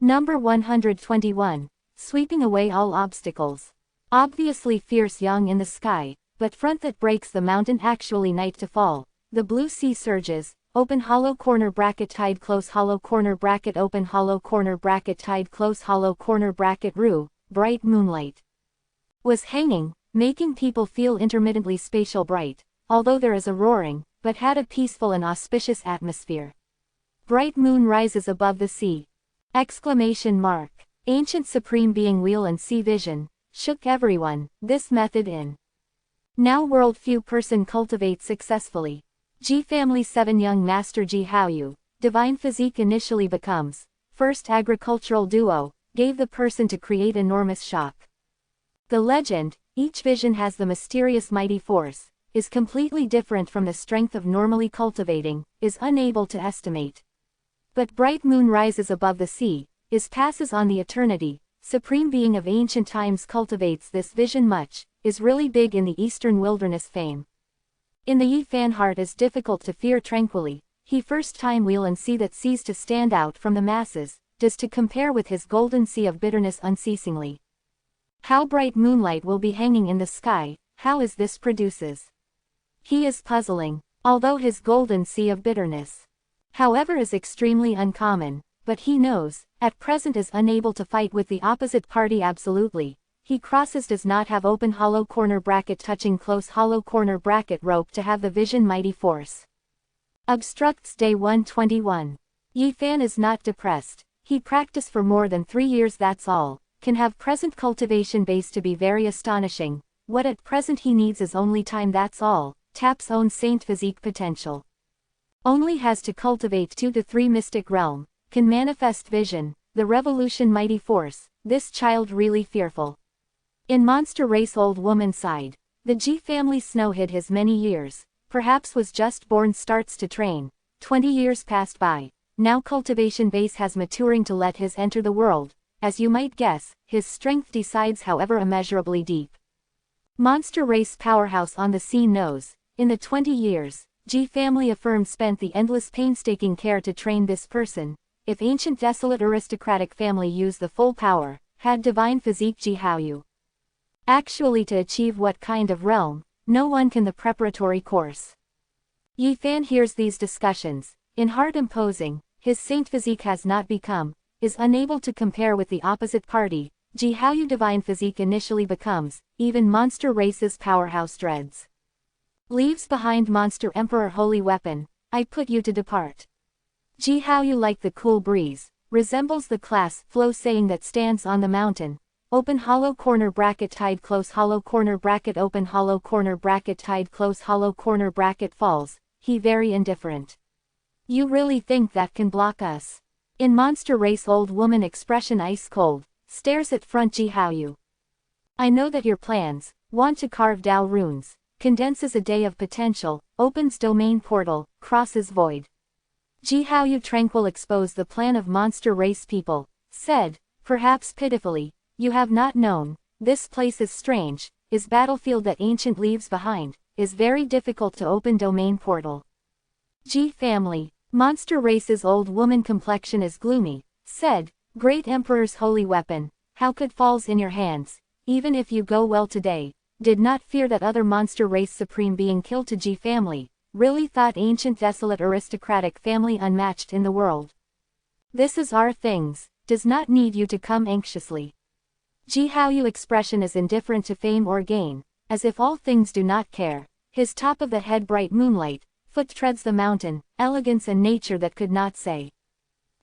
Number 121. Sweeping away all obstacles. Obviously fierce young in the sky, but front that breaks the mountain actually night to fall. The blue sea surges, open hollow corner bracket tide close hollow corner bracket open hollow corner bracket tide close hollow corner bracket rue, bright moonlight. Was hanging, making people feel intermittently spatial bright, although there is a roaring, but had a peaceful and auspicious atmosphere. Bright moon rises above the sea. Exclamation mark. Ancient supreme being wheel and sea vision, shook everyone, this method in now world few person cultivate successfully. G family 7 young master Ji Haoyu, divine physique initially becomes, first agricultural duo, gave the person to create enormous shock. The legend, each vision has the mysterious mighty force, is completely different from the strength of normally cultivating, is unable to estimate. But bright moon rises above the sea, is passes on the eternity, supreme being of ancient times cultivates this vision much, is really big in the eastern wilderness fame. In the Yi fan heart is difficult to fear tranquilly, he first time wheel and sea that sees to stand out from the masses, does to compare with his golden sea of bitterness unceasingly. How bright moonlight will be hanging in the sky, how is this produces? He is puzzling, although his golden sea of bitterness, however, is extremely uncommon, but he knows, at present is unable to fight with the opposite party absolutely. He crosses does not have open hollow corner bracket touching close hollow corner bracket rope to have the vision mighty force. Obstructs day 121. Yi fan is not depressed, he practiced for more than 3 years that's all, can have present cultivation base to be very astonishing, what at present he needs is only time that's all, taps own saint physique potential. Only has to cultivate 2 to 3 mystic realm, can manifest vision, the revolution mighty force, this child really fearful. In monster race old woman side, the G family snow hid his many years, perhaps was just born starts to train, 20 years passed by, now cultivation base has maturing to let his enter the world, as you might guess, his strength decides however immeasurably deep. Monster race powerhouse on the scene knows, in the 20 years, G family affirmed spent the endless painstaking care to train this person, if ancient desolate aristocratic family used the full power, had divine physique Ji Haoyu. Actually to achieve what kind of realm, no one can the preparatory course. Yi fan hears these discussions, in heart imposing, his saint physique has not become, is unable to compare with the opposite party, Ji Haoyu divine physique initially becomes, even monster races powerhouse dreads. Leaves behind monster emperor holy weapon, I put you to depart. Ji Haoyu like the cool breeze, resembles the class flow saying that stands on the mountain. Open hollow corner bracket tide close hollow corner bracket open hollow corner bracket tide close hollow corner bracket falls, he very indifferent. You really think that can block us? In monster race old woman expression ice cold, stares at front Ji Haoyu. I know that your plans, want to carve Dao runes, condenses a day of potential, opens domain portal, crosses void. Ji Haoyu tranquil expose the plan of monster race people, said, perhaps pitifully, you have not known, this place is strange, is battlefield that ancient leaves behind, is very difficult to open domain portal. G family, monster race's old woman complexion is gloomy, said, great emperor's holy weapon, how could falls in your hands, even if you go well today, did not fear that other monster race supreme being killed to G family, really thought ancient desolate aristocratic family unmatched in the world. This is our things, does not need you to come anxiously. Ji Haoyu expression is indifferent to fame or gain, as if all things do not care, his top of the head bright moonlight, foot treads the mountain, elegance and nature that could not say.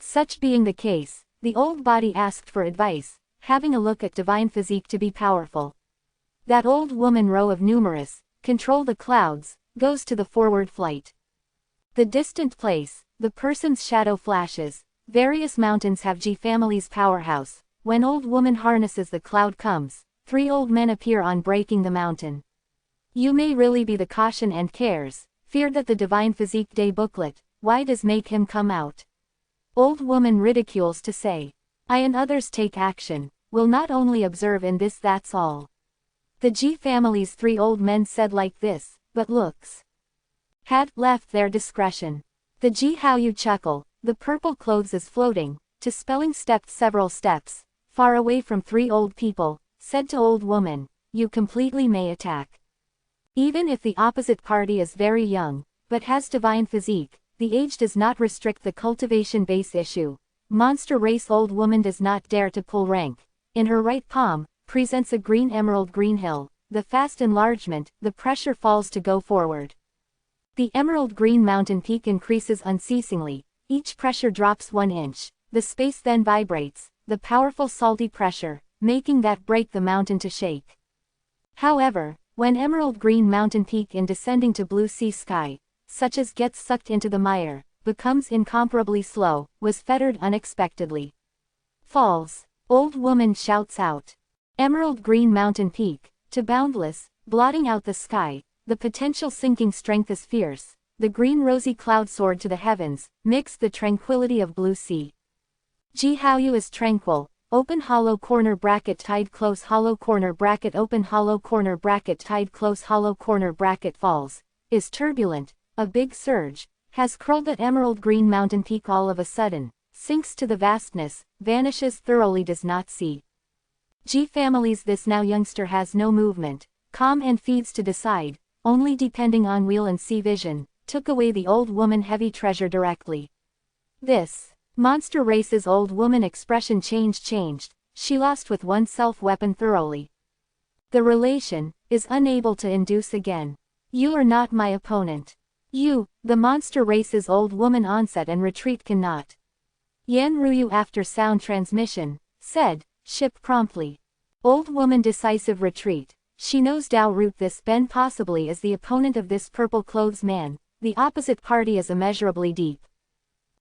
Such being the case, the old body asked for advice, having a look at divine physique to be powerful. That old woman row of numerous, control the clouds, goes to the forward flight. The distant place, the person's shadow flashes, various mountains have G family's powerhouse. When old woman harnesses the cloud comes, 3 old men appear on breaking the mountain. You may really be the caution and cares, feared that the divine physique day booklet, why does make him come out? Old woman ridicules to say, I and others take action, will not only observe in this that's all. The G family's 3 old men said like this, but looks had left their discretion. The Ji Haoyu chuckle, the purple clothes is floating, to spelling stepped several steps, far away from three old people, said to old woman, you completely may attack. Even if the opposite party is very young, but has divine physique, the age does not restrict the cultivation base issue. Monster race old woman does not dare to pull rank. In her right palm, presents a green emerald green hill. The fast enlargement, the pressure falls to go forward. The emerald green mountain peak increases unceasingly, each pressure drops 1 inch, the space then vibrates, the powerful salty pressure, making that break the mountain to shake. However, when emerald green mountain peak in descending to blue sea sky, such as gets sucked into the mire, becomes incomparably slow, was fettered unexpectedly. Falls. Old woman shouts out. Emerald green mountain peak, to boundless, blotting out the sky, the potential sinking strength is fierce, the green rosy cloud soared to the heavens, mixed the tranquility of blue sea. Ji Haoyu is tranquil, open hollow corner bracket tied close hollow corner bracket open hollow corner bracket tied close hollow corner bracket falls, is turbulent, a big surge, has curled at emerald green mountain peak all of a sudden, sinks to the vastness, vanishes thoroughly does not see. G families this now youngster has no movement, calm and feeds to decide, only depending on wheel and see vision, took away the old woman heavy treasure directly. This monster race's old woman expression changed, she lost with oneself weapon thoroughly. The relation, is unable to induce again. You are not my opponent. You, the monster race's old woman onset and retreat cannot. Yan Ruyu after sound transmission, said, ship promptly. Old woman decisive retreat, she knows Dao root this Ben possibly is the opponent of this purple clothes man, the opposite party is immeasurably deep.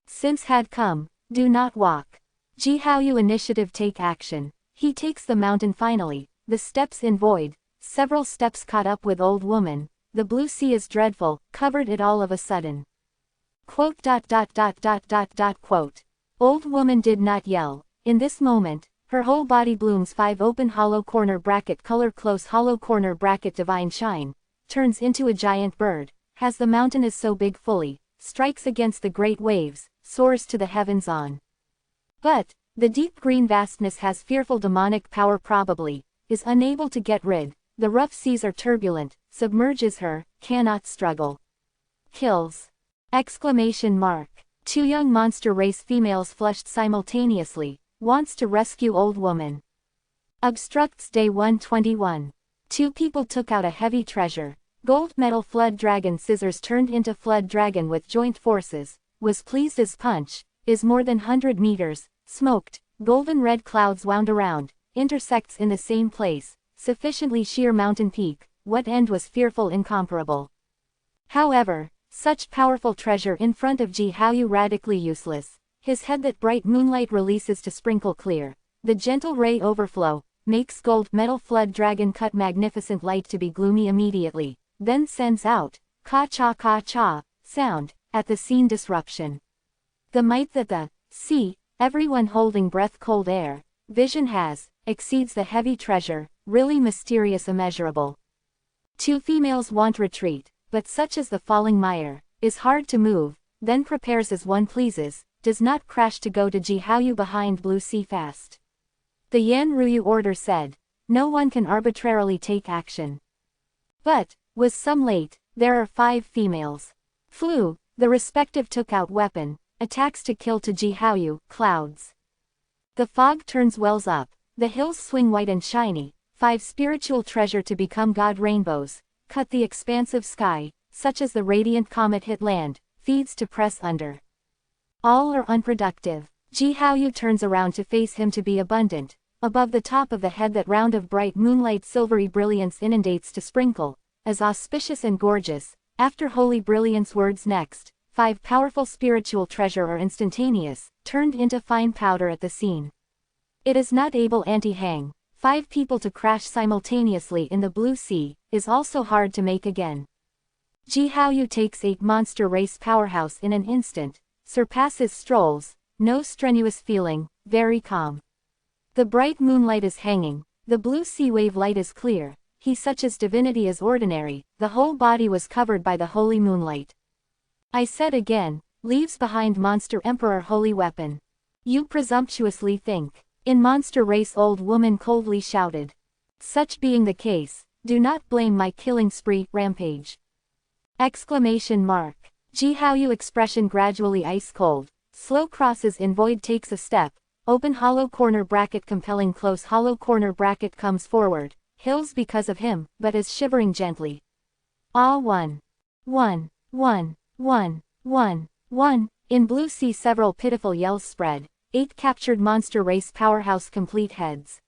Since had come, do not walk. Ji Haoyu initiative take action, he takes the mountain finally, the steps in void, several steps caught up with old woman, the blue sea is dreadful, covered it all of a sudden. Quote. Old woman did not yell, in this moment, her whole body blooms 5 open hollow corner bracket color close hollow corner bracket divine shine, turns into a giant bird, has the mountain is so big fully, strikes against the great waves, soars to the heavens on. But, the deep green vastness has fearful demonic power probably, is unable to get rid, the rough seas are turbulent, submerges her, cannot struggle. Kills! Exclamation mark. 2 young monster race females flushed simultaneously, wants to rescue old woman. Obstructs day 121. 2 people took out a heavy treasure, gold metal flood dragon scissors turned into flood dragon with joint forces, was pleased as punch, is more than 100 meters, smoked, golden red clouds wound around, intersects in the same place, sufficiently sheer mountain peak, what end was fearful incomparable. However, such powerful treasure in front of Ji Haoyu radically useless, his head that bright moonlight releases to sprinkle clear, the gentle ray overflow, makes gold metal flood dragon cut magnificent light to be gloomy immediately, then sends out, ka-cha, sound, at the scene disruption. The might that the sea, everyone holding breath cold air, vision has, exceeds the heavy treasure, really mysterious immeasurable. 2 females want retreat, but such as the falling mire, is hard to move, then prepares as one pleases, does not crash to go to Ji Haoyu behind blue sea fast. The Yan Ruyu order said, no one can arbitrarily take action. But, was some late, there are 5 females. Flew, the respective took out weapon, attacks to kill to Ji Haoyu, clouds. The fog turns wells up, the hills swing white and shiny, 5 spiritual treasure to become god rainbows, cut the expansive sky, such as the radiant comet hit land, feeds to press under. All are unproductive. Ji Haoyu turns around to face him to be abundant, above the top of the head that round of bright moonlight silvery brilliance inundates to sprinkle, as auspicious and gorgeous, after holy brilliance words next, 5 powerful spiritual treasure are instantaneous, turned into fine powder at the scene. It is not able anti-hang, 5 people to crash simultaneously in the blue sea, is also hard to make again. Ji Haoyu takes 8 monster race powerhouse in an instant, surpasses strolls, no strenuous feeling, very calm. The bright moonlight is hanging, the blue sea wave light is clear, he such as divinity is ordinary, the whole body was covered by the holy moonlight. I said again, leaves behind monster emperor holy weapon. You presumptuously think. In monster race, old woman coldly shouted. Such being the case, do not blame my killing spree, rampage. Exclamation mark. Ji Haoyu expression gradually ice cold. Slow crosses in void takes a step. Open hollow corner bracket compelling close hollow corner bracket comes forward. Hills because of him, but is shivering gently. Ah 1. 1. 1. 1. 1. 1. In blue sea several pitiful yells spread. 8 captured monster race powerhouse complete heads.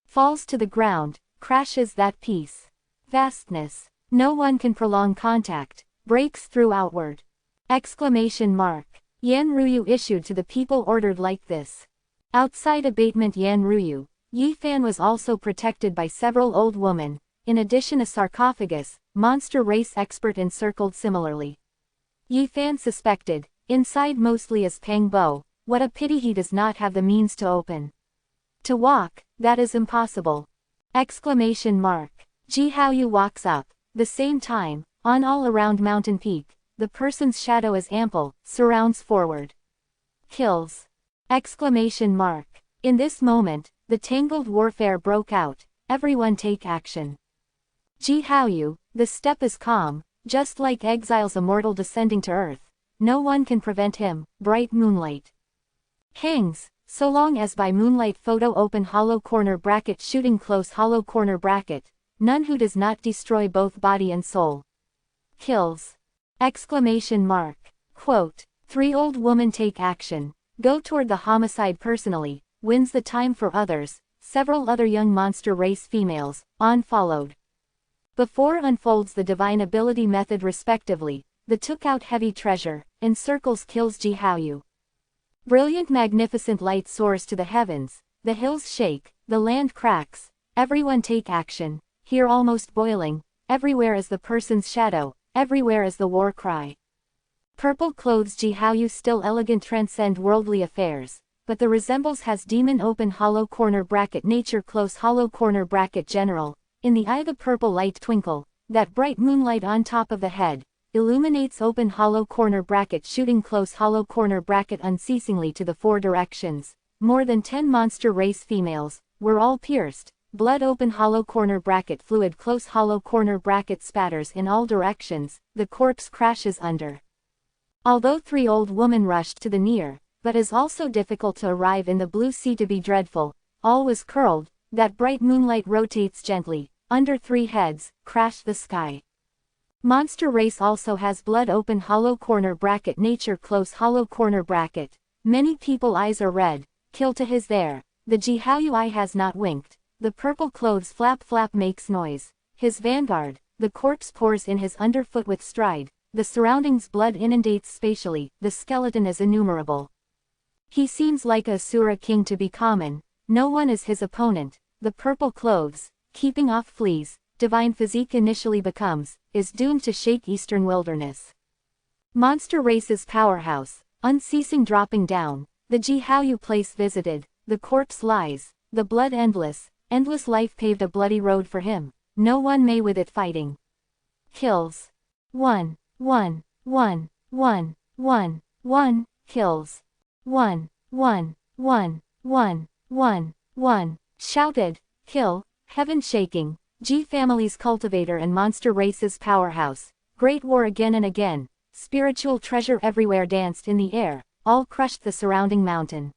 Falls to the ground, crashes that piece. Vastness. No one can prolong contact. Breaks through outward. Exclamation mark. Yan Ruyu issued to the people ordered like this. Outside abatement Yan Ruyu, Yi Fan was also protected by several old women, in addition a sarcophagus, monster race expert encircled similarly. Yi Fan suspected, inside mostly is Peng Bo, what a pity he does not have the means to open. To walk, that is impossible. Exclamation mark. Ji Haoyu walks up, the same time, on all around mountain peak, the person's shadow is ample, surrounds forward. Kills. Exclamation mark. In this moment, the tangled warfare broke out, everyone take action. Ji Haoyu, the steppe is calm, just like exile's immortal descending to earth, no one can prevent him, bright moonlight. Hangs, so long as by moonlight photo open hollow corner bracket shooting close hollow corner bracket, none who does not destroy both body and soul. Kills. Exclamation mark. Quote, 3 old women take action, go toward the homicide personally, wins the time for others, several other young monster race females, on followed. Before unfolds the divine ability method respectively, the took out heavy treasure, encircles kills Ji Haoyu. Brilliant magnificent light soars to the heavens, the hills shake, the land cracks, everyone take action, here almost boiling, everywhere is the person's shadow, everywhere is the war cry. Purple clothes Ji Haoyu still elegant transcend worldly affairs, but the resembles has demon open hollow corner bracket nature close hollow corner bracket general, in the eye the purple light twinkle, that bright moonlight on top of the head, illuminates open hollow corner bracket shooting close hollow corner bracket unceasingly to the 4 directions, more than 10 monster race females, were all pierced, blood open hollow corner bracket fluid close hollow corner bracket spatters in all directions, the corpse crashes under. Although 3 old women rushed to the near, but is also difficult to arrive in the blue sea to be dreadful, all was curled, that bright moonlight rotates gently, under 3 heads, crash the sky. Monster race also has blood open hollow corner bracket nature close hollow corner bracket, many people eyes are red, kill to his there, the Ji Haoyu eye has not winked, the purple clothes flap makes noise, his vanguard, the corpse pours in his underfoot with stride, the surroundings blood inundates spatially, the skeleton is innumerable. He seems like a Asura king to be common, no one is his opponent, the purple clothes, keeping off fleas, divine physique initially becomes, is doomed to shake eastern wilderness. Monster race's powerhouse, unceasing dropping down, the Ji Haoyu place visited, the corpse lies, the blood endless life paved a bloody road for him, no one may with it fighting. Kills. 1. 1. 1. 1. 1. 1. Kills. 1. 1. 1. 1. 1. 1. Shouted. Kill. Heaven shaking. G family's cultivator and monster race's powerhouse. Great war again and again. Spiritual treasure everywhere danced in the air, all crushed the surrounding mountain.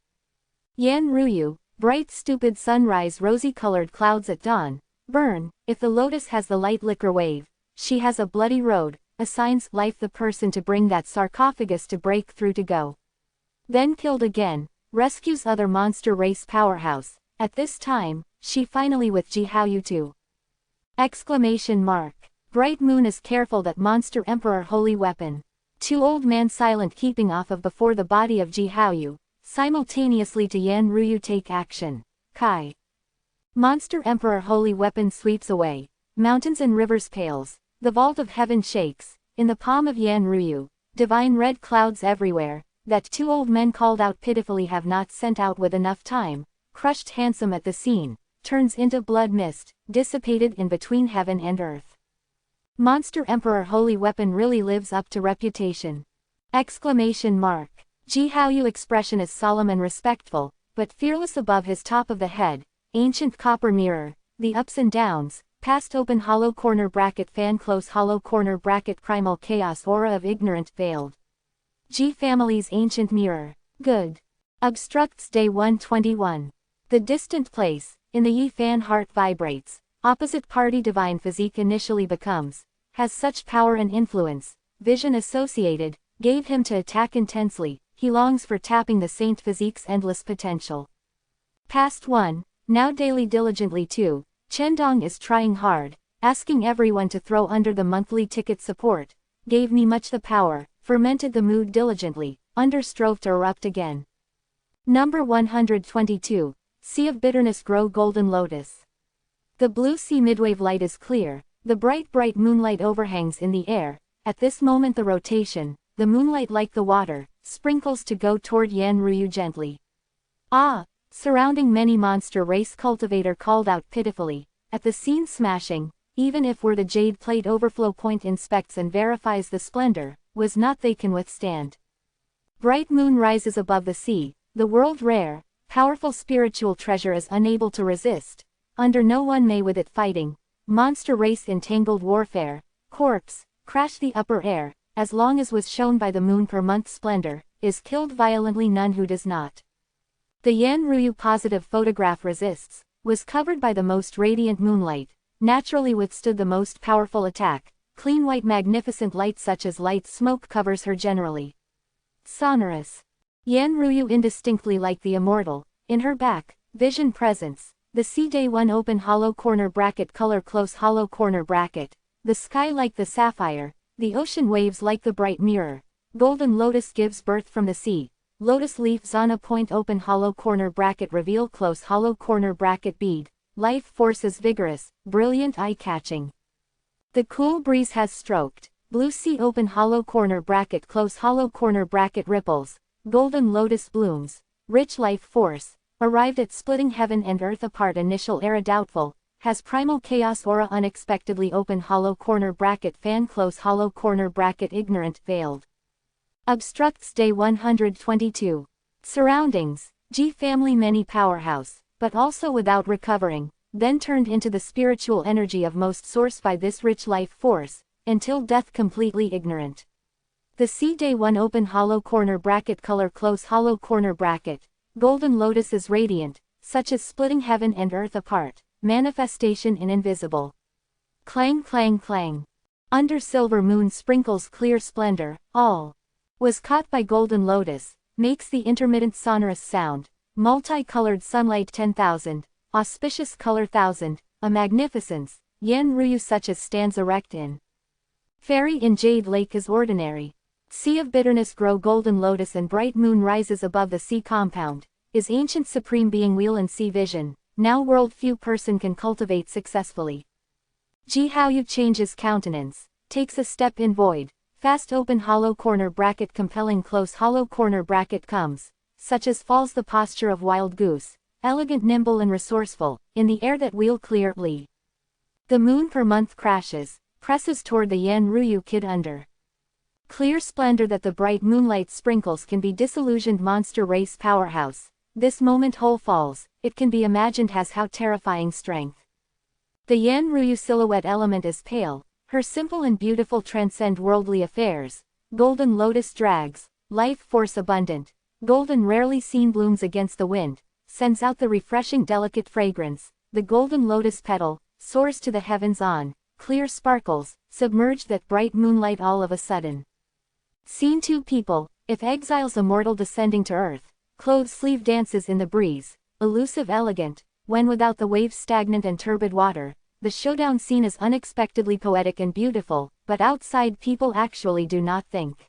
Yan Ruyu, bright stupid sunrise rosy-colored clouds at dawn, burn, if the lotus has the light liquor wave, she has a bloody road, assigns life the person to bring that sarcophagus to break through to go. Then killed again, rescues other monster race powerhouse, at this time, she finally with Ji Haoyu too. Exclamation mark. Bright moon is careful that monster emperor holy weapon. 2 old man silent keeping off of before the body of Ji Haoyu, simultaneously to Yan Ruyu take action. Kai. Monster emperor holy weapon sweeps away, mountains and rivers pales, the vault of heaven shakes, in the palm of Yan Ruyu, divine red clouds everywhere, that 2 old men called out pitifully have not sent out with enough time, crushed handsome at the scene, turns into blood mist, dissipated in between heaven and earth. Monster Emperor holy weapon really lives up to reputation. Exclamation mark. Ji Haoyu expression is solemn and respectful, but fearless above his top of the head, ancient copper mirror, the ups and downs, past open hollow corner bracket fan close hollow corner bracket primal chaos aura of ignorant veiled. Ji family's ancient mirror. Good. Obstructs day 121. The distant place, in the Yi fan heart vibrates, opposite party divine physique initially becomes, has such power and influence, vision associated, gave him to attack intensely, he longs for tapping the saint physique's endless potential. Past 1, now daily diligently 2, Chendong is trying hard, asking everyone to throw under the monthly ticket support, gave me much the power, fermented the mood diligently, understrove to erupt again. Number 122, Sea of Bitterness grow golden lotus. The blue sea midwave light is clear, the bright moonlight overhangs in the air, at this moment the rotation, the moonlight like the water, sprinkles to go toward Yan Ruyu gently. Ah! Surrounding many monster race cultivator called out pitifully, at the scene smashing, even if were the jade plate overflow point inspects and verifies the splendor, was not they can withstand. Bright moon rises above the sea, the world rare, powerful spiritual treasure is unable to resist, under no one may with it fighting, monster race entangled warfare, corpse, crash the upper air, as long as was shown by the moon per month splendor, is killed violently none who does not. The Yan Ruyu positive photograph resists, was covered by the most radiant moonlight, naturally withstood the most powerful attack, clean white magnificent light such as light smoke covers her generally. Sonorous. Yan Ruyu indistinctly like the immortal, in her back, vision presence, the sea day 1 open hollow corner bracket color close hollow corner bracket, the sky like the sapphire, the ocean waves like the bright mirror, golden lotus gives birth from the sea. Lotus leaf Zana point open hollow corner bracket reveal close hollow corner bracket bead, life force is vigorous, brilliant eye-catching. The cool breeze has stroked, blue sea open hollow corner bracket close hollow corner bracket ripples, golden lotus blooms, rich life force, arrived at splitting heaven and earth apart initial era doubtful, has primal chaos aura unexpectedly open hollow corner bracket fan close hollow corner bracket ignorant veiled. Obstructs day 122. Surroundings, G family many powerhouse, but also without recovering, then turned into the spiritual energy of most source by this rich life force, until death completely ignorant. The sea day 1 open hollow corner bracket color close hollow corner bracket, golden lotus is radiant, such as splitting heaven and earth apart, manifestation in invisible. Clang clang clang. Under silver moon sprinkles clear splendor, all. Was caught by golden lotus, makes the intermittent sonorous sound, multi-colored sunlight 10,000, auspicious color 1,000, a magnificence, Yan Ruyu such as stands erect in. Fairy in jade lake is ordinary. Sea of bitterness grow golden lotus and bright moon rises above the sea compound, is ancient supreme being wheel and sea vision, now world few person can cultivate successfully. Ji Haoyu changes countenance, takes a step in void. Fast open hollow corner bracket compelling close hollow corner bracket comes, such as falls the posture of wild goose, elegant nimble and resourceful, in the air that wheel clearly. The moon per month crashes, presses toward the Yan Ruyu kid under. Clear splendor that the bright moonlight sprinkles can be disillusioned monster race powerhouse, this moment whole falls, it can be imagined has how terrifying strength. The Yan Ruyu silhouette element is pale. Her simple and beautiful transcend worldly affairs, golden lotus drags, life force abundant, golden rarely seen blooms against the wind, sends out the refreshing delicate fragrance, the golden lotus petal, soars to the heavens on, clear sparkles, submerged that bright moonlight all of a sudden. Seen two people, if exiles immortal descending to earth, clothed sleeve dances in the breeze, elusive elegant, when without the waves stagnant and turbid water. The showdown scene is unexpectedly poetic and beautiful, but outside people actually do not think.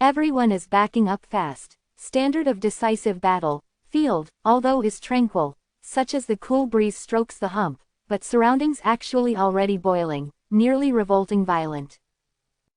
Everyone is backing up fast. Standard of decisive battle, field, although is tranquil, such as the cool breeze strokes the hump, but surroundings actually already boiling, nearly revolting violent.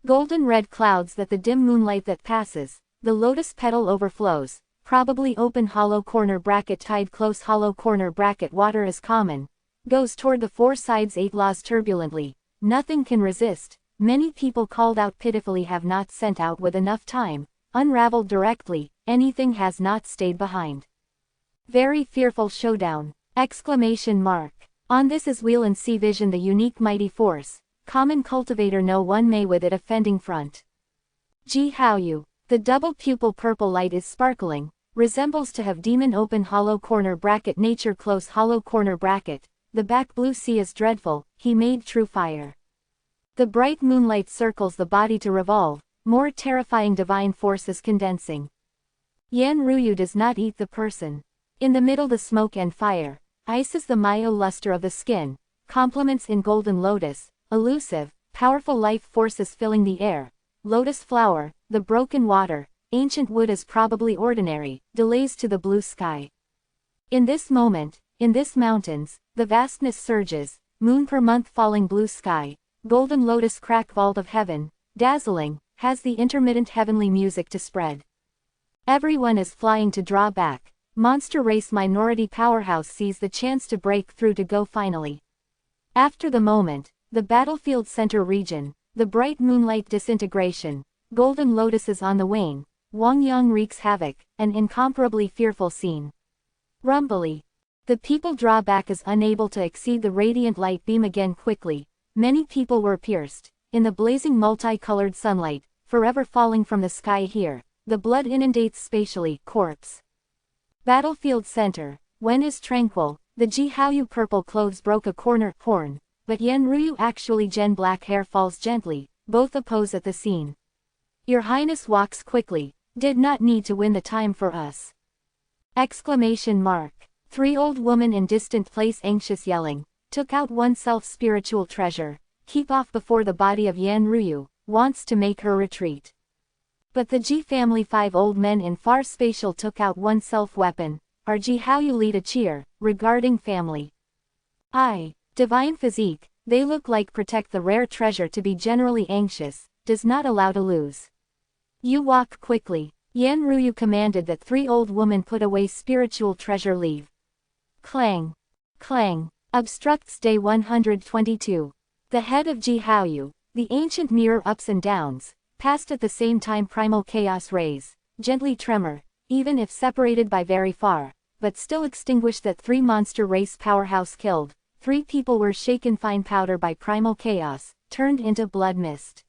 Golden red clouds that the dim moonlight that passes, the lotus petal overflows, probably open hollow corner bracket tide close hollow corner bracket water is common. Goes toward the four sides 8 laws turbulently, nothing can resist, many people called out pitifully have not sent out with enough time, unraveled directly, anything has not stayed behind. Very fearful showdown! Exclamation mark. On this is wheel and see vision the unique mighty force, common cultivator no one may with it offending front. Ji Haoyu. The double pupil purple light is sparkling, resembles to have demon open hollow corner bracket nature close hollow corner bracket, the back blue sea is dreadful, he made true fire. The bright moonlight circles the body to revolve, more terrifying divine force is condensing. Yan Ruyu does not eat the person. In the middle the smoke and fire, ice is the Mayo luster of the skin, complements in golden lotus, elusive, powerful life forces filling the air, lotus flower, the broken water, ancient wood is probably ordinary, delays to the blue sky. In this moment, in this mountains, the vastness surges, moon per month falling blue sky, golden lotus crack vault of heaven, dazzling, has the intermittent heavenly music to spread. Everyone is flying to draw back, monster race minority powerhouse sees the chance to break through to go finally. After the moment, the battlefield center region, the bright moonlight disintegration, golden lotuses on the wane, Wang Yang wreaks havoc, an incomparably fearful scene. Rumbly. The people draw back as unable to exceed the radiant light beam again quickly, many people were pierced, in the blazing multicolored sunlight, forever falling from the sky here, the blood inundates spatially, corpse. Battlefield center, when is tranquil, the Ji Haoyu purple clothes broke a corner, horn, but Yan Ruyu actually Gen black hair falls gently, both oppose at the scene. Your Highness walks quickly, did not need to win the time for us. Exclamation mark. 3 old women in distant place anxious yelling, took out oneself spiritual treasure, keep off before the body of Yan Ruyu, wants to make her retreat. But the Ji family 5 old men in far spatial took out oneself weapon, our Ji Haoyu lead a cheer, regarding family. Divine physique, they look like protect the rare treasure to be generally anxious, does not allow to lose. You walk quickly, Yan Ruyu commanded that 3 old women put away spiritual treasure leave. Clang. Clang. Obstructs day 122. The head of Ji Haoyu, the ancient mirror ups and downs, passed at the same time primal chaos rays, gently tremor, even if separated by very far, but still extinguished that 3 monster race powerhouse killed, 3 people were shaken fine powder by primal chaos, turned into blood mist.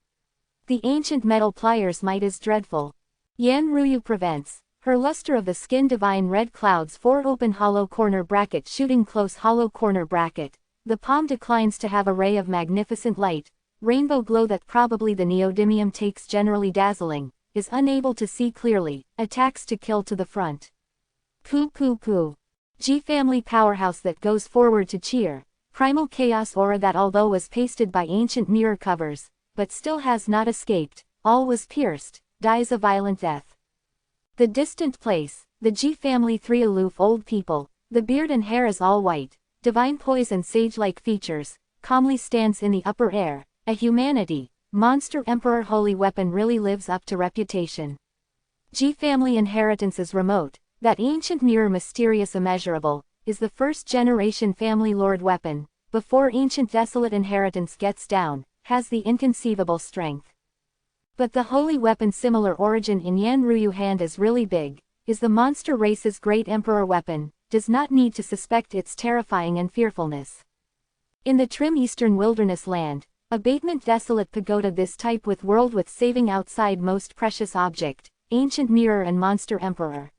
The ancient metal pliers might is dreadful. Yan Ruyu prevents, her luster of the skin divine red clouds 4 open hollow corner bracket shooting close hollow corner bracket, the palm declines to have a ray of magnificent light, rainbow glow that probably the neodymium takes generally dazzling, is unable to see clearly, attacks to kill to the front. Poo poo poo. G family powerhouse that goes forward to cheer, primal chaos aura that although was pasted by ancient mirror covers, but still has not escaped, all was pierced, dies a violent death. The distant place, the Ji family 3 aloof old people, the beard and hair is all white, divine poise and sage-like features, calmly stands in the upper air, a humanity, monster emperor holy weapon really lives up to reputation. Ji family inheritance is remote, that ancient mirror mysterious immeasurable, is the first generation family lord weapon, before ancient desolate inheritance gets down, has the inconceivable strength. But the holy weapon similar origin in Yan Ruyu hand is really big, is the monster race's great emperor weapon, does not need to suspect its terrifying and fearfulness. In the trim eastern wilderness land, abatement desolate pagoda this type with world with saving outside most precious object, ancient mirror and monster emperor.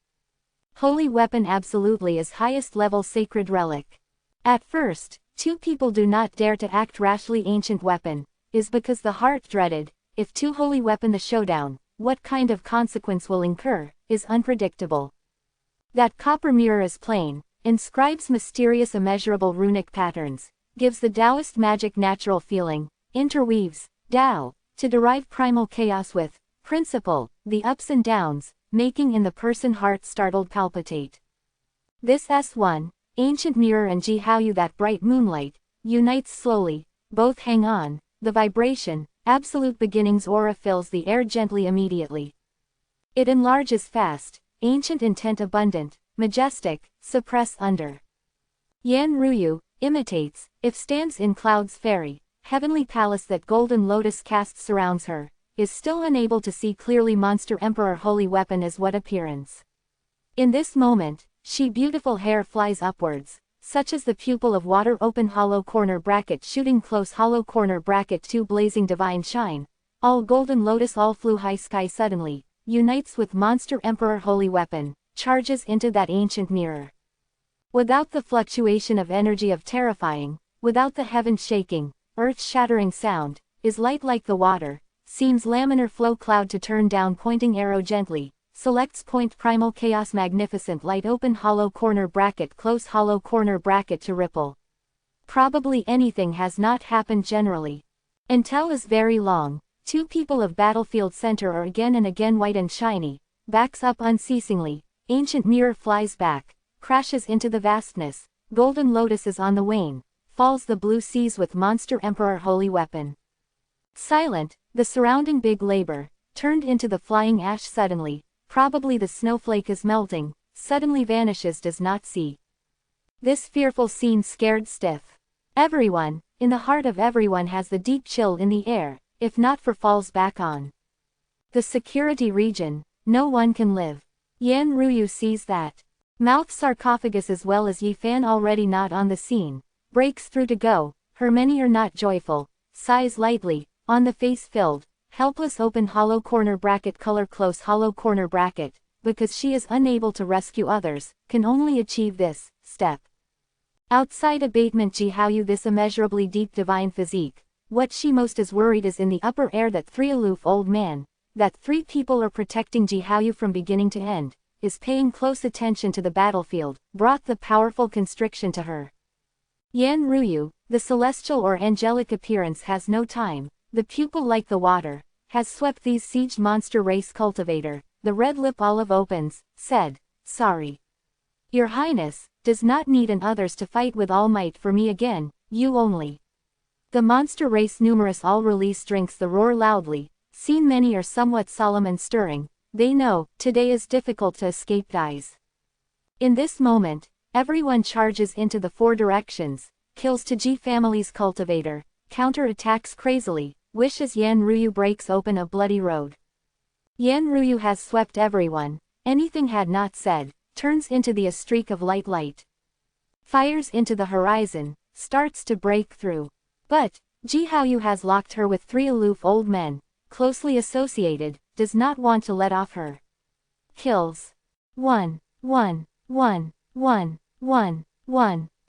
Holy weapon absolutely is highest level sacred relic. At first, 2 people do not dare to act rashly ancient weapon, is because the heart dreaded, if 2 holy weapon the showdown, what kind of consequence will incur, is unpredictable. That copper mirror is plain, inscribes mysterious immeasurable runic patterns, gives the Taoist magic natural feeling, interweaves, Tao, to derive primal chaos with, principle, the ups and downs, making in the person heart startled palpitate. This S1, ancient mirror and Ji Haoyu that bright moonlight, unites slowly, both hang on, the vibration, absolute beginnings aura fills the air gently immediately. It enlarges fast, ancient intent abundant, majestic, suppress under. Yan Ruyu, imitates, if stands in clouds fairy, heavenly palace that golden lotus cast surrounds her, is still unable to see clearly Monster Emperor Holy Weapon as what appearance. In this moment, she beautiful hair flies upwards, such as the pupil of water open hollow corner bracket shooting close hollow corner bracket 2 blazing divine shine, all golden lotus all flew high sky suddenly, unites with Monster Emperor Holy Weapon, charges into that ancient mirror. Without the fluctuation of energy of terrifying, without the heaven shaking, earth-shattering sound, is light like the water, seems laminar flow cloud to turn down pointing arrow gently, selects point primal chaos magnificent light open hollow corner bracket close hollow corner bracket to ripple. Probably anything has not happened generally. Until is very long, two people of battlefield center are again and again white and shiny, backs up unceasingly, ancient mirror flies back, crashes into the vastness, golden lotus is on the wane, falls the blue seas with Monster Emperor Holy Weapon. Silent, the surrounding big labor, turned into the flying ash suddenly, probably the snowflake is melting, suddenly vanishes does not see. This fearful scene scared stiff. Everyone, in the heart of everyone has the deep chill in the air, if not for falls back on the security region, no one can live. Yan Ruyu sees that. Mouth sarcophagus as well as Yi Fan already not on the scene, breaks through to go, her many are not joyful, sighs lightly, on the face filled, helpless open hollow corner bracket color close hollow corner bracket, because she is unable to rescue others, can only achieve this, step. Outside abatement Ji Haoyu this immeasurably deep divine physique, what she most is worried is in the upper air that three aloof old man, that three people are protecting Ji Haoyu from beginning to end, is paying close attention to the battlefield, brought the powerful constriction to her. Yan Ruyu, the celestial or angelic appearance has no time, the pupil like the water, has swept these sieged monster race cultivator, the red lip olive opens, said, sorry. Your Highness, does not need and others to fight with all might for me again, you only. The monster race numerous all release drinks the roar loudly, seen many are somewhat solemn and stirring, they know, today is difficult to escape dies. In this moment, everyone charges into the four directions, kills Taji family's cultivator, counter-attacks crazily, wishes Yan Ruyu breaks open a bloody road. Yan Ruyu has swept everyone, anything had not said, turns into a streak of light. Fires into the horizon, starts to break through. But, Ji Haoyu has locked her with three aloof old men, closely associated, does not want to let off her. Kills. 1.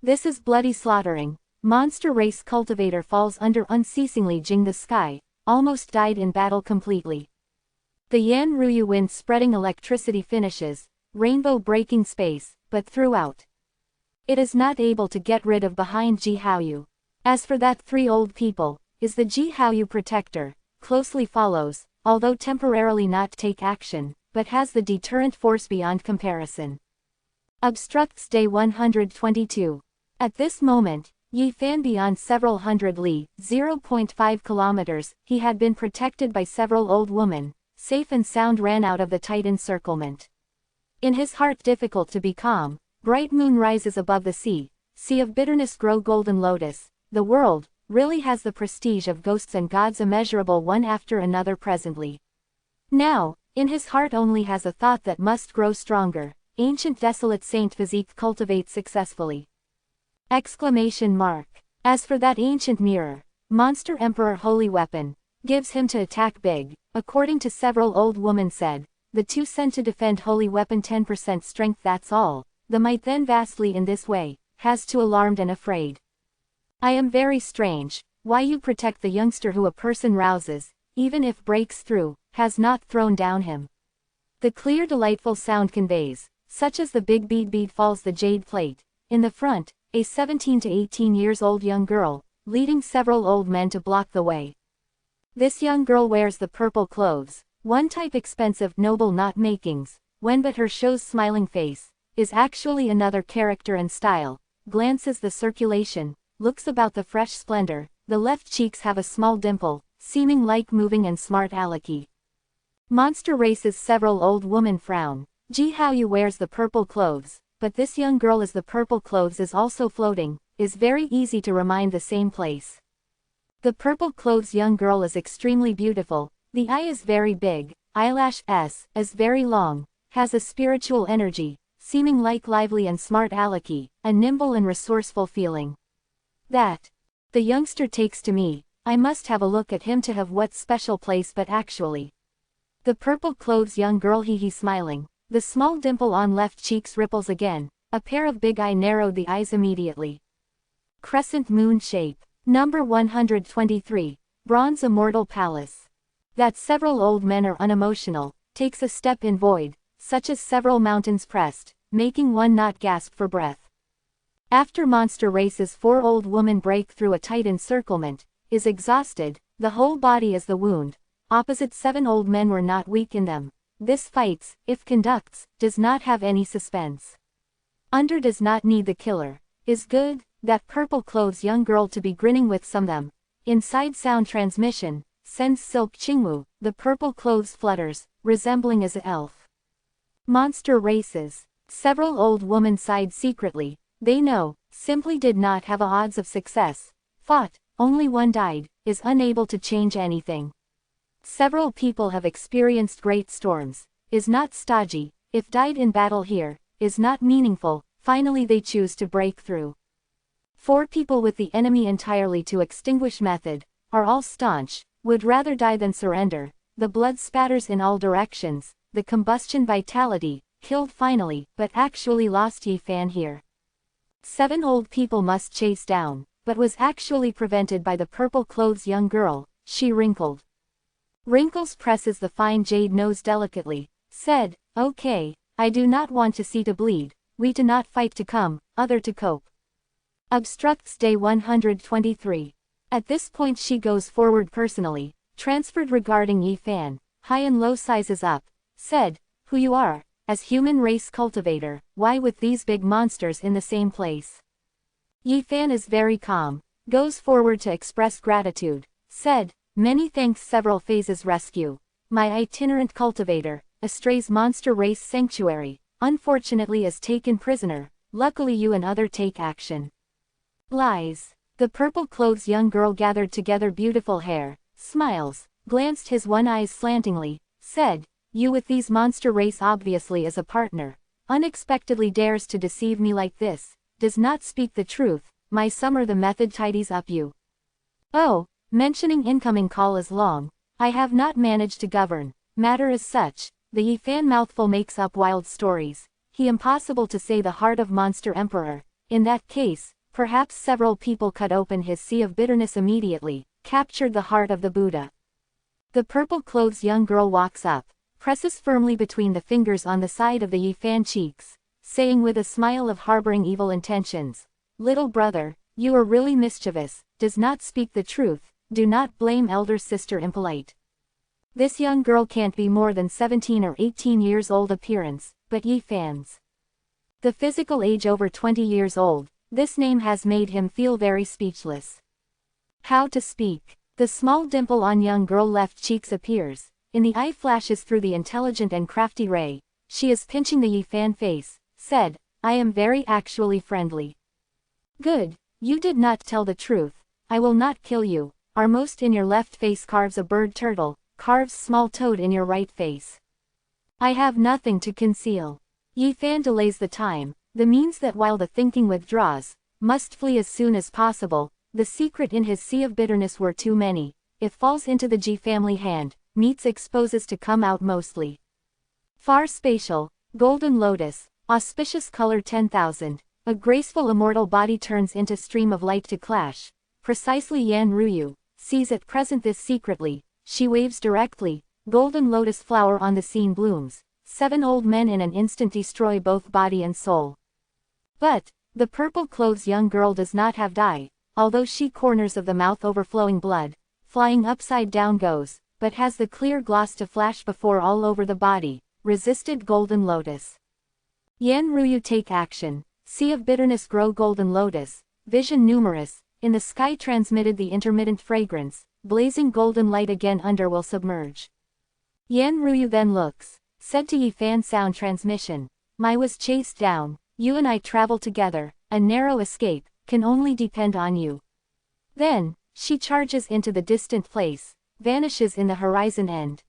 This is bloody slaughtering. Monster race cultivator falls under unceasingly jing the sky, almost died in battle completely. The Yan Ruyu wind spreading electricity finishes, rainbow breaking space, but throughout. It is not able to get rid of behind Ji Haoyu. As for that three old people, is the Ji Haoyu protector, closely follows, although temporarily not take action, but has the deterrent force beyond comparison. Obstructs day 122. At this moment, Yi Fan beyond several hundred li, 0.5 kilometers, he had been protected by several old women, safe and sound ran out of the tight encirclement. In his heart difficult to be calm, bright moon rises above the sea of bitterness grow golden lotus, the world, really has the prestige of ghosts and gods immeasurable one after another presently. Now, in his heart only has a thought that must grow stronger, ancient desolate saint physique cultivate successfully. Exclamation mark. As for that ancient mirror, Monster Emperor Holy Weapon, gives him to attack big, according to several old women said, the two sent to defend Holy Weapon 10% strength that's all, the might then vastly in this way, has too alarmed and afraid. I am very strange, why you protect the youngster who a person rouses, even if breaks through, has not thrown down him. The clear delightful sound conveys, such as the big bead falls the jade plate, in the front, a 17 to 18 years old young girl, leading several old men to block the way. This young girl wears the purple clothes, one type expensive noble not makings, when but her shows smiling face, is actually another character and style, glances the circulation, looks about the fresh splendor, the left cheeks have a small dimple, seeming like moving and smart alecky. Monster races several old women frown, Ji Haoyu wears the purple clothes, but this young girl as the purple clothes is also floating, is very easy to remind the same place. The purple clothes young girl is extremely beautiful, The eye is very big, eyelash is very long, has a spiritual energy, seeming like lively and smart alecky, a nimble and resourceful feeling. That the youngster takes to me, I must have a look at him to have what special place but actually. The purple clothes young girl he smiling, the small dimple on left cheeks ripples again, a pair of big eye narrowed the eyes immediately. Crescent moon shape. Number 123, Bronze Immortal Palace. That several old men are unemotional, takes a step in void, such as several mountains pressed, making one not gasp for breath. After monster races 4 old women break through a tight encirclement, is exhausted, the whole body is the wound, opposite 7 old men were not weak in them, this fights, if conducts, does not have any suspense. Under does not need the killer, is good, that purple clothes young girl to be grinning with some them, inside sound transmission, sends silk chingwu, the purple clothes flutters, resembling as a elf. Monster races. Several old women sighed secretly, they know, simply did not have odds of success, fought, only one died, is unable to change anything. Several people have experienced great storms, is not stodgy, if died in battle here, is not meaningful, finally they choose to break through. 4 people with the enemy entirely to extinguish method, are all staunch, would rather die than surrender, the blood spatters in all directions, the combustion vitality, killed finally, but actually lost Yi Fan here. 7 old people must chase down, but was actually prevented by the purple clothes young girl, she wrinkled. Wrinkles presses the fine jade nose delicately, said, okay, I do not want to see to bleed, we do not fight to come, other to cope. Obstructs day 123. At this point she goes forward personally, transferred regarding Yi Fan, high and low sizes up, said, who you are, as human race cultivator, why with these big monsters in the same place? Yi Fan is very calm, goes forward to express gratitude, said, many thanks several phases rescue, my itinerant cultivator, Astray's monster race sanctuary, unfortunately is taken prisoner, luckily you and other take action. Lies. The purple clothes young girl gathered together beautiful hair, smiles, glanced his one eyes slantingly, said, you with these monster race obviously as a partner, unexpectedly dares to deceive me like this, does not speak the truth, my summer the method tidies up you. Oh, mentioning incoming call is long, I have not managed to govern, matter as such, the Yi Fan mouthful makes up wild stories, he impossible to say the heart of monster emperor, in that case, perhaps several people cut open his sea of bitterness immediately, captured the heart of the Buddha. The purple clothes young girl walks up, presses firmly between the fingers on the side of the Yi Fan cheeks, saying with a smile of harboring evil intentions, little brother, you are really mischievous, does not speak the truth, do not blame elder sister impolite. This young girl can't be more than 17 or 18 years old appearance, but Yi Fan's the physical age over 20 years old, this name has made him feel very speechless. How to speak. The small dimple on young girl left cheeks appears, in the eye flashes through the intelligent and crafty ray, she is pinching the Yi Fan face, said, I am very actually friendly. Good, you did not tell the truth, I will not kill you, our most in your left face carves a bird turtle, carves small toad in your right face. I have nothing to conceal. Yi Fan delays the time, the means that while the thinking withdraws, must flee as soon as possible, the secret in his sea of bitterness were too many, if falls into the Ji family hand, meets exposes to come out mostly. Far spatial, golden lotus, auspicious color 10,000, a graceful immortal body turns into stream of light to clash, precisely Yan Ruyu, sees at present this secretly, she waves directly, golden lotus flower on the scene blooms, 7 old men in an instant destroy both body and soul. But, the purple clothes young girl does not have dye, although she corners of the mouth overflowing blood, flying upside down goes, but has the clear gloss to flash before all over the body, resisted golden lotus. Yan Ruyu take action, sea of bitterness grow golden lotus, vision numerous, in the sky transmitted the intermittent fragrance, blazing golden light again under will submerge. Yan Ruyu then looks, said to Yi Fan sound transmission, my was chased down, you and I travel together, a narrow escape, can only depend on you. Then, she charges into the distant place, vanishes in the horizon end.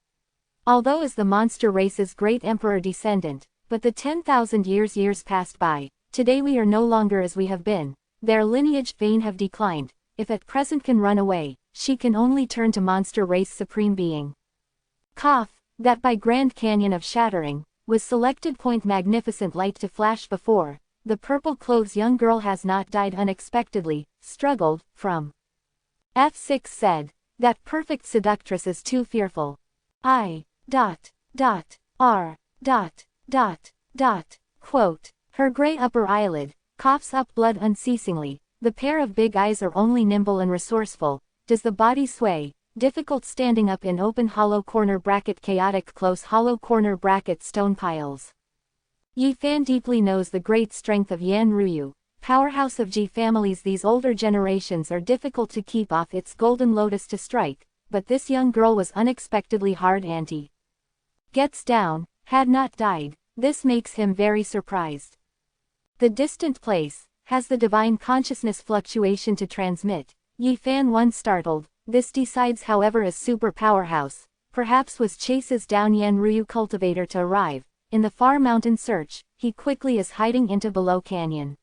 Although as the monster race's great emperor descendant, but the 10,000 years passed by, today we are no longer as we have been, their lineage vain have declined, if at present can run away, she can only turn to monster race supreme being. Cough, that by Grand Canyon of Shattering, was selected point magnificent light to flash before, the purple clothes young girl has not died unexpectedly, struggled, from. F6 said, that perfect seductress is too fearful. Quote, her gray upper eyelid, coughs up blood unceasingly, the pair of big eyes are only nimble and resourceful, does the body sway, difficult standing up in open hollow corner bracket chaotic close hollow corner bracket stone piles. Yi Fan deeply knows the great strength of Yan Ruyu, powerhouse of Ji families. These older generations are difficult to keep off its golden lotus to strike, but this young girl was unexpectedly hard anti. Gets down, had not died, this makes him very surprised. The distant place, has the divine consciousness fluctuation to transmit, Yi Fan once startled, this decides however as super powerhouse, perhaps was chases down Yan Ruyu cultivator to arrive, in the far mountain search, he quickly is hiding into below canyon.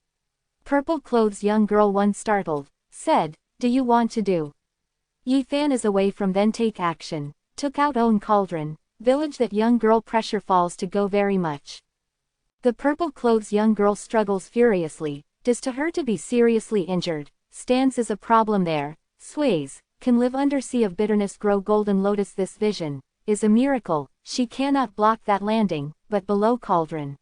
Purple clothes young girl once startled, said, do you want to do? Yi Fan is away from then take action, took out own cauldron, village that young girl pressure falls to go very much. The purple clothes young girl struggles furiously, does to her to be seriously injured, stands as a problem there, sways, can live under sea of bitterness grow golden lotus this vision, is a miracle, she cannot block that landing, but below cauldron.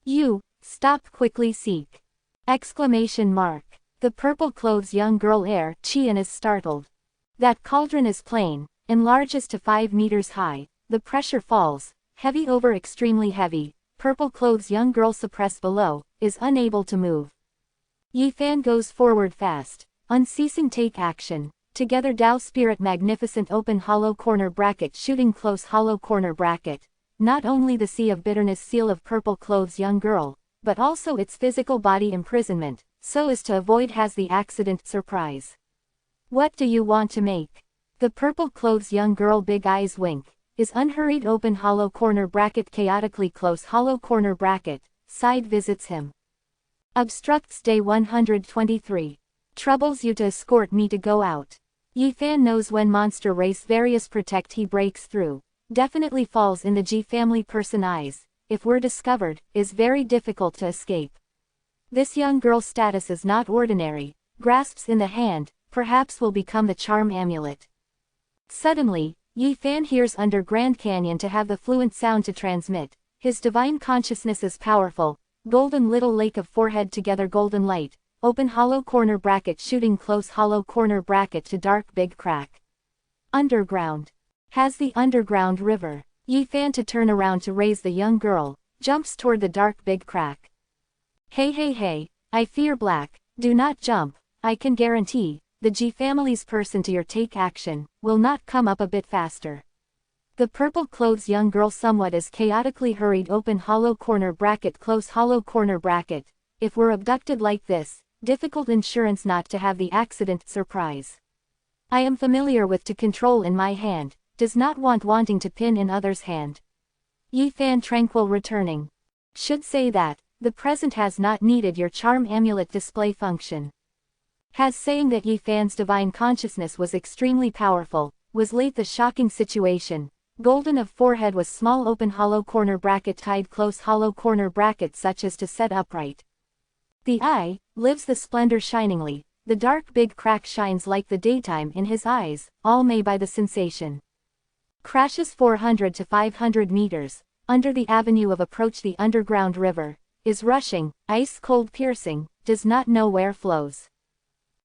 You, stop quickly seek. Exclamation mark. The purple clothes young girl air Qian is startled. That cauldron is plain, enlarges to 5 meters high, the pressure falls, heavy over extremely heavy, purple clothes young girl suppressed below, is unable to move. Yi Fan goes forward fast, unceasing take action, together Tao spirit magnificent open hollow corner bracket shooting close hollow corner bracket, not only the sea of bitterness seal of purple clothes young girl, but also its physical body imprisonment, so as to avoid has the accident surprise. What do you want to make? The purple clothes young girl big eyes wink, is unhurried open hollow corner bracket chaotically close hollow corner bracket, side visits him. Obstructs day 123. Troubles you to escort me to go out. Yi Fan knows when monster race various protect he breaks through, definitely falls in the Ji family person eyes, if we're discovered, is very difficult to escape. This young girl's status is not ordinary, grasps in the hand, perhaps will become the charm amulet. Suddenly, Yi Fan hears under Grand Canyon to have the fluent sound to transmit, his divine consciousness is powerful, golden little lake of forehead together golden light, open hollow corner bracket shooting close hollow corner bracket to dark big crack. Underground. Has the underground river. Yi Fan to turn around to raise the young girl, jumps toward the dark big crack. Hey, I fear black, do not jump, I can guarantee, the Ji family's person to your take action, will not come up a bit faster. The purple clothes young girl somewhat is chaotically hurried open hollow corner bracket close hollow corner bracket, if we're abducted like this, difficult insurance not to have the accident surprise. I am familiar with to control in my hand, does not want wanting to pin in others' hand. Yi Fan tranquil returning. Should say that, the present has not needed your charm amulet display function. Has saying that Yi Fan's divine consciousness was extremely powerful, was late the shocking situation, golden of forehead was small open hollow corner bracket tied close hollow corner bracket such as to set upright. The eye, lives the splendor shiningly, the dark big crack shines like the daytime in his eyes, all may by the sensation. Crashes 400 to 500 meters, under the avenue of approach the underground river, is rushing, ice cold piercing, does not know where flows.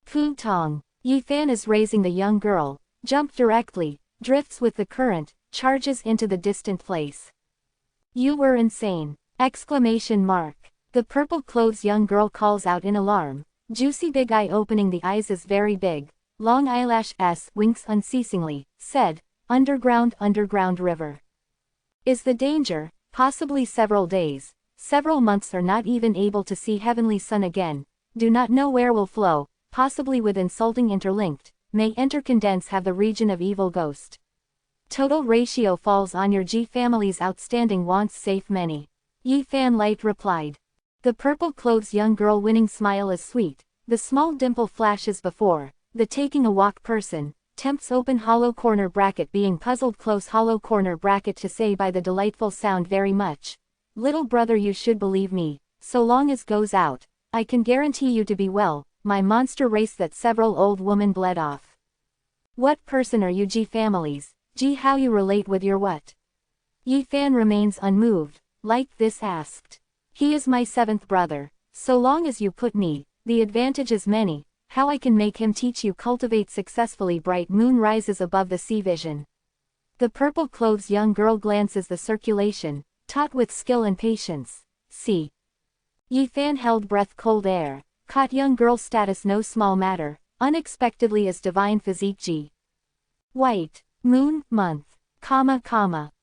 Fu Tong. Yi Fan is raising the young girl, jump directly, drifts with the current, charges into the distant place. You were insane! Exclamation mark. The purple clothes young girl calls out in alarm, juicy big eye opening the eyes is very big, long eyelash s winks unceasingly, said, underground river. Is the danger, possibly several days, several months are not even able to see heavenly sun again, do not know where will flow, possibly with insulting interlinked, may enter condense have the region of evil ghost. Total ratio falls on your G family's outstanding wants safe many. Yi Fan Light replied. The purple clothes young girl winning smile is sweet, the small dimple flashes before, the taking a walk person, tempts open hollow corner bracket being puzzled close hollow corner bracket to say by the delightful sound very much. Little brother you should believe me, so long as goes out, I can guarantee you to be well, my monster race that several old woman bled off. What person are you G families, G how you relate with your what? Yi Fan remains unmoved, like this asked. He is my seventh brother, so long as you put me, the advantage is many, how I can make him teach you cultivate successfully bright moon rises above the sea vision. The purple clothes young girl glances the circulation, taught with skill and patience, see. Yi Fan held breath cold air, caught young girl status no small matter, unexpectedly as divine physique G. White, moon, month,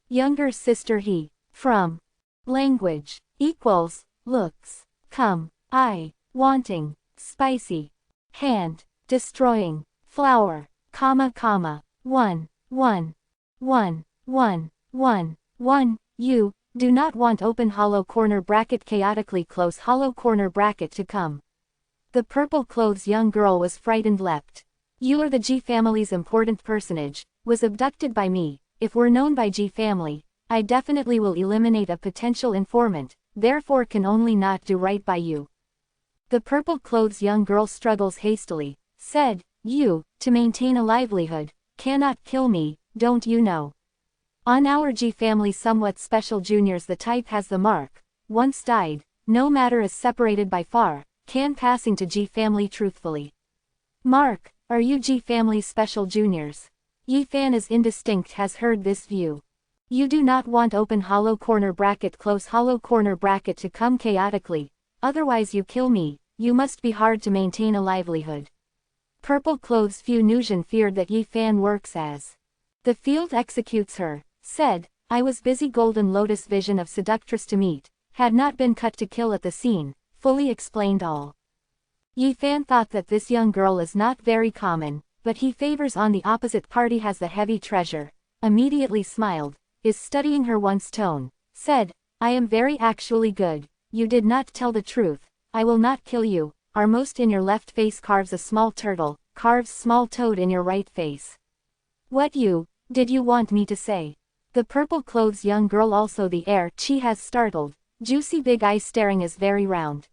younger sister he, from. Language, equals, looks, come, I, wanting, spicy, hand, destroying, flower, 1, you, do not want open hollow corner bracket chaotically close hollow corner bracket to come. The purple clothes young girl was frightened leapt. You are the G family's important personage, was abducted by me, if we're known by G family, I definitely will eliminate a potential informant, therefore can only not do right by you. The purple clothes young girl struggles hastily, said, you, to maintain a livelihood, cannot kill me, don't you know? On our G family somewhat special juniors the type has the mark, once died, no matter is separated by far, can passing to G family truthfully. Mark, are you G family special juniors? Yi Fan is indistinct has heard this view. You do not want open hollow corner bracket close hollow corner bracket to come chaotically, otherwise you kill me, you must be hard to maintain a livelihood. Purple clothes Funusian feared that Yi Fan works as. The field executes her, said, I was busy golden lotus vision of seductress to meet, had not been cut to kill at the scene, fully explained all. Yi Fan thought that this young girl is not very common, but he favors on the opposite party has the heavy treasure, immediately smiled, is studying her once tone, said, I am very actually good, you did not tell the truth, I will not kill you, our most in your left face carves a small turtle, carves small toad in your right face. What did you want me to say? The purple clothes young girl also the air she has startled, juicy big eyes staring is very round.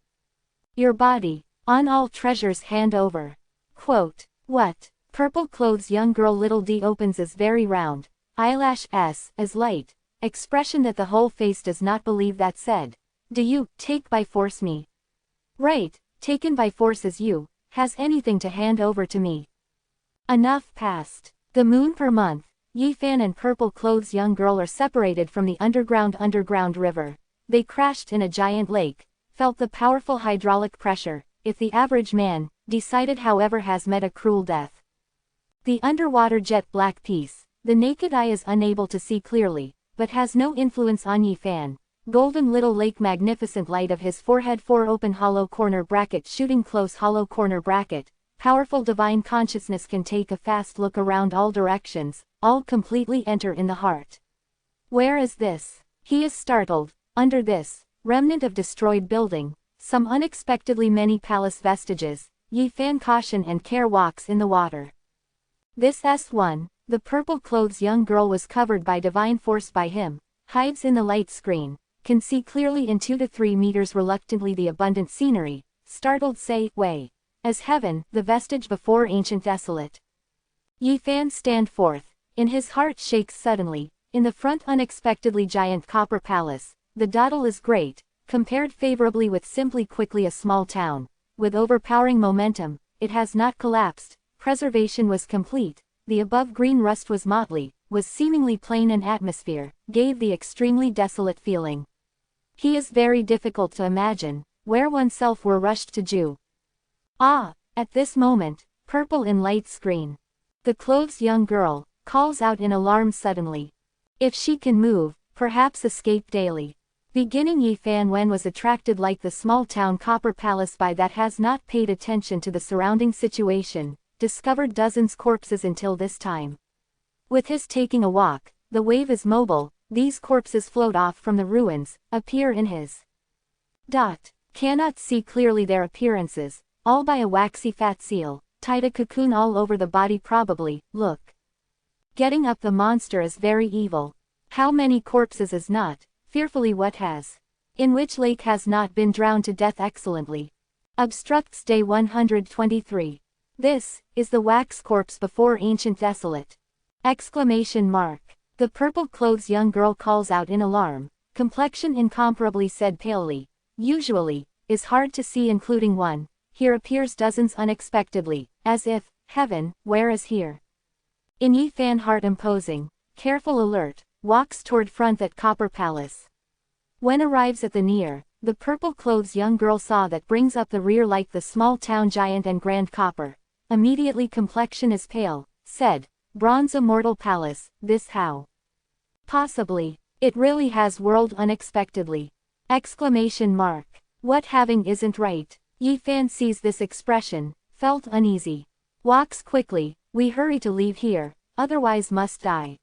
Your body, on all treasures hand over. Quote, what? Purple clothes young girl little d opens is very round. Eyelash S as light, expression that the whole face does not believe that said. Do you take by force me? Right, taken by force as you, has anything to hand over to me. Enough past. The moon per month, Yi Fan and purple clothes young girl are separated from the underground river. They crashed in a giant lake, felt the powerful hydraulic pressure, if the average man, decided however has met a cruel death. The underwater jet black piece. The naked eye is unable to see clearly, but has no influence on Yi Fan. Golden little lake magnificent light of his forehead 4 open hollow corner bracket shooting close hollow corner bracket, powerful divine consciousness can take a fast look around all directions, all completely enter in the heart. Where is this? He is startled, under this, remnant of destroyed building, some unexpectedly many palace vestiges, Yi Fan caution and care walks in the water. This S1. The purple clothes young girl was covered by divine force by him, hides in the light screen, can see clearly in 2 to 3 meters reluctantly the abundant scenery, startled say, way. As heaven, the vestige before ancient desolate. Yi Fan stand forth, in his heart shakes suddenly, in the front unexpectedly giant copper palace, the dawdle is great, compared favorably with simply quickly a small town, with overpowering momentum, it has not collapsed, preservation was complete. The above green rust was motley, was seemingly plain and atmosphere, gave the extremely desolate feeling. He is very difficult to imagine, where oneself were rushed to Jew. Ah, at this moment, purple in light screen. The clothes young girl, calls out in alarm suddenly. If she can move, perhaps escape daily. Beginning Yi Fan Wen was attracted like the small town copper palace by that has not paid attention to the surrounding situation. discovered dozens corpses until this time. With his taking a walk, the wave is mobile, these corpses float off from the ruins, appear in his cannot see clearly their appearances, all by a waxy fat seal, tied a cocoon all over the body probably, look. Getting up the monster is very evil. How many corpses is not, fearfully what has. In which lake has not been drowned to death excellently. Obstructs day 123. This is the wax corpse before ancient desolate. Exclamation mark. The purple clothes young girl calls out in alarm, complexion incomparably said palely, usually, is hard to see including one, here appears dozens unexpectedly, as if, heaven, where is here? In ye fan heart imposing, careful alert, walks toward front that copper palace. When arrives at the near, the purple clothes young girl saw that brings up the rear like the small town giant and grand copper, immediately complexion is pale, said, bronze immortal palace, this how? Possibly, it really has whirled unexpectedly. Exclamation mark. What having isn't right. Ye fan sees this expression, felt uneasy. Walks quickly, we hurry to leave here, otherwise must die.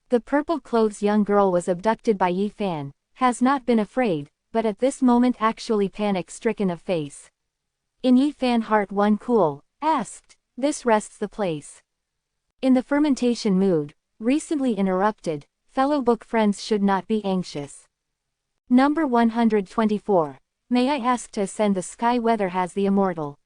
The purple clothes young girl was abducted by Yi Fan, has not been afraid, but at this moment actually panic-stricken of face. In Yi Fan heart one cool, asked, this rests the place. In the fermentation mood, recently interrupted, fellow book friends should not be anxious. Number 124. May I ask to ascend the sky whether has the immortal?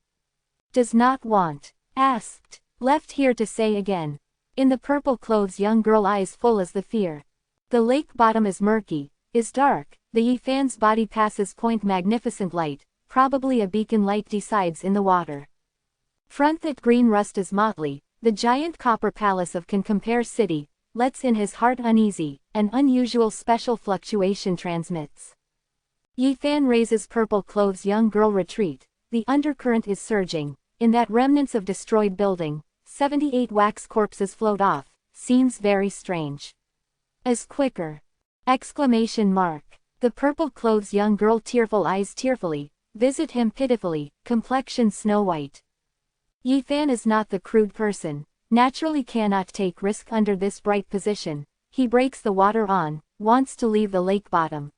Does not want. Asked. Left here to say again. In the purple clothes young girl eyes full as the fear. The lake bottom is murky, is dark, the Yi Fan's body passes point magnificent light, probably a beacon light decides in the water. Front that green rust is motley, the giant copper palace of can compare city, lets in his heart uneasy, an unusual special fluctuation transmits. Yi Fan raises purple clothes young girl retreat, the undercurrent is surging, in that remnants of destroyed building, 78 wax corpses float off, seems very strange. As quicker. Exclamation mark. The purple clothes young girl tearful eyes tearfully, visit him pitifully, complexion snow white. Yi Fan is not the crude person, naturally cannot take risk under this bright position, he breaks the water on, wants to leave the lake bottom.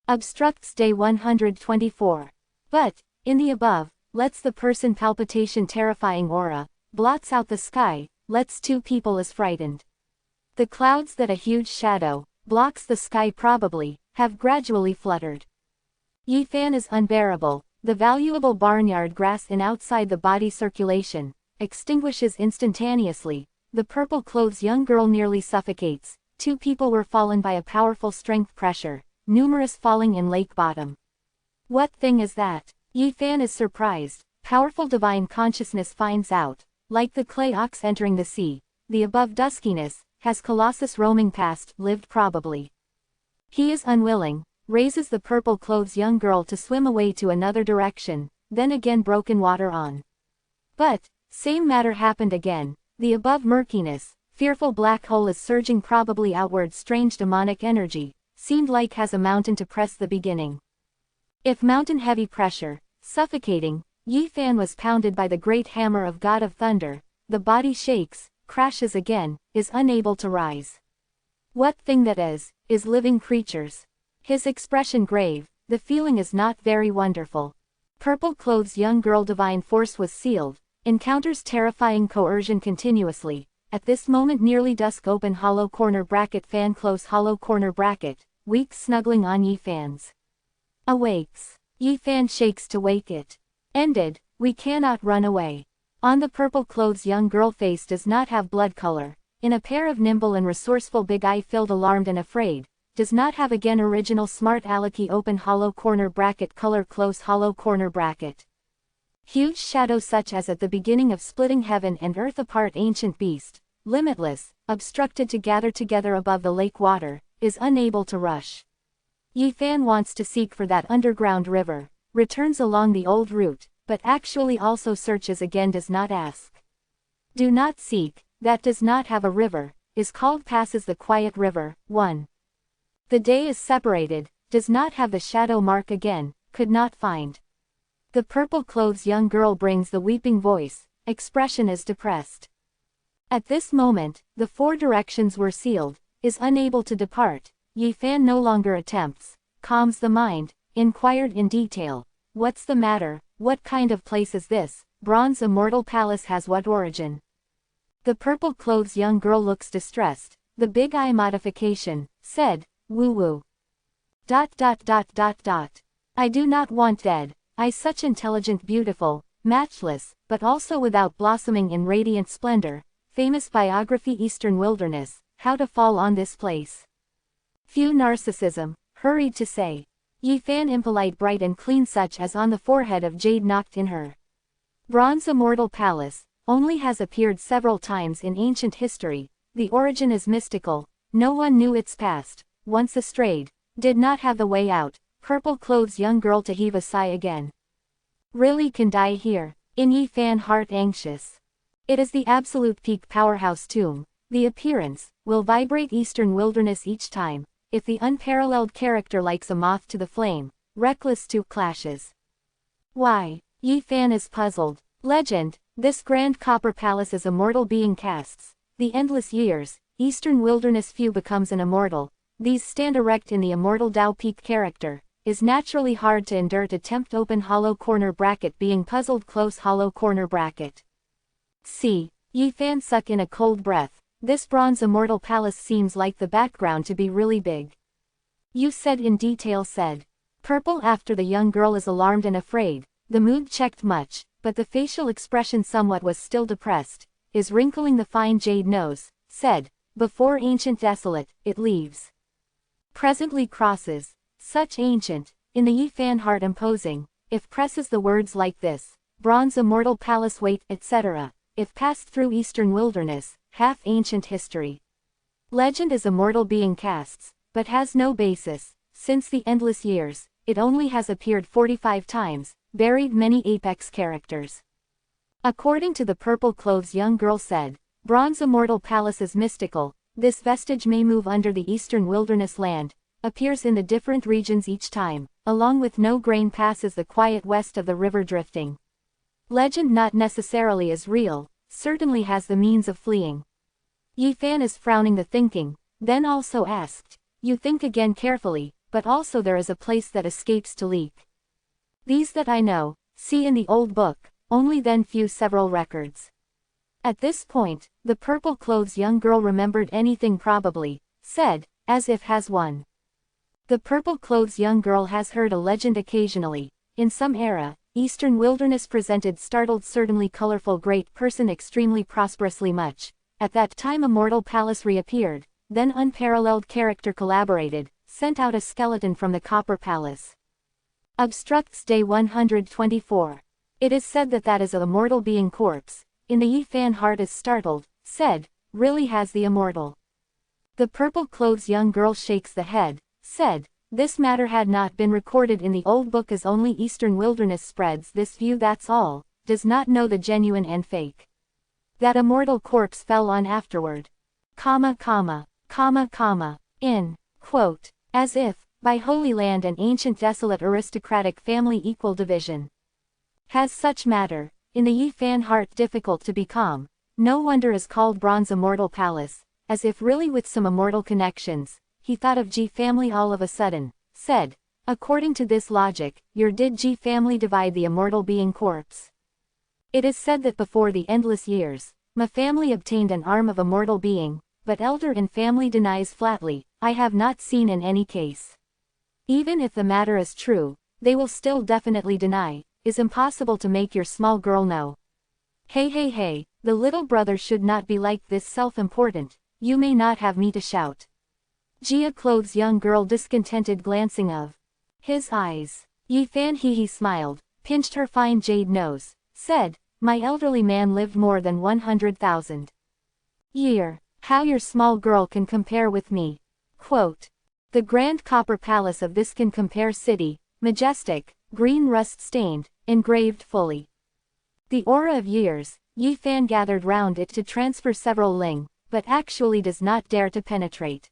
Obstructs day 124. But, in the above, lets the person palpitation terrifying aura, blots out the sky, lets two people is frightened. The clouds that a huge shadow, blocks the sky probably, have gradually fluttered. Yi Fan is unbearable, the valuable barnyard grass in outside the body circulation, extinguishes instantaneously, the purple clothes young girl nearly suffocates, two people were fallen by a powerful strength pressure, numerous falling in lake bottom. What thing is that? Yi Fan is surprised, powerful divine consciousness finds out, like the clay ox entering the sea, the above duskiness, has Colossus roaming past, lived probably. He is unwilling, raises the purple clothes young girl to swim away to another direction, then again broken water on. But, same matter happened again, the above murkiness, fearful black hole is surging probably outward strange demonic energy, seemed like has a mountain to press the beginning. If mountain heavy pressure, suffocating, Yi Fan was pounded by the great hammer of God of Thunder, the body shakes, crashes again, is unable to rise. What thing that is living creatures. His expression grave, the feeling is not very wonderful. Purple clothes young girl divine force was sealed, encounters terrifying coercion continuously, at this moment nearly dusk open hollow corner bracket fan close hollow corner bracket, weak snuggling on Yi Fan's. Awakes. Yi Fan shakes to wake it. Ended, we cannot run away. On the purple clothes young girl face does not have blood color, in a pair of nimble and resourceful big eye filled alarmed and afraid, does not have again original smart alecky open hollow corner bracket color close hollow corner bracket. Huge shadow such as at the beginning of splitting heaven and earth apart ancient beast, limitless, obstructed to gather together above the lake water, is unable to rush. Yi Fan wants to seek for that underground river, returns along the old route, but actually also searches again does not ask. Do not seek, that does not have a river, is called passes the quiet river, 1. The day is separated, does not have the shadow mark again, could not find. The purple clothes young girl brings the weeping voice, expression is depressed. At this moment, the four directions were sealed, is unable to depart. Yi Fan no longer attempts, calms the mind, inquired in detail. What's the matter? What kind of place is this? Bronze Immortal Palace has what origin? The purple clothes young girl looks distressed. The big eye modification, said, woo-woo. I do not want dead. I such intelligent beautiful, matchless, but also without blossoming in radiant splendor. Famous biography Eastern Wilderness, how to fall on this place. Few narcissism, hurried to say. Yi Fan impolite bright and clean such as on the forehead of jade knocked in her. Bronze Immortal Palace, only has appeared several times in ancient history. The origin is mystical, no one knew its past, once astrayed, did not have the way out. Purple clothes young girl to heave a sigh again. Really can die here, in Yi Fan heart anxious. It is the absolute peak powerhouse tomb. The appearance will vibrate Eastern Wilderness each time. If the unparalleled character likes a moth to the flame, reckless to clashes. Why? Yi Fan is puzzled. Legend, this grand copper palace is immortal being casts. The endless years, Eastern Wilderness few becomes an immortal. These stand erect in the immortal Tao peak character. Is naturally hard to endure to tempt open hollow corner bracket being puzzled close hollow corner bracket. See, Yi Fan suck in a cold breath. This bronze immortal palace seems like the background to be really big. You said in detail said. Purple after the young girl is alarmed and afraid. The mood checked much, but the facial expression somewhat was still depressed. Is wrinkling the fine jade nose, said. Before ancient desolate, it leaves. Presently crosses. Such ancient, in the Yi Fan heart imposing, if presses the words like this, bronze immortal palace wait, etc., if passed through Eastern Wilderness, half ancient history. Legend is immortal being casts, but has no basis, since the endless years, it only has appeared 45 times, buried many apex characters. According to the purple clothes young girl said, bronze immortal palace is mystical, this vestige may move under the Eastern Wilderness land, appears in the different regions each time, along with no grain passes the quiet west of the river drifting. Legend not necessarily is real, certainly has the means of fleeing. Yi Fan is frowning the thinking, then also asked, you think again carefully, but also there is a place that escapes to leak. These that I know, see in the old book, only then few several records. At this point, the purple clothes young girl remembered anything probably, said, as if has one. The purple clothes young girl has heard a legend occasionally. In some era, Eastern Wilderness presented startled certainly colorful great person extremely prosperously much. At that time immortal palace reappeared, then unparalleled character collaborated, sent out a skeleton from the copper palace. Obstructs day 124. It is said that is a immortal being corpse. In the Yi Fan heart is startled, said, really has the immortal. The purple clothes young girl shakes the head, said, this matter had not been recorded in the old book as only Eastern Wilderness spreads this view that's all, does not know the genuine and fake. That immortal corpse fell on afterward. In, quote, as if, by Holy Land and ancient desolate aristocratic family equal division. Has such matter, in the Yi Fan heart difficult to be calm, no wonder is called bronze immortal palace, as if really with some immortal connections. He thought of G family all of a sudden, said, according to this logic, your did G family divide the immortal being corpse? It is said that before the endless years, my family obtained an arm of immortal being, but elder in family denies flatly, I have not seen in any case. Even if the matter is true, they will still definitely deny, is impossible to make your small girl know. Hey, the little brother should not be like this self-important, you may not have me to shout. Jia clothes young girl discontented glancing of his eyes. Yi Fan he smiled, pinched her fine jade nose, said, my elderly man lived more than 100,000 year. How your small girl can compare with me. Quote. The grand copper palace of this can compare city, majestic, green rust stained, engraved fully. The aura of years, Yi Fan gathered round it to transfer several ling, but actually does not dare to penetrate.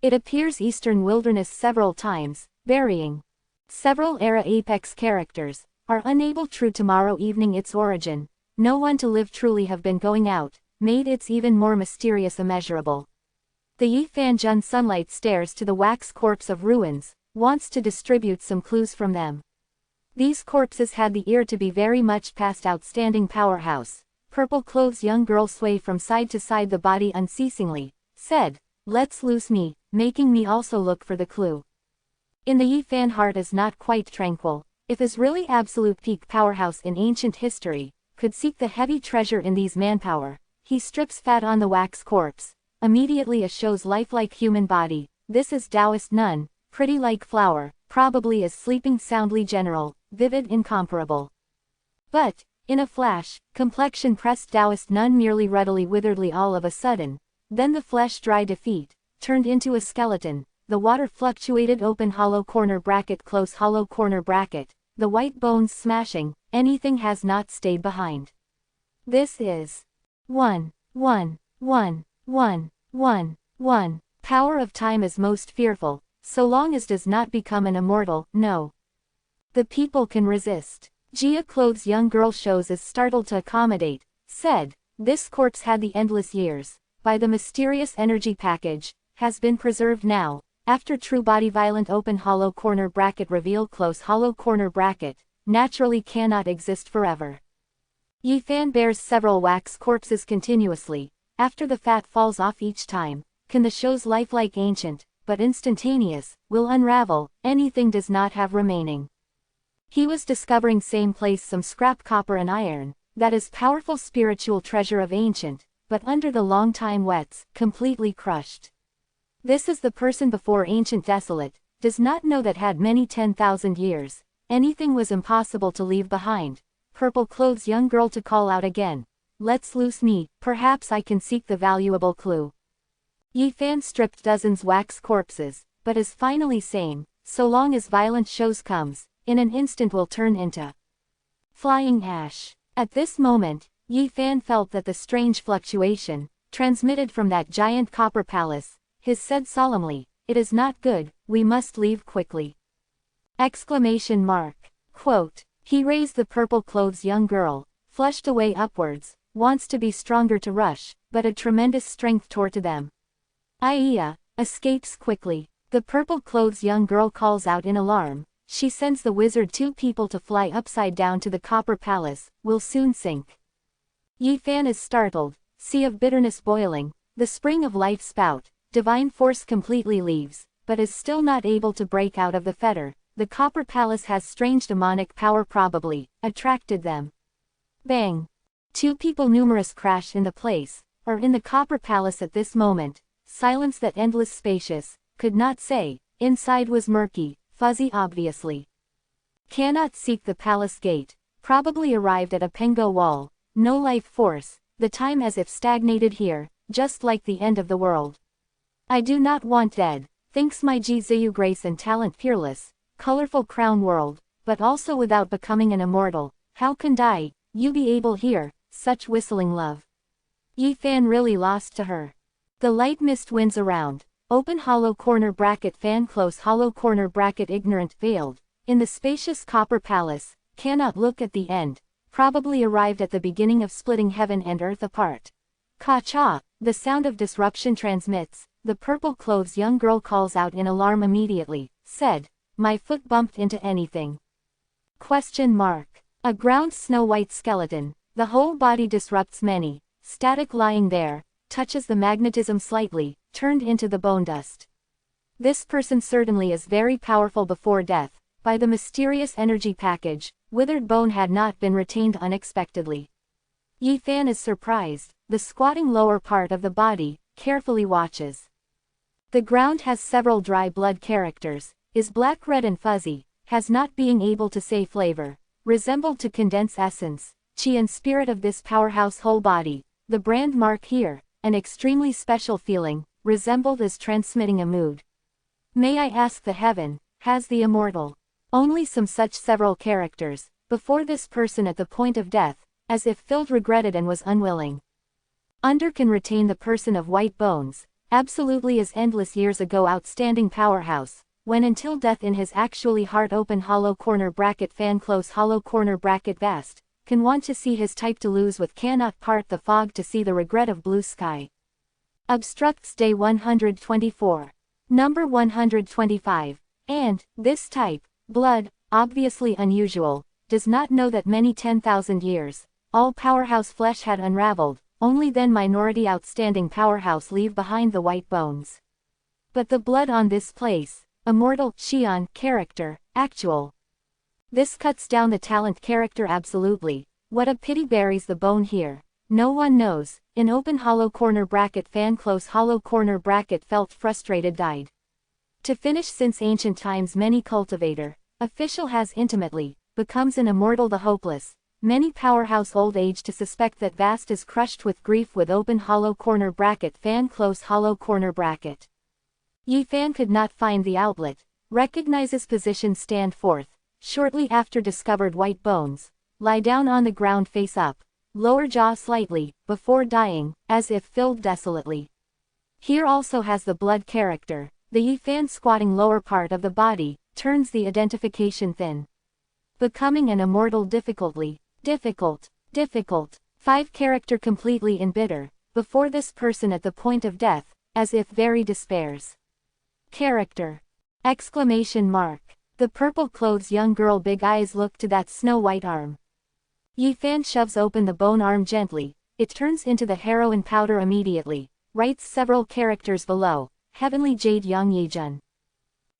It appears Eastern Wilderness several times, varying. Several era apex characters, are unable true tomorrow evening its origin, no one to live truly have been going out, made its even more mysterious immeasurable. The Yifan Jun sunlight stares to the wax corpse of ruins, wants to distribute some clues from them. These corpses had the ear to be very much past outstanding powerhouse. Purple clothes young girl sway from side to side the body unceasingly, said, let's loose me, making me also look for the clue. In the Yifan heart is not quite tranquil, if is really absolute peak powerhouse in ancient history, could seek the heavy treasure in these manpower. He strips fat on the wax corpse, immediately shows lifelike human body, this is Taoist nun, pretty like flower, probably is sleeping soundly general, vivid incomparable. But, in a flash, complexion pressed Taoist nun merely ruddily witheredly all of a sudden, then the flesh dry defeat, turned into a skeleton, the water fluctuated open hollow corner bracket close hollow corner bracket, the white bones smashing, anything has not stayed behind. This is 1, 1, 1, 1, 1, 1. Power of time is most fearful, so long as does not become an immortal, no. The people can resist. Jia clothes young girl shows is startled to accommodate, said, this corpse had the endless years, by the mysterious energy package, has been preserved now, after true body violent open hollow corner bracket reveal close hollow corner bracket, naturally cannot exist forever. Yifan bears several wax corpses continuously, after the fat falls off each time, can the show's lifelike ancient, but instantaneous, will unravel, anything does not have remaining. He was discovering same place some scrap copper and iron, that is powerful spiritual treasure of ancient, but under the long time wets, completely crushed. This is the person before ancient desolate, does not know that had many 10,000 years, anything was impossible to leave behind. Purple clothes young girl to call out again. Let's loose me, perhaps I can seek the valuable clue. Yifan stripped dozens wax corpses, but is finally same, so long as violent shows comes, in an instant will turn into flying ash. At this moment, Yifan felt that the strange fluctuation, transmitted from that giant copper palace, his said solemnly, it is not good, we must leave quickly. Exclamation mark. Quote, he raised the purple clothes young girl, flushed away upwards, wants to be stronger to rush, but a tremendous strength tore to them. Aya, escapes quickly. The purple clothes young girl calls out in alarm, she sends the wizard two people to fly upside down to the copper palace, will soon sink. Yifan is startled, sea of bitterness boiling, the spring of life spout, divine force completely leaves, but is still not able to break out of the fetter. The copper palace has strange demonic power probably, attracted them. Bang! Two people numerous crash in the place, or in the copper palace at this moment, silence that endless spacious, could not say, inside was murky, fuzzy obviously. Cannot seek the palace gate, probably arrived at a pengo wall, no life force, the time as if stagnated here, just like the end of the world. I do not want dead, thinks my Jiziyu grace and talent peerless, colorful crown world, but also without becoming an immortal, how can die, you be able here, such whistling love. Yifan really lost to her. The light mist winds around, open hollow corner bracket fan close hollow corner bracket ignorant veiled, in the spacious copper palace, cannot look at the end, probably arrived at the beginning of splitting heaven and earth apart. Ka-cha, the sound of disruption transmits, the purple clothes young girl calls out in alarm immediately, said, my foot bumped into anything. Question mark. A ground snow-white skeleton, the whole body disrupts many, static lying there, touches the magnetism slightly, turned into the bone dust. This person certainly is very powerful before death, by the mysterious energy package, withered bone had not been retained unexpectedly. Yifan is surprised, the squatting lower part of the body, carefully watches. The ground has several dry blood characters, is black red and fuzzy, has not being able to say flavor, resembled to condensed essence, chi and spirit of this powerhouse whole body, the brand mark here, an extremely special feeling, resembled as transmitting a mood. May I ask the heaven, has the immortal only some such several characters, before this person at the point of death, as if filled regretted and was unwilling. Under can retain the person of white bones, absolutely as endless years ago outstanding powerhouse, when until death in his actually heart open hollow corner bracket fan close hollow corner bracket vast, can want to see his type to lose with cannot part the fog to see the regret of blue sky. Obstructs day 124. Number 125. And, this type, blood, obviously unusual, does not know that many 10,000 years, all powerhouse flesh had unraveled, only then minority outstanding powerhouse leave behind the white bones. But the blood on this place, immortal, Shion, character, actual. This cuts down the talent character absolutely. What a pity buries the bone here. No one knows. In open hollow corner bracket fan close hollow corner bracket felt frustrated died. To finish since ancient times many cultivator, official has intimately, becomes an immortal the hopeless. Many powerhouse old age to suspect that vast is crushed with grief with open hollow corner bracket fan close hollow corner bracket. Ye fan could not find the outlet, recognizes position stand forth, shortly after discovered white bones, lie down on the ground face up, lower jaw slightly, before dying, as if filled desolately. Here also has the blood character, the Ye fan squatting lower part of the body, turns the identification thin. Becoming an immortal difficultly, difficult. 5 character completely embitter, before this person at the point of death, as if very despairs. Character! Exclamation mark. The purple clothes young girl big eyes look to that snow white arm. Ye fan shoves open the bone arm gently, it turns into the heroin powder immediately, writes several characters below, heavenly jade young Yejun.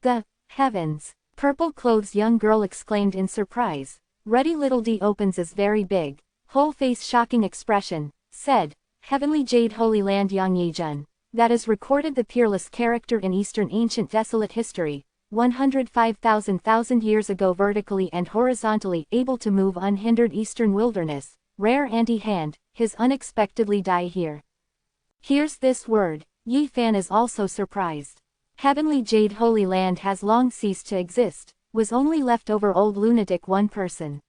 The heavens! Purple clothes young girl exclaimed in surprise. Ruddy little D opens is very big, whole face shocking expression, said, heavenly jade holy land young Yejun. That is recorded the peerless character in Eastern ancient desolate history, 105,000 years ago vertically and horizontally able to move unhindered Eastern wilderness, rare anti-hand, his unexpectedly die here. Here's this word, Ye fan is also surprised. Heavenly jade holy land has long ceased to exist, was only left over old lunatic one person.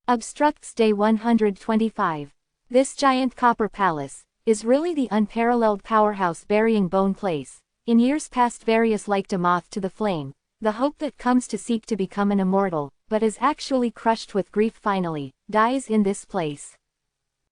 Obstructs day 125. This giant copper palace, is really the unparalleled powerhouse burying bone place, in years past various like a moth to the flame, the hope that comes to seek to become an immortal, but is actually crushed with grief finally, dies in this place.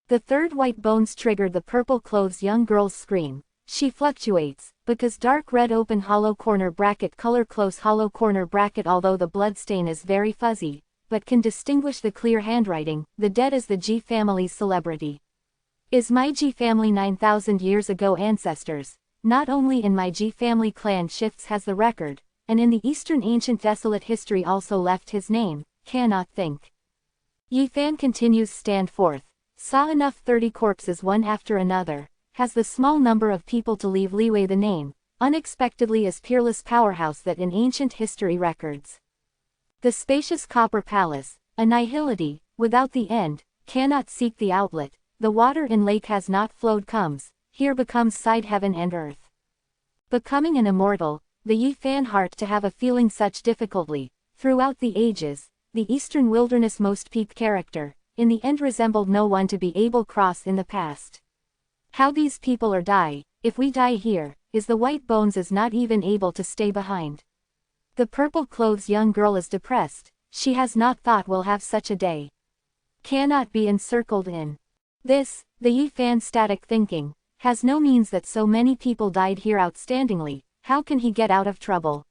The third white bones triggered the purple clothes young girl's scream, she fluctuates, because dark red open hollow corner bracket color close hollow corner bracket although the blood stain is very fuzzy, but can distinguish the clear handwriting, the dead is the G family's celebrity. Is my G family 9,000 years ago ancestors, not only in my G family clan shifts has the record, and in the Eastern ancient desolate history also left his name, cannot think. Ye fan continues stand forth, saw enough 30 corpses one after another, has the small number of people to leave leeway the name, unexpectedly as peerless powerhouse that in ancient history records. The spacious copper palace, annihility, without the end, cannot seek the outlet. The water in lake has not flowed comes, here becomes side heaven and earth. Becoming an immortal, the Ye fan heart to have a feeling such difficultly, throughout the ages, the Eastern wilderness most peak character, in the end resembled no one to be able cross in the past. How these people are die, if we die here, is the white bones is not even able to stay behind. The purple clothes young girl is depressed, she has not thought we'll have such a day. Cannot be encircled in. This, the Ye fan static thinking, has no means that so many people died here outstandingly, how can he get out of trouble?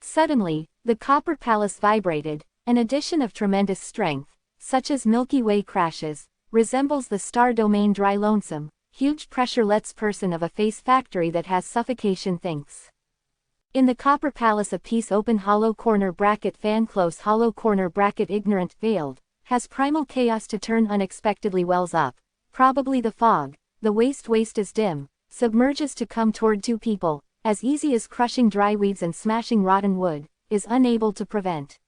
Suddenly, the copper palace vibrated, an addition of tremendous strength, such as Milky Way crashes, resembles the star domain dry lonesome, huge pressure lets person of a face factory that has suffocation thinks. In the copper palace a piece open hollow corner bracket fan close hollow corner bracket ignorant veiled, has primal chaos to turn unexpectedly wells up, probably the fog, the waste is dim, submerges to come toward two people, as easy as crushing dry weeds and smashing rotten wood, is unable to prevent.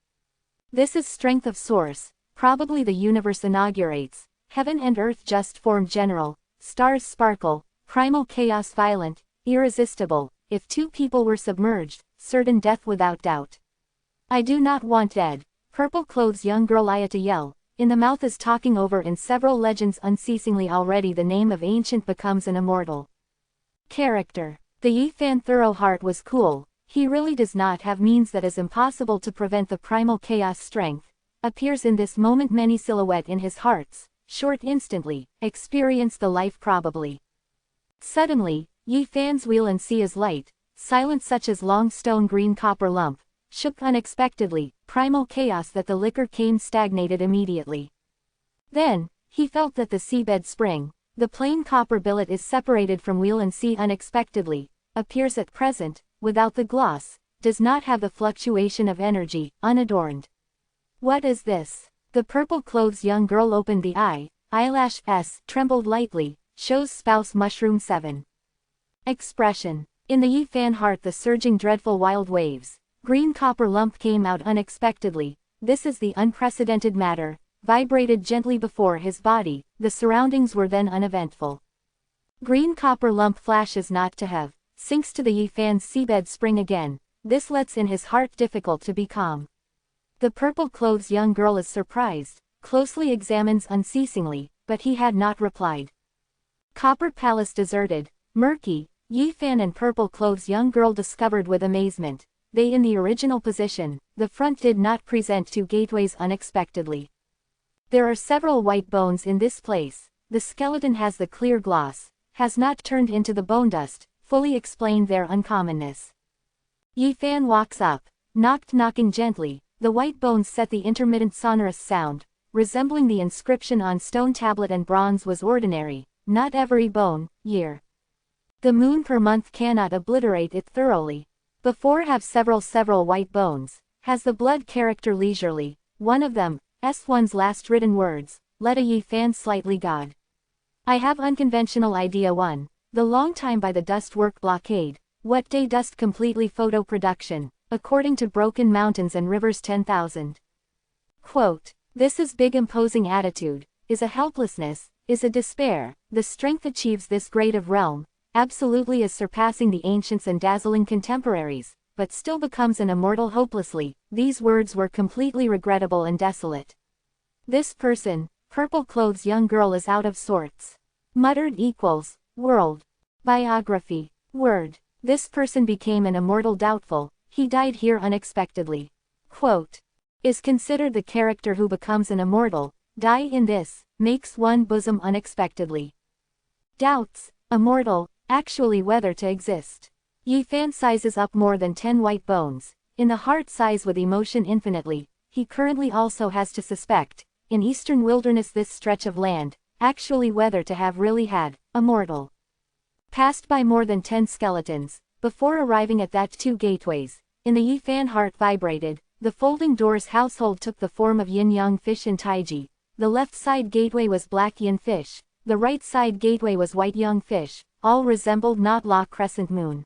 This is strength of source, probably the universe inaugurates, heaven and earth just formed general, stars sparkle, primal chaos violent, irresistible, if two people were submerged, certain death without doubt. I do not want dead. Purple clothes young girl Ayata yell, in the mouth is talking over in several legends unceasingly already the name of ancient becomes an immortal. Character. The Ye fan thorough heart was cool, he really does not have means that is impossible to prevent the primal chaos strength, appears in this moment many silhouette in his hearts, short instantly, experience the life probably. Suddenly, Yi Fan's wheel and sea is light, silent such as long stone green copper lump, shook unexpectedly, primal chaos that the liquor came stagnated immediately. Then, he felt that the seabed spring, the plain copper billet is separated from wheel and sea unexpectedly, appears at present, without the gloss, does not have the fluctuation of energy, unadorned. What is this? The purple-clothes young girl opened the eye, eyelash S trembled lightly, shows spouse mushroom 7. Expression. In the Yi Fan heart the surging dreadful wild waves, green copper lump came out unexpectedly, this is the unprecedented matter, vibrated gently before his body, the surroundings were then uneventful. Green copper lump flashes not to have, sinks to the Yi Fan's seabed spring again, this lets in his heart difficult to be calm. The purple-clothes young girl is surprised, closely examines unceasingly, but he had not replied. Copper palace deserted, murky, Yi Fan and purple-clothes young girl discovered with amazement, they in the original position, the front did not present two gateways unexpectedly. There are several white bones in this place, the skeleton has the clear gloss, has not turned into the bone dust, fully explained their uncommonness. Yi Fan walks up, knocking gently, the white bones set the intermittent sonorous sound, resembling the inscription on stone tablet and bronze was ordinary, not every bone, year. The moon per month cannot obliterate it thoroughly. Before have several white bones, has the blood character leisurely, one of them, S1's last written words, let a Yi Fan slightly God. I have unconventional idea 1, the long time by the dust work blockade, what day dust completely photo production, according to broken mountains and rivers 10,000. Quote, this is big imposing attitude, is a helplessness, is a despair, the strength achieves this grade of realm, absolutely is surpassing the ancients and dazzling contemporaries, but still becomes an immortal hopelessly, these words were completely regrettable and desolate. This person, purple-clothes young girl is out of sorts. Muttered equals, world. Biography. Word. This person became an immortal doubtful, he died here unexpectedly. Quote. Is considered the character who becomes an immortal, die in this, makes one bosom unexpectedly. Doubts, immortal, actually whether to exist. Yi Fan sizes up more than 10 white bones, in the heart size with emotion infinitely, he currently also has to suspect, in eastern wilderness this stretch of land, actually whether to have really had, immortal. Passed by more than 10 skeletons, before arriving at that 2 gateways, in the Yi Fan heart vibrated, the folding doors household took the form of yin-yang fish and taiji, the left side gateway was black yin fish, the right side gateway was white yang fish, all resembled not la crescent moon.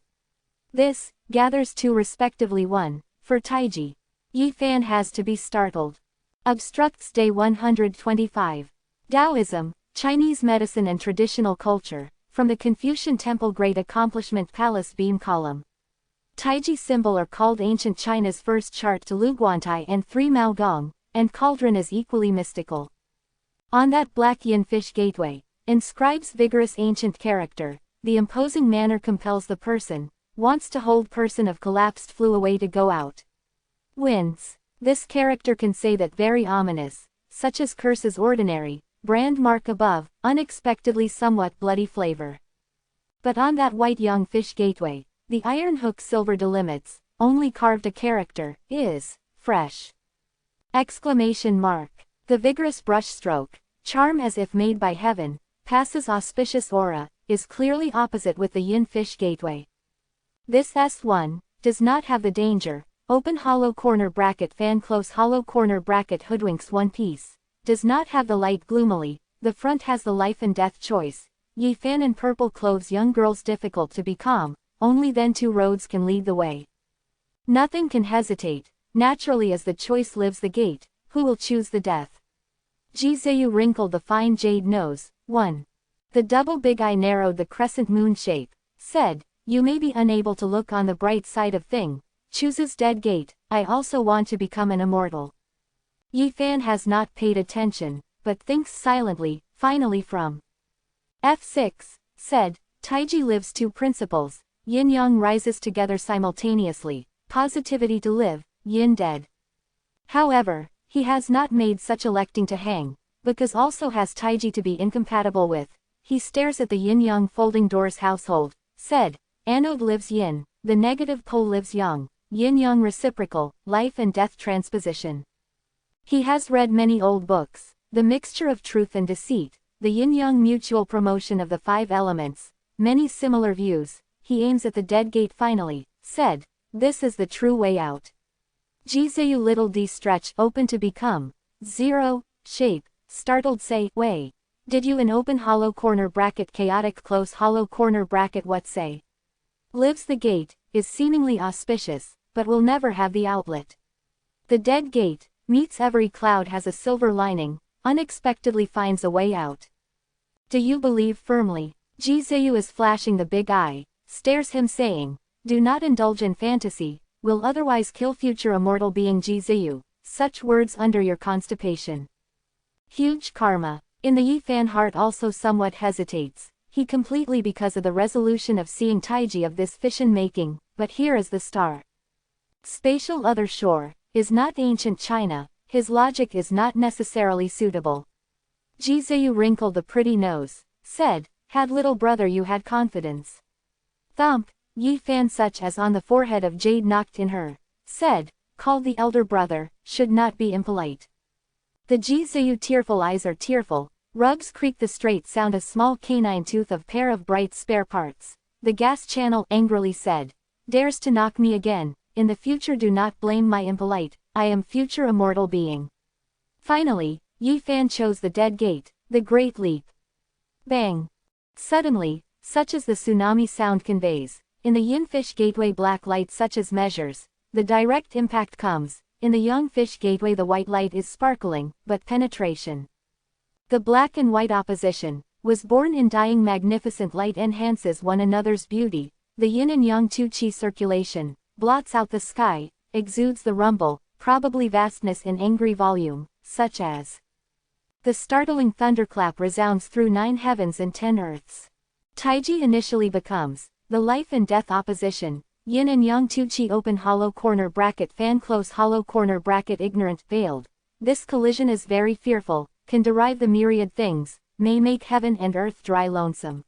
This, gathers 2 respectively 1, for taiji. Yi Fan has to be startled. Obstructs Day 125. Taoism, Chinese medicine and traditional culture, from the Confucian Temple Great Accomplishment Palace Beam Column. Taiji symbol are called ancient China's first chart to Luguantai and 3 Mao Gong, and cauldron is equally mystical. On that black yin fish gateway, inscribes vigorous ancient character, the imposing manner compels the person, wants to hold person of collapsed flew away to go out. Wins. This character can say that very ominous, such as curse is ordinary, brand mark above, unexpectedly somewhat bloody flavor. But on that white young fish gateway, the iron hook silver delimits, only carved a character, is, fresh. Exclamation mark. The vigorous brushstroke, charm as if made by heaven, passes auspicious aura, is clearly opposite with the yin fish gateway. This S1, does not have the danger, open hollow corner bracket fan close hollow corner bracket hoodwinks one piece, does not have the light gloomily, the front has the life and death choice, Yi Fan and purple clothes young girls difficult to be calm, only then 2 roads can lead the way. Nothing can hesitate, naturally as the choice lives the gate, who will choose the death. Ji Ziyu wrinkled the fine jade nose, 1. The double big eye narrowed the crescent moon shape, said, you may be unable to look on the bright side of thing, chooses dead gate, I also want to become an immortal. Yi Fan has not paid attention, but thinks silently, finally from F6, said, Taiji lives 2 principles, yin-yang rises together simultaneously, positivity to live, yin dead. However, He has not made such electing to hang, because also has Taiji to be incompatible with. He stares at the yin-yang folding doors household, said, anode lives yin, the negative pole lives yang, yin-yang reciprocal, life and death transposition. He has read many old books, the mixture of truth and deceit, the yin-yang mutual promotion of the 5 elements, many similar views. He aims at the dead gate finally, said, this is the true way out. Jizayu little d stretch open to become, 0, shape, startled say, way. Did you in open hollow corner bracket chaotic close hollow corner bracket what say? Lives the gate, is seemingly auspicious, but will never have the outlet. The dead gate, meets every cloud has a silver lining, unexpectedly finds a way out. Do you believe firmly? Jizayu is flashing the big eye, stares him saying, do not indulge in fantasy, will otherwise kill future immortal being Jizayu, such words under your constipation. Huge karma. In the Yifan heart also somewhat hesitates, he completely because of the resolution of seeing Taiji of this fission making, but here is the star. Spatial other shore, is not ancient China, his logic is not necessarily suitable. Jizayu wrinkled the pretty nose, said, had little brother you had confidence. Thump, Yifan such as on the forehead of jade knocked in her, said, called the elder brother, should not be impolite. The Jizayu tearful eyes are tearful, rugs creak the straight sound a small canine tooth of pair of bright spare parts. The gas channel angrily said, dares to knock me again, in the future do not blame my impolite, I am future immortal being. Finally, Yifan chose the dead gate, the great leap. Bang! Suddenly, such as the tsunami sound conveys, in the yin fish gateway black light such as measures, the direct impact comes. In the young fish gateway the white light is sparkling, but penetration. The black and white opposition, was born in dying magnificent light enhances one another's beauty, the yin and yang two-chi circulation, blots out the sky, exudes the rumble, probably vastness in angry volume, such as. The startling thunderclap resounds through 9 heavens and 10 earths. Taiji initially becomes, the life and death opposition, yin and yang two-chi open hollow corner bracket fan close hollow corner bracket ignorant veiled. This collision is very fearful, can derive the myriad things, may make heaven and earth dry lonesome.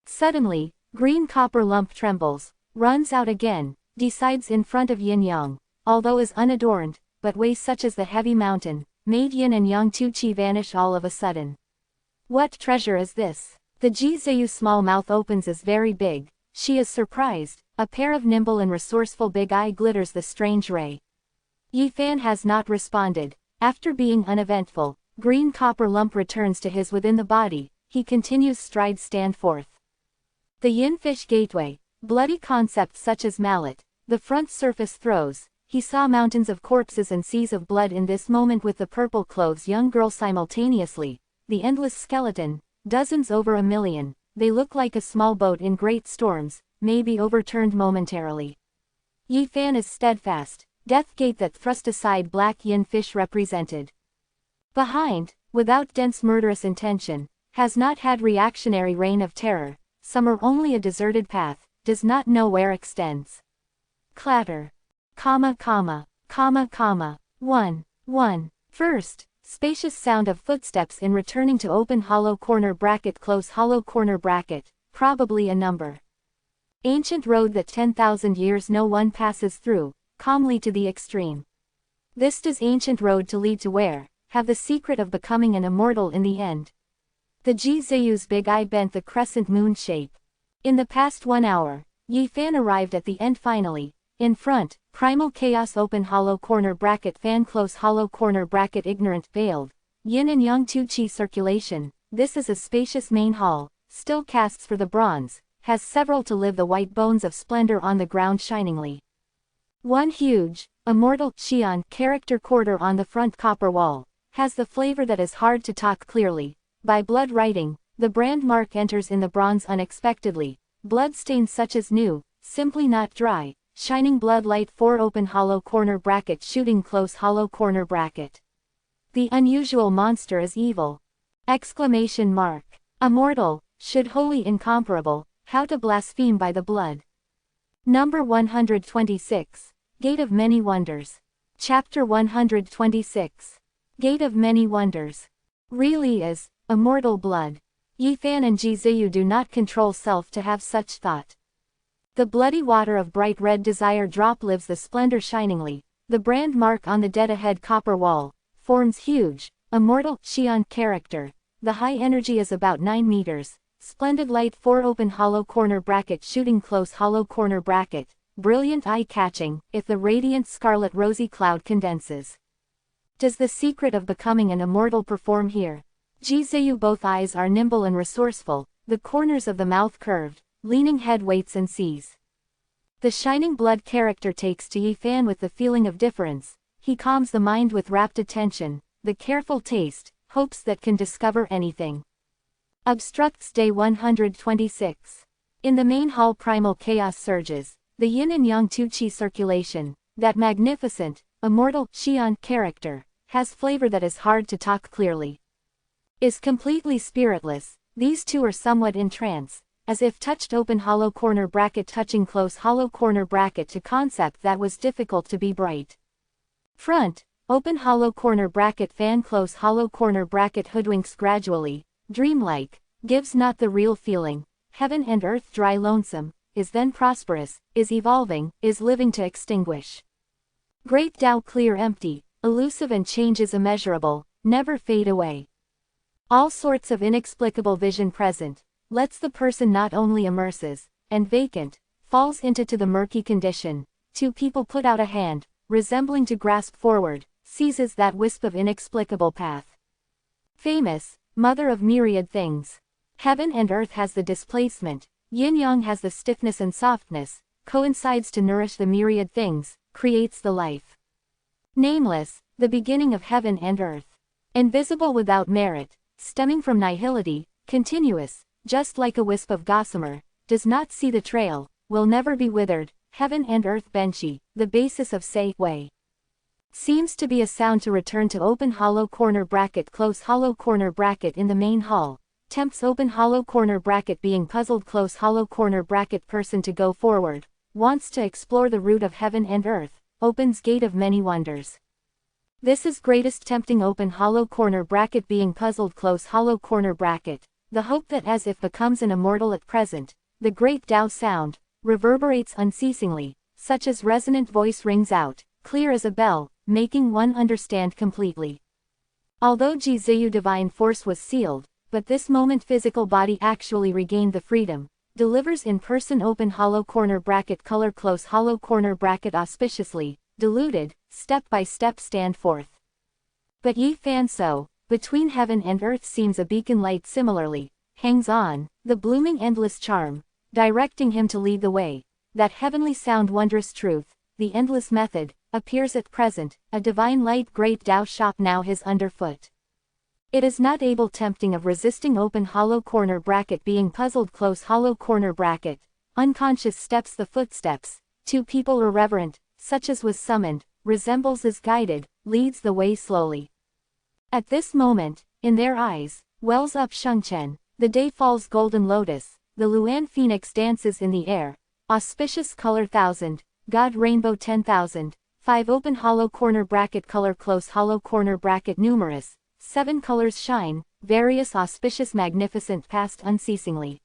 Suddenly, green copper lump trembles, runs out again, decides in front of yin-yang, although is unadorned, but weighs such as the heavy mountain, made yin and yang two-chi vanish all of a sudden. What treasure is this? The Jizayu's small mouth opens is very big, she is surprised, a pair of nimble and resourceful big eye glitters the strange ray. Yifan has not responded, after being uneventful, green copper lump returns to his within the body, he continues stride stand forth. The yin fish gateway, bloody concepts such as mallet, the front surface throws, he saw mountains of corpses and seas of blood in this moment with the purple clothes young girl simultaneously, the endless skeleton, dozens over 1,000,000, they look like a small boat in great storms, may be overturned momentarily. Yifan is steadfast, death gate that thrust aside black yin fish represented. Behind, without dense murderous intention, has not had reactionary reign of terror, summer only a deserted path, does not know where extends. Clatter. Comma comma, comma comma, 1, 1, first, spacious sound of footsteps in returning to open hollow corner bracket close hollow corner bracket, probably a number. Ancient road that 10,000 years no one passes through, calmly to the extreme. This does ancient road to lead to where, have the secret of becoming an immortal in the end. The Jizayu's big eye bent the crescent moon shape. In the past 1 hour, Yifan arrived at the end finally, in front, primal chaos open hollow corner bracket fan close hollow corner bracket ignorant veiled, yin and yang two-chi circulation, this is a spacious main hall, still casts for the bronze, has several to live the white bones of splendor on the ground shiningly. One huge, immortal, Xian character quarter on the front copper wall, has the flavor that is hard to talk clearly, by blood writing, the brand mark enters in the bronze unexpectedly, blood stains such as new, simply not dry, shining blood light 4 open hollow corner bracket shooting close hollow corner bracket. The unusual monster is evil! Exclamation mark. Immortal, should wholly incomparable, how to blaspheme by the blood. Number 126, Gate of Many Wonders. Chapter 126. Gate of Many Wonders. Really is, immortal blood. Yifan and Jiziyu do not control self to have such thought. The bloody water of bright red desire drop lives the splendor shiningly, the brand mark on the dead ahead copper wall, forms huge, immortal, Xian character. The high energy is about 9 meters, splendid light 4 open hollow corner bracket shooting close hollow corner bracket, brilliant eye-catching, if the radiant scarlet rosy cloud condenses. Does the secret of becoming an immortal perform here? Jiziyu both eyes are nimble and resourceful, the corners of the mouth curved, leaning head waits and sees. The shining blood character takes to Yifan with the feeling of difference, he calms the mind with rapt attention, the careful taste, hopes that can discover anything. Obstructs Day 126. In the main hall primal chaos surges, the yin and yang Tu-Chi circulation, that magnificent, immortal, Xian character, has flavor that is hard to talk clearly. Is completely spiritless, these two are somewhat in trance, as if touched open hollow corner bracket touching close hollow corner bracket to concept that was difficult to be bright. Front, open hollow corner bracket fan close hollow corner bracket hoodwinks gradually, dreamlike, gives not the real feeling, heaven and earth dry lonesome, is then prosperous, is evolving, is living to extinguish. Great Tao clear empty, elusive and changes immeasurable, never fade away. All sorts of inexplicable vision present, lets the person not only immerses, and vacant, falls into the murky condition, two people put out a hand, resembling to grasp forward, seizes that wisp of inexplicable path. Famous, mother of myriad things. Heaven and earth has the displacement, yin-yang has the stiffness and softness, coincides to nourish the myriad things, creates the life. Nameless, the beginning of heaven and earth. Invisible without merit, stemming from nihility, continuous, just like a wisp of gossamer, does not see the trail, will never be withered, heaven and earth benchy, the basis of say, way. Seems to be a sound to return to open hollow corner bracket close hollow corner bracket in the main hall, tempts open hollow corner bracket being puzzled close hollow corner bracket person to go forward, wants to explore the root of heaven and earth, opens gate of many wonders. This is greatest tempting open hollow corner bracket being puzzled close hollow corner bracket, the hope that as if becomes an immortal at present, the great Tao sound, reverberates unceasingly, such as resonant voice rings out, clear as a bell, making one understand completely. Although Jiziyu divine force was sealed, but this moment physical body actually regained the freedom, delivers in person open hollow corner bracket color close hollow corner bracket auspiciously, diluted, step by step stand forth. But Yifan so, between heaven and earth seems a beacon light similarly, hangs on, the blooming endless charm, directing him to lead the way, that heavenly sound wondrous truth, the endless method, appears at present, a divine light great Tao shop now his underfoot. It is not able tempting of resisting open hollow corner bracket being puzzled close hollow corner bracket, unconscious steps the footsteps, two people irreverent, such as was summoned, resembles as guided, leads the way slowly. At this moment, in their eyes, wells up Shengchen, the day falls golden lotus, the Luan phoenix dances in the air, auspicious color 1000, God rainbow 10,000, 5 open hollow corner bracket color close hollow corner bracket numerous, 7 colors shine, various auspicious magnificent past unceasingly.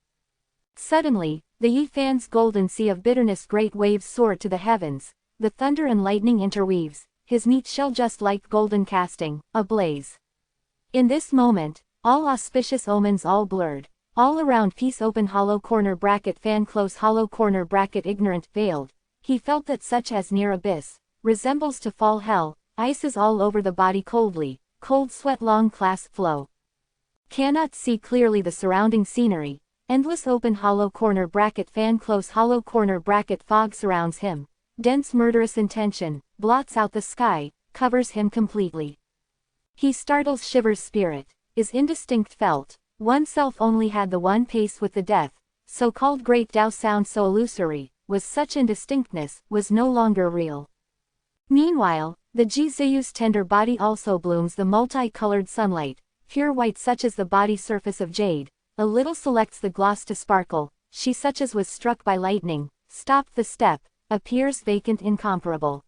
Suddenly, the Yifan's golden sea of bitterness great waves soar to the heavens, the thunder and lightning interweaves, his meat shell just like golden casting, ablaze. In this moment, all auspicious omens all blurred, all around peace open hollow corner bracket fan close hollow corner bracket ignorant veiled, he felt that such as near abyss, resembles to fall hell, ices all over the body coldly, cold sweat long clasp flow. Cannot see clearly the surrounding scenery, endless open hollow corner bracket fan close hollow corner bracket fog surrounds him, dense murderous intention, blots out the sky, covers him completely. He startles shivers spirit, is indistinct felt, oneself only had the one pace with the death, so-called great Tao sound so illusory, was such indistinctness, was no longer real. Meanwhile, the Jizayu's tender body also blooms the multi-colored sunlight, pure white such as the body surface of jade, a little selects the gloss to sparkle, she such as was struck by lightning, stopped the step, appears vacant incomparable.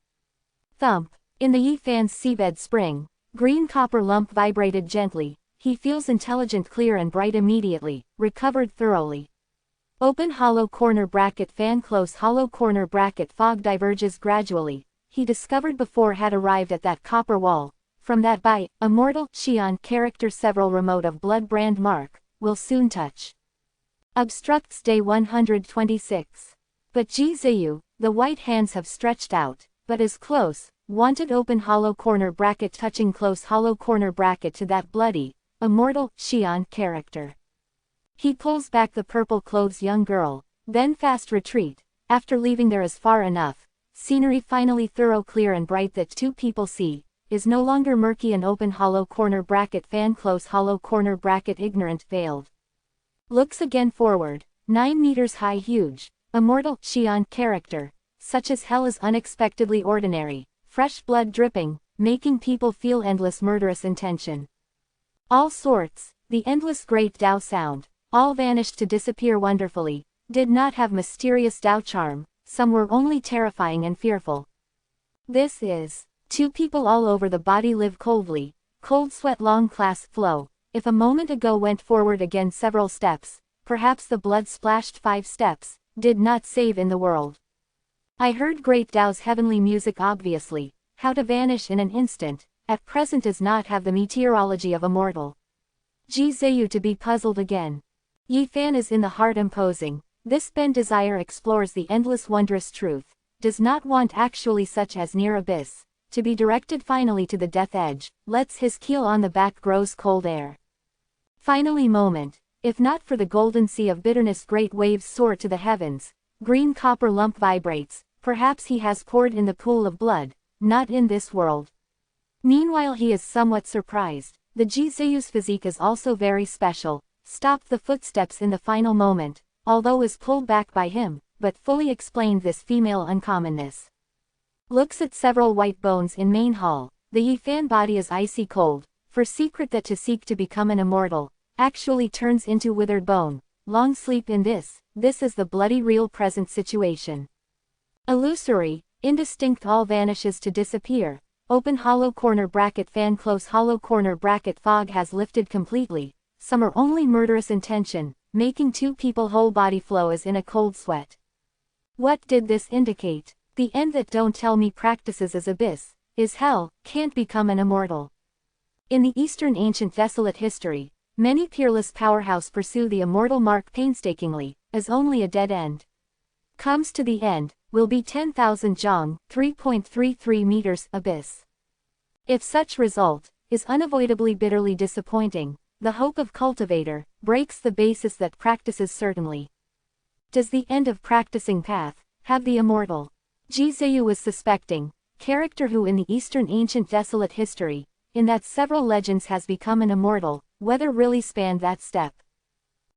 Thump, In the Yifan's seabed spring, green copper lump vibrated gently. He feels intelligent, clear and bright immediately, recovered thoroughly. Open hollow corner bracket fan close hollow corner bracket fog diverges gradually. He discovered before had arrived at that copper wall. From that by, immortal, Xian character several remote of blood brand mark, will soon touch. Obstructs day 126. But Ji Ziyu, the white hands have stretched out, but is close, wanted open hollow corner bracket touching close hollow corner bracket to that bloody, immortal, Xian character. He pulls back the purple clothes young girl, then fast retreat, after leaving there as far enough, scenery finally thorough clear and bright that two people see, is no longer murky and open hollow corner bracket fan close hollow corner bracket ignorant veiled. Looks again forward, 9 meters high huge, immortal, Xian character, such as hell is unexpectedly ordinary, fresh blood dripping, making people feel endless murderous intention. All sorts, the endless great Tao sound, all vanished to disappear wonderfully, did not have mysterious Tao charm, some were only terrifying and fearful. This is, two people all over the body live coldly, cold sweat long class flow, if a moment ago went forward again several steps, perhaps the blood splashed 5 steps, did not save in the world. I heard great Tao's heavenly music obviously, how to vanish in an instant, at present is not have the meteorology of a mortal. Ji Ziyu to be puzzled again. Yifan is in the heart imposing, this bend desire explores the endless wondrous truth, does not want actually such as near abyss, to be directed finally to the death edge, lets his keel on the back grows cold air. Finally moment, if not for the golden sea of bitterness great waves soar to the heavens, green copper lump vibrates, perhaps he has poured in the pool of blood, not in this world. Meanwhile he is somewhat surprised, the Ji Ziyu's physique is also very special, stopped the footsteps in the final moment, although is pulled back by him, but fully explained this female uncommonness. Looks at several white bones in main hall, the Yifan body is icy cold, for secret that to seek to become an immortal, actually turns into withered bone, long sleep in this is the bloody real present situation. Illusory, indistinct all vanishes to disappear, open hollow corner bracket fan close hollow corner bracket fog has lifted completely, some are only murderous intention, making two people whole body flow as in a cold sweat. What did this indicate? The end that don't tell me practices as abyss, is hell, can't become an immortal. In the Eastern ancient desolate history, many peerless powerhouse pursue the immortal mark painstakingly, as only a dead end. Comes to the end, will be 10,000 zhang, 3.33 meters, abyss. If such result, is unavoidably bitterly disappointing, the hope of cultivator, breaks the basis that practices certainly. Does the end of practicing path, have the immortal? Ji Ziyu was suspecting, character who in the Eastern ancient desolate history, in that several legends has become an immortal, whether really spanned that step.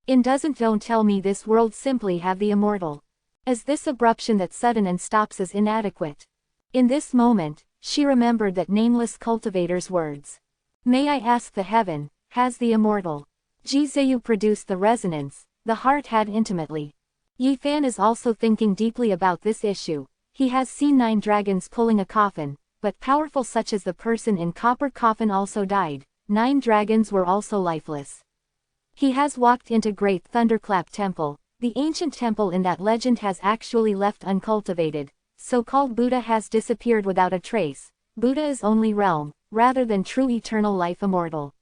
In don't tell me this world simply have the immortal. As this abruption that sudden and stops is inadequate. In this moment, she remembered that nameless cultivator's words. May I ask the heaven, has the immortal? Ji Ziyu produced the resonance, the heart had intimately. Yifan is also thinking deeply about this issue. He has seen 9 dragons pulling a coffin, but powerful such as the person in copper coffin also died, 9 dragons were also lifeless. He has walked into great thunderclap temple, the ancient temple in that legend has actually left uncultivated, so-called Buddha has disappeared without a trace, Buddha is only realm, rather than true eternal life immortal.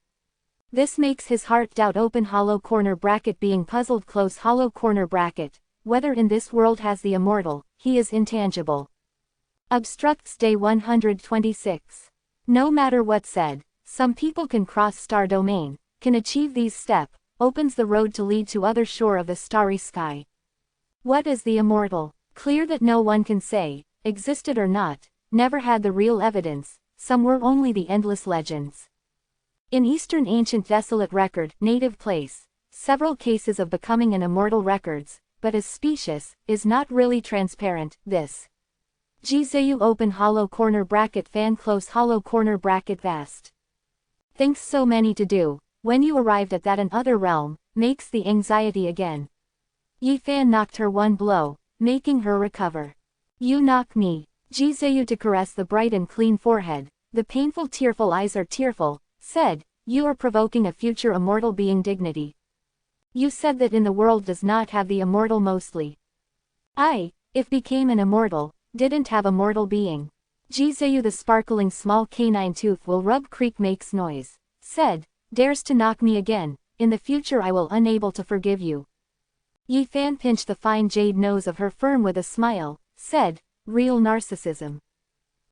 This makes his heart doubt open hollow corner bracket being puzzled close hollow corner bracket, whether in this world has the immortal, he is intangible. Obstructs day 126. No matter what said, some people can cross star domain, can achieve these step, opens the road to lead to other shore of the starry sky. What is the immortal? Clear that no one can say, existed or not, never had the real evidence, some were only the endless legends. In Eastern ancient desolate record, native place, several cases of becoming an immortal records, but as specious, is not really transparent, this. Ji Ziyu open hollow corner bracket fan close hollow corner bracket vast. Thinks so many to do, when you arrived at that another realm, makes the anxiety again. Yifan knocked her one blow, making her recover. You knock me. Ji Zheyu to caress the bright and clean forehead. The painful tearful eyes are tearful, said, you are provoking a future immortal being dignity. You said that in the world does not have the immortal mostly. I, if became an immortal, didn't have a mortal being. Ji Zheyu the sparkling small canine tooth will rub creak makes noise, said, dares to knock me again, in the future I will unable to forgive you. Yi Fan pinched the fine jade nose of her firm with a smile, said, real narcissism.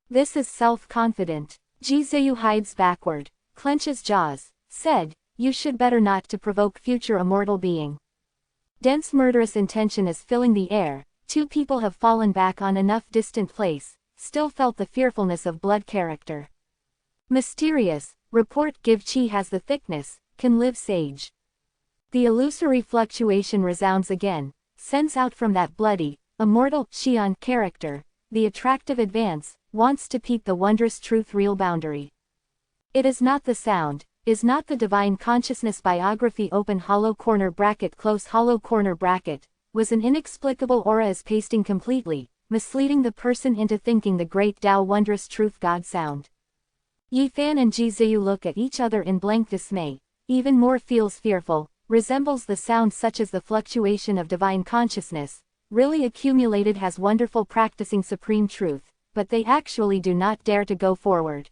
This is self-confident. Ji Zheyu hides backward, clenches jaws, said, you should better not to provoke future immortal being. Dense murderous intention is filling the air, two people have fallen back on enough distant place, still felt the fearfulness of blood character. Mysterious, report give chi has the thickness, can live sage. The illusory fluctuation resounds again, sends out from that bloody, immortal, Xian character, the attractive advance, wants to peep the wondrous truth real boundary. It is not the sound, is not the divine consciousness biography open hollow corner bracket close hollow corner bracket, was an inexplicable aura is pasting completely, misleading the person into thinking the great Tao wondrous truth God sound. Yi Fan and Ji Zheyu look at each other in blank dismay, even more feels fearful, resembles the sound such as the fluctuation of divine consciousness, really accumulated has wonderful practicing supreme truth, but they actually do not dare to go forward.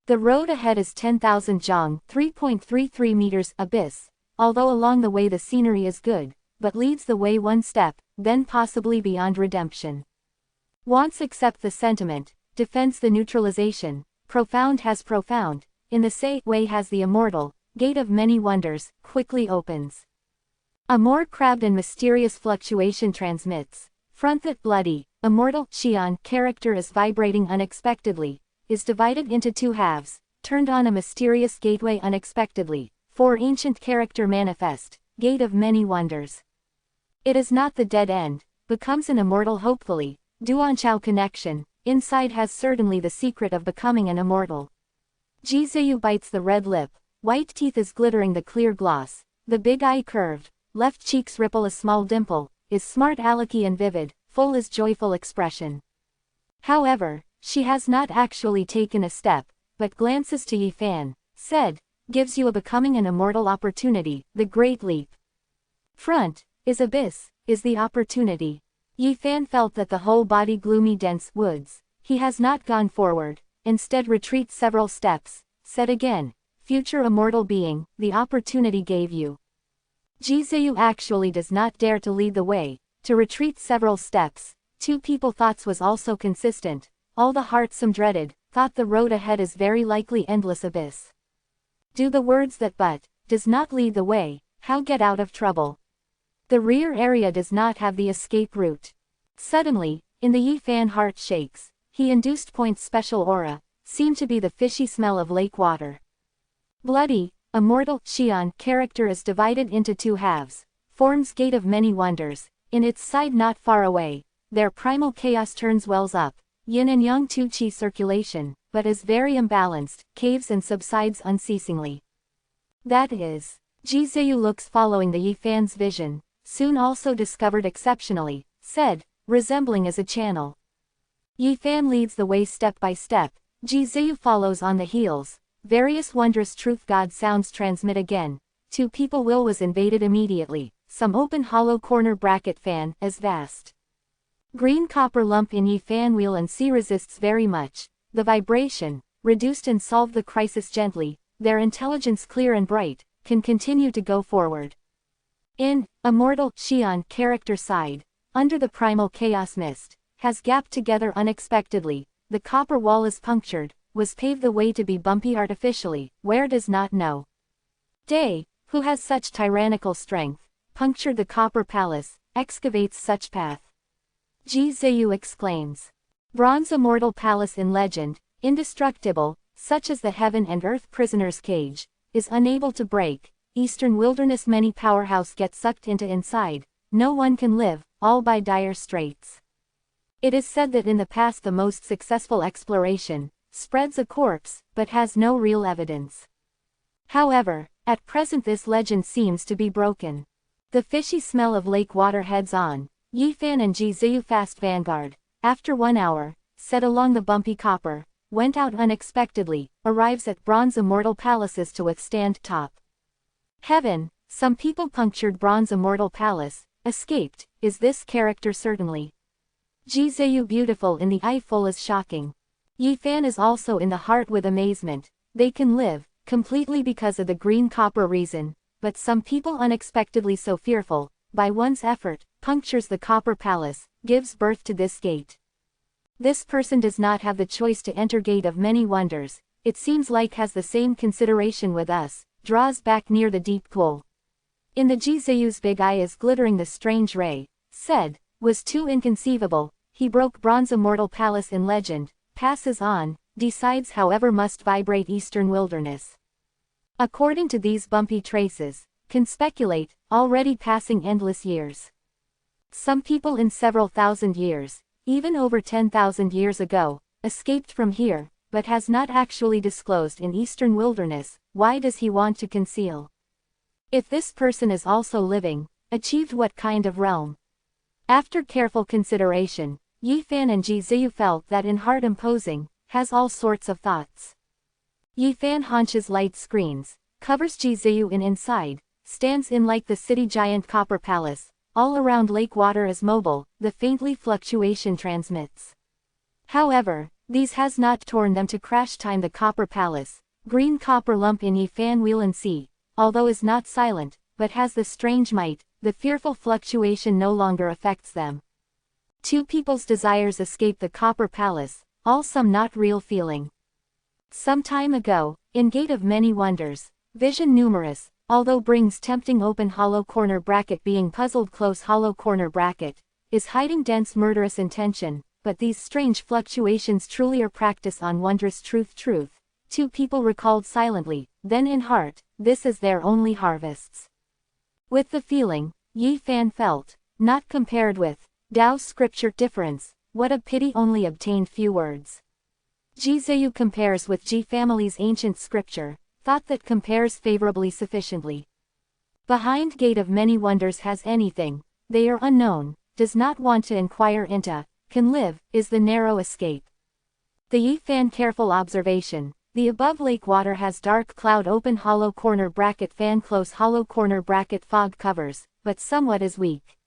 The road ahead is 10,000 zhang, 3.33 meters, abyss, although along the way the scenery is good, but leads the way one step, then possibly beyond redemption. Wants accept the sentiment, defends the neutralization, profound has profound, in the say way has the immortal, gate of many wonders, quickly opens. A more crabbed and mysterious fluctuation transmits, front that bloody, immortal, Xian character is vibrating unexpectedly, is divided into two halves, turned on a mysterious gateway unexpectedly, for ancient character manifest, gate of many wonders. It is not the dead end, becomes an immortal hopefully, Duanchao connection, inside has certainly the secret of becoming an immortal. Ji Zheyu bites the red lip, white teeth is glittering the clear gloss, the big eye curved, left cheeks ripple a small dimple, is smart alecky and vivid, full is joyful expression. However, she has not actually taken a step, but glances to Yi Fan, said, gives you a becoming an immortal opportunity, the great leap. Front, is abyss, is the opportunity. Yi Fan felt that the whole body gloomy dense woods, he has not gone forward, instead retreat several steps, said again, future immortal being, the opportunity gave you. Ji Zheyu actually does not dare to lead the way, to retreat several steps, two people thoughts was also consistent, all the heart some dreaded, thought the road ahead is very likely endless abyss. Do the words that but, does not lead the way, how get out of trouble. The rear area does not have the escape route. Suddenly, in the Yi Fan heart shakes, he induced point's special aura, seemed to be the fishy smell of lake water. Bloody, immortal, Xian character is divided into two halves, forms gate of many wonders, in its side not far away, their primal chaos turns wells up, yin and yang tu chi circulation, but is very imbalanced, caves and subsides unceasingly. That is, Ji Zheyu looks following the Yi Fan's vision, soon also discovered exceptionally, said, resembling as a channel. Yi Fan leads the way step by step, Ji Zheyu follows on the heels, various wondrous truth God sounds transmit again, two people will was invaded immediately, some open hollow corner bracket fan, as vast. Green copper lump in Yi Fan wheel and see resists very much, the vibration, reduced and solve the crisis gently, their intelligence clear and bright, can continue to go forward. In, immortal, Xian character side, under the primal chaos mist, has gapped together unexpectedly, the copper wall is punctured, was paved the way to be bumpy artificially, where does not know. Day, who has such tyrannical strength, punctured the copper palace, excavates such path. Ji Zheyu exclaims. Bronze immortal palace in legend, indestructible, such as the heaven and earth prisoner's cage, is unable to break, eastern wilderness many powerhouse get sucked into inside, no one can live, all by dire straits. It is said that in the past the most successful exploration, spreads a corpse, but has no real evidence. However, at present this legend seems to be broken. The fishy smell of lake water heads on, Yi Fan and Ji Zheyu fast vanguard, after 1 hour, set along the bumpy copper, went out unexpectedly, arrives at bronze immortal palaces to withstand top. Heaven, some people punctured bronze immortal palace, escaped, is this character certainly. Ji Ziyu beautiful in the eye full is shocking. Yi Fan is also in the heart with amazement, they can live, completely because of the green copper reason, but some people unexpectedly so fearful, by one's effort, punctures the copper palace, gives birth to this gate. This person does not have the choice to enter gate of many wonders, it seems like has the same consideration with us, draws back near the deep pool. In the Ji Ziyu's big eye is glittering the strange ray, said, was too inconceivable, he broke bronze immortal palace in legend, passes on, decides however must vibrate eastern wilderness. According to these bumpy traces, can speculate, already passing endless years. Some people in several thousand years, even over 10,000 years ago, escaped from here, but has not actually disclosed in eastern wilderness, why does he want to conceal? If this person is also living, achieved what kind of realm? After careful consideration, Yi Fan and Ji Ziyu felt that in heart imposing, has all sorts of thoughts. Yi Fan haunches light screens, covers Ji Ziyu in inside, stands in like the city giant copper palace, all around lake water is mobile, the faintly fluctuation transmits. However, these has not torn them to crash time the copper palace, green copper lump in Yi Fan wheel and see, although is not silent, but has the strange might, the fearful fluctuation no longer affects them. Two people's desires escape the copper palace, all some not real feeling. Some time ago, in gate of many wonders, vision numerous, although brings tempting open hollow corner bracket being puzzled close hollow corner bracket, is hiding dense murderous intention, but these strange fluctuations truly are practice on wondrous truth. Two people recalled silently, then in heart, this is their only harvests. With the feeling, Yi Fan felt, not compared with, Tao's scripture difference, what a pity only obtained few words. Ji Ziyu compares with Ji family's ancient scripture, thought that compares favorably sufficiently. Behind gate of many wonders has anything, they are unknown, does not want to inquire into, can live, is the narrow escape. The Yi Fan careful observation, the above lake water has dark cloud open hollow corner bracket fan close hollow corner bracket fog covers, but somewhat is weak.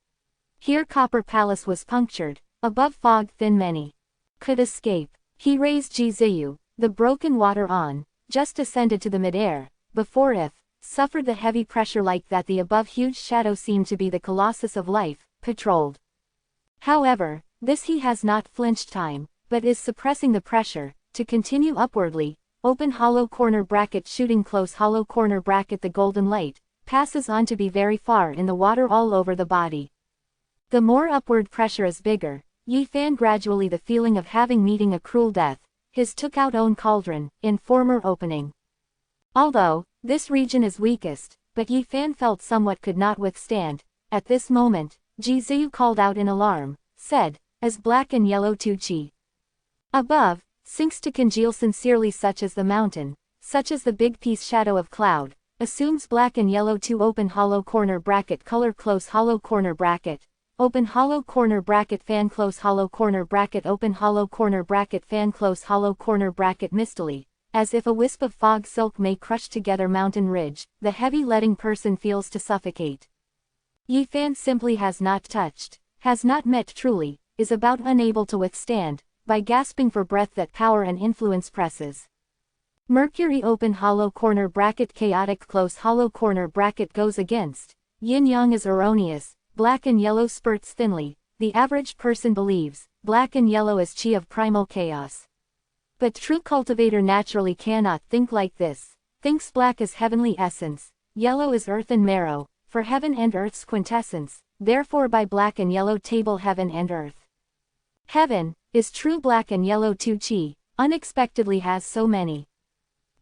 Here copper palace was punctured, above fog thin many. Could escape. He raised Ji Ziyu, the broken water on, just ascended to the mid-air, before if, suffered the heavy pressure like that the above huge shadow seemed to be the colossus of life, patrolled. However, this he has not flinched time, but is suppressing the pressure, to continue upwardly, open hollow corner bracket shooting close hollow corner bracket the golden light, passes on to be very far in the water all over the body. The more upward pressure is bigger, Yi Fan gradually the feeling of having meeting a cruel death, his took out own cauldron, in former opening. Although, this region is weakest, but Yi Fan felt somewhat could not withstand, at this moment, Ji Ziyu called out in alarm, said, as black and yellow to Qi. Above, sinks to congeal sincerely such as the mountain, such as the big piece shadow of cloud, assumes black and yellow to open hollow corner bracket color close hollow corner bracket, open hollow corner bracket fan close hollow corner bracket open hollow corner bracket fan close hollow corner bracket mistily, as if a wisp of fog silk may crush together mountain ridge, the heavy letting person feels to suffocate. Yi Fan simply has not touched, has not met truly, is about unable to withstand, by gasping for breath that power and influence presses. Mercury open hollow corner bracket chaotic close hollow corner bracket goes against, yin-yang is erroneous, black and yellow spurts thinly, the average person believes, black and yellow is chi of primal chaos. But true cultivator naturally cannot think like this, thinks black is heavenly essence, yellow is earth and marrow, for heaven and earth's quintessence, therefore by black and yellow table heaven and earth. Heaven, is true black and yellow to Qi, unexpectedly has so many.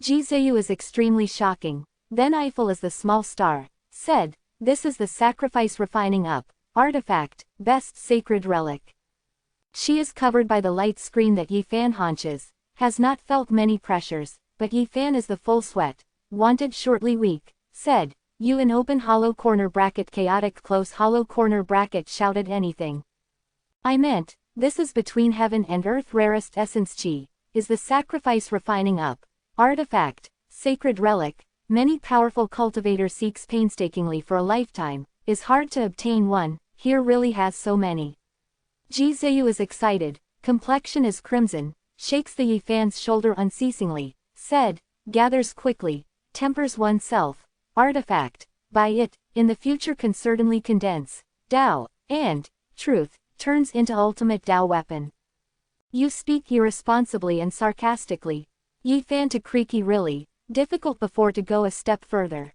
Ji Ziyu is extremely shocking, then Eiffel is the small star, said, this is the sacrifice refining up, artifact, best sacred relic. She is covered by the light screen that Yi Fan haunches, has not felt many pressures, but Yi Fan is the full sweat, wanted shortly weak, said, you in open hollow corner bracket chaotic close hollow corner bracket shouted anything. I meant, This is between heaven and earth rarest essence chi, is the sacrifice refining up. Artifact, sacred relic, many powerful cultivator seeks painstakingly for a lifetime, is hard to obtain one, here really has so many. Ji Zheyu is excited, complexion is crimson, shakes the Yifan's shoulder unceasingly, said, gathers quickly, tempers oneself, artifact, by it, in the future can certainly condense, Tao, and, truth, turns into ultimate Tao weapon. You speak irresponsibly and sarcastically. Yifan to creaky really, difficult before to go a step further.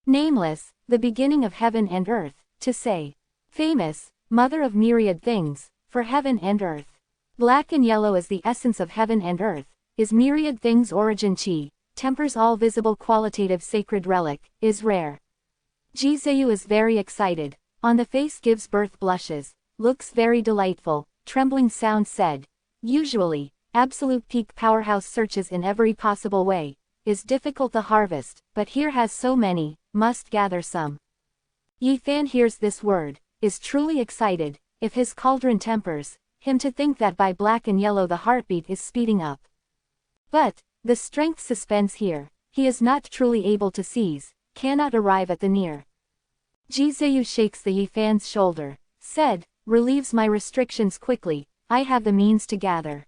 Nameless, the beginning of heaven and earth, to say. Famous, mother of myriad things, for heaven and earth. Black and yellow is the essence of heaven and earth, is myriad things origin chi, tempers all visible qualitative sacred relic, is rare. Ji Zheyu is very excited, on the face gives birth blushes, looks very delightful, trembling sound said. Usually, absolute peak powerhouse searches in every possible way, is difficult to harvest, but here has so many, must gather some. Yifan hears this word, is truly excited, if his cauldron tempers, him to think that by black and yellow the heartbeat is speeding up. But, the strength suspends here, he is not truly able to seize, cannot arrive at the near. Ji Zheyu shakes the Yifan's shoulder, said, relieves my restrictions quickly, I have the means to gather.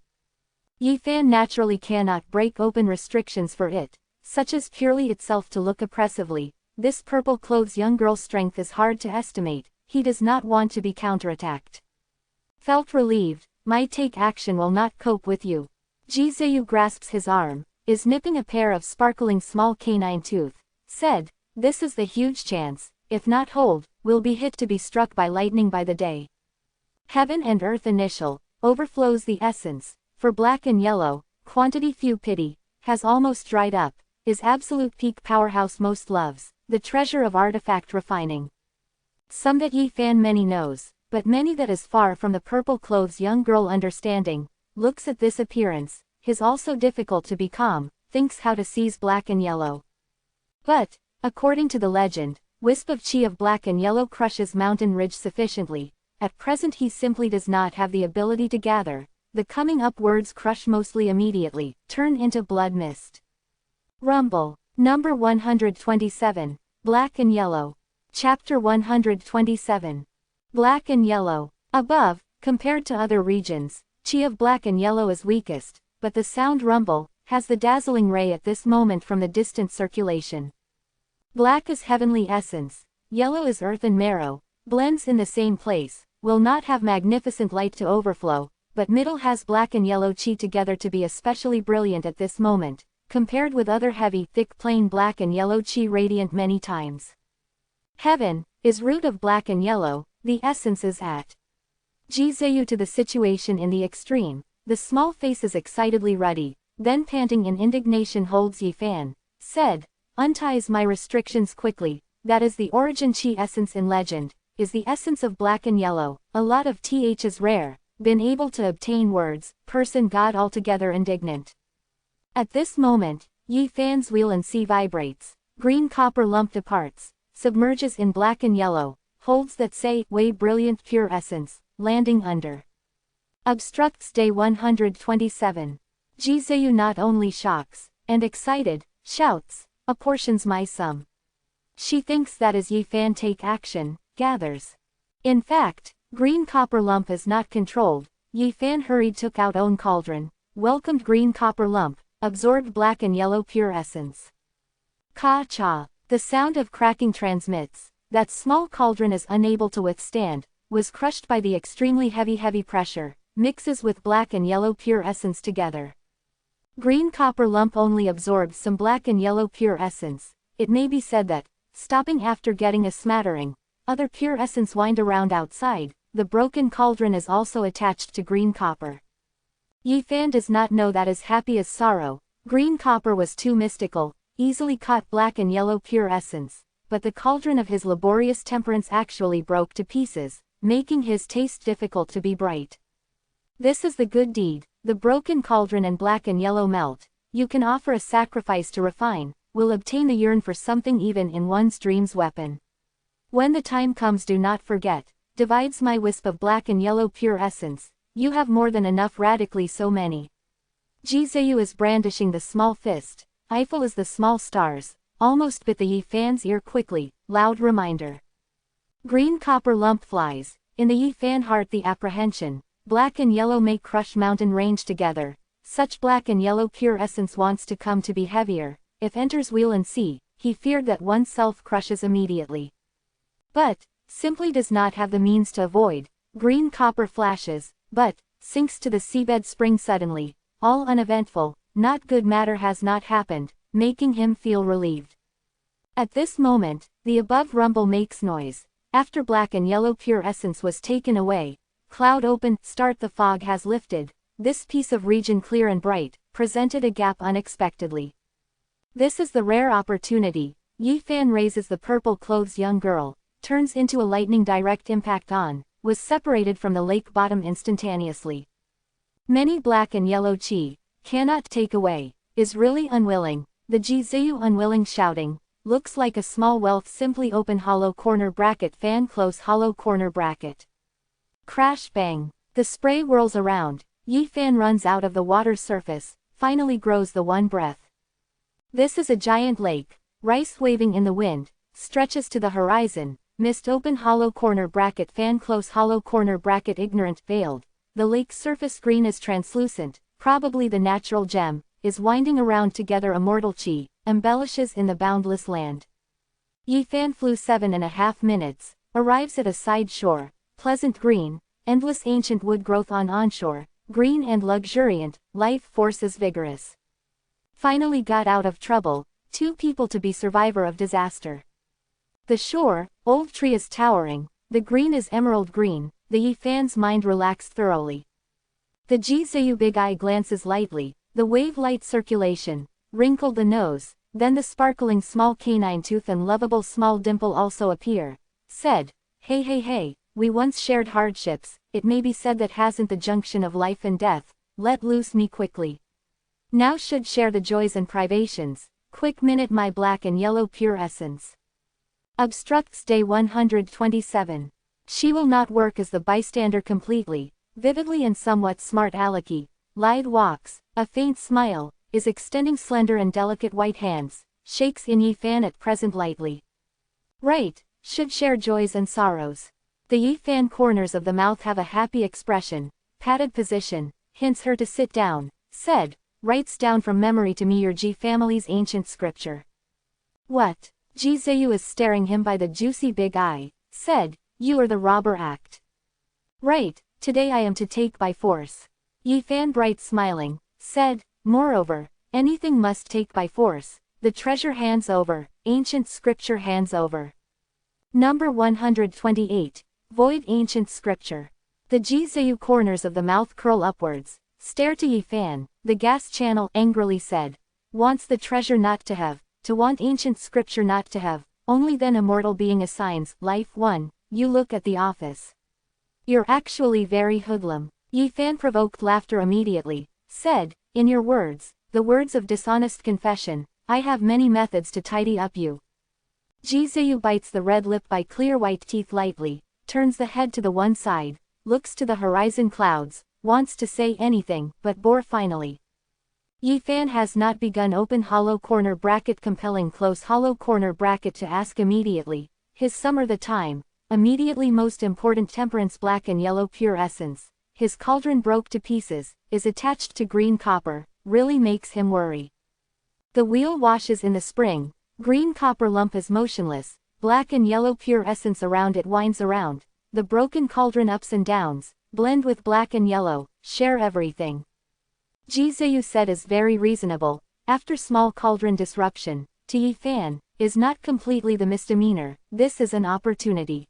Yifan naturally cannot break open restrictions for it, such as purely itself to look oppressively. This purple clothes young girl's strength is hard to estimate, he does not want to be counterattacked. Felt relieved, might take action will not cope with you. Ji Zheyu grasps his arm, is nipping a pair of sparkling small canine tooth, said, this is the huge chance, if not hold, will be hit to be struck by lightning by the day. Heaven and earth initial, overflows the essence, for black and yellow, quantity few pity, has almost dried up, is absolute peak powerhouse most loves, the treasure of artifact refining. Some that Yifan many knows, but many that is far from the purple clothes young girl understanding, looks at this appearance, his also difficult to be calm, thinks how to seize black and yellow. But, according to the legend, wisp of chi of black and yellow crushes mountain ridge sufficiently, at present he simply does not have the ability to gather, the coming up words crush mostly immediately, turn into blood mist. Rumble, number 127, Black and Yellow. Chapter 127. Black and Yellow. Above, compared to other regions, chi of black and yellow is weakest, but the sound rumble, has the dazzling ray at this moment from the distant circulation. Black is heavenly essence, yellow is earth and marrow, blends in the same place, will not have magnificent light to overflow, but middle has black and yellow chi together to be especially brilliant at this moment, compared with other heavy thick plain black and yellow chi radiant many times. Heaven, is root of black and yellow, the essence is at. Ji Zheyu to the situation in the extreme, the small face is excitedly ruddy, then panting in indignation holds Yifan, said, unties my restrictions quickly, that is the origin chi essence in legend, is the essence of black and yellow, a lot of th is rare, been able to obtain words, person God altogether indignant. At this moment, Yifan's wheel and sea vibrates, green copper lump departs, submerges in black and yellow, holds that say, way brilliant pure essence, landing under. Obstructs day 127. Ji Zheyu not only shocks, and excited, shouts, apportions my sum. She thinks that as Yifan take action, gathers. In fact, green copper lump is not controlled, Yifan hurried took out own cauldron, welcomed green copper lump, absorbed black and yellow pure essence. Ka-cha, the sound of cracking transmits, that small cauldron is unable to withstand, was crushed by the extremely heavy pressure, mixes with black and yellow pure essence together. Green copper lump only absorbs some black and yellow pure essence, it may be said that, stopping after getting a smattering, other pure essence wind around outside, the broken cauldron is also attached to green copper. Yifan does not know that as happy as sorrow, green copper was too mystical, easily caught black and yellow pure essence, but the cauldron of his laborious temperance actually broke to pieces, making his taste difficult to be bright. This is the good deed, the broken cauldron and black and yellow melt, you can offer a sacrifice to refine, will obtain the yearn for something even in one's dreams weapon. When the time comes do not forget, divides my wisp of black and yellow pure essence, You have more than enough radically so many. Jizayu is brandishing the small fist. Eiffel is the small stars. Almost bit the Yi Fan's ear quickly, loud reminder. Green copper lump flies. In the Yi Fan heart the apprehension. Black and yellow make crush mountain range together. Such black and yellow pure essence wants to come to be heavier. If enters wheel and see, he feared that oneself crushes immediately. But, simply does not have the means to avoid. Green copper flashes, but, sinks to the seabed spring suddenly. All uneventful, not good matter has not happened, making him feel relieved. At this moment, the above rumble makes noise. After black and yellow pure essence was taken away, cloud open, start the fog has lifted, this piece of region clear and bright, presented a gap unexpectedly. This is the rare opportunity. Yi Fan raises the purple clothes young girl, turns into a lightning direct impact on, was separated from the lake bottom instantaneously. Many black and yellow chi, cannot take away, is really unwilling, the Jizayu unwilling shouting, looks like a small wealth simply open hollow corner bracket fan close hollow corner bracket. Crash bang, the spray whirls around, Yi Fan runs out of the water's surface, finally grows the one breath. This is a giant lake, rice waving in the wind, stretches to the horizon, mist open hollow corner bracket fan close hollow corner bracket ignorant veiled. The lake's surface green is translucent, probably the natural gem, is winding around together immortal chi, embellishes in the boundless land. Yi Fan flew 7.5 minutes, arrives at a side shore, pleasant green, endless ancient wood growth on onshore, green and luxuriant, life force is vigorous. Finally got out of trouble, 2 people to be survivor of disaster. The shore, old tree is towering, the green is emerald green. The Yi Fan's mind relaxed thoroughly. The Jizayu big eye glances lightly, the wave light circulation, wrinkled the nose, then the sparkling small canine tooth and lovable small dimple also appear. Said, hey, we once shared hardships, it may be said that hasn't the junction of life and death, let loose me quickly. Now should share the joys and privations, quick minute my black and yellow pure essence. Obstructs day 127. She will not work as the bystander completely, vividly and somewhat smart alecky, lied walks, a faint smile, is extending slender and delicate white hands, shakes in Yi Fan at present lightly. Right, should share joys and sorrows. The Yi Fan corners of the mouth have a happy expression, patted position, hints her to sit down, said, writes down from memory to me your Ji family's ancient scripture. What? Jizayu is staring him by the juicy big eye, said, you are the robber act. Right, today I am to take by force. Yi Fan bright smiling, said, moreover, anything must take by force, the treasure hands over, ancient scripture hands over. Number 128, void ancient scripture. The Jizayu corners of the mouth curl upwards, stare to Yi Fan, the gas channel angrily said, wants the treasure not to have, to want ancient scripture not to have, only then immortal being assigns, life 1. You look at the office. You're actually very hoodlum. Yi Fan provoked laughter immediately, said, in your words, the words of dishonest confession, I have many methods to tidy up you. Jizayu bites the red lip by clear white teeth lightly, turns the head to the one side, looks to the horizon clouds, wants to say anything, but bore finally. Yi Fan has not begun open hollow corner bracket compelling close hollow corner bracket to ask immediately, his summer the time. Immediately most important temperance black and yellow pure essence, his cauldron broke to pieces, is attached to green copper, really makes him worry. The wheel washes in the spring, green copper lump is motionless, black and yellow pure essence around it winds around, the broken cauldron ups and downs, blend with black and yellow, share everything. Jizayu said is very reasonable, after small cauldron disruption, to Yi Fan, is not completely the misdemeanor, this is an opportunity.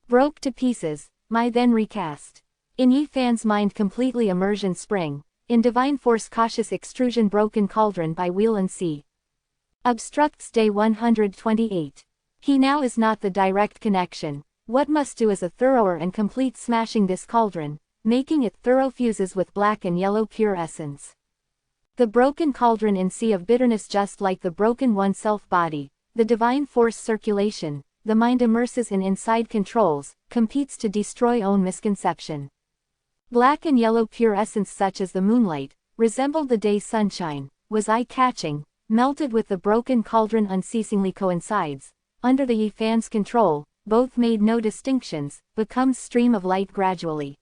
Broke to pieces, my then recast. In Yi Fan's mind completely immersion spring, in divine force cautious extrusion broken cauldron by wheel and sea. Obstructs day 128. He now is not the direct connection, what must do is a thorougher and complete smashing this cauldron, making it thorough fuses with black and yellow pure essence. The broken cauldron in sea of bitterness just like the broken oneself body, the divine force circulation, the mind immerses in inside controls, competes to destroy own misconception. Black and yellow pure essence such as the moonlight, resembled the day's sunshine, was eye-catching, melted with the broken cauldron unceasingly coincides, under the Yi fan's control, both made no distinctions, becomes stream of light gradually.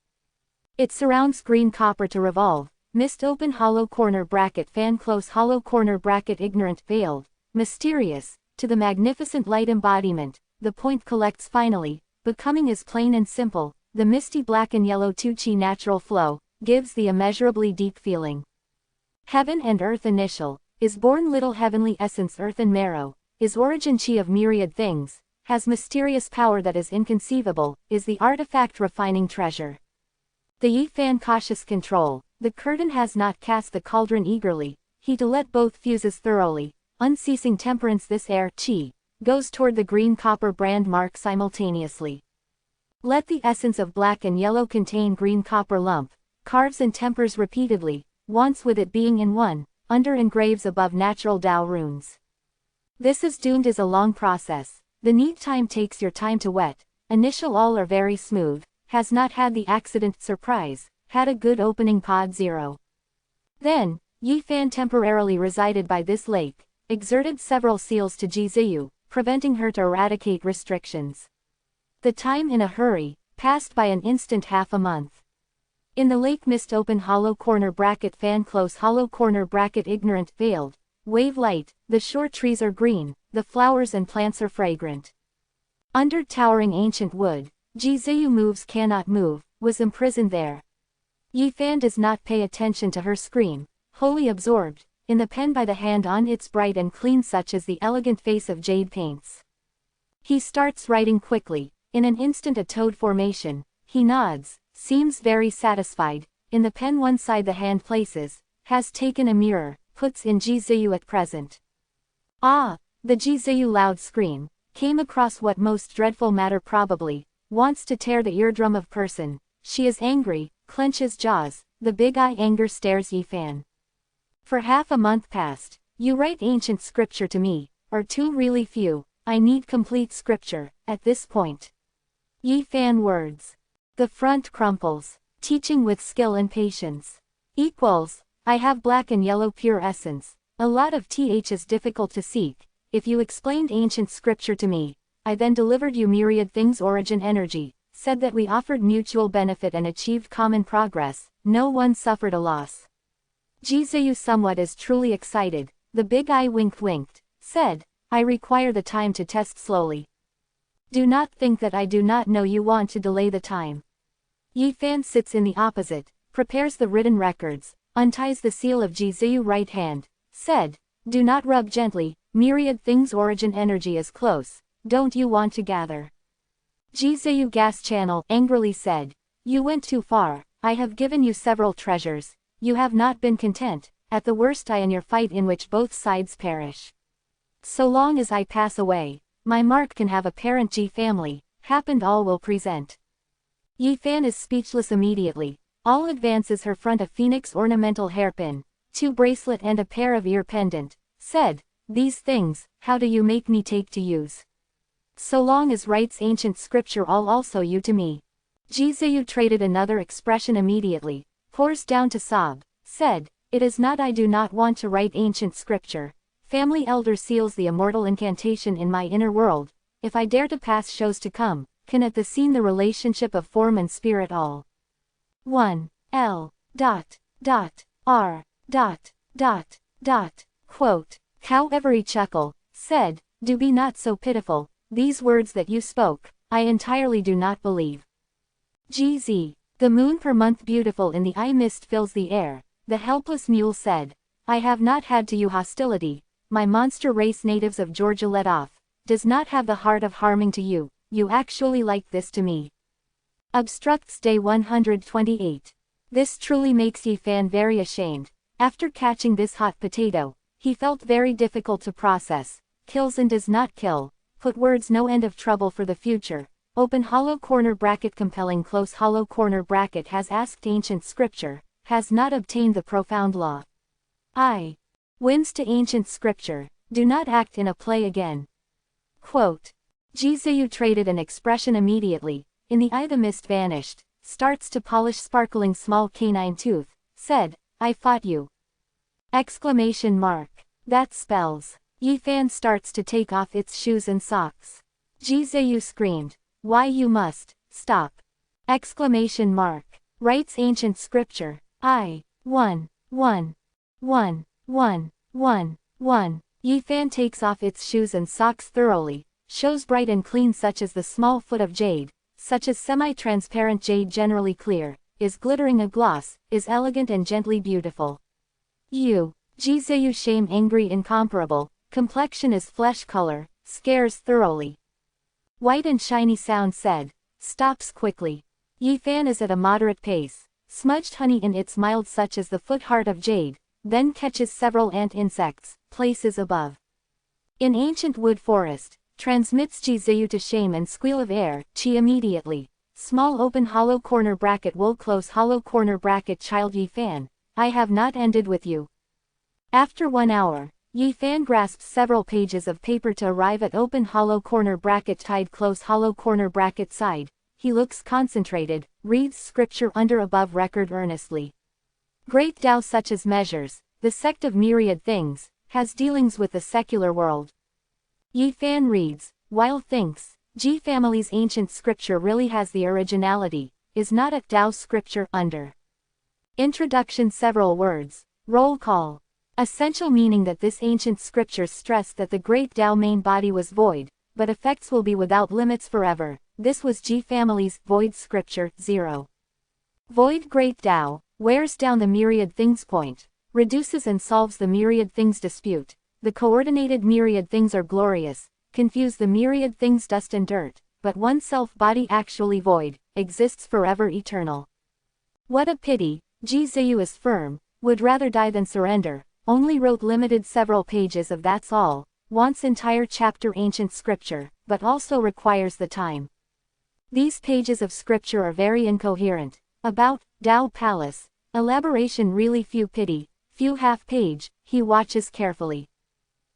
It surrounds green copper to revolve, mist open hollow corner bracket fan close hollow corner bracket ignorant veiled, mysterious, to the magnificent light embodiment, the point collects finally, becoming as plain and simple, the misty black and yellow Tu-Chi natural flow, gives the immeasurably deep feeling. Heaven and earth initial, is born little heavenly essence earth and marrow, is origin chi of myriad things, has mysterious power that is inconceivable, is the artifact refining treasure. The Yi fan cautious control, the curtain has not cast the cauldron eagerly, he to let both fuses thoroughly, unceasing temperance this air chi, goes toward the green copper brand mark simultaneously. Let the essence of black and yellow contain green copper lump, carves and tempers repeatedly, once with it being in one, under engraves above natural Tao runes. This is doomed as a long process, the neat time takes your time to wet, initial all are very smooth, has not had the accident surprise, had a good opening pod 0. Then, Yi fan temporarily resided by this lake, exerted several seals to Jiziyu, preventing her to eradicate restrictions. The time in a hurry, passed by an instant half a month. In the lake mist open hollow corner bracket fan close hollow corner bracket ignorant veiled, wave light, the shore trees are green, the flowers and plants are fragrant. Under towering ancient wood, Jiziyu moves cannot move, was imprisoned there. Yi fan does not pay attention to her scream, wholly absorbed, in the pen by the hand on its bright and clean such as the elegant face of jade paints. He starts writing quickly, in an instant a toad formation, he nods, seems very satisfied, in the pen one side the hand places, has taken a mirror, puts in Jiziyu at present. Ah! The Jiziyu loud scream, came across what most dreadful matter probably, wants to tear the eardrum of person, she is angry, clenches jaws, the big eye anger stares Yi fan. For half a month past, you write ancient scripture to me, or too really few, I need complete scripture, at this point. Yi fan words. The front crumples, teaching with skill and patience. Equals, I have black and yellow pure essence, a lot of th is difficult to seek, if you explained ancient scripture to me, I then delivered you myriad things origin energy, said that we offered mutual benefit and achieved common progress, no one suffered a loss. Jiziyu somewhat as truly excited, the big eye winked, said, I require the time to test slowly. Do not think that I do not know you want to delay the time. Yi fan sits in the opposite, prepares the written records, unties the seal of Jiziyu right hand, said, do not rub gently, myriad things origin energy is close, don't you want to gather? Jiziyu gas channel angrily said, you went too far, I have given you several treasures, you have not been content, at the worst I in your fight in which both sides perish. So long as I pass away, my mark can have a parent Ji family, happened all will present. Yi fan is speechless immediately, all advances her front a phoenix ornamental hairpin, 2 bracelet and a pair of ear pendant, said, these things, how do you make me take to use? So long as writes ancient scripture all also you to me. Jiziyu traded another expression immediately, pours down to sob, said, it is not I do not want to write ancient scripture, family elder seals the immortal incantation in my inner world, if I dare to pass shows to come, can at the scene the relationship of form and spirit all. 1. L. R. Quote. However he chuckle, said, do be not so pitiful, these words that you spoke, I entirely do not believe. GZ. The moon per month beautiful in the eye mist fills the air, the helpless mule said, I have not had to you hostility, my monster race natives of Georgia let off, does not have the heart of harming to you, you actually like this to me. Obstructs Day 128. This truly makes Yi fan very ashamed, after catching this hot potato, he felt very difficult to process, kills and does not kill, put words no end of trouble for the future, open hollow corner bracket compelling close hollow corner bracket has asked ancient scripture, has not obtained the profound law. I. Wins to ancient scripture, do not act in a play again. Quote. Jiziyu traded an expression immediately, in the eye the mist vanished, starts to polish sparkling small canine tooth, said, "I fought you!" Exclamation mark. That spells. Yifan starts to take off its shoes and socks. Ji Ziyu screamed, "Why you must, stop!" Exclamation mark. Writes ancient scripture. I. 1. 1. 1. 1. 1. 1. Yifan takes off its shoes and socks thoroughly, shows bright and clean such as the small foot of jade, such as semi-transparent jade generally clear, is glittering a gloss, is elegant and gently beautiful. Ji Ziyu shame angry incomparable, complexion is flesh color, scares thoroughly. White and shiny sound said, stops quickly. Yifan is at a moderate pace, smudged honey in its mild such as the foot heart of jade, then catches several ant insects, places above. In ancient wood forest, transmits Ji Ziyu to shame and squeal of air, chi immediately. Small open hollow corner bracket wool close hollow corner bracket child Yifan, I have not ended with you. After 1 hour, Yifan grasps several pages of paper to arrive at open hollow corner bracket tied close hollow corner bracket side. He looks concentrated, reads scripture under above record earnestly. Great Tao such as measures, the sect of myriad things, has dealings with the secular world. Yifan reads, while thinks, Ji family's ancient scripture really has the originality, is not a Tao scripture under. Introduction several words, roll call. Essential meaning that this ancient scripture stressed that the great Tao main body was void, but effects will be without limits forever. This was Ji family's void scripture 0. Void great Tao, wears down the myriad things point, reduces and solves the myriad things dispute. The coordinated myriad things are glorious, confuse the myriad things dust and dirt, but one self body actually void, exists forever eternal. What a pity, Ji Ziyu is firm, would rather die than surrender. Only wrote limited several pages of that's all, wants entire chapter ancient scripture, but also requires the time. These pages of scripture are very incoherent. About, Tao Palace, elaboration really few pity, few half page, he watches carefully.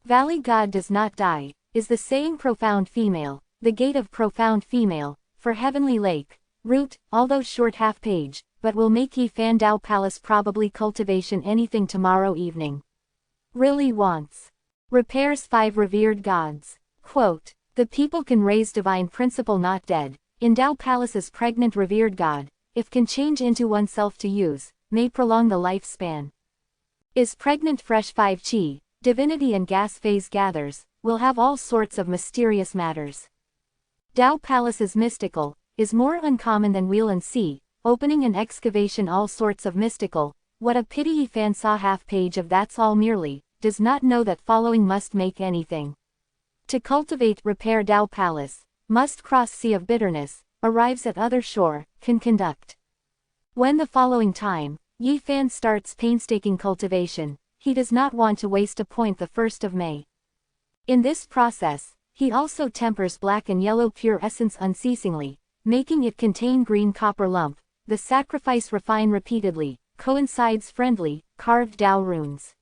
Valley God does not die, is the saying profound female, the gate of profound female, for heavenly lake, root, although short half page, but will make Yifan Tao Palace probably cultivation anything tomorrow evening. Really wants. Repairs 5 revered gods. Quote, the people can raise divine principle not dead, in Tao Palace's pregnant revered god, if can change into oneself to use, may prolong the lifespan. Is pregnant fresh 5 chi, divinity and gas phase gathers, will have all sorts of mysterious matters. Tao Palace is mystical, is more uncommon than wheel and sea, opening and excavation all sorts of mystical. What a pity Yifan saw half page of that's all merely, does not know that following must make anything. To cultivate repair Tao Palace, must cross sea of bitterness, arrives at other shore, can conduct. When the following time, Yifan starts painstaking cultivation, he does not want to waste a point the 1st of May. In this process, he also tempers black and yellow pure essence unceasingly, making it contain green copper lump. The sacrifice refine repeatedly, coincides friendly, carved Tao runes.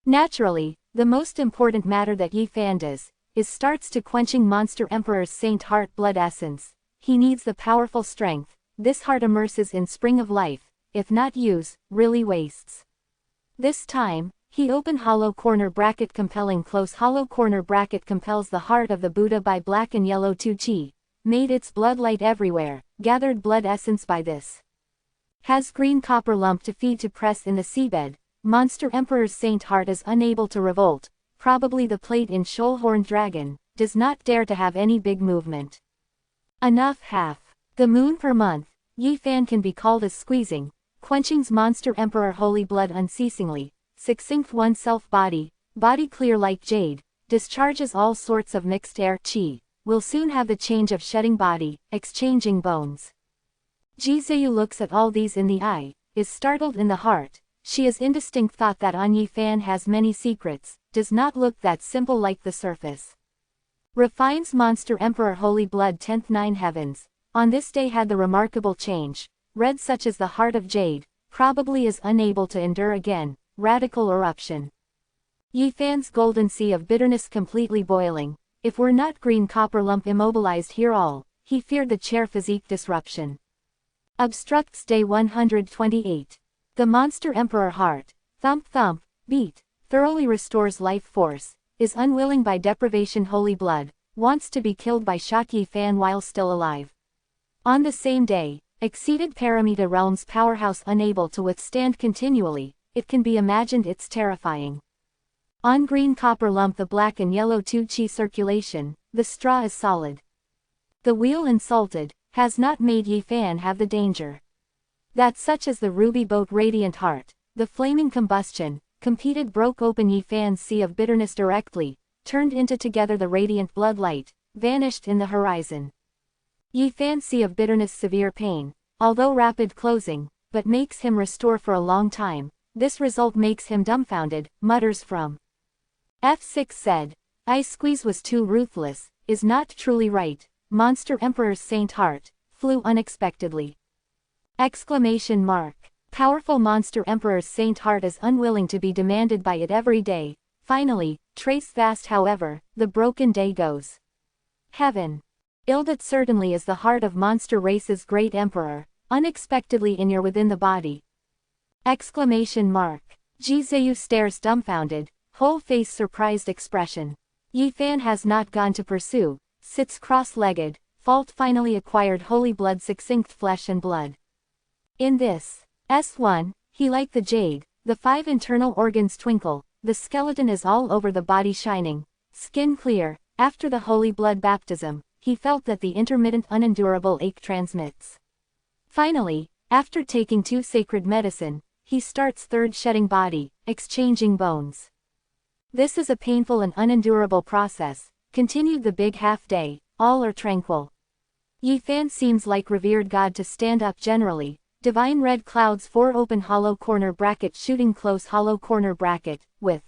Naturally, the most important matter that Yifan does, is starts to quenching monster emperor's saint heart blood essence. He needs the powerful strength, this heart immerses in spring of life, if not use, really wastes. This time, he open hollow corner bracket compelling close hollow corner bracket compels the heart of the Buddha by black and yellow 2 chi, made its blood light everywhere, gathered blood essence by this. Has green copper lump to feed to press in the seabed, monster emperor's saint heart is unable to revolt, probably the plate in shoal-horned dragon, does not dare to have any big movement. Enough half. The moon per month, Yifan can be called as squeezing, quenching's monster emperor holy blood unceasingly, succinct one self body clear like jade, discharges all sorts of mixed air chi. Will soon have the change of shedding body, exchanging bones. Ji Ziyu looks at all these in the eye, is startled in the heart, she is indistinct thought that An Yifan has many secrets, does not look that simple like the surface. Refines monster emperor holy blood 10th 9 heavens, on this day had the remarkable change, red such as the heart of jade, probably is unable to endure again, radical eruption. Yifan's golden sea of bitterness completely boiling. If were not green copper lump immobilized here all, he feared the chair physique disruption. Obstructs day 128. The Monster Emperor heart, thump thump, beat, thoroughly restores life force, is unwilling by deprivation holy blood, wants to be killed by shot Yi Fan while still alive. On the same day, exceeded Paramita realm's powerhouse unable to withstand continually, it can be imagined it's terrifying. On green copper lump the black and yellow 2 chi circulation, the straw is solid. The wheel insulted, has not made Yi Fan have the danger. That such as the ruby boat radiant heart, the flaming combustion, competed broke open Yi Fan's sea of bitterness directly, turned into together the radiant bloodlight, vanished in the horizon. Yi Fan's sea of bitterness severe pain, although rapid closing, but makes him restore for a long time, this result makes him dumbfounded, mutters from. F6 said, I squeeze was too ruthless, is not truly right, Monster Emperor's saint heart, flew unexpectedly. Exclamation mark. Powerful Monster Emperor's saint heart is unwilling to be demanded by it every day, finally, trace fast however, the broken day goes. Heaven. That certainly is the heart of monster race's great emperor, unexpectedly in your within the body. Exclamation mark. Jizeyu stares dumbfounded, whole face surprised expression. Yi Fan has not gone to pursue, sits cross-legged, fault finally acquired holy blood succinct flesh and blood. In this S1, he like the jade, the 5 internal organs twinkle, the skeleton is all over the body shining, skin clear, after the holy blood baptism, he felt that the intermittent unendurable ache transmits. Finally, after taking 2 sacred medicine, he starts 3rd shedding body, exchanging bones. This is a painful and unendurable process, continued the big half-day, all are tranquil. Yi Fan seems like revered god to stand up generally, divine red clouds 4 open hollow corner bracket shooting close hollow corner bracket, with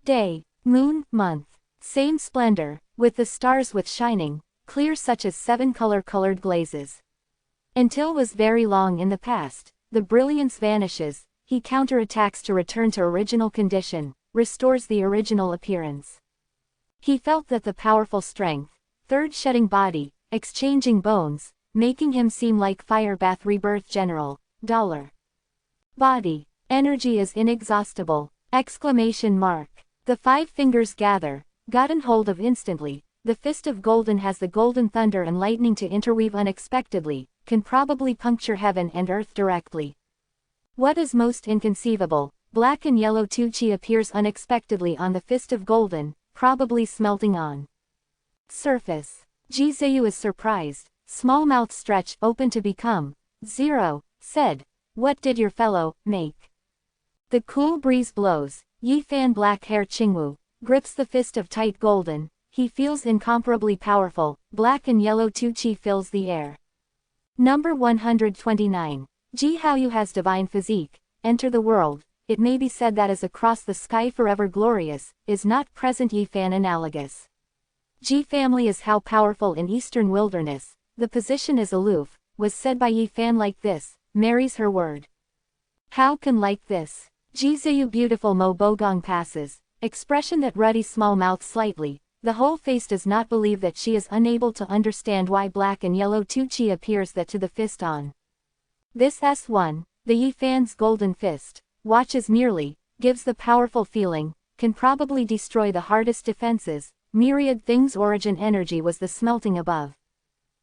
day, moon, month, same splendor, with the stars with shining, clear such as 7 colored glazes. Until was very long in the past, the brilliance vanishes, he counterattacks to return to original condition, restores the original appearance. He felt that the powerful strength, 3rd shedding body, exchanging bones, making him seem like fire bath rebirth general, dollar. Body, energy is inexhaustible, exclamation mark. The 5 fingers gather, gotten hold of instantly, the fist of golden has the golden thunder and lightning to interweave unexpectedly, can probably puncture heaven and earth directly. What is most inconceivable, black and yellow 2 chi appears unexpectedly on the fist of golden, probably smelting on surface. Jizeyu is surprised, small mouth stretch open to become 0, said, what did your fellow make? The cool breeze blows, Yi Fan black hair Qingwu, grips the fist of tight golden, he feels incomparably powerful, black and yellow 2 chi fills the air. Number 129. Ji Haoyu has divine physique, enter the world, it may be said that is across the sky forever glorious, is not present Yi Fan analogous. Ji family is how powerful in eastern wilderness, the position is aloof, was said by Yi Fan like this, marries her word. How can like this? Jizeyu beautiful Mo Bogong passes, expression that ruddy small mouth slightly, the whole face does not believe that she is unable to understand why black and yellow 2 chi appears that to the fist on. This S1, the Yi Fan's golden fist, watches merely, gives the powerful feeling, can probably destroy the hardest defenses, myriad things origin energy was the smelting above.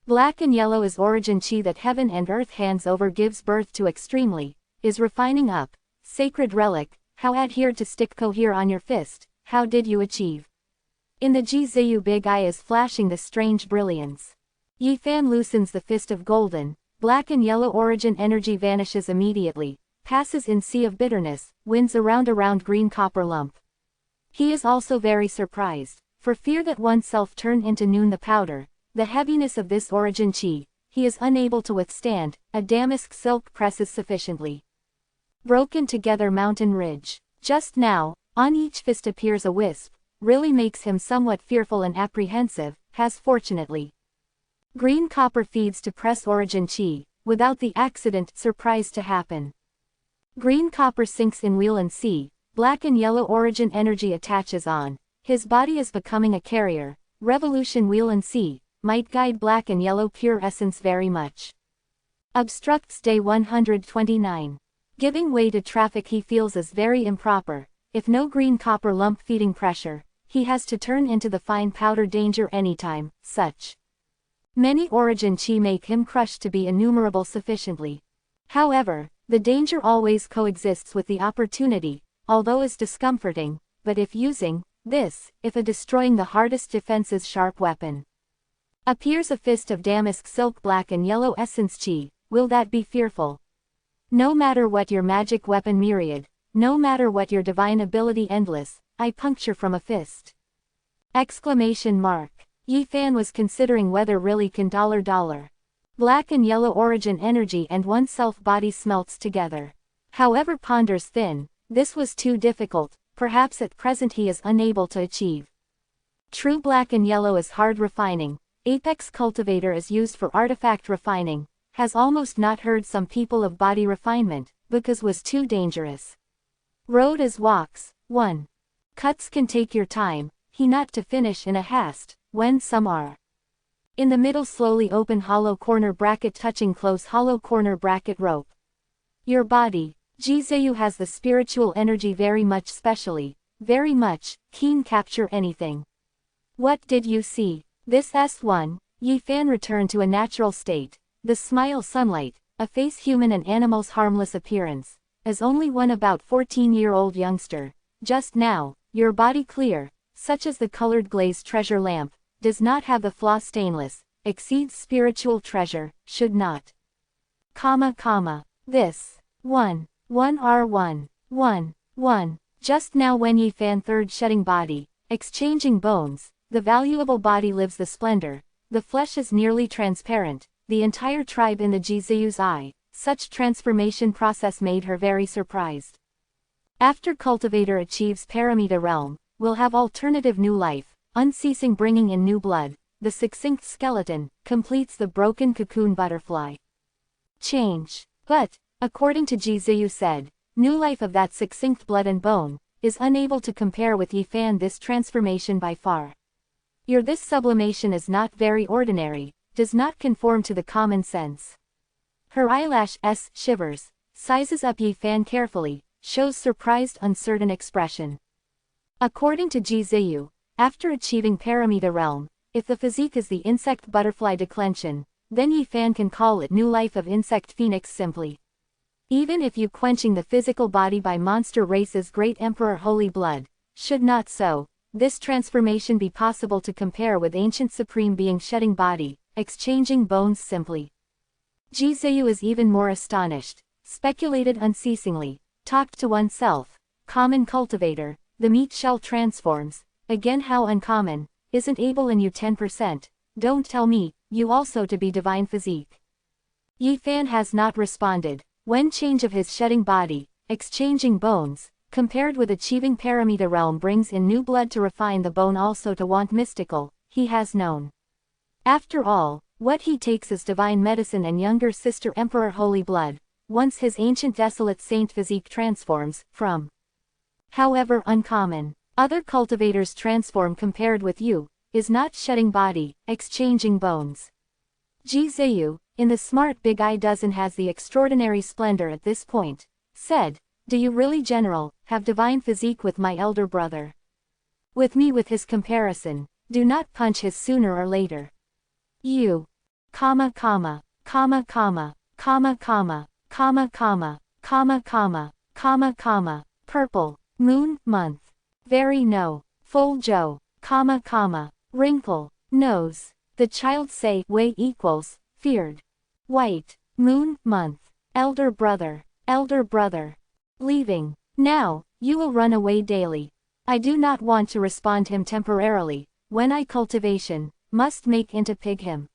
Black and yellow is origin chi that heaven and earth hands over gives birth to extremely, is refining up, sacred relic, how adhered to stick cohere on your fist, how did you achieve? In the Jizeyu big eye is flashing the strange brilliance. Yi Fan loosens the fist of golden, black and yellow origin energy vanishes immediately, passes in sea of bitterness, winds around green copper lump. He is also very surprised, for fear that oneself turn into noon the powder, the heaviness of this origin chi, he is unable to withstand, a damask silk presses sufficiently. Broken together mountain ridge, just now, on each fist appears a wisp, really makes him somewhat fearful and apprehensive, has fortunately. Green copper feeds to press origin chi, without the accident surprise to happen. Green copper sinks in wheel and sea, black and yellow origin energy attaches on, his body is becoming a carrier, revolution wheel and sea, might guide black and yellow pure essence very much. Obstructs day 129. Giving way to traffic he feels is very improper. If no green copper lump feeding pressure, he has to turn into the fine powder danger anytime, such. Many origin chi make him crush to be innumerable sufficiently. However, the danger always coexists with the opportunity, although is discomforting, but if using this, if a destroying the hardest defense's sharp weapon. Appears a fist of damask silk black and yellow essence chi, will that be fearful? No matter what your magic weapon myriad, no matter what your divine ability endless, I puncture from a fist. Exclamation mark. Yi Fan was considering whether really can $. Black and yellow origin energy and oneself body smelts together. However ponders thin, this was too difficult, perhaps at present he is unable to achieve. True black and yellow is hard refining, apex cultivator is used for artifact refining, has almost not heard some people of body refinement, because was too dangerous. Road as walks, 1. Cuts can take your time, he not to finish in a hast, when some are. In the middle slowly open hollow corner bracket touching close hollow corner bracket rope. Your body, Jizeyu has the spiritual energy very much specially, very much, keen capture anything. What did you see? This S1, Yi Fan returned to a natural state, the smile sunlight, a face human and animal's harmless appearance, as only one about 14-year-old youngster, just now, your body clear, such as the colored glazed treasure lamp, does not have the flaw stainless, exceeds spiritual treasure, should not. This. 1 R1, 1, just now when Yi Fan third shedding body, exchanging bones, the valuable body lives the splendor, the flesh is nearly transparent, the entire tribe in the Jizeyu's eye, such transformation process made her very surprised. After cultivator achieves Paramita realm, will have alternative new life, unceasing bringing in new blood, the succinct skeleton, completes the broken cocoon butterfly. Change. But, according to Jizeyu said, new life of that succinct blood and bone, is unable to compare with Yi Fan this transformation by far. This sublimation is not very ordinary, does not conform to the common sense. Her eyelash shivers, sizes up Yi Fan carefully, shows surprised uncertain expression. According to Jizeyu, after achieving Paramita realm, if the physique is the insect butterfly declension, then Yi Fan can call it new life of insect phoenix simply. Even if you quenching the physical body by monster race's great emperor holy blood, should not so, this transformation be possible to compare with ancient supreme being shedding body, exchanging bones simply. Jizeyu is even more astonished, speculated unceasingly, talked to oneself, common cultivator, the meat shell transforms, again how uncommon, isn't able in you 10%, don't tell me, you also to be divine physique. Yi Fan has not responded, when change of his shedding body, exchanging bones, compared with achieving Paramita realm brings in new blood to refine the bone also to want mystical, he has known. After all, what he takes is divine medicine and younger sister emperor holy blood, once his ancient desolate saint physique transforms, from. However uncommon, other cultivators transform compared with you, is not shedding body, exchanging bones. Jizeyu, in the smart big eye dozen has the extraordinary splendor at this point, said, do you really general, have divine physique with my elder brother? With me with his comparison, do not punch his sooner or later. You. Purple, moon, month. Very no, full Joe, wrinkle, nose. The child say way equals, feared. White, moon, month. Elder brother. Leaving. Now, you will run away daily. I do not want to respond him temporarily, when I cultivation, must make into pig him.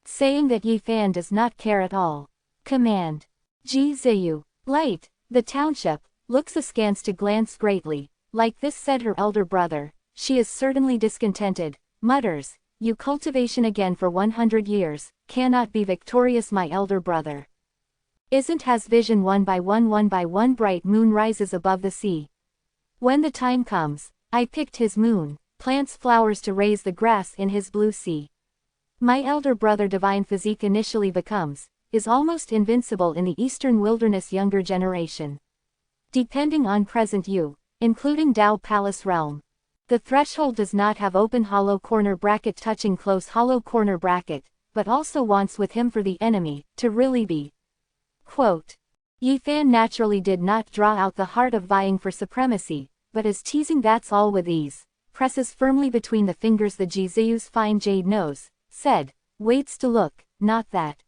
Saying that Yi Fan does not care at all. Command. Jizeyu, light, the township, looks askance to glance greatly, like this said her elder brother, she is certainly discontented, mutters, you cultivation again for 100 years, cannot be victorious my elder brother. Isn't has vision one by one bright moon rises above the sea. When the time comes, I picked his moon, plants flowers to raise the grass in his blue sea. My elder brother divine physique initially becomes, is almost invincible in the Eastern Wilderness younger generation. Depending on present you, including Dao Palace realm. The threshold does not have open hollow corner bracket touching close hollow corner bracket, but also wants with him for the enemy, to really be. Quote. Yi Fan naturally did not draw out the heart of vying for supremacy, but is teasing that's all with ease, presses firmly between the fingers the Jizuyu's fine jade nose, said, waits to look, not that.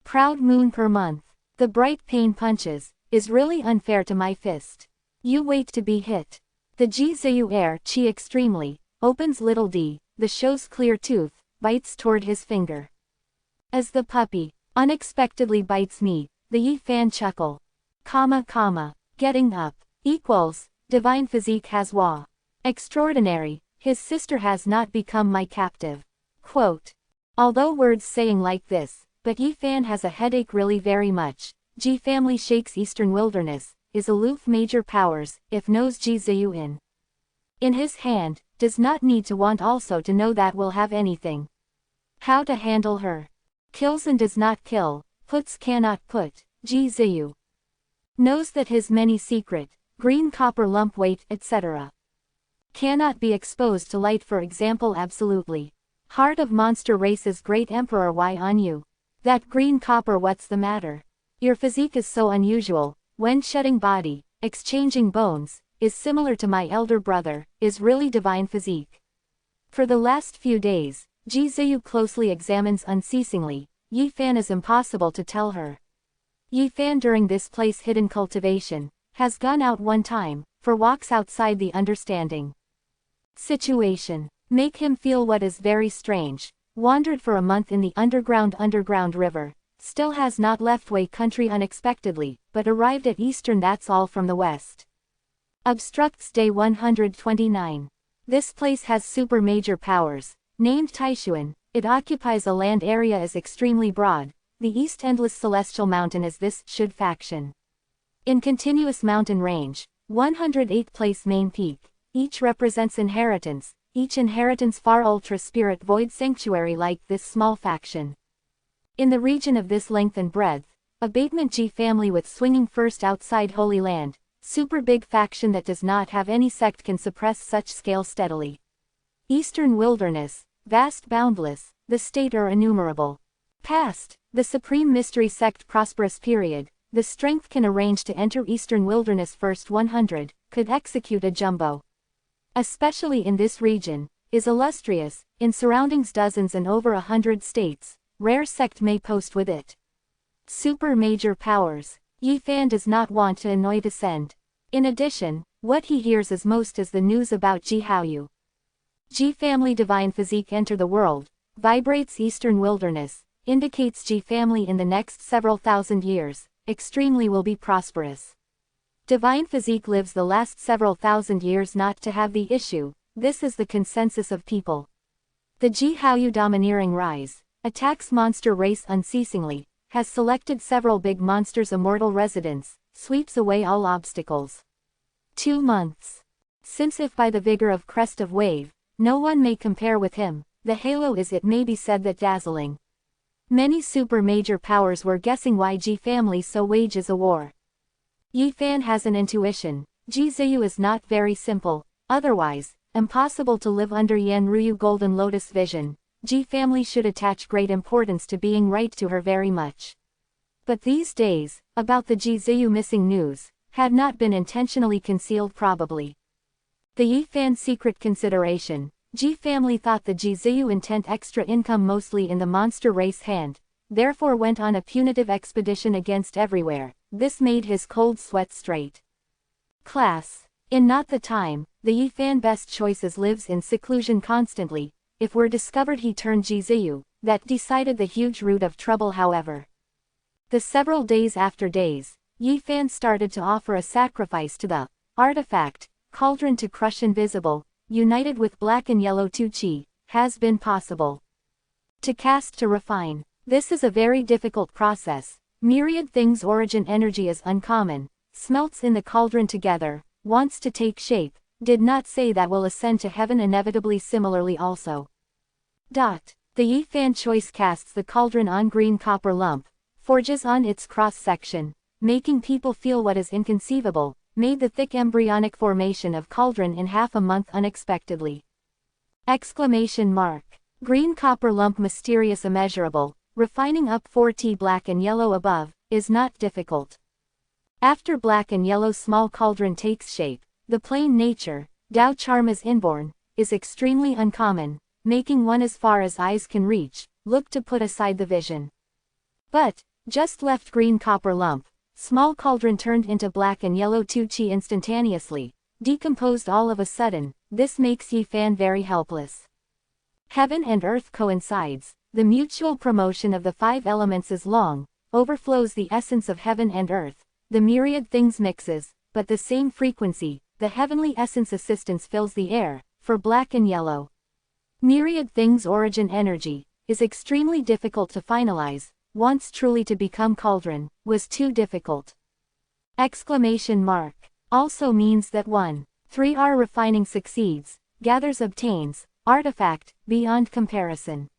Proud moon per month. The bright pain punches, is really unfair to my fist. You wait to be hit. The Jizuyu air chi extremely, opens little d, the show's clear tooth, bites toward his finger. As the puppy, unexpectedly bites me, the Yi Fan chuckle. Getting up, equals, divine physique has wa. Extraordinary, his sister has not become my captive. Quote. Although words saying like this, but Yi Fan has a headache really very much. Ji family shakes Eastern Wilderness, is aloof major powers, if knows Jizuyu in his hand, does not need to want also to know that will have anything. How to handle her. Kills and does not kill, puts cannot put, Jizuyu. Knows that his many secret, green copper lump weight, etc. cannot be exposed to light for example absolutely. Heart of monster races great emperor why on you? That green copper what's the matter? Your physique is so unusual, when shedding body, exchanging bones, is similar to my elder brother, is really divine physique. For the last few days, Jizuyu closely examines unceasingly, Yi Fan is impossible to tell her. Yi Fan during this place hidden cultivation, has gone out one time, for walks outside the understanding situation. Make him feel what is very strange, wandered for a month in the underground river, still has not left Wei country unexpectedly, but arrived at Eastern that's all from the west. Obstructs day 129. This place has super major powers, named Taishuan, it occupies a land area is extremely broad, the east endless celestial mountain is this should faction. In continuous mountain range, 108 place main peak, each represents inheritance, each inheritance far ultra spirit void sanctuary like this small faction. In the region of this length and breadth, abatement G family with swinging first outside Holy Land, super big faction that does not have any sect can suppress such scale steadily. Eastern Wilderness, vast boundless, the state are innumerable. Past, the supreme mystery sect prosperous period, the strength can arrange to enter Eastern Wilderness first 100, could execute a jumbo. Especially in this region, is illustrious, in surroundings dozens and over 100 states, rare sect may post with it. Super major powers, Yi Fan does not want to annoy descend. In addition, what he hears as most is the news about Ji Haoyu. Ji family divine physique enter the world, vibrates Eastern Wilderness, indicates Ji family in the next several thousand years, extremely will be prosperous. Divine physique lives the last several thousand years not to have the issue, this is the consensus of people. The Ji Haoyu domineering rise, attacks monster race unceasingly, has selected several big monsters immortal residents, sweeps away all obstacles. 2 months. Since if by the vigor of crest of wave, no one may compare with him, the halo is it may be said that dazzling. Many super major powers were guessing why Ji family so wages a war. Yi Fan has an intuition, Jizuyu is not very simple, otherwise, impossible to live under Yan Ryu Golden Lotus vision. Ji family should attach great importance to being right to her very much. But these days, about the Jizuyu missing news, had not been intentionally concealed probably. The Yi Fan secret consideration, Ji family thought the Jizuyu intent extra income mostly in the monster race hand, therefore went on a punitive expedition against everywhere, this made his cold sweat straight. Class. In not the time, the Yi Fan best choices lives in seclusion constantly. If were discovered he turned Jizuyu, that decided the huge root of trouble however. The several days after days, Yi Fan started to offer a sacrifice to the artifact, cauldron to crush invisible, united with black and yellow Tu Chi, has been possible. To cast to refine, this is a very difficult process, myriad things origin energy is uncommon, smelts in the cauldron together, wants to take shape, did not say that will ascend to heaven inevitably similarly also. The Yi Fan choice casts the cauldron on green copper lump, forges on its cross-section, making people feel what is inconceivable, made the thick embryonic formation of cauldron in half a month unexpectedly. Exclamation mark. Green copper lump mysterious immeasurable, refining up 4T black and yellow above, is not difficult. After black and yellow small cauldron takes shape, the plain nature, Tao charm is inborn, is extremely uncommon, making one as far as eyes can reach, look to put aside the vision. But, just left green copper lump, small cauldron turned into black and yellow 2Chi instantaneously, decomposed all of a sudden, this makes Yi Fan very helpless. Heaven and earth coincides, the mutual promotion of the 5 elements is long, overflows the essence of heaven and earth, the myriad things mixes, but the same frequency, the heavenly essence assistance fills the air, for black and yellow. Myriad things origin energy, is extremely difficult to finalize, wants truly to become cauldron, was too difficult. Exclamation mark. Also means that 1. 3R refining succeeds, gathers obtains, artifact, beyond comparison.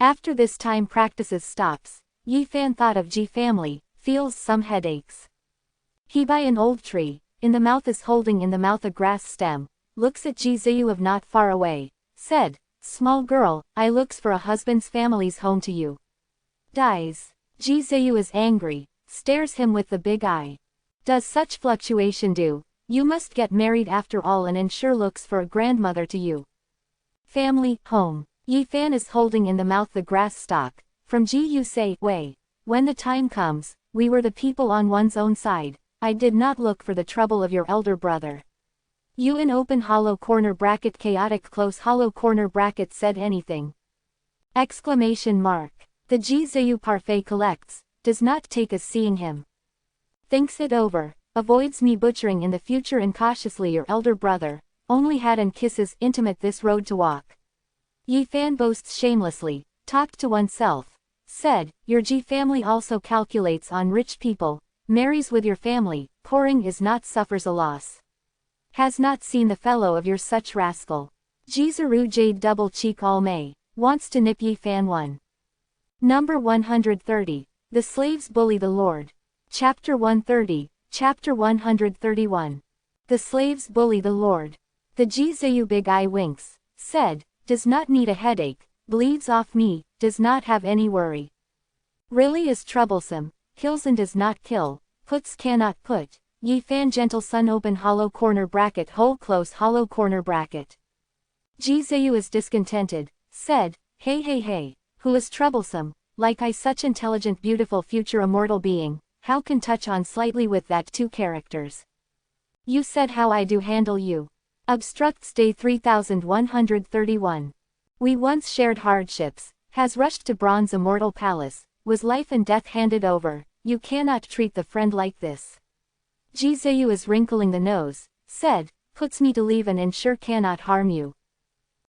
After this time practices stops, Yi Fan thought of Ji family, feels some headaches. He by an old tree, in the mouth is holding in the mouth a grass stem, looks at Ji Ziyu of not far away, said, small girl, I looks for a husband's family's home to you. Dies. Ji Ziyu is angry, stares him with the big eye. Does such fluctuation do? You must get married after all and ensure looks for a grandmother to you. Family, home. Yi Fan is holding in the mouth the grass stalk, from Ji Yu say, way. When the time comes, we were the people on one's own side, I did not look for the trouble of your elder brother. You in open hollow corner bracket chaotic close hollow corner bracket said anything. Exclamation mark. The Ji Ziyu parfait collects, does not take as seeing him. Thinks it over, avoids me butchering in the future incautiously your elder brother, only had and kisses intimate this road to walk. Yi Fan boasts shamelessly, talked to oneself, said, your Ji family also calculates on rich people, marries with your family, pouring is not suffers a loss. Has not seen the fellow of your such rascal. Jizaru Jade double cheek all May, wants to nip Yi Fan 1. Number 130, The Slaves Bully the Lord. Chapter 130, Chapter 131. The Slaves Bully the Lord. The Ji Ziyu big eye winks, said, does not need a headache, bleeds off me, does not have any worry. Really is troublesome, kills and does not kill, puts cannot put. Yi Fan gentle sun open hollow corner bracket hole close hollow corner bracket. Ji Ziyu is discontented, said, hey, who is troublesome, like I such intelligent beautiful future immortal being, how can touch on slightly with that 2 characters. You said how I do handle you. Obstructs day 3131. We once shared hardships, has rushed to bronze immortal palace, was life and death handed over, you cannot treat the friend like this. Ji Ziyu is wrinkling the nose, said, puts me to leave and ensure cannot harm you.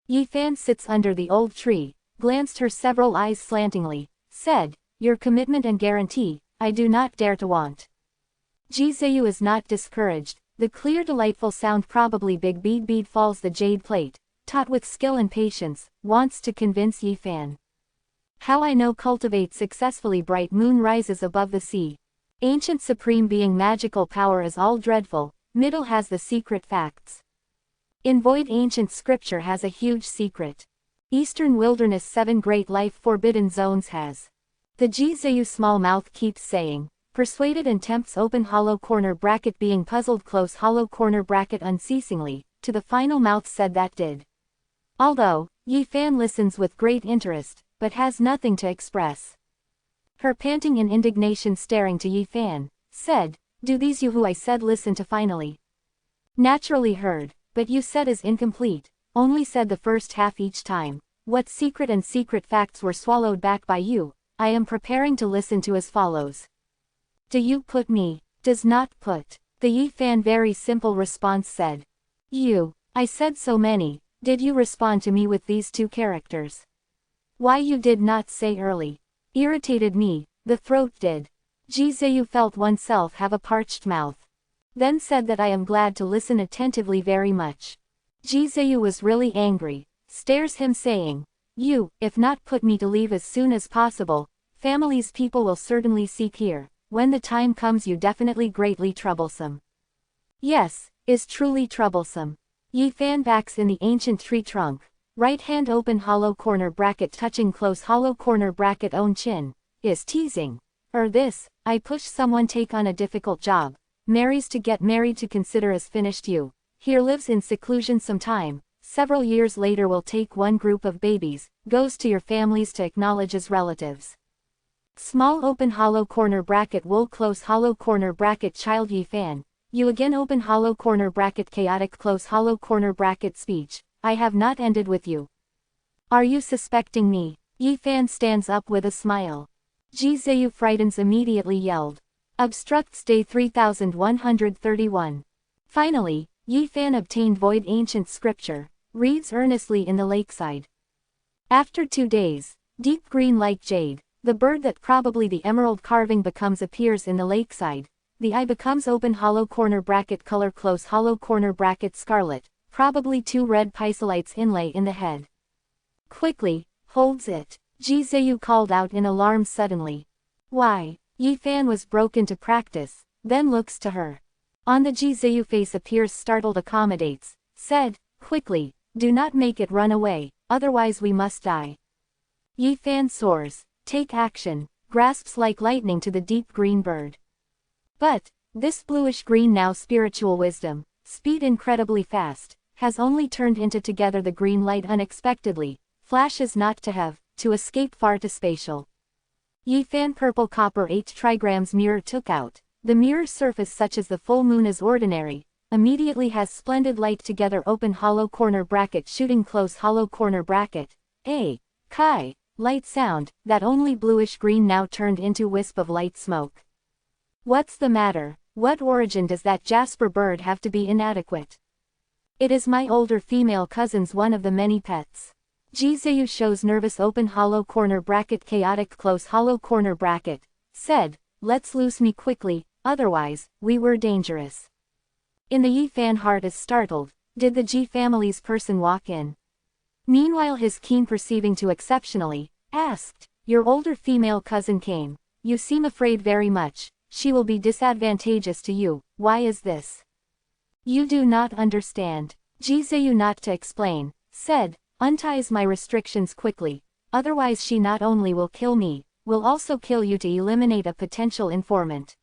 Yi Fan sits under the old tree, glanced her several eyes slantingly, said, your commitment and guarantee, I do not dare to want. Ji Ziyu is not discouraged, the clear delightful sound probably big bead falls the jade plate, taught with skill and patience, wants to convince Yi Fan. How I know cultivate successfully bright moon rises above the sea. Ancient supreme being magical power is all dreadful, middle has the secret facts. In void ancient scripture has a huge secret. Eastern wilderness 7 great life forbidden zones has. The Ji Ziyu small mouth keeps saying, persuaded and tempts open hollow corner bracket being puzzled close hollow corner bracket unceasingly, to the final mouth said that did. Although, Yi Fan listens with great interest, but has nothing to express. Her panting in indignation staring to Yi Fan, said, do these you who I said listen to finally. Naturally heard, but you said is incomplete, only said the first half each time, what secret and secret facts were swallowed back by you, I am preparing to listen to as follows. Do you put me, does not put, the Yi Fan very simple response said. You, I said so many, did you respond to me with these 2 characters? Why you did not say early. Irritated me, the throat did. Ji Ziyu felt oneself have a parched mouth. Then said that I am glad to listen attentively very much. Ji Ziyu was really angry, stares him saying, you, if not put me to leave as soon as possible, family's people will certainly seek here. When the time comes you definitely greatly troublesome. Yes, is truly troublesome. Yi Fan backs in the ancient tree trunk. Right hand open hollow corner bracket touching close hollow corner bracket own chin. Is teasing. This, I push someone take on a difficult job. Marries to get married to consider as finished you. Here lives in seclusion some time. Several years later will take one group of babies. Goes to your families to acknowledge as relatives. Small open hollow corner bracket wool close hollow corner bracket child Yi Fan. You again open hollow corner bracket chaotic close hollow corner bracket speech. I have not ended with you. Are you suspecting me? Yi Fan stands up with a smile. Ji Zheyu frightens immediately yelled. Obstructs day 3131. Finally, Yi Fan obtained void ancient scripture. Reads earnestly in the lakeside. After 2 days, deep green like jade, the bird that probably the emerald carving becomes appears in the lakeside. The eye becomes open hollow corner bracket color close hollow corner bracket scarlet, probably 2 red pisolites inlay in the head. Quickly, holds it. Ji Zheyu called out in alarm suddenly. Why? Yi Fan was broken to practice, then looks to her. On the Ji Zheyu face appears startled accommodates, said, quickly, do not make it run away, otherwise we must die. Yi Fan soars, take action, grasps like lightning to the deep green bird. But, this bluish-green now spiritual wisdom, speed incredibly fast, has only turned into together the green light unexpectedly, flashes not to have, to escape far to spatial. Yi Fan purple copper 8 trigrams mirror took out, the mirror surface such as the full moon is ordinary, immediately has splendid light together open hollow corner bracket shooting close hollow corner bracket, kai, light sound, that only bluish-green now turned into wisp of light smoke. What's the matter? What origin does that jasper bird have to be inadequate? It is my older female cousin's one of the many pets. Ji Zheyu shows nervous open hollow corner bracket chaotic close hollow corner bracket, said, let's loose me quickly, otherwise, we were dangerous. In the Yi Fan heart is startled, did the Ji family's person walk in? Meanwhile his keen perceiving to exceptionally, asked, your older female cousin came, you seem afraid very much, she will be disadvantageous to you, why is this? You do not understand. Ji Zheyu not to explain, said, unties my restrictions quickly, otherwise she not only will kill me, will also kill you to eliminate a potential informant.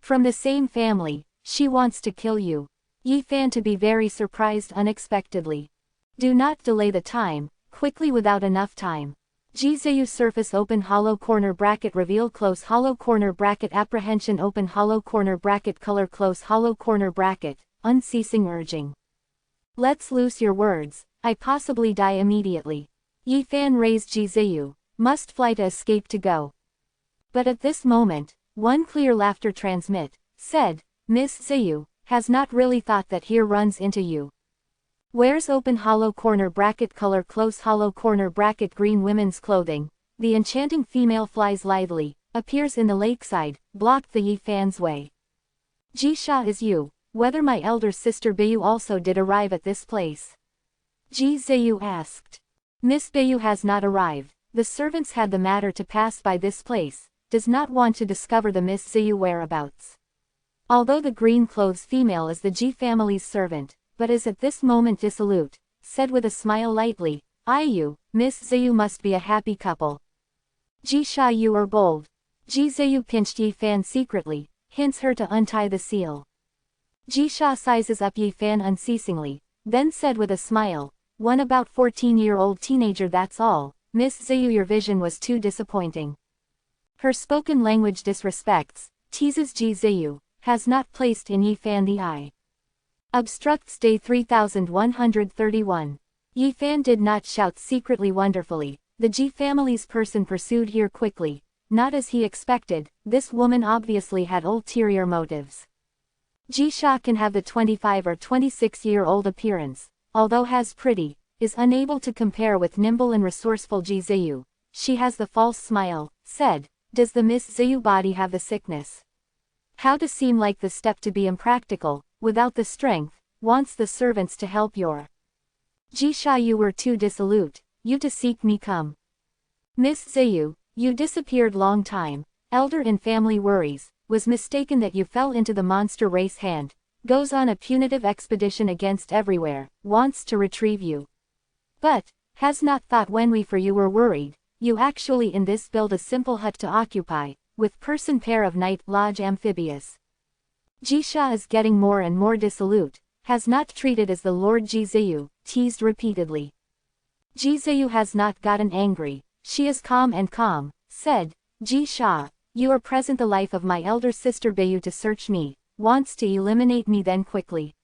From the same family, she wants to kill you. Yi Fan to be very surprised unexpectedly. Do not delay the time, quickly without enough time. Ji Zheyu surface open hollow corner bracket reveal close hollow corner bracket apprehension open hollow corner bracket color close hollow corner bracket, unceasing urging. Let's loose your words, I possibly die immediately. Yi Fan raised Ji Zheyu, must fly to escape to go. But at this moment, one clear laughter transmit, said, Miss Zheyu, has not really thought that here runs into you. Wears open hollow corner bracket color close hollow corner bracket green women's clothing, the enchanting female flies lithely, appears in the lakeside, blocked the Yi Fan's way. Ji Sha is you, whether my elder sister Bayu also did arrive at this place? Ji Zheyu asked. Miss Bayu has not arrived, the servants had the matter to pass by this place, does not want to discover the Miss Zheyu whereabouts. Although the green clothes female is the Ji family's servant, but is at this moment dissolute, said with a smile lightly, you, Miss Zheyu must be a happy couple. Ji Sha you are bold. Ji Zheyu pinched Yi Fan secretly, hints her to untie the seal. Ji Sha sizes up Yi Fan unceasingly, then said with a smile, one about 14-year-old teenager that's all, Miss Zheyu your vision was too disappointing. Her spoken language disrespects, teases Ji Zheyu, has not placed in Yi Fan the eye. Obstructs day 3131. Yi Fan did not shout secretly wonderfully, the Ji family's person pursued here quickly, not as he expected, this woman obviously had ulterior motives. Ji Sha can have the 25 or 26-year-old appearance, although has pretty, is unable to compare with nimble and resourceful Ji Zheyu. She has the false smile, said, does the Miss Zheyu body have the sickness? How to seem like the step to be impractical, without the strength, wants the servants to help your. Ji Sha you were too dissolute, you to seek me come. Miss Zheyu, You disappeared long time. Elder in family worries, was mistaken that you fell into the monster race hand, goes on a punitive expedition against everywhere, wants to retrieve you. But, has not thought when we for you were worried, you actually in this build a simple hut to occupy, with person pair of night lodge amphibious. Jisha is getting more and more dissolute, has not treated as the Lord Jizayu, teased repeatedly. Jizayu has not gotten angry, she is calm and calm, said, Jisha, you are present the life of my elder sister Bayu to search me, wants to eliminate me then quickly.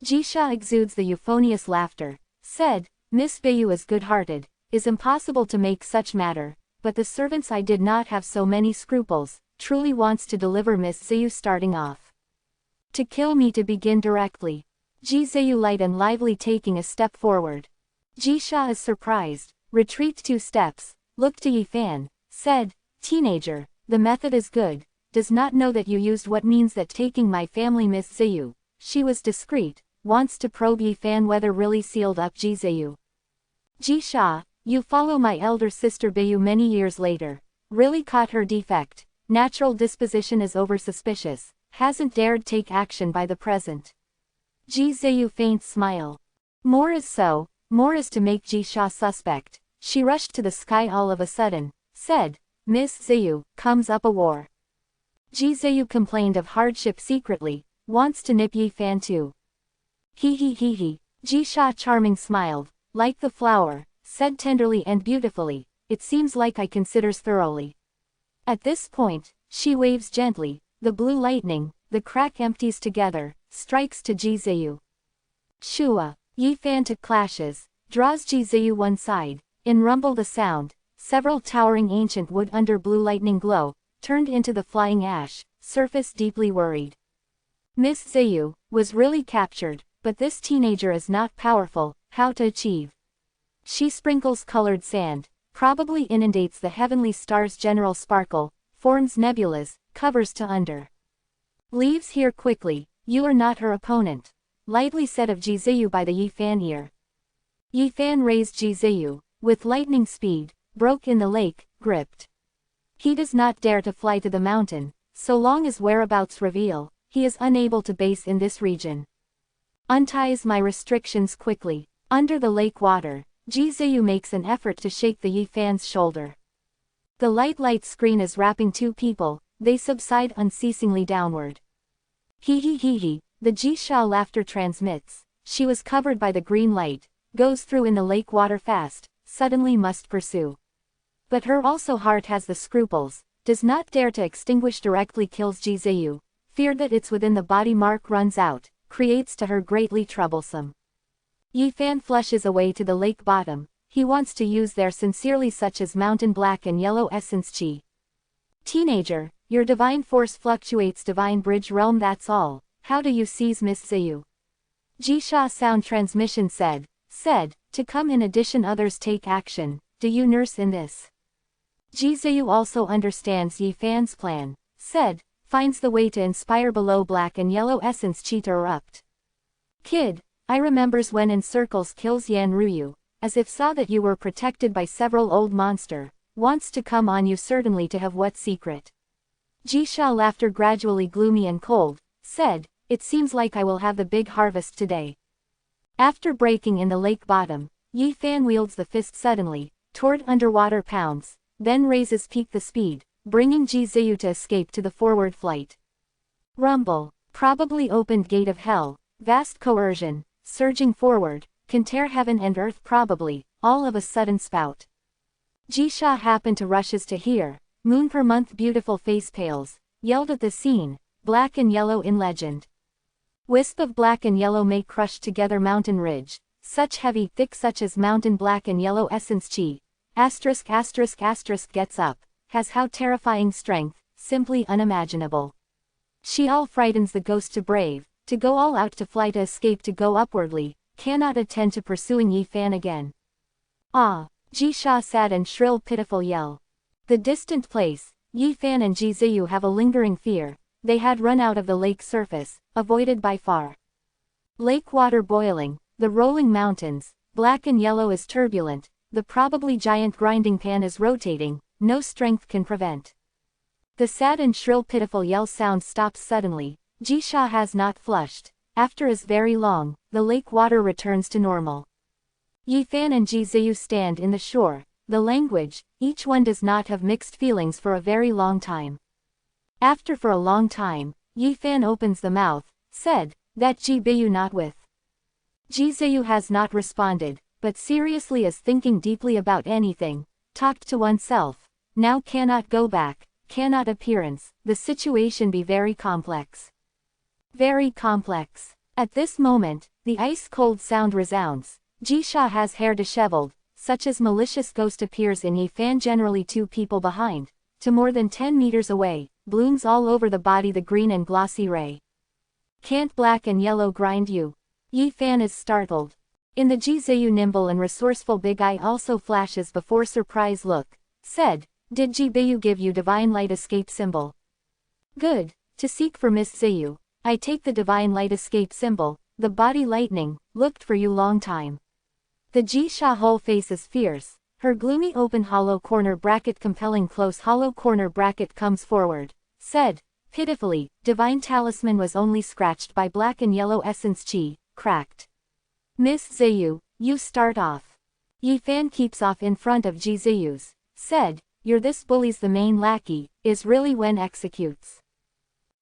Jisha exudes the euphonious laughter, said, Miss Bayu is good-hearted, is impossible to make such matter, but the servants I did not have so many scruples, truly wants to deliver Miss Zayu starting off. To kill me to begin directly. Jizayu light and lively taking a step forward. Jisha is surprised, retreat 2 steps, looked to Yifan, said, Teenager, the method is good, does not know that you used what means that taking my family Miss Zayu. She was discreet, wants to probe Yifan whether really sealed up Jizayu. Jisha, you follow my elder sister Bayu many years later, really caught her defect, natural disposition is over suspicious, hasn't dared take action by the present. Jizayu faint smile. More is so, more is to make Jisha suspect, she rushed to the sky all of a sudden, said, Miss Zayu, comes up a war. Jizayu complained of hardship secretly, wants to nip Yifan too. He. Jisha charming smiled, like the flower, said tenderly and beautifully, it seems like I considers thoroughly. At this point, she waves gently, the blue lightning, the crack empties together, strikes to Jizayu. Shua, Yifan to clashes, draws Jizayu one side, in rumble the sound, several towering ancient wood under blue lightning glow, turned into the flying ash, surface deeply worried. Miss Zayu, was really captured, but this teenager is not powerful, how to achieve? She sprinkles colored sand, probably inundates the heavenly stars general sparkle, forms nebulas, covers to under. Leaves here quickly, you are not her opponent. Lightly said of Jizayu by the Yifan ear. Yifan raised Jizayu, with lightning speed, broke in the lake, gripped. He does not dare to fly to the mountain, so long as whereabouts reveal, he is unable to base in this region. Unties my restrictions quickly. Under the lake water, Jizayu makes an effort to shake the Yifan's shoulder. The light screen is wrapping 2 people, they subside unceasingly downward. He, the Jisha laughter transmits, she was covered by the green light, goes through in the lake water fast, suddenly must pursue. But her also heart has the scruples, does not dare to extinguish directly kills Jizayu, feared that its within the body mark runs out, creates to her greatly troublesome. Yifan flushes away to the lake bottom, he wants to use their sincerely such as mountain black and yellow essence chi. Teenager, your divine force fluctuates divine bridge realm that's all, how do you seize Miss Zayu? Jisha sound transmission said, to come in addition others take action, do you nurse in this? Jizayu also understands Yifan's plan, said, finds the way to inspire below black and yellow essence chi to erupt. Kid, I remembers when in circles kills Yan Ruyu, as if saw that you were protected by several old monster, wants to come on you certainly to have what secret. Jisha laughter gradually gloomy and cold, said, it seems like I will have the big harvest today. After breaking in the lake bottom, Yifan wields the fist suddenly, toward underwater pounds, then raises peak the speed, bringing Jizayu to escape to the forward flight. Rumble, probably opened gate of hell, vast coercion, surging forward, can tear heaven and earth probably, all of a sudden spout. Jisha happened to rushes to hear, moon per month beautiful face pales, yelled at the scene, black and yellow in legend. Wisp of black and yellow may crush together mountain ridge, such heavy thick such as mountain black and yellow essence chi, asterisk gets up, has how terrifying strength, simply unimaginable. She all frightens the ghost to brave, to go all out to fly to escape to go upwardly, cannot attend to pursuing Yifan again. Ah! Jisha sad and shrill pitiful yell. The distant place, Yifan and Jizayu have a lingering fear, they had run out of the lake surface, avoided by far. Lake water boiling, the rolling mountains, black and yellow is turbulent, the probably giant grinding pan is rotating, no strength can prevent. The sad and shrill pitiful yell sound stops suddenly. Jisha has not flushed. After is very long, the lake water returns to normal. Yifan and Jiziyu stand in the shore. The language, each one does not have mixed feelings for a very long time. After for a long time, Yifan opens the mouth, said, that Jibiyu not with. Jiziyu has not responded, but seriously is thinking deeply about anything, talked to oneself, now cannot go back, cannot appearance, the situation be very complex. Very complex. At this moment, the ice-cold sound resounds. Jisha has hair disheveled, such as malicious ghost appears in Yifan generally 2 people behind, to more than 10 meters away, blooms all over the body the green and glossy ray. Can't black and yellow grind you? Yifan is startled. In the Jiziyu nimble and resourceful big eye also flashes before surprise look, said, did Jibiyu give you divine light escape symbol? Good, to seek for Miss Ziyu. I take the divine light escape symbol, the body lightning, looked for you long time. The Jisha whole face is fierce, her gloomy open hollow corner bracket compelling close hollow corner bracket comes forward, said, pitifully, divine talisman was only scratched by black and yellow essence chi, cracked. Miss Ziyu, you start off. Yifan keeps off in front of Jiziyu's, said, you're this bully's the main lackey, is really when executes.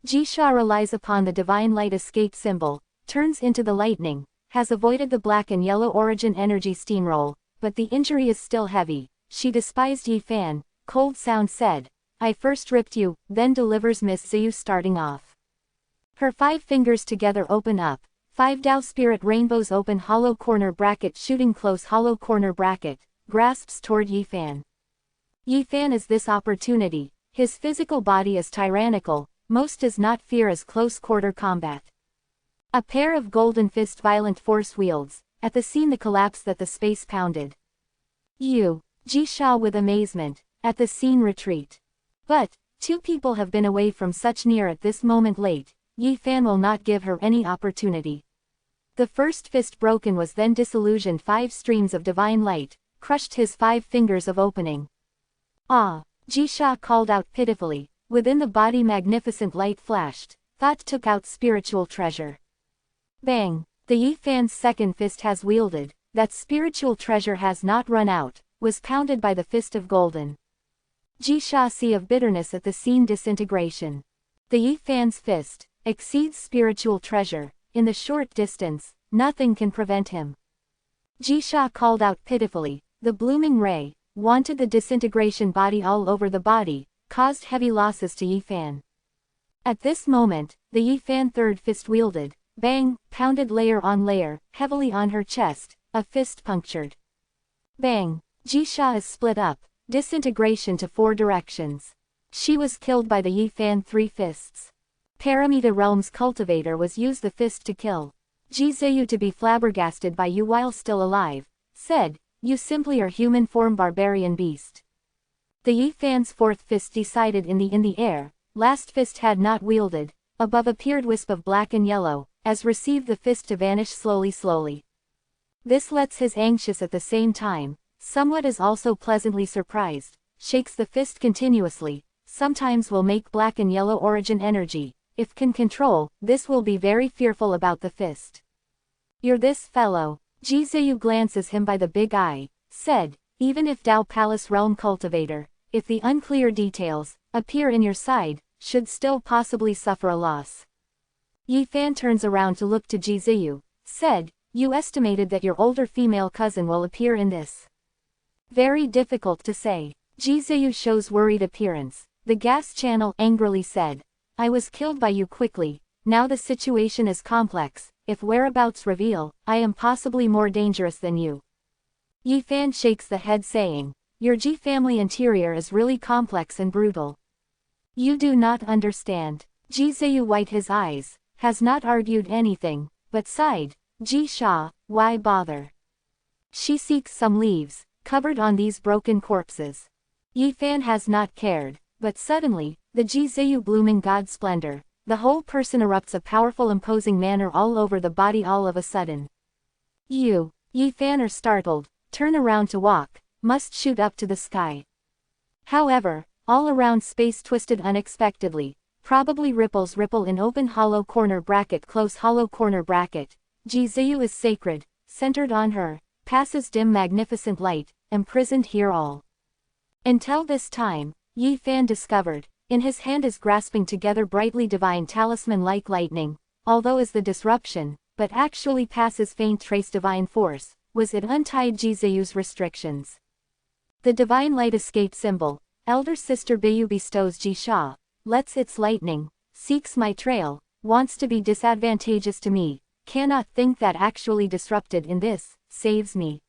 Jisha relies upon the divine light escape symbol, turns into the lightning, has avoided the black and yellow origin energy steamroll, but the injury is still heavy. She despised Yifan, cold sound said, I first ripped you, then delivers Miss Ziyu starting off. Her 5 fingers together open up, 5 Tao spirit rainbows open hollow corner bracket shooting close hollow corner bracket, grasps toward Yifan. Yifan is this opportunity, his physical body is tyrannical, most does not fear as close quarter combat. A pair of golden fist violent force wields, at the scene the collapse that the space pounded. Jisha with amazement, at the scene retreat. But, 2 people have been away from such near at this moment late, Yifan will not give her any opportunity. The first fist broken was then disillusioned 5 streams of divine light, crushed his 5 fingers of opening. Ah! Jisha called out pitifully, within the body magnificent light flashed, thought took out spiritual treasure. Bang! The Yifan's second fist has wielded, that spiritual treasure has not run out, was pounded by the fist of golden. Jisha sea of bitterness at the scene disintegration. The Yifan's fist, exceeds spiritual treasure, in the short distance, nothing can prevent him. Jisha called out pitifully, the blooming ray, wanted the disintegration body all over the body, caused heavy losses to Yifan. At this moment, the Yifan third fist wielded, bang, pounded layer on layer, heavily on her chest, a fist punctured. Bang! Jisha is split up, disintegration to 4 directions. She was killed by the Yifan 3 fists. Paramita Realm's cultivator was used the fist to kill. Jiziyu to be flabbergasted by you while still alive, said, you simply are human form barbarian beast. The Yifan's 4th fist decided in the air, last fist had not wielded, above appeared wisp of black and yellow, as received the fist to vanish slowly. This lets his anxious at the same time, somewhat is also pleasantly surprised, shakes the fist continuously, sometimes will make black and yellow origin energy, if can control, this will be very fearful about the fist. You're this fellow. Jiziyu glances him by the big eye, said, even if Tao Palace Realm Cultivator, if the unclear details, appear in your side, should still possibly suffer a loss. Yifan turns around to look to Jiziyu, said, you estimated that your older female cousin will appear in this. Very difficult to say. Jiziyu shows worried appearance. The gas channel angrily said, I was killed by you quickly, now the situation is complex, if whereabouts reveal, I am possibly more dangerous than you. Yifan shakes the head saying, your Ji family interior is really complex and brutal. You do not understand. Jiziyu wiped his eyes, has not argued anything, but sighed, Jisha, why bother? She seeks some leaves, covered on these broken corpses. Yifan has not cared, but suddenly, the Jiziyu blooming god splendor, the whole person erupts a powerful imposing manner all over the body all of a sudden. Yifan are startled, turn around to walk, must shoot up to the sky. However, all around space twisted unexpectedly. Probably ripples ripple in open hollow corner bracket close hollow corner bracket. Jizayu is sacred, centered on her, passes dim magnificent light, imprisoned here all. Until this time, Yi Fan discovered, in his hand is grasping together brightly divine talisman like lightning, although is the disruption, but actually passes faint trace divine force, was it untied Jizayu's restrictions. The divine light escape symbol, elder sister Bayu bestows Jisha, lets its lightning, seeks my trail, wants to be disadvantageous to me, cannot think that actually disrupted in this, saves me.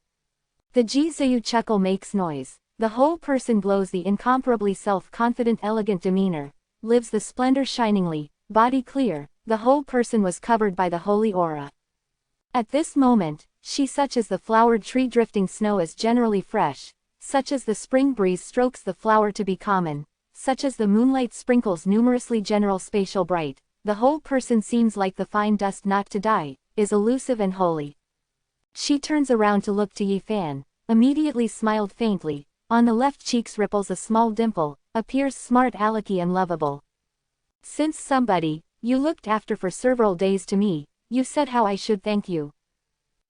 The Jizayu chuckle makes noise, the whole person glows the incomparably self-confident elegant demeanor, lives the splendor shiningly, body clear, the whole person was covered by the holy aura. At this moment, she such as the flowered tree drifting snow is generally fresh, such as the spring breeze strokes the flower to be common, such as the moonlight sprinkles numerously general spatial bright, the whole person seems like the fine dust not to die, is elusive and holy. She turns around to look to Yi Fan, immediately smiled faintly, on the left cheeks ripples a small dimple, appears smart alecky and lovable. Since somebody, you looked after for several days to me, you said how I should thank you.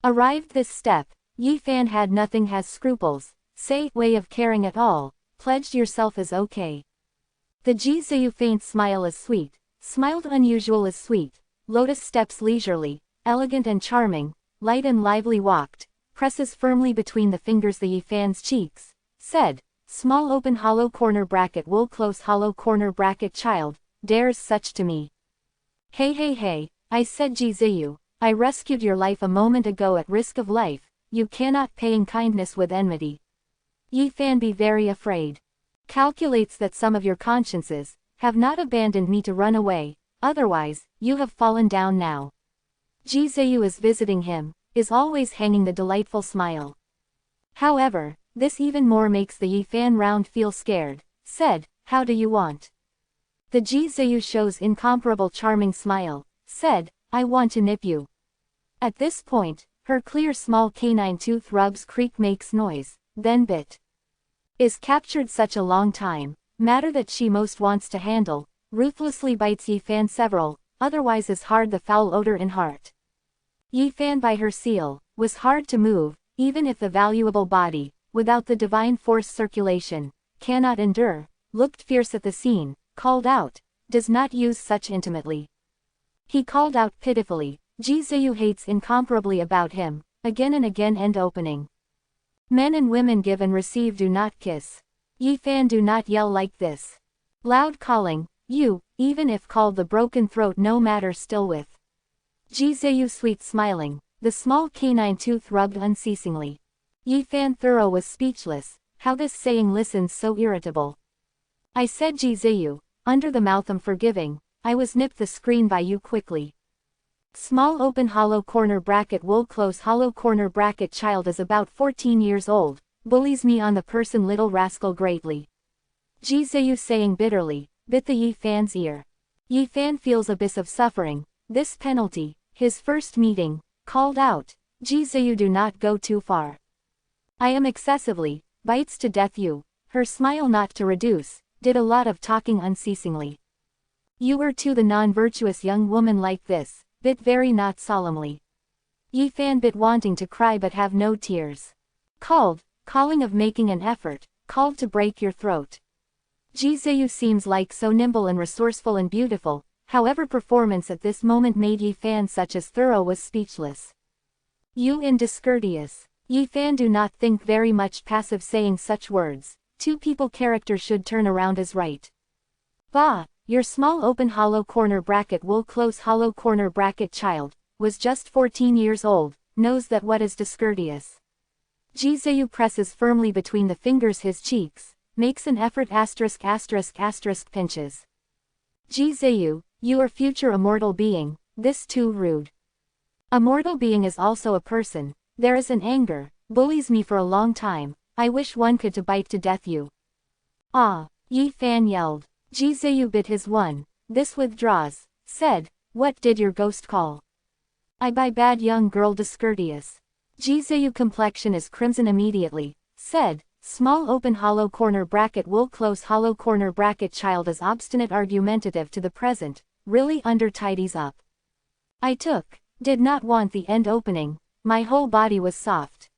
Arrived this step, Yi Fan had nothing has scruples, say way of caring at all, pledged yourself is okay. The Jizayu faint smile is sweet, smiled unusual is sweet, lotus steps leisurely, elegant and charming, light and lively walked, presses firmly between the fingers the Yi Fan's cheeks, said, small open hollow corner bracket wool close hollow corner bracket child, dares such to me. Hey, I said Jizayu, I rescued your life a moment ago at risk of life, you cannot paying kindness with enmity. Yi Fan be very afraid. Calculates that some of your consciences, have not abandoned me to run away, otherwise, you have fallen down now. Jizayu is visiting him, is always hanging the delightful smile. However, this even more makes the Yi Fan round feel scared, said, how do you want? The Jizayu shows incomparable charming smile, said, I want to nip you. At this point, her clear small canine tooth rubs creak makes noise, then bit. Is captured such a long time, matter that she most wants to handle, ruthlessly bites Yi Fan several, otherwise is hard the foul odor in heart. Yi Fan by her seal, was hard to move, even if the valuable body, without the divine force circulation, cannot endure, looked fierce at the scene, called out, does not use such intimately. He called out pitifully, Jizayu hates incomparably about him, again and again and opening. Men and women give and receive do not kiss. Yi Fan do not yell like this. Loud calling, you, even if called the broken throat no matter still with. Jizayu sweet smiling, the small canine tooth rubbed unceasingly. Yi Fan thorough was speechless, how this saying listens so irritable. I said Jizayu, under the mouth forgiving, I was nipped the screen by you quickly. Small open hollow corner bracket wool close hollow corner bracket child is about 14 years old, bullies me on the person little rascal greatly. Jizayu saying bitterly, bit the Yi Fan's ear. Yi Fan feels abyss of suffering, this penalty, his first meeting, called out, Jizayu do not go too far. I am excessively, bites to death you, her smile not to reduce, did a lot of talking unceasingly. You were to the non-virtuous young woman like this, bit very not solemnly. Yi Fan bit wanting to cry but have no tears. Calling of making an effort, called to break your throat. Jizayu seems like so nimble and resourceful and beautiful, however performance at this moment made Yi Fan such as thorough was speechless. You indiscourteous. Yi Fan do not think very much passive saying such words, two people character should turn around as right. Bah! Your small open hollow corner bracket wool close hollow corner bracket child, was just 14 years old, knows that what is discourteous. Jizayu presses firmly between the fingers his cheeks, makes an effort **** pinches. Jizayu, you are future immortal being, this too rude. A mortal being is also a person, there is an anger, bullies me for a long time, I wish one could to bite to death you. Ah! Yi Fan yelled. Jizayu bit his one, this withdraws, said, what did your ghost call? I by bad young girl discourteous. Jizayu complexion is crimson immediately, said, Small open hollow corner bracket wool close hollow corner bracket child is obstinate argumentative to the present, really under tidies up. Did not want the end opening, my whole body was soft.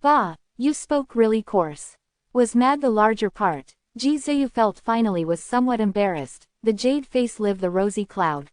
Bah, you spoke really coarse. Was mad the larger part, Jizayu felt finally was somewhat embarrassed, the jade face lived the rosy cloud.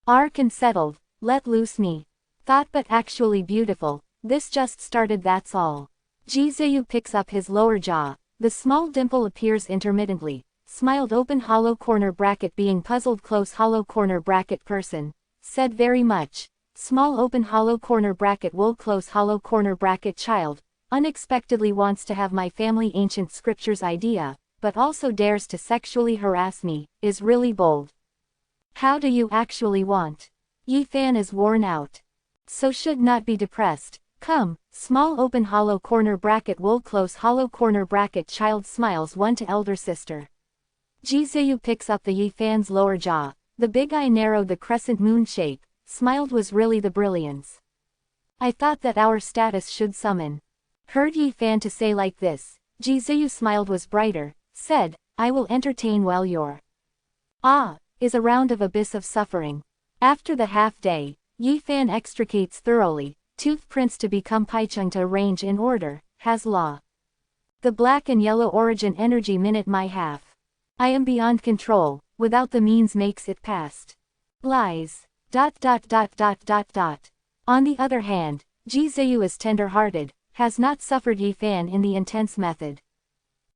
Arc and settled, let loose me. Thought but actually beautiful, this just started that's all. Jizayu picks up his lower jaw, the small dimple appears intermittently, smiled open hollow corner bracket being puzzled close hollow corner bracket person, said very much, small open hollow corner bracket wool close hollow corner bracket child, unexpectedly wants to have my family ancient scriptures idea, but also dares to sexually harass me, is really bold. How do you actually want? Yifan is worn out. So should not be depressed. Come, small open hollow corner bracket wool close hollow corner bracket child smiles one to elder sister. Jizayu picks up the Yifan's lower jaw, the big eye narrowed the crescent moon shape, smiled was really the brilliance. I thought that our status should summon. Heard Yifan to say like this, Jizayu smiled was brighter, said, I will entertain while you're. Is a round of abyss of suffering. After the half day, Yifan extricates thoroughly, tooth prints to become Paichung to arrange in order, has law. The black and yellow origin energy minute my half. I am beyond control, without the means makes it past. Lies. On the other hand, Jizayu is tender-hearted, has not suffered Yifan in the intense method.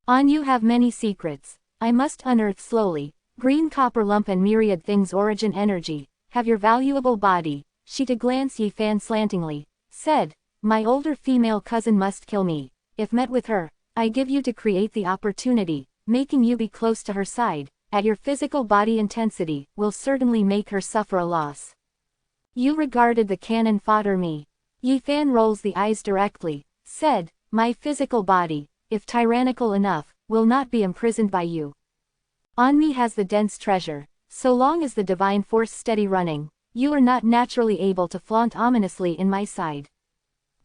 On you have many secrets, I must unearth slowly, green copper lump and myriad things origin energy, have your valuable body, she to glance Yifan slantingly, said, my older female cousin must kill me, if met with her, I give you to create the opportunity, making you be close to her side, at your physical body intensity, will certainly make her suffer a loss. You regarded the cannon fodder me. Yifan rolls the eyes directly, said, my physical body, if tyrannical enough, will not be imprisoned by you. On me has the dense treasure, so long as the divine force steady running, you are not naturally able to flaunt ominously in my side.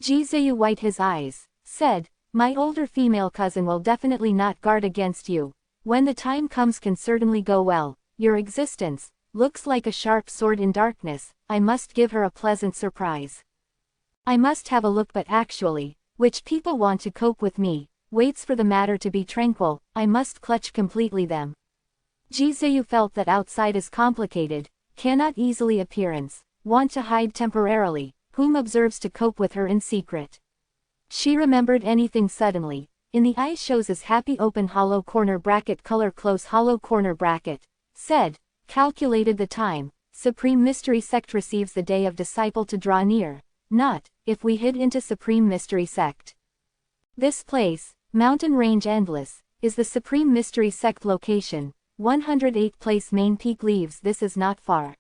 Jizayu wiped his eyes, said, my older female cousin will definitely not guard against you, when the time comes can certainly go well, your existence, looks like a sharp sword in darkness, I must give her a pleasant surprise. I must have a look but actually, which people want to cope with me, waits for the matter to be tranquil, I must clutch completely them. Jizayu felt that outside is complicated, cannot easily appearance, want to hide temporarily, whom observes to cope with her in secret. She remembered anything suddenly, in the eyes shows as happy open hollow corner bracket color close hollow corner bracket, said, calculated the time, Supreme Mystery Sect receives the day of disciple to draw near, not, if we hid into Supreme Mystery Sect. This place, mountain range endless, is the Supreme Mystery Sect location. 108 place main peak leaves this is not far.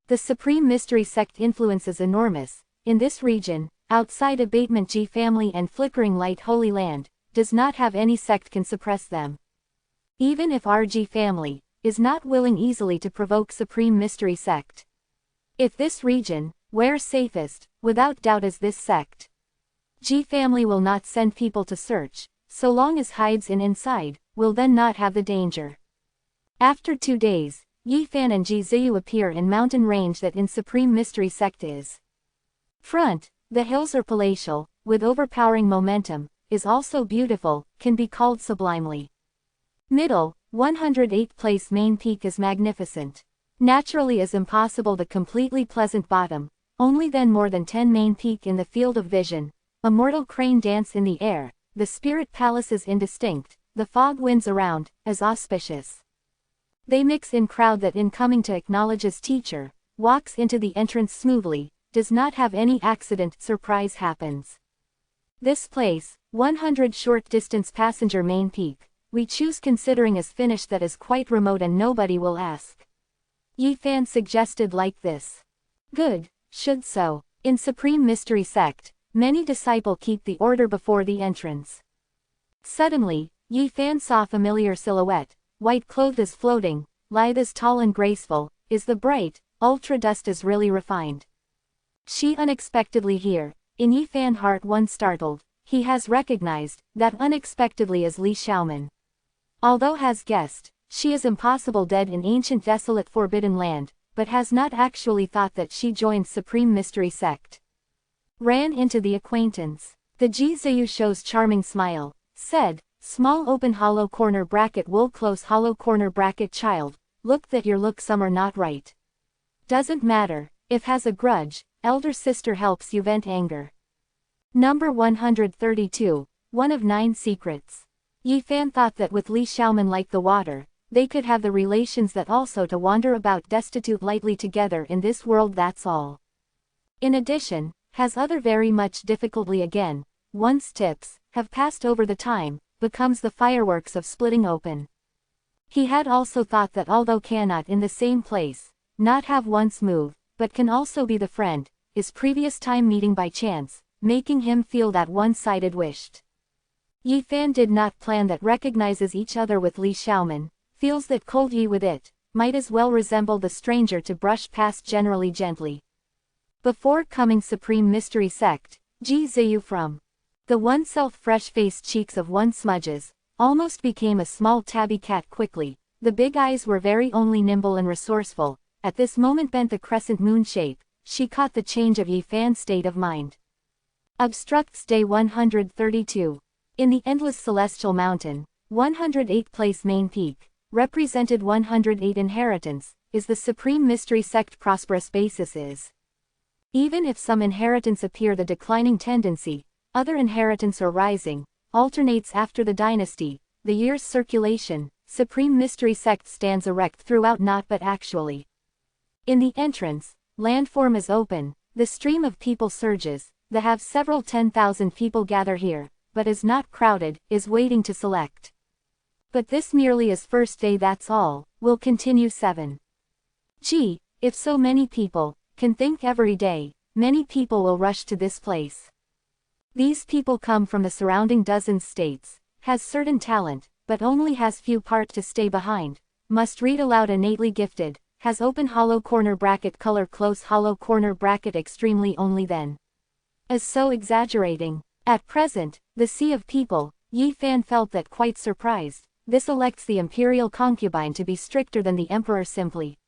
The Supreme Mystery Sect influence is enormous, in this region, outside abatement G family and flickering light Holy Land, does not have any sect can suppress them. Even if RG family, is not willing easily to provoke Supreme Mystery Sect. If this region, where safest, without doubt is this sect. G family will not send people to search, so long as hides in inside, will then not have the danger. After 2 days, Yifan and Jizayu appear in mountain range that in Supreme Mystery Sect is. Front, the hills are palatial, with overpowering momentum, is also beautiful, can be called sublimely. Middle, 108 place main peak is magnificent. Naturally is impossible the completely pleasant bottom, only then more than 10 main peak in the field of vision, a mortal crane dance in the air, the spirit palace is indistinct, the fog winds around, as auspicious. They mix in crowd that in coming to acknowledges teacher, walks into the entrance smoothly, does not have any accident, surprise happens. This place, 100 short distance passenger main peak, we choose considering as finished that is quite remote and nobody will ask. Yifan suggested like this. Good, should so, in Supreme Mystery Sect, many disciple keep the order before the entrance. Suddenly, Yifan saw familiar silhouette. White clothed as floating, lithe as tall and graceful, is the bright, ultra dust is really refined. She unexpectedly here, in Yifan heart one startled, he has recognized that unexpectedly as Li Xiaoman. Although has guessed, she is impossible dead in ancient desolate forbidden land, but has not actually thought that she joined Supreme Mystery Sect. Ran into the acquaintance. The Jizuyu shows charming smile, said, small open hollow corner bracket wool close hollow corner bracket child, look that your look some are not right. Doesn't matter, if has a grudge, elder sister helps you vent anger. Number 132, one of 9 secrets. Yi Fan thought that with Li Xiaoman like the water, they could have the relations that also to wander about destitute lightly together in this world that's all. In addition, has other very much difficultly again, once tips, have passed over the time, becomes the fireworks of splitting open. He had also thought that although cannot in the same place, not have once move, but can also be the friend, is previous time meeting by chance, making him feel that one-sided wished. Yi Fan did not plan that recognizes each other with Li Xiaoman, feels that cold Yi with it, might as well resemble the stranger to brush past generally gently. Before coming Supreme Mystery Sect, Jizuyu from the one-self fresh-faced cheeks of one smudges, almost became a small tabby cat quickly, the big eyes were very only nimble and resourceful, at this moment bent the crescent moon shape, she caught the change of Yi Fan's state of mind. Obstructs Day 132. In the endless celestial mountain, 108 place main peak, represented 108 inheritance, is the Supreme Mystery Sect prosperous basis is. Even if some inheritance appear the declining tendency, other inheritance or rising, alternates after the dynasty, the year's circulation, Supreme Mystery Sect stands erect throughout not but actually. In the entrance, landform is open, the stream of people surges, the have several 10,000 people gather here, but is not crowded, is waiting to select. But this merely is first day that's all, will continue 7. Gee, if so many people, can think every day, many people will rush to this place. These people come from the surrounding dozen states, has certain talent, but only has few part to stay behind, must read aloud innately gifted, has open hollow corner bracket color close hollow corner bracket extremely only then. As so exaggerating. At present, the sea of people, Yi Fan felt that quite surprised, this elects the imperial concubine to be stricter than the emperor simply.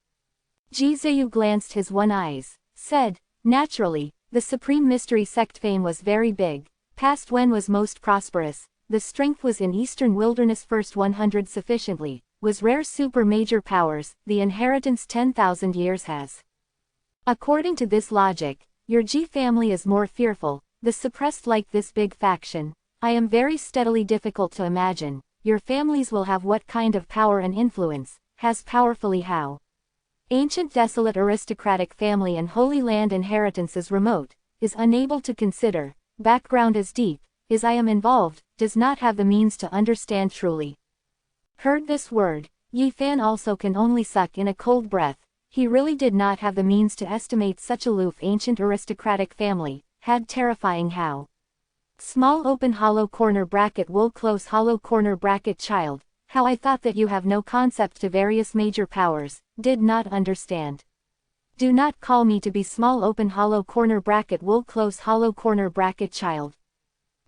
Jizuyu glanced his one eyes, said, naturally, the Supreme Mystery Sect fame was very big, past when was most prosperous, the strength was in eastern wilderness first 100 sufficiently, was rare super major powers, the inheritance 10,000 years has. According to this logic, your Ji family is more fearful, the suppressed like this big faction, I am very steadily difficult to imagine, your families will have what kind of power and influence, has powerfully how. Ancient desolate aristocratic family and Holy Land inheritance is remote, is unable to consider, background is deep, is I am involved, does not have the means to understand truly. Heard this word, Yi Fan also can only suck in a cold breath, he really did not have the means to estimate such aloof ancient aristocratic family, had terrifying how. Small open hollow corner bracket wool close hollow corner bracket child, how I thought that you have no concept to various major powers, did not understand. Do not call me to be small open hollow corner bracket wool close hollow corner bracket child.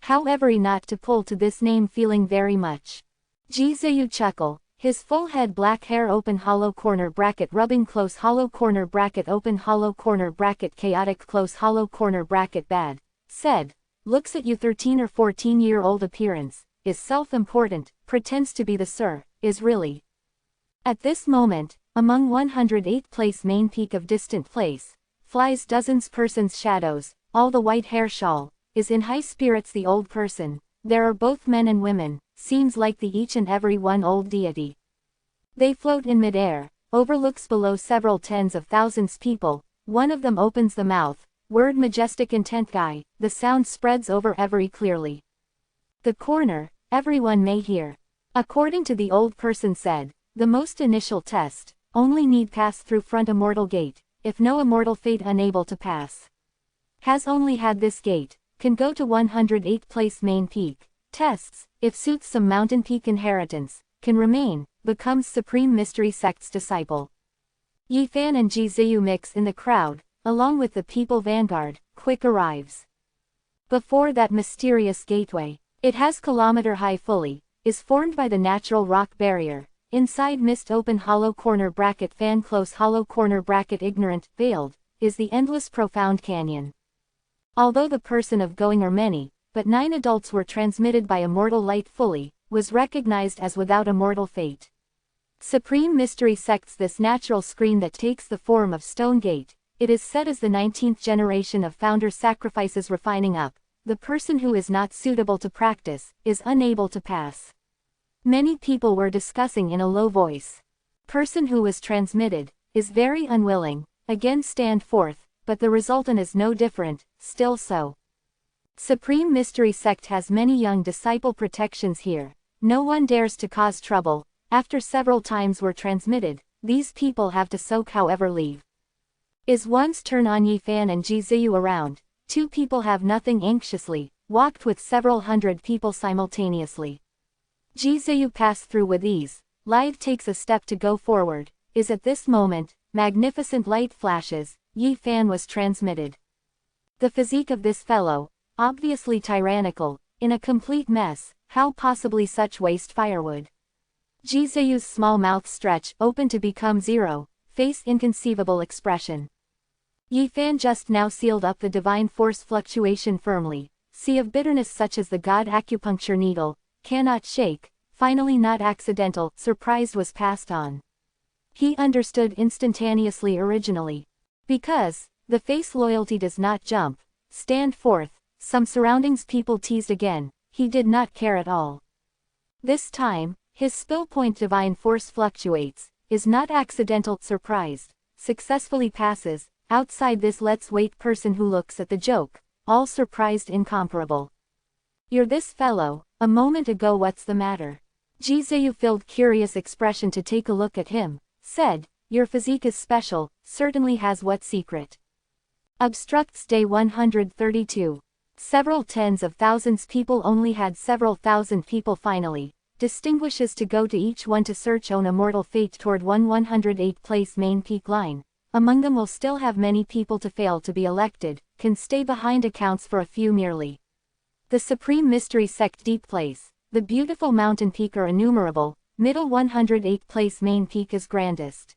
However not to pull to this name feeling very much. Jizuyu chuckle, his full head black hair open hollow corner bracket rubbing close hollow corner bracket open hollow corner bracket chaotic close hollow corner bracket bad, said, looks at you 13 or 14-year-old appearance, is self-important, pretends to be the sir, is really. At this moment, among 108 place main peak of distant place, flies dozens persons shadows, all the white hair shawl, is in high spirits the old person, there are both men and women, seems like the each and every one old deity. They float in midair, overlooks below several tens of thousands people, one of them opens the mouth, word majestic intent guy, the sound spreads over every clearly. The corner, everyone may hear. According to the old person said, the most initial test, only need pass through front immortal gate, if no immortal fate unable to pass. Has only had this gate, can go to 108 place main peak, tests, if suits some mountain peak inheritance, can remain, becomes Supreme Mystery Sect's disciple. Yi Fan and Jizuyu mix in the crowd, along with the people vanguard, quick arrives. Before that mysterious gateway, it has kilometer-high fully, is formed by the natural rock barrier. Inside mist open hollow corner bracket fan close hollow corner bracket ignorant, veiled, is the endless profound canyon. Although the person of going are many, but 9 adults were transmitted by immortal light fully, was recognized as without immortal fate. Supreme Mystery sects this natural screen that takes the form of stone gate. It is said as the 19th generation of founder sacrifices refining up, the person who is not suitable to practice, is unable to pass. Many people were discussing in a low voice. Person who was transmitted, is very unwilling, again stand forth, but the resultant is no different, still so. Supreme Mystery sect has many young disciple protections here. No one dares to cause trouble. After several times were transmitted, these people have to soak however leave. Is one's turn on Yi Fan and Ji Ziyu around. 2 people have nothing anxiously, walked with several hundred people simultaneously. Ji Ziyu passed through with ease, Live takes a step to go forward, is at this moment, magnificent light flashes, Yi Fan was transmitted. The physique of this fellow, obviously tyrannical, in a complete mess, how possibly such waste firewood? Ji Ziyu's small mouth stretch open to become 0, face inconceivable expression. Yi Fan just now sealed up the divine force fluctuation firmly, sea of bitterness such as the god acupuncture needle, cannot shake, finally not accidental, surprised was passed on. He understood instantaneously originally. Because, the face loyalty does not jump, stand forth, some surroundings people teased again, he did not care at all. This time, his spill point divine force fluctuates, is not accidental, surprised, successfully passes, outside this let's wait person who looks at the joke, all surprised incomparable. You're this fellow, a moment ago what's the matter? Ji Ziyu filled curious expression to take a look at him, said, your physique is special, certainly has what secret? Obstructs day 132. Several tens of thousands people only had several thousand people finally. Distinguishes to go to each one to search own immortal fate toward 108 place main peak line. Among them will still have many people to fail to be elected, can stay behind accounts for a few merely. The Supreme Mystery Sect deep place, the beautiful mountain peak are innumerable, middle 108 place main peak is grandest.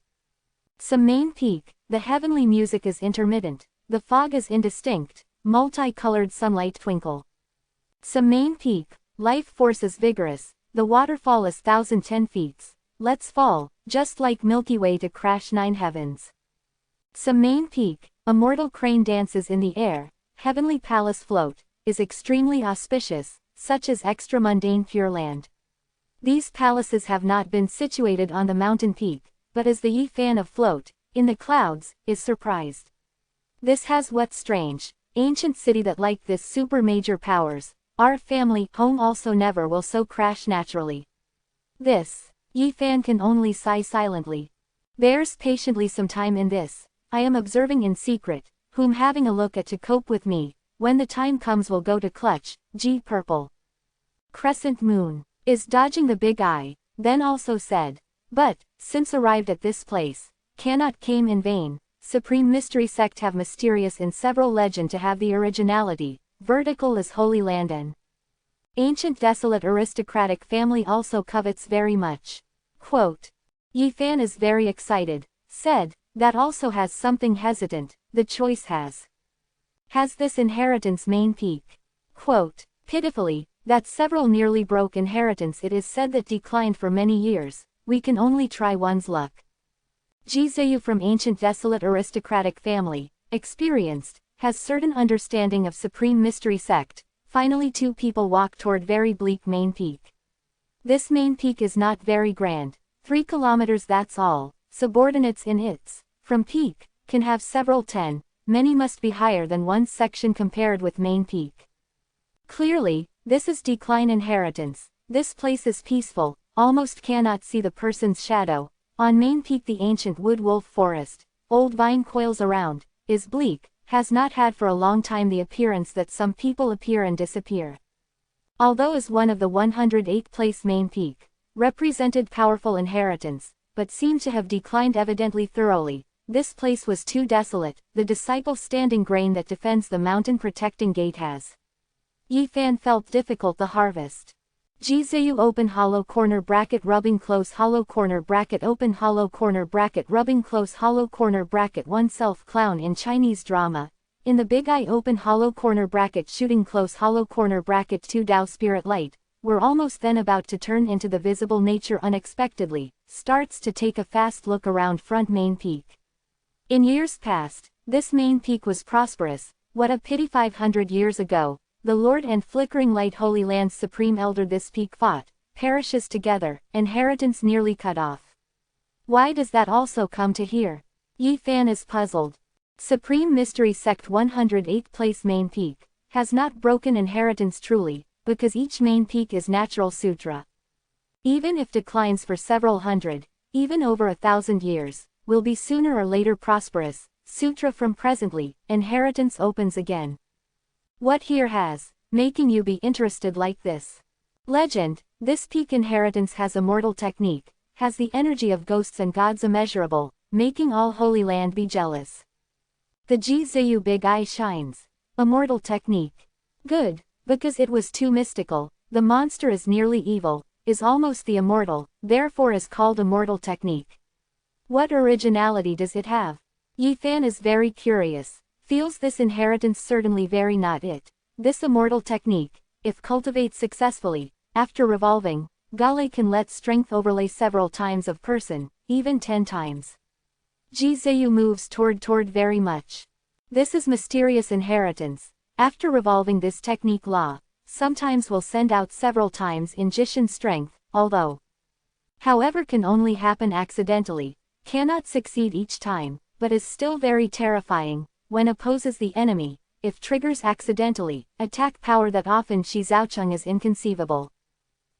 Some main peak, the heavenly music is intermittent, the fog is indistinct, multicolored sunlight twinkle. Some main peak, life force is vigorous, the waterfall is 1010 feet, let's fall, just like Milky Way to crash 9 heavens. Some main peak, immortal crane dances in the air, heavenly palace float, is extremely auspicious, such as extra mundane Pure Land. These palaces have not been situated on the mountain peak, but as the Yi Fan afloat, in the clouds, is surprised. This has what strange, ancient city that like this super major powers, our family home also never will so crash naturally. This, Yi Fan can only sigh silently. Bears patiently some time in this, I am observing in secret, whom having a look at to cope with me, when the time comes will go to clutch, G purple. Crescent moon, is dodging the big eye, then also said, but, since arrived at this place, cannot came in vain, Supreme Mystery Sect have mysterious in several legend to have the originality, vertical is Holy Land and ancient desolate aristocratic family also covets very much. Quote, Yi Fan is very excited, said, that also has something hesitant, the choice has this inheritance main peak. Quote, pitifully, that several nearly broke inheritance it is said that declined for many years, we can only try one's luck. Ji Ziyu from ancient desolate aristocratic family, experienced, has certain understanding of Supreme Mystery Sect, finally 2 people walk toward very bleak main peak. This main peak is not very grand, 3 kilometers that's all, subordinates in its, from peak, can have several 10, many must be higher than one section compared with main peak. Clearly, this is decline inheritance, this place is peaceful, almost cannot see the person's shadow, on main peak the ancient wood wolf forest, old vine coils around, is bleak, has not had for a long time the appearance that some people appear and disappear. Although as one of the 108 place main peak, represented powerful inheritance, but seemed to have declined evidently thoroughly, this place was too desolate, the disciple standing grain that defends the mountain protecting gate has Yi Fan felt difficult the harvest. Jizayu open hollow corner bracket rubbing close hollow corner bracket open hollow corner bracket rubbing close hollow corner bracket oneself clown in Chinese drama. In the big eye open hollow corner bracket shooting close hollow corner bracket 2 Tao spirit light, we're almost then about to turn into the visible nature unexpectedly, starts to take a fast look around front main peak. In years past, this main peak was prosperous, what a pity 500 years ago, the Lord and flickering light Holy Land's supreme elder this peak fought, perishes together, inheritance nearly cut off. Why does that also come to here? Yi Fan is puzzled. Supreme Mystery Sect 108 place main peak, has not broken inheritance truly, because each main peak is natural sutra. Even if declines for several hundred, even over 1,000 years, will be sooner or later prosperous, sutra from presently, inheritance opens again. What here has, making you be interested like this? Legend, this peak inheritance has immortal technique, has the energy of ghosts and gods immeasurable, making all Holy Land be jealous. The Jizayu big eye shines. Immortal technique. Good, because it was too mystical, the monster is nearly evil, is almost the immortal, therefore is called immortal technique. What originality does it have? Yi Fan is very curious. Feels this inheritance certainly very not it. This immortal technique, if cultivated successfully, after revolving, Gale can let strength overlay several times of person, even 10 times. Jizayu moves toward very much. This is mysterious inheritance. After revolving this technique law, sometimes will send out several times in Jishin strength, although, however, can only happen accidentally, cannot succeed each time, but is still very terrifying. When opposes the enemy, if triggers accidentally, attack power that often Shi Zhaocheng is inconceivable.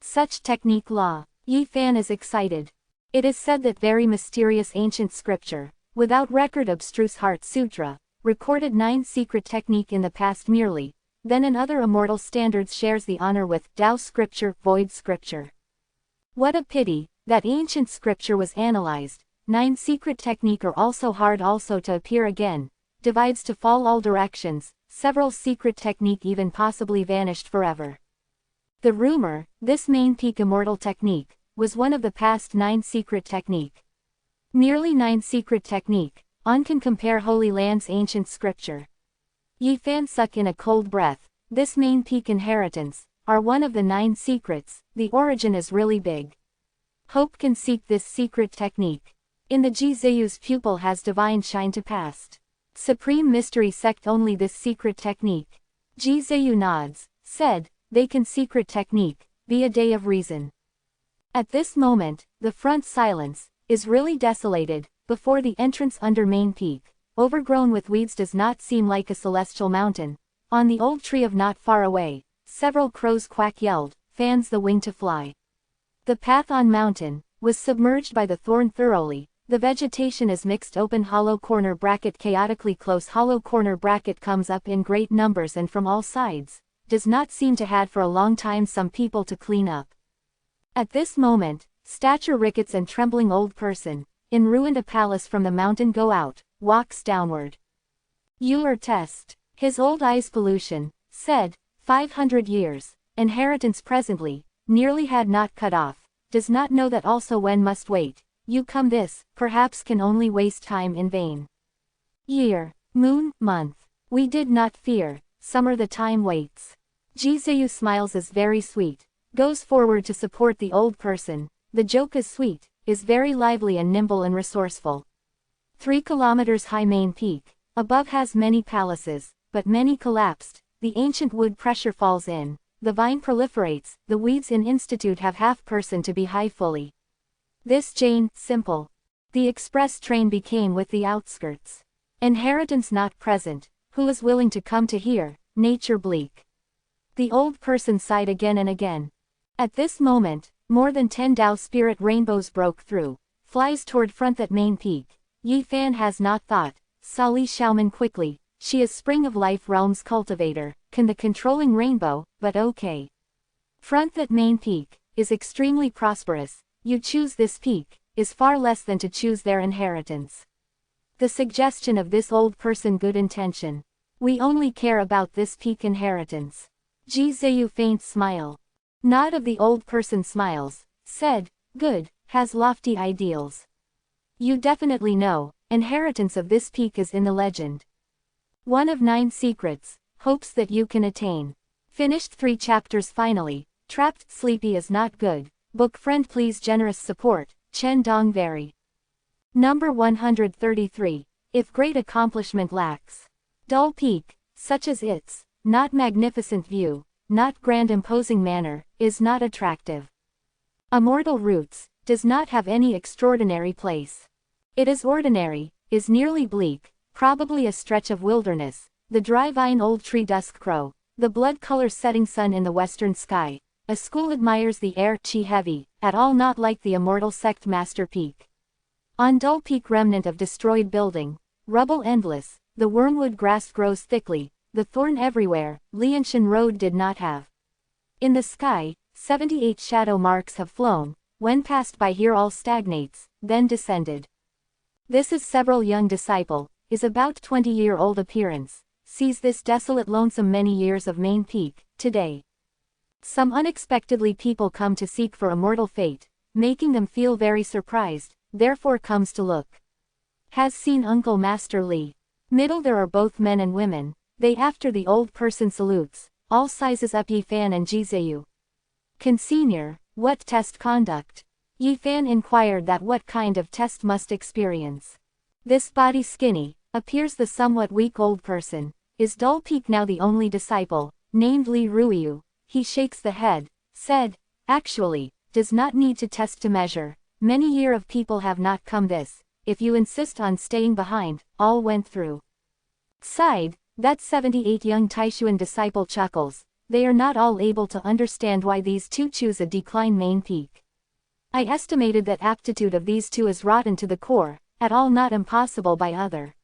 Such technique law, Yi Fan is excited. It is said that very mysterious ancient scripture, without record abstruse heart sutra, recorded 9 secret technique in the past merely, then in other immortal standards shares the honor with Tao scripture, void scripture. What a pity, that ancient scripture was analyzed, 9 secret technique are also hard also to appear again. Divides to fall all directions, several secret technique even possibly vanished forever. The rumor, this main peak immortal technique, was one of the past 9 secret technique. Merely 9 secret technique, on can compare Holy Land's ancient scripture. Yi Fan suck in a cold breath, this main peak inheritance, are one of the 9 secrets, the origin is really big. Hope can seek this secret technique. In the Jizayu's pupil has divine shine to past. Supreme Mystery Sect only this secret technique. Jizayu nods, said, they can secret technique, be a day of reason. At this moment, the front silence, is really desolated, before the entrance under main peak, overgrown with weeds does not seem like a celestial mountain. On the old tree of not far away, several crows quack yelled, fans the wing to fly. The path on mountain, was submerged by the thorn thoroughly. The vegetation is mixed open hollow corner bracket chaotically close hollow corner bracket comes up in great numbers and from all sides, does not seem to had for a long time some people to clean up. At this moment, stature rickets and trembling old person, in ruined a palace from the mountain go out, walks downward. Euler test, his old eyes pollution, said, 500 years, inheritance presently, nearly had not cut off, does not know that also when must wait. You come this, perhaps can only waste time in vain. Year, moon, month. We did not fear, summer the time waits. Jizayu smiles is very sweet, goes forward to support the old person, the joke is sweet, is very lively and nimble and resourceful. 3 kilometers high main peak, above has many palaces, but many collapsed, the ancient wood pressure falls in, the vine proliferates, the weeds in institute have half person to be high fully. This Jane, simple. The express train became with the outskirts. Inheritance not present, who is willing to come to here, nature bleak. The old person sighed again and again. At this moment, more than 10 Tao spirit rainbows broke through, flies toward front that main peak. Yi Fan has not thought, Sali Xiaoman quickly, she is spring of life realms cultivator, can the controlling rainbow, but okay. Front that main peak, is extremely prosperous. You choose this peak, is far less than to choose their inheritance. The suggestion of this old person good intention. We only care about this peak inheritance. Jizeyu faint smile. Nod of the old person smiles, said, good, has lofty ideals. You definitely know, inheritance of this peak is in the legend. One of 9 secrets, hopes that you can attain. Finished 3 chapters finally, trapped sleepy is not good, book friend please generous support, Chen Dongberry. Number 133, if great accomplishment lacks. Dull peak, such as its, not magnificent view, not grand imposing manner, is not attractive. Immortal roots, does not have any extraordinary place. It is ordinary, is nearly bleak, probably a stretch of wilderness, the dry vine old tree dusk crow, the blood color setting sun in the western sky, a school admires the air chi heavy, at all not like the immortal sect master peak. On dull peak remnant of destroyed building, rubble endless, the wormwood grass grows thickly, the thorn everywhere, Lianshan road did not have. In the sky, 78 shadow marks have flown, when passed by here all stagnates, then descended. This is several young disciple, is about 20-year-old appearance, sees this desolate lonesome many years of main peak, today. Some unexpectedly people come to seek for immortal fate, making them feel very surprised, therefore comes to look. Has seen Uncle Master Li. Middle there are both men and women, they after the old person salutes, all sizes up Yi Fan and Jizeyu. Consignor, what test conduct? Yi Fan inquired that what kind of test must experience. This body skinny, appears the somewhat weak old person, is dull peak now the only disciple, named Li Ruiyu, he shakes the head, said, actually, does not need to test to measure, many year of people have not come this, if you insist on staying behind, all went through. Sighed, that 78 young Taishuan disciple chuckles, they are not all able to understand why these two choose a decline main peak. I estimated that aptitude of these two is rotten to the core, at all not impossible by other.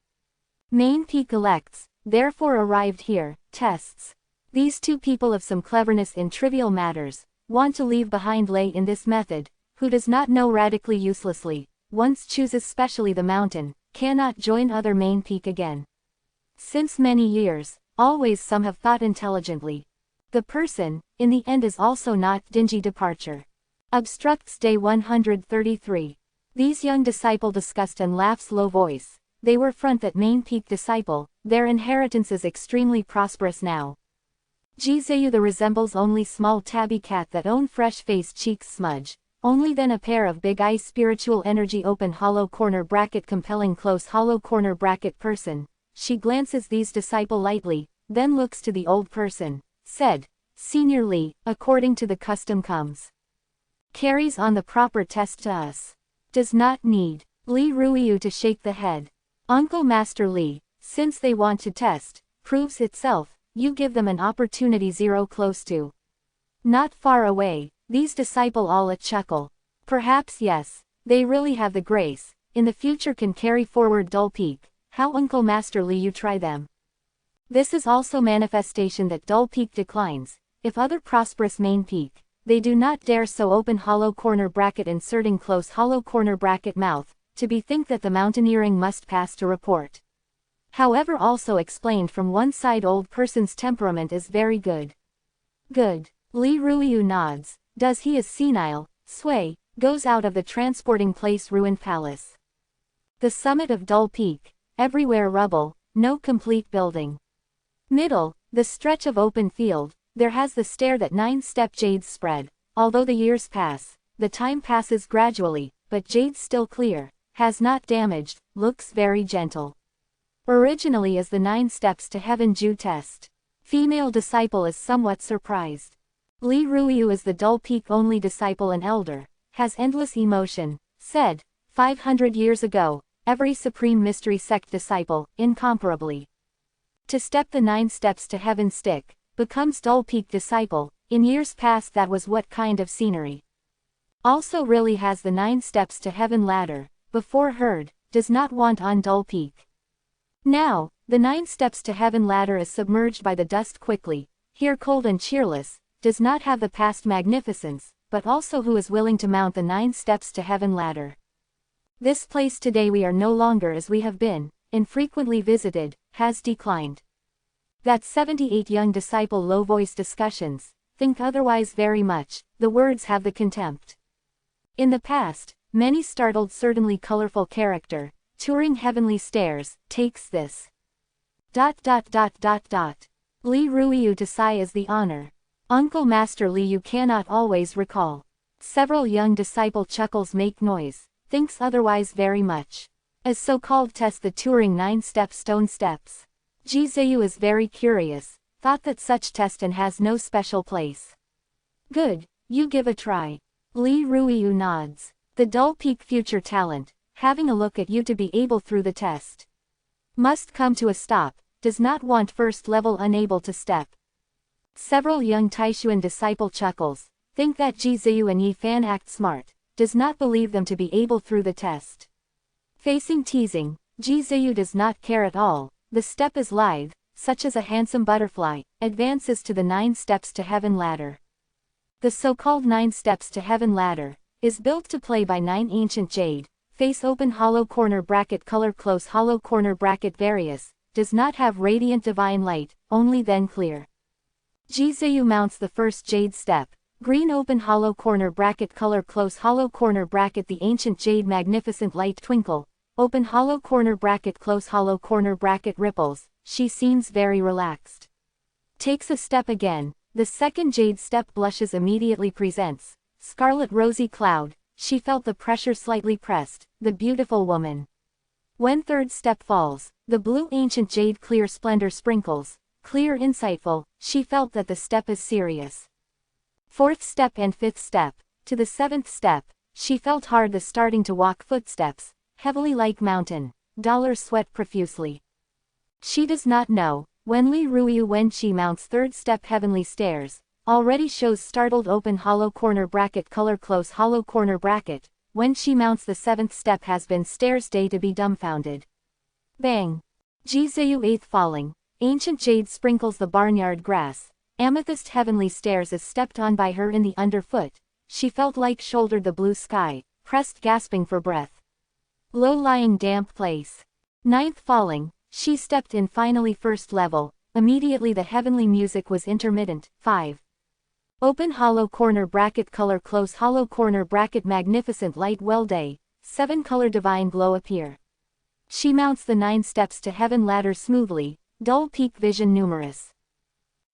Main peak elects, therefore arrived here, tests. These two people of some cleverness in trivial matters, want to leave behind lay in this method, who does not know radically uselessly, once chooses specially the mountain, cannot join other main peak again. Since many years, always some have thought intelligently. The person, in the end is also not dingy departure. Obstructs day 133. These young disciple discussed and laughs low voice, they were front that main peak disciple, their inheritance is extremely prosperous now. Jizeyu the resembles only small tabby cat that own fresh face cheeks smudge, only then a pair of big eyes spiritual energy open hollow corner bracket compelling close hollow corner bracket person. She glances these disciple lightly, then looks to the old person, said, Senior Li, according to the custom comes. Carries on the proper test to us. Does not need, Li Ruiyu to shake the head. Uncle Master Li, since they want to test, proves itself, you give them an opportunity zero close to. Not far away, these disciple all a chuckle. Perhaps yes, they really have the grace, in the future can carry forward dull peak. How Uncle Master Li you try them. This is also manifestation that dull peak declines, if other prosperous main peak, they do not dare so open hollow corner bracket inserting close hollow corner bracket mouth, to bethink that the mountaineering must pass to report. However also explained from one side old person's temperament is very good. Good. Li Ruiyu nods, does he is senile, sway, goes out of the transporting place ruined palace. The summit of dull peak. Everywhere rubble, no complete building. Middle, the stretch of open field, there has the stair that 9-step jades spread, although the years pass, the time passes gradually, but jades still clear, has not damaged, looks very gentle. Originally as the 9 steps to heaven Jew test. Female disciple is somewhat surprised. Li Ruiyu is the dull peak only disciple and elder, has endless emotion, said, 500 years ago, every supreme mystery sect disciple, incomparably. To step the 9 steps to heaven stick, becomes dull peak disciple, in years past that was what kind of scenery. Also really has the 9 steps to heaven ladder, before heard, does not want on dull peak. Now, the 9 steps to heaven ladder is submerged by the dust quickly, here cold and cheerless, does not have the past magnificence, but also who is willing to mount the 9 steps to heaven ladder. This place today we are no longer as we have been, infrequently visited, has declined. That 78 young disciple low voice discussions, think otherwise very much, the words have the contempt. In the past, many startled certainly colorful character, touring heavenly stairs, takes this. Li Ruiyu to Sai as the honor. Uncle Master Li you cannot always recall. Several young disciple chuckles make noise, thinks otherwise very much. As so-called test the touring 9-step stone steps. Jizayu is very curious, thought that such test and has no special place. Good, you give a try. Li Ruiyu nods. The dull peak future talent, having a look at you to be able through the test. Must come to a stop, does not want first level unable to step. Several young Taishuan disciple chuckles, think that Jizayu and Yi Fan act smart, does not believe them to be able through the test. Facing teasing, Jizayu does not care at all, the step is lithe, such as a handsome butterfly, advances to the 9 steps to heaven ladder. The so-called 9 steps to heaven ladder, is built to play by 9 ancient jade, face open hollow corner bracket color close hollow corner bracket various, does not have radiant divine light, only then clear. Jizayu mounts the first jade step, green open hollow corner bracket color close hollow corner bracket the ancient jade magnificent light twinkle, open hollow corner bracket close hollow corner bracket ripples, she seems very relaxed. Takes a step again, the second jade step blushes immediately presents, scarlet rosy cloud, she felt the pressure slightly pressed, the beautiful woman. When third step falls, the blue ancient jade clear splendor sprinkles, clear insightful, she felt that the step is serious. Fourth step and fifth step, to the 7th step, she felt hard the starting to walk footsteps, heavily like mountain, sweat profusely. She does not know, when Li Ruiyu when she mounts third step heavenly stairs, already shows startled open hollow corner bracket color close hollow corner bracket, when she mounts the 7th step has been stairs day to be dumbfounded. Bang! Jizayu 8th falling, ancient jade sprinkles the barnyard grass, amethyst heavenly stairs is stepped on by her in the underfoot, she felt like shouldered the blue sky, pressed gasping for breath. Low-lying damp place. 9th falling, she stepped in finally first level, immediately the heavenly music was intermittent. 5. Open hollow corner bracket color close hollow corner bracket magnificent light well day, 7 color divine glow appear. She mounts the 9 steps to heaven ladder smoothly, dull peak vision numerous.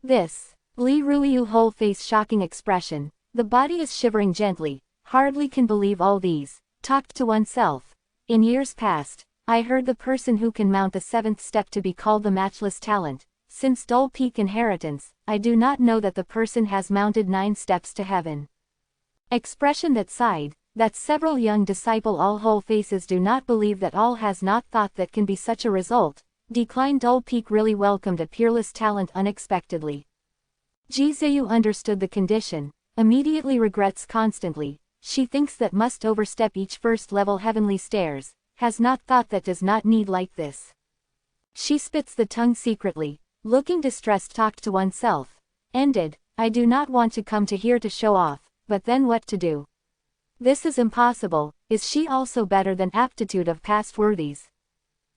This, Li Ruiyu whole face shocking expression, the body is shivering gently, hardly can believe all these, talked to oneself. In years past, I heard the person who can mount the 7th step to be called the matchless talent. Since dull peak inheritance, I do not know that the person has mounted 9 steps to heaven. Expression that sighed, that several young disciple all whole faces do not believe that all has not thought that can be such a result, decline dull peak really welcomed a peerless talent unexpectedly. Jizayu understood the condition, immediately regrets constantly, she thinks that must overstep each first level heavenly stairs, has not thought that does not need like this. She spits the tongue secretly, looking distressed talked to oneself, ended, I do not want to come to here to show off, but then what to do? This is impossible, is she also better than aptitude of past worthies?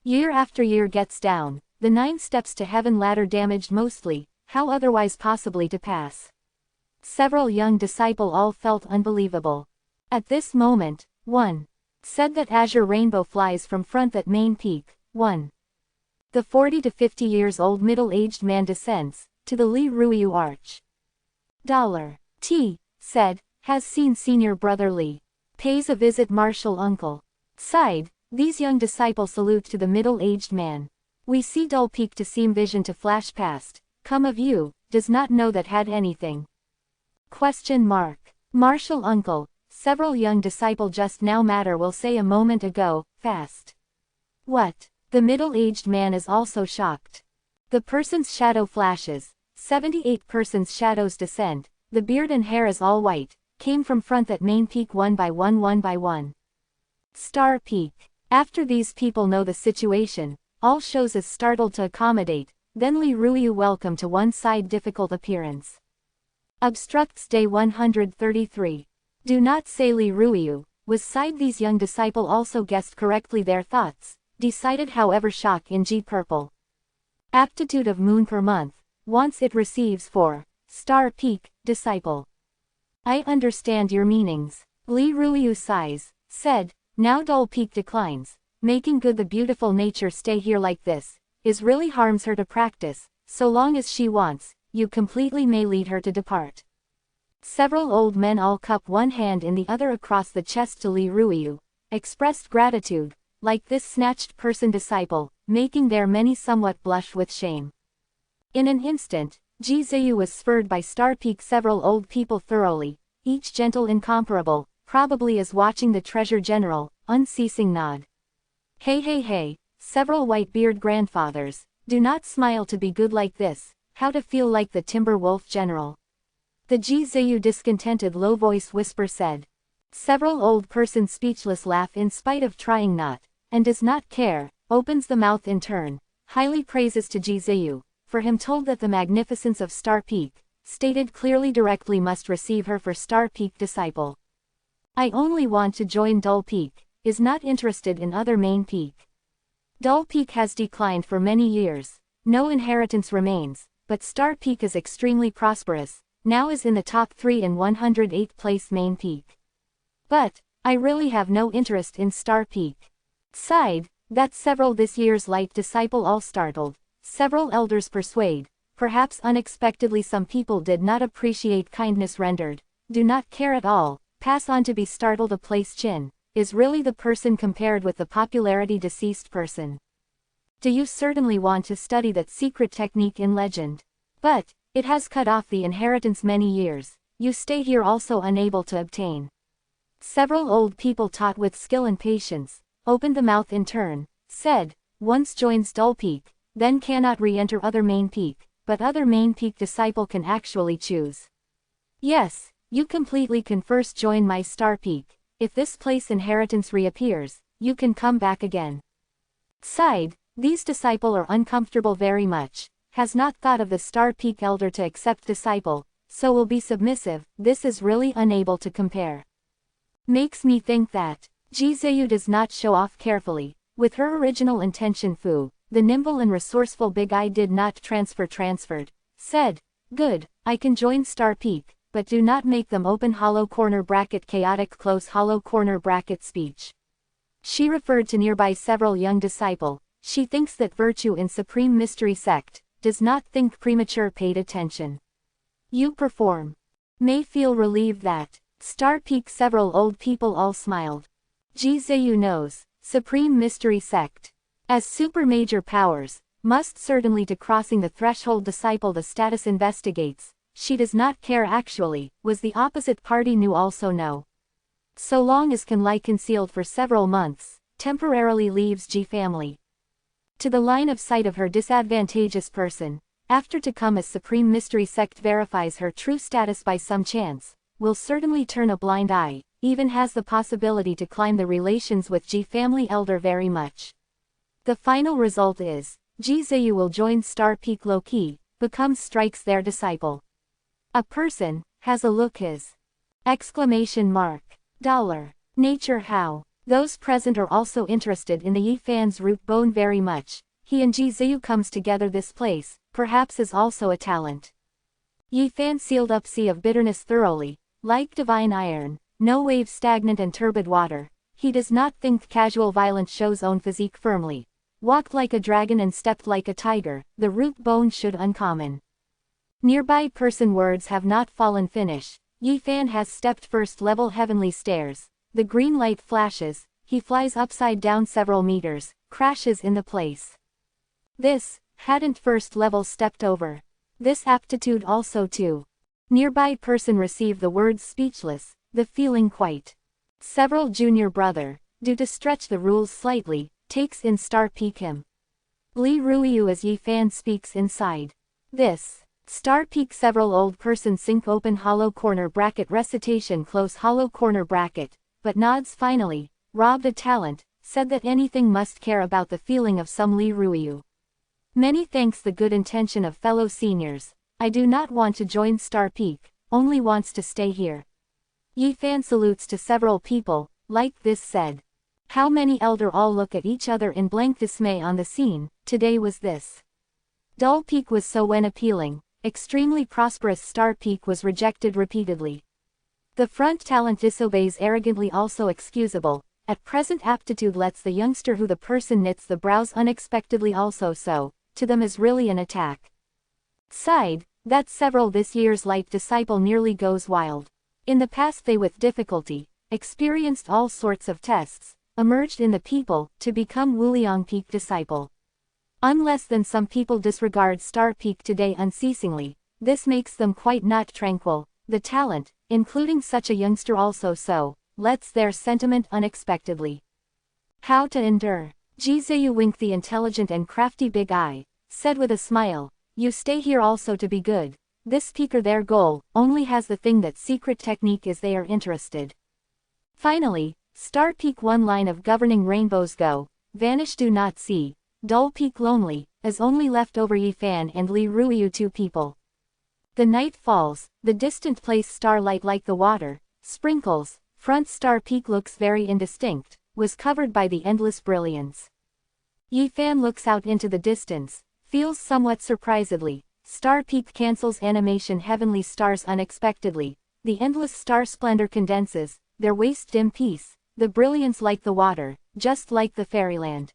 Year after year gets down, the 9 steps to heaven ladder damaged mostly, how otherwise possibly to pass? Several young disciple all felt unbelievable. At this moment, one said that azure rainbow flies from front that main peak. 1. The 40 to 50 years old middle-aged man descends to the Li Ruiyu arch. T said, has seen senior brother Li. Pays a visit martial uncle. Sighed, these young disciples salute to the middle-aged man. We see dull peak to seem vision to flash past, come of you, does not know that had anything. Question mark. Martial uncle, several young disciple just now matter will say a moment ago, fast. What? The middle-aged man is also shocked. The person's shadow flashes, 78 persons' shadows descend, the beard and hair is all white, came from front that main peak one by one. Star peak. After these people know the situation, all shows is startled to accommodate, then Li Ruiyu welcome to one side difficult appearance. Obstructs day 133. Do not say Li Ruiyu, was side these young disciple also guessed correctly their thoughts, decided however shock in G purple. Aptitude of moon per month, once it receives for Star Peak, disciple. I understand your meanings. Li Ruiyu sighs, said, now Dull Peak declines, making good the beautiful nature stay here like this, is really harms her to practice, so long as she wants, you completely may lead her to depart. Several old men all cup one hand in the other across the chest to Li Ruiyu, expressed gratitude, like this snatched person disciple, making their many somewhat blush with shame. In an instant, Ji Ziyu was spurred by Star Peak several old people thoroughly, each gentle incomparable, probably as watching the treasure general, unceasing nod. Hey hey hey, several white-beard grandfathers, do not smile to be good like this, how to feel like the timber wolf general. The Ji Ziyu discontented low voice whisper said. Several old persons speechless laugh in spite of trying not, and does not care, opens the mouth in turn, highly praises to Ji Ziyu, for him told that the magnificence of Star Peak, stated clearly directly must receive her for Star Peak disciple. I only want to join Dull Peak, is not interested in other main peak. Dull Peak has declined for many years, no inheritance remains, but Star Peak is extremely prosperous, now is in the top 3 in 108th place main peak. But, I really have no interest in Star Peak. Sighed, that several this year's light disciple all startled, several elders persuade, perhaps unexpectedly some people did not appreciate kindness rendered, do not care at all, pass on to be startled a place chin, is really the person compared with the popularity deceased person. Do you certainly want to study that secret technique in legend? But, it has cut off the inheritance many years, you stay here also unable to obtain. Several old people taught with skill and patience, opened the mouth in turn, said, once joins Dull Peak, then cannot re-enter other main peak, but other main peak disciple can actually choose. Yes, you completely can first join my Star Peak, if this place inheritance reappears, you can come back again. Sighed, these disciple are uncomfortable very much, has not thought of the Star Peak elder to accept disciple, so will be submissive, this is really unable to compare. Makes me think that Ji Ziyu does not show off carefully, with her original intention Fu, the nimble and resourceful big eye did not transferred, said, good, I can join Star Peak, but do not make them open hollow corner bracket chaotic close hollow corner bracket speech. She referred to nearby several young disciple, she thinks that virtue in Supreme Mystery Sect, does not think premature paid attention. You perform. May feel relieved that Star Peak several old people all smiled. Ji Ziyu knows, Supreme Mystery Sect. As super major powers, must certainly to crossing the threshold disciple the status investigates, she does not care actually, was the opposite party knew also know. So long as can lie concealed for several months, temporarily leaves Ji family. To the line of sight of her disadvantageous person, after to come as Supreme Mystery Sect verifies her true status by some chance, will certainly turn a blind eye, even has the possibility to climb the relations with Ji family elder very much. The final result is, Ji Ziyu will join Star Peak low-key, becomes strikes their disciple. A person, has a look his. Exclamation mark. Dollar. Nature how. Those present are also interested in the Yi Fan's root bone very much, he and Ji Ziyu comes together this place, perhaps is also a talent. Yi Fan sealed up sea of bitterness thoroughly, like divine iron, no wave stagnant and turbid water, he does not think casual violence shows own physique firmly. Walked like a dragon and stepped like a tiger, the root bone should uncommon. Nearby person words have not fallen finish, Yi Fan has stepped first level heavenly stairs, the green light flashes, he flies upside down several meters, crashes in the place. This, hadn't first level stepped over. This aptitude also too. Nearby person receive the words speechless, the feeling quite. Several junior brother, due to stretch the rules slightly, takes in Star Peak him. Li Ruiyu as Yi Fan speaks inside. This, Star Peak several old person sink open hollow corner bracket recitation close hollow corner bracket, but nods finally, robbed a talent, said that anything must care about the feeling of some Li Ruiyu. Many thanks the good intention of fellow seniors, I do not want to join Star Peak, only wants to stay here. Yi Fan salutes to several people, like this said. How many elder all look at each other in blank dismay on the scene, today was this. Dull Peak was so unappealing. Extremely prosperous Star Peak was rejected repeatedly. The front talent disobeys arrogantly, also excusable. At present aptitude lets the youngster who the person knits the brows unexpectedly also so, to them is really an attack. Side, that several this year's light disciple nearly goes wild. In the past they with difficulty, experienced all sorts of tests, emerged in the people, to become Wuliang Peak disciple. Unless then some people disregard Star Peak today unceasingly, this makes them quite not tranquil, the talent, including such a youngster also so, lets their sentiment unexpectedly. How to endure? Jizayu winked the intelligent and crafty big eye, said with a smile, you stay here also to be good, this peaker their goal, only has the thing that secret technique is they are interested. Finally, Star Peak one line of governing rainbows go, vanish do not see. Dull Peak lonely, as only left over Yifan and Li Ruiyu two people. The night falls, the distant place starlight like the water, sprinkles, front Star Peak looks very indistinct, was covered by the endless brilliance. Yifan looks out into the distance, feels somewhat surprisedly, Star Peak cancels animation heavenly stars unexpectedly, the endless star splendor condenses, their waist dim peace, the brilliance like the water, just like the fairyland.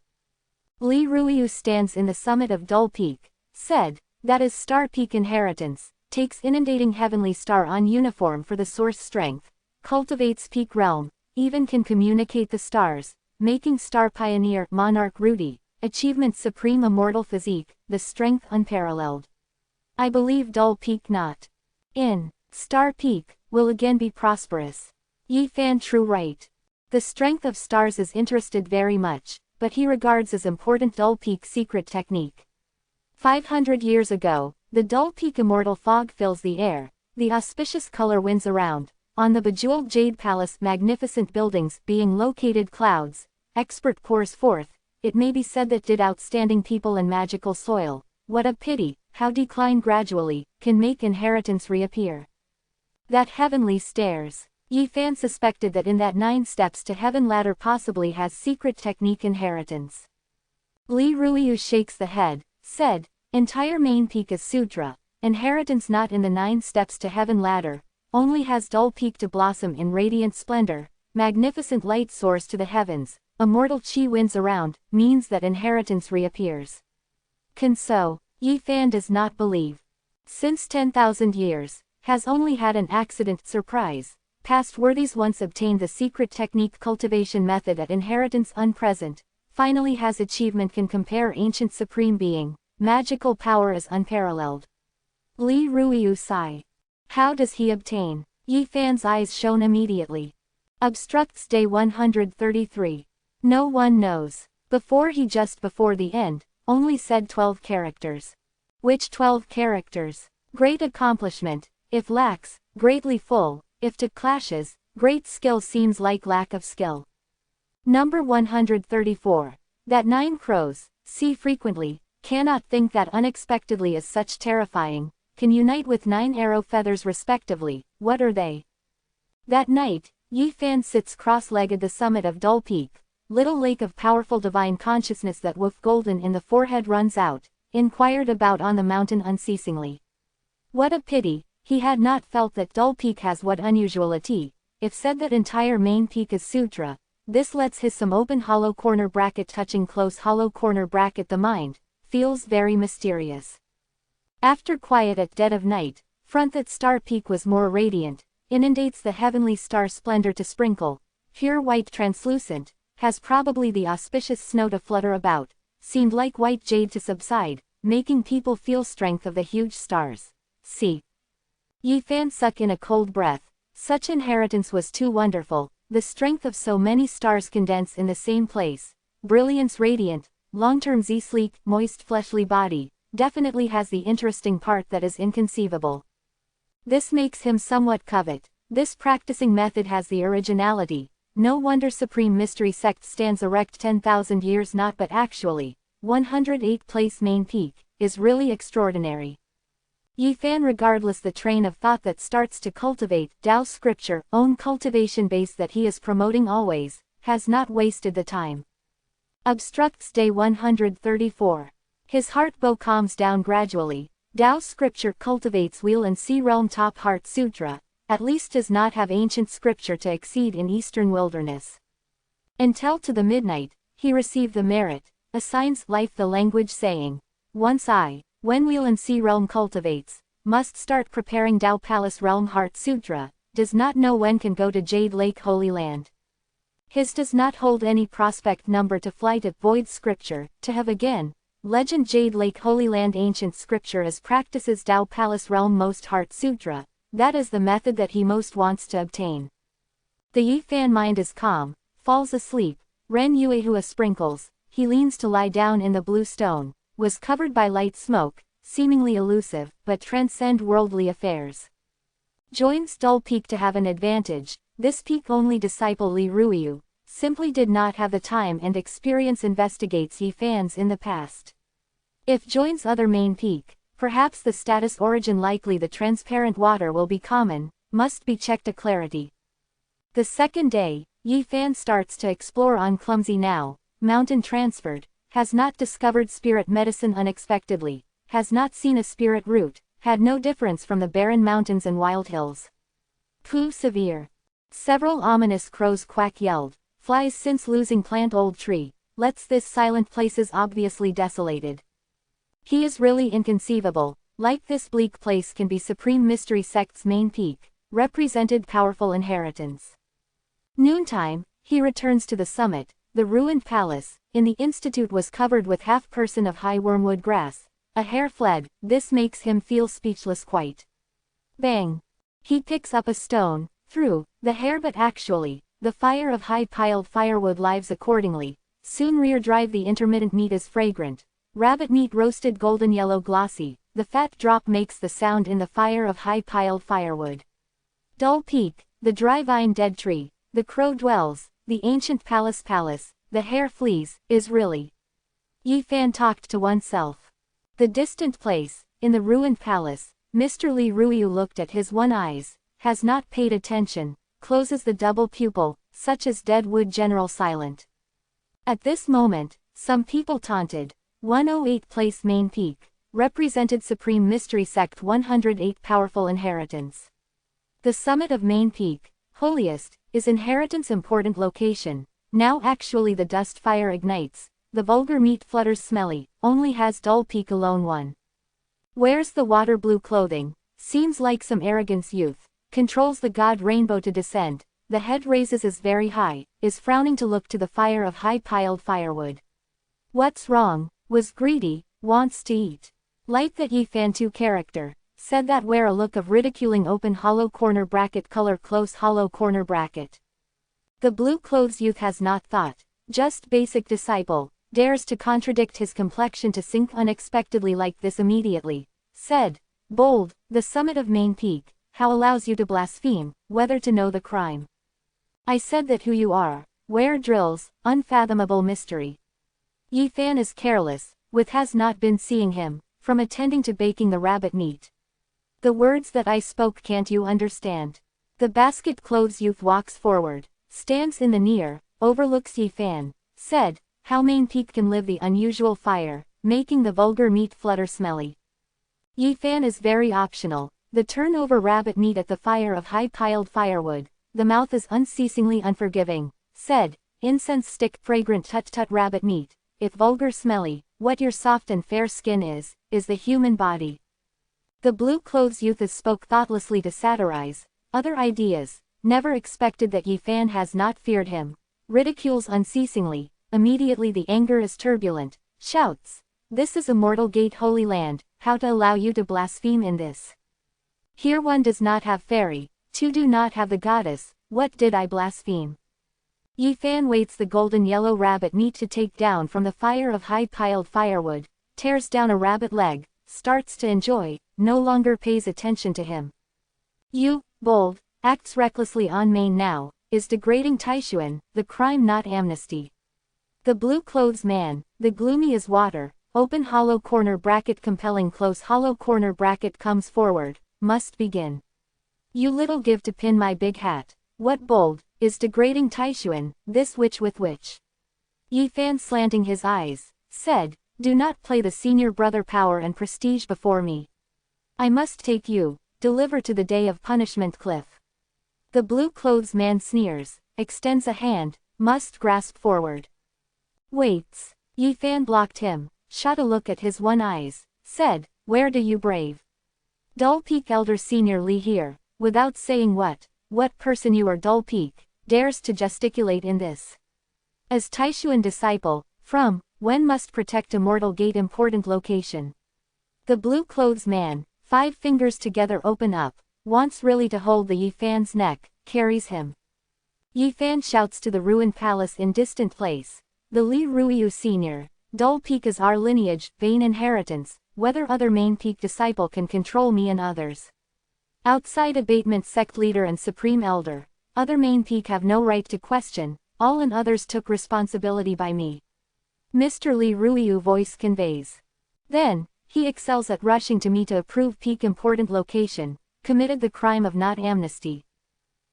Li Ruiyu stands in the summit of Dull Peak, said, that is Star Peak inheritance, takes inundating heavenly star on uniform for the source strength, cultivates peak realm, even can communicate the stars, making star pioneer monarch Rudy, achievement supreme immortal physique, the strength unparalleled. I believe Dull Peak not in Star Peak, will again be prosperous. Yifan true right. The strength of stars is interested very much, but he regards as important Dull Peak secret technique. 500 years ago, the Dull Peak immortal fog fills the air, the auspicious color winds around, on the bejeweled jade palace magnificent buildings being located clouds, expert pours forth, it may be said that did outstanding people and magical soil, what a pity, how decline gradually, can make inheritance reappear. That heavenly stairs. Yifan suspected that in that 9 steps to heaven ladder possibly has secret technique inheritance. Li Ruiyu shakes the head, said, entire main peak is sutra, inheritance not in the 9 steps to heaven ladder, only has Dull Peak to blossom in radiant splendor, magnificent light soars to the heavens, immortal chi winds around, means that inheritance reappears. Can so, Yifan does not believe. Since 10,000 years, has only had an accident surprise. Past worthies once obtained the secret technique cultivation method at inheritance unpresent, finally has achievement can compare ancient supreme being, magical power is unparalleled. Li Ruiyu sigh. How does he obtain? Yifan's eyes shone immediately. Obstructs day 133. No one knows. Before he just before the end, only said 12 characters. Which 12 characters? Great accomplishment, if lacks, greatly full. If to clashes, great skill seems like lack of skill. Number 134. That 9 crows, see frequently, cannot think that unexpectedly is such terrifying, can unite with 9 arrow feathers respectively, what are they? That night, Yifan sits cross-legged the summit of Dull Peak, little lake of powerful divine consciousness that woof golden in the forehead runs out, inquired about on the mountain unceasingly. What a pity, he had not felt that Dull Peak has what unusuality, if said that entire main peak is sutra, this lets his some open hollow corner bracket touching close hollow corner bracket the mind, feels very mysterious. After quiet at dead of night, front that Star Peak was more radiant, inundates the heavenly star splendor to sprinkle, pure white translucent, has probably the auspicious snow to flutter about, seemed like white jade to subside, making people feel strength of the huge stars. See. Yifan suck in a cold breath, such inheritance was too wonderful, the strength of so many stars condensed in the same place, brilliance radiant, long-term sleek, moist fleshly body, definitely has the interesting part that is inconceivable. This makes him somewhat covet, this practicing method has the originality, no wonder supreme mystery sect stands erect 10,000 years not but actually, 108 place main peak, is really extraordinary. Yifan regardless the train of thought that starts to cultivate Tao scripture own cultivation base that he is promoting always, has not wasted the time. Obstructs day 134. His heart bow calms down gradually. Tao scripture cultivates Wheel and Sea Realm Top Heart Sutra, at least does not have ancient scripture to exceed in Eastern wilderness. Until to the midnight, he received the merit, assigns life the language saying, once I, when Wheel and Sea Realm cultivates, must start preparing Tao Palace Realm Heart Sutra, does not know when can go to Jade Lake Holy Land. His does not hold any prospect number to flight at void scripture, to have again, legend Jade Lake Holy Land ancient scripture as practices Tao Palace Realm Most Heart Sutra, that is the method that he most wants to obtain. The Yifan mind is calm, falls asleep, Ren Yuehua sprinkles, he leans to lie down in the blue stone, was covered by light smoke, seemingly elusive, but transcend worldly affairs. Joins Dull Peak to have an advantage, this peak only disciple Li Ruiyu, simply did not have the time and experience investigates Yifans in the past. If joins other main peak, perhaps the status origin likely the transparent water will be common, must be checked to clarity. The second day, Yifan starts to explore on Clumsy Now, mountain transferred, has not discovered spirit medicine unexpectedly, has not seen a spirit route, had no difference from the barren mountains and wild hills. Pooh severe. Several ominous crows quack yelled, flies since losing plant old tree, lets this silent places obviously desolated. He is really inconceivable, like this bleak place can be Supreme Mystery Sect's main peak, represented powerful inheritance. Noontime, he returns to the summit, the ruined palace, in the institute was covered with half-person of high wormwood grass, a hare fled, this makes him feel speechless quite. Bang! He picks up a stone, through, the hare but actually, the fire of high-piled firewood lives accordingly, soon rear drive the intermittent meat is fragrant, rabbit meat roasted golden yellow glossy, the fat drop makes the sound in the fire of high-piled firewood. Dull Peak, the dry vine dead tree, the crow dwells, the ancient palace, the hare flees, is really. Yifan talked to oneself. The distant place, in the ruined palace, Mr. Li Ruiyu looked at his one eyes, has not paid attention, closes the double pupil, such as dead wood general silent. At this moment, some people taunted, 108 place main peak, represented Supreme Mystery Sect 108 powerful inheritance. The summit of main peak, holiest, is inheritance important location, now actually the dust fire ignites, the vulgar meat flutters smelly, only has Dull Peak alone one. Wears the water blue clothing, seems like some arrogance youth, controls the god rainbow to descend, the head raises is very high, is frowning to look to the fire of high-piled firewood. What's wrong, was greedy, wants to eat. Light that Yifan 2 character, said that wear a look of ridiculing open hollow corner bracket color close hollow corner bracket. The blue clothes youth has not thought, just basic disciple, dares to contradict his complexion to sink unexpectedly like this immediately, said, bold, the summit of main peak, how allows you to blaspheme, whether to know the crime. I said that who you are, where drills, unfathomable mystery. Yifan is careless, with has not been seeing him, from attending to baking the rabbit meat. The words that I spoke can't you understand? The basket clothes youth walks forward, stands in the near, overlooks Yifan, said, how main peak can live the unusual fire, making the vulgar meat flutter smelly. Yifan is very optional, the turnover rabbit meat at the fire of high-piled firewood, the mouth is unceasingly unforgiving, said, incense stick fragrant tut-tut rabbit meat, if vulgar smelly, what your soft and fair skin is the human body. The blue clothes youth spoke thoughtlessly to satirize, other ideas, never expected that Yifan has not feared him, ridicules unceasingly, immediately the anger is turbulent, shouts, this is immortal gate holy land, how to allow you to blaspheme in this? Here one does not have fairy, two do not have the goddess, what did I blaspheme? Yifan waits the golden yellow rabbit meat to take down from the fire of high-piled firewood, tears down a rabbit leg, starts to enjoy, no longer pays attention to him. You, bold, acts recklessly on main now, is degrading Taishuan, the crime not amnesty. The blue clothes man, the gloomy as water, open hollow corner bracket compelling close hollow corner bracket comes forward, must begin. You little give to pin my big hat, what bold, is degrading Taishuan, this witch with which. Yifan slanting his eyes, said, Do not play the senior brother power and prestige before me. I must take you, deliver to the day of punishment cliff. The blue clothes man sneers, extends a hand, must grasp forward. Waits. Yi Fan blocked him, shot a look at his one eyes, said, where do you brave? Dull Peak Elder Senior Li here, without saying what person you are Dull Peak, dares to gesticulate in this. As Taishuan disciple, from, when must protect Immortal Gate important location. The blue clothes man, 5 fingers together open up, wants really to hold the Yi Fan's neck, carries him. Yi Fan shouts to the ruined palace in distant place. The Li Ruiyu Senior, Dull Peak is our lineage, vain inheritance, whether other main peak disciple can control me and others. Outside abatement sect leader and supreme elder, other main peak have no right to question, all and others took responsibility by me. Mr. Li Ruiyu voice conveys. Then, he excels at rushing to me to approve peak important location, committed the crime of not amnesty.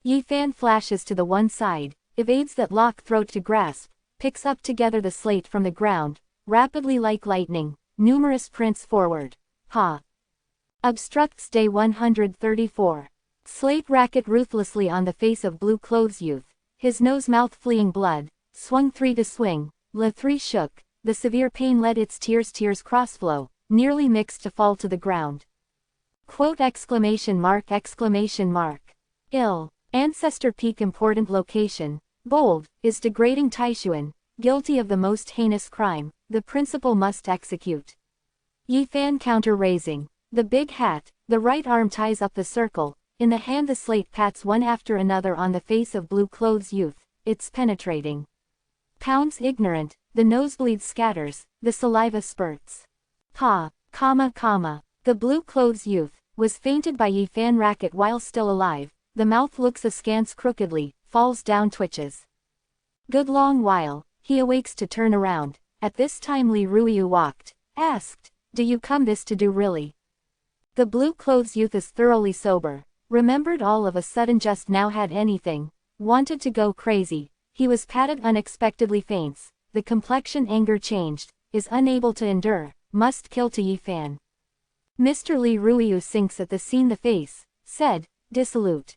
Yi Fan flashes to the one side, evades that lock throat to grasp, picks up together the slate from the ground, rapidly like lightning, numerous prints forward. Ha! Obstructs day 134. Slate racket ruthlessly on the face of blue clothes youth, his nose mouth fleeing blood, swung 3 to swing, le 3 shook, the severe pain let its tears crossflow, nearly mixed to fall to the ground. Quote exclamation mark. Ill. Ancestor peak important location, bold, is degrading Taishuan, guilty of the most heinous crime, the principal must execute. Yi Fan counter raising. The big hat, the right arm ties up the circle, in the hand the slate pats one after another on the face of blue clothes youth, it's penetrating. Pounds ignorant, the nosebleed scatters, the saliva spurts. The blue clothes youth, was fainted by Yi Fan racket while still alive, the mouth looks askance crookedly, falls down twitches. Good long while, he awakes to turn around, at this time Li Ruiyu walked, asked, do you come this to do really? The blue clothes youth is thoroughly sober, remembered all of a sudden just now had anything, wanted to go crazy, he was patted unexpectedly faints, the complexion anger changed, is unable to endure, must kill to Yi Fan. Mr. Li Ruiyu sinks at the scene the face, said, dissolute.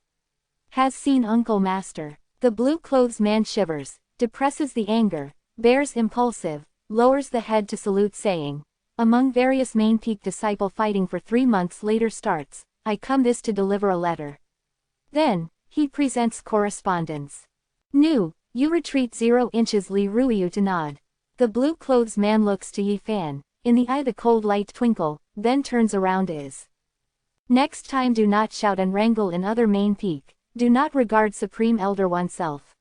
Has seen Uncle Master. The blue clothes man shivers, depresses the anger, bears impulsive, lowers the head to salute saying, among various main peak disciple fighting for 3 months later starts, I come this to deliver a letter. Then, he presents correspondence. New, you retreat 0 inches Li Ruiyu to nod. The blue clothes man looks to Yi Fan, in the eye the cold light twinkle, then turns around is. Next time do not shout and wrangle in other main peak, do not regard supreme elder oneself.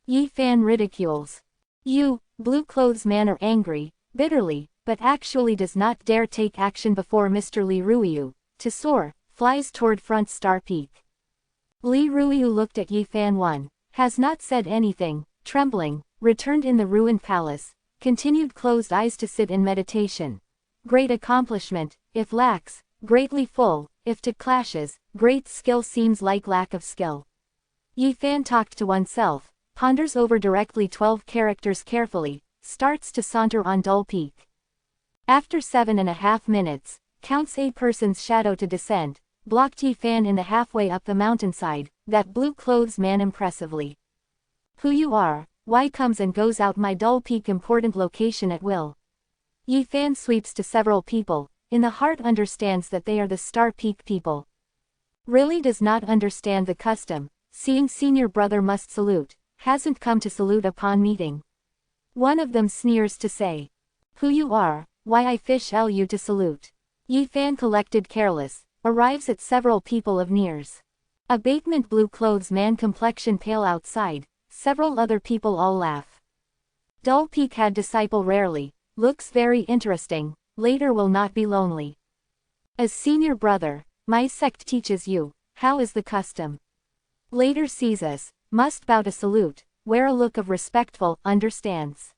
Yi Fan ridicules. You, blue clothes man are angry, bitterly, but actually does not dare take action before Mr. Li Ruiyu, to soar, flies toward front star peak. Li Ruiyu looked at Yi Fan one, has not said anything, trembling, returned in the ruined palace, continued closed eyes to sit in meditation. Great accomplishment, if lacks, greatly full, if to clashes, great skill seems like lack of skill. Yi Fan talked to oneself, ponders over directly 12 characters carefully, starts to saunter on Dull Peak. After 7.5 minutes, counts a person's shadow to descend, blocked Yi Fan in the halfway up the mountainside, that blue clothes man impressively. Who you are, why comes and goes out my Dull Peak important location at will. Yi Fan sweeps to several people, in the heart understands that they are the Star Peak people. Really does not understand the custom, seeing senior brother must salute, hasn't come to salute upon meeting. One of them sneers to say, who you are, why I fish you to salute. Yi Fan collected careless, arrives at several people of nears. Abatement blue clothes man complexion pale outside, several other people all laugh. Dull Peak had disciple rarely, looks very interesting, later will not be lonely. As senior brother, my sect teaches you, how is the custom. Later sees us, must bow to salute, wear a look of respectful, understands.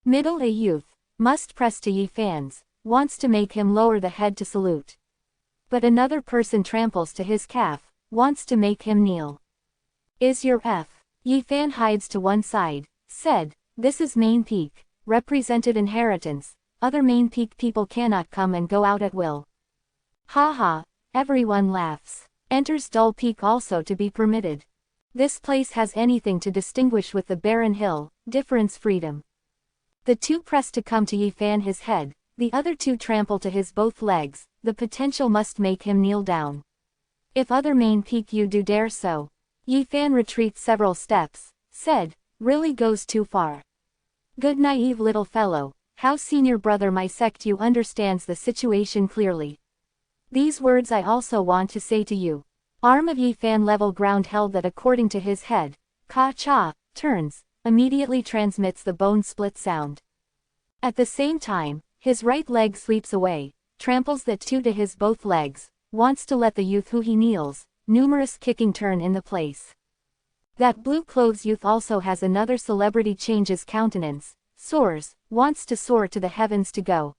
Middle a youth, must press to Yi Fan's, wants to make him lower the head to salute. But another person tramples to his calf, wants to make him kneel. Is your F. Yi Fan hides to one side, said, this is main peak, represented inheritance, other main peak people cannot come and go out at will. Ha ha, everyone laughs. Enters Dull Peak also to be permitted. This place has anything to distinguish with the barren hill, difference freedom. The two press to come to Yi Fan his head, the other two trample to his both legs, the potential must make him kneel down. If other main peak you do dare so. Yi Fan retreats several steps, said, really goes too far. Good naive little fellow, how senior brother my sect you understands the situation clearly. These words I also want to say to you. Arm of Yi Fan level ground held that according to his head, ka-cha, turns, immediately transmits the bone split sound. At the same time, his right leg sweeps away, tramples that two to his both legs, wants to let the youth who he kneels, numerous kicking turn in the place. That blue clothes youth also has another celebrity changes countenance, soars, wants to soar to the heavens to go.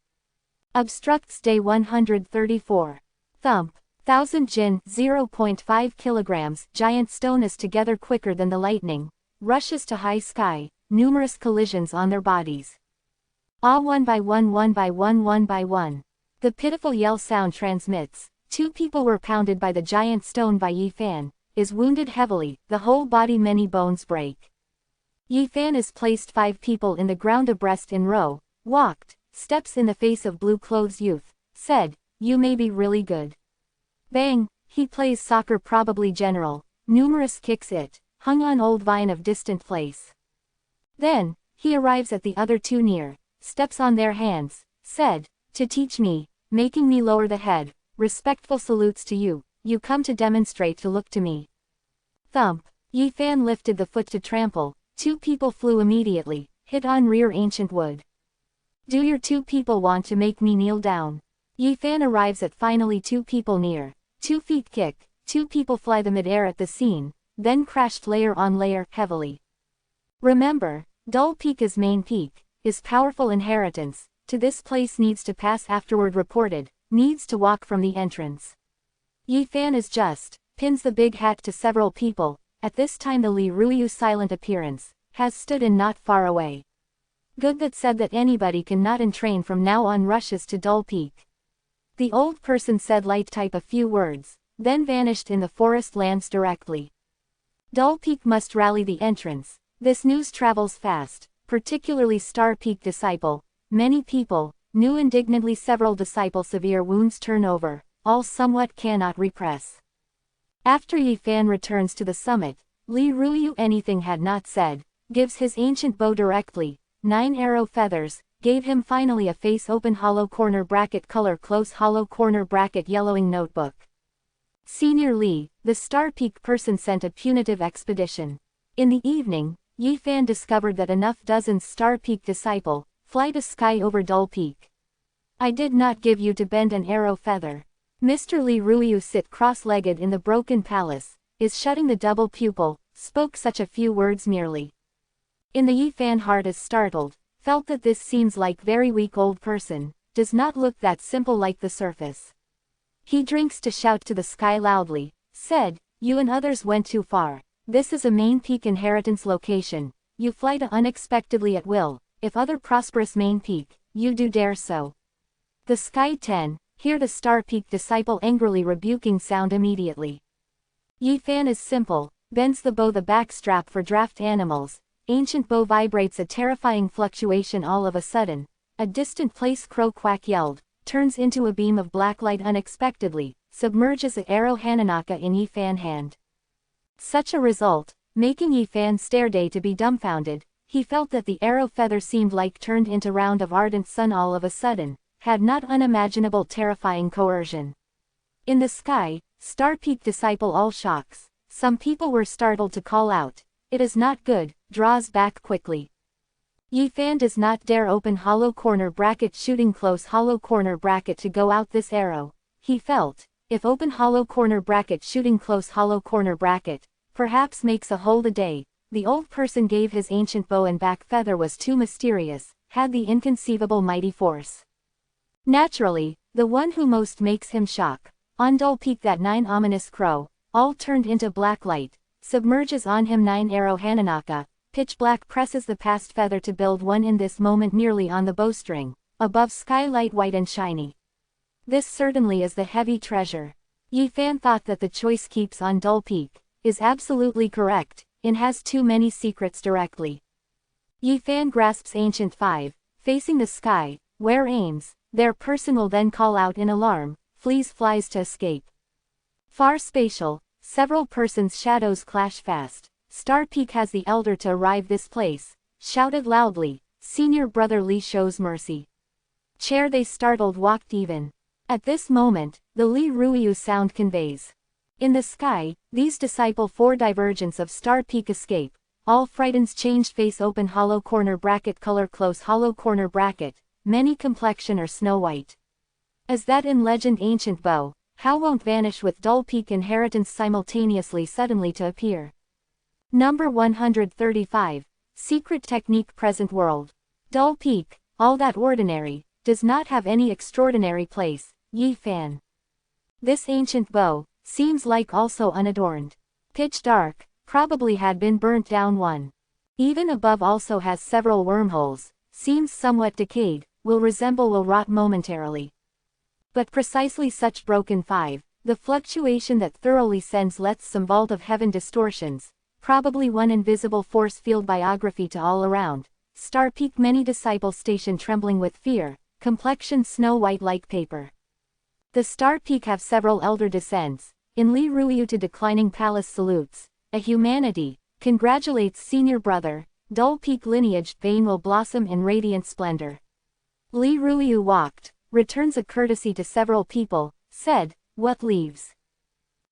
Obstructs day 134. Thump. 1000 Jin, 0.5 kilograms, giant stone is together quicker than the lightning, rushes to high sky, numerous collisions on their bodies. Ah, one by one, one by one, one by one. The pitiful yell sound transmits. Two people were pounded by the giant stone by Yi Fan, is wounded heavily, the whole body many bones break. Yi Fan is placed 5 people in the ground abreast in row, walked, steps in the face of blue clothes youth, said, you may be really good. Bang, he plays soccer probably general, numerous kicks it, hung on old vine of distant place. Then, he arrives at the other two near, steps on their hands, said, to teach me, making me lower the head, respectful salutes to you, you come to demonstrate to look to me. Thump, Yi Fan lifted the foot to trample, 2 people flew immediately, hit on rear ancient wood. Do your 2 people want to make me kneel down? Yi Fan arrives at finally 2 people near. 2 feet kick, 2 people fly the mid-air at the scene, then crashed layer on layer, heavily. Remember, Dull Peak is main peak, is powerful inheritance, to this place needs to pass afterward reported, needs to walk from the entrance. Yi Fan is just, pins the big hat to several people, at this time the Li Ruyu silent appearance, has stood in not far away. Good that said that anybody can not entrain from now on rushes to Dull Peak. The old person said light type a few words, then vanished in the forest lands directly. Dull Peak must rally the entrance, this news travels fast, particularly Star Peak disciple, many people, knew indignantly several disciple severe wounds turn over, all somewhat cannot repress. After Yi Fan returns to the summit, Li Ruyu anything had not said, gives his ancient bow directly, 9 arrow feathers, gave him finally a face open hollow corner bracket color close hollow corner bracket yellowing notebook. Senior Li, the Star Peak person sent a punitive expedition. In the evening, Yi Fan discovered that enough dozens Star Peak disciple, fly to sky over Dull Peak. I did not give you to bend an arrow feather. Mr. Li Ruyu sit cross-legged in the broken palace, is shutting the double pupil, spoke such a few words merely. In the Yi Fan heart is startled, felt that this seems like very weak old person, does not look that simple like the surface. He drinks to shout to the sky loudly, said, you and others went too far, this is a main peak inheritance location, you fly to unexpectedly at will, if other prosperous main peak, you do dare so. The sky 10, hear the Star Peak disciple angrily rebuking sound immediately. Yi Fan is simple, bends the bow the back strap for draft animals, ancient bow vibrates a terrifying fluctuation all of a sudden, a distant place crow quack yelled, turns into a beam of black light unexpectedly, submerges a arrow Hananaka in Yi Fan hand. Such a result, making Yi Fan stare day to be dumbfounded, he felt that the arrow feather seemed like turned into round of ardent sun all of a sudden, had not unimaginable terrifying coercion. In the sky, Star Peak disciple all shocks, some people were startled to call out, it is not good, draws back quickly. Yi Fan does not dare open hollow corner bracket shooting close hollow corner bracket to go out this arrow, he felt, if open hollow corner bracket shooting close hollow corner bracket, perhaps makes a hole the day, the old person gave his ancient bow and back feather was too mysterious, had the inconceivable mighty force. Naturally, the one who most makes him shock, on Dull Peak that 9 ominous crow, all turned into black light, submerges on him 9 arrow Hananaka, pitch black presses the past feather to build one in this moment nearly on the bowstring, above skylight white and shiny. This certainly is the heavy treasure. Yifan thought that the choice keeps on Dull Peak is absolutely correct, and has too many secrets directly. Yifan grasps Ancient 5, facing the sky, where aims, their person will then call out in alarm, flies to escape. Far spatial, several persons' shadows clash fast. Star Peak has the elder to arrive this place, shouted loudly, senior brother Li shows mercy. Chair they startled walked even. At this moment, the Li Ruiyu sound conveys. In the sky, these disciple 4 divergence of Star Peak escape, all frightens changed face open hollow corner bracket color close hollow corner bracket, many complexion or snow white. As that in legend ancient bow, how won't vanish with Dull Peak inheritance simultaneously suddenly to appear. Number 135, Secret Technique Present World. Dull Peak, all that ordinary, does not have any extraordinary place, Yifan. This ancient bow, seems like also unadorned. Pitch dark, probably had been burnt down one. Even above also has several wormholes, seems somewhat decayed, will rot momentarily. But precisely such broken 5, the fluctuation that thoroughly sends lets some vault of heaven distortions, probably one invisible force field biography to all around. Star Peak many disciples station trembling with fear, complexion snow white like paper. The Star Peak have several elder descents, in Li Ruiyu to declining palace salutes, a humanity, congratulates senior brother, Dull Peak lineage vein will blossom in radiant splendor. Li Ruiyu walked, returns a courtesy to several people, said, what leaves?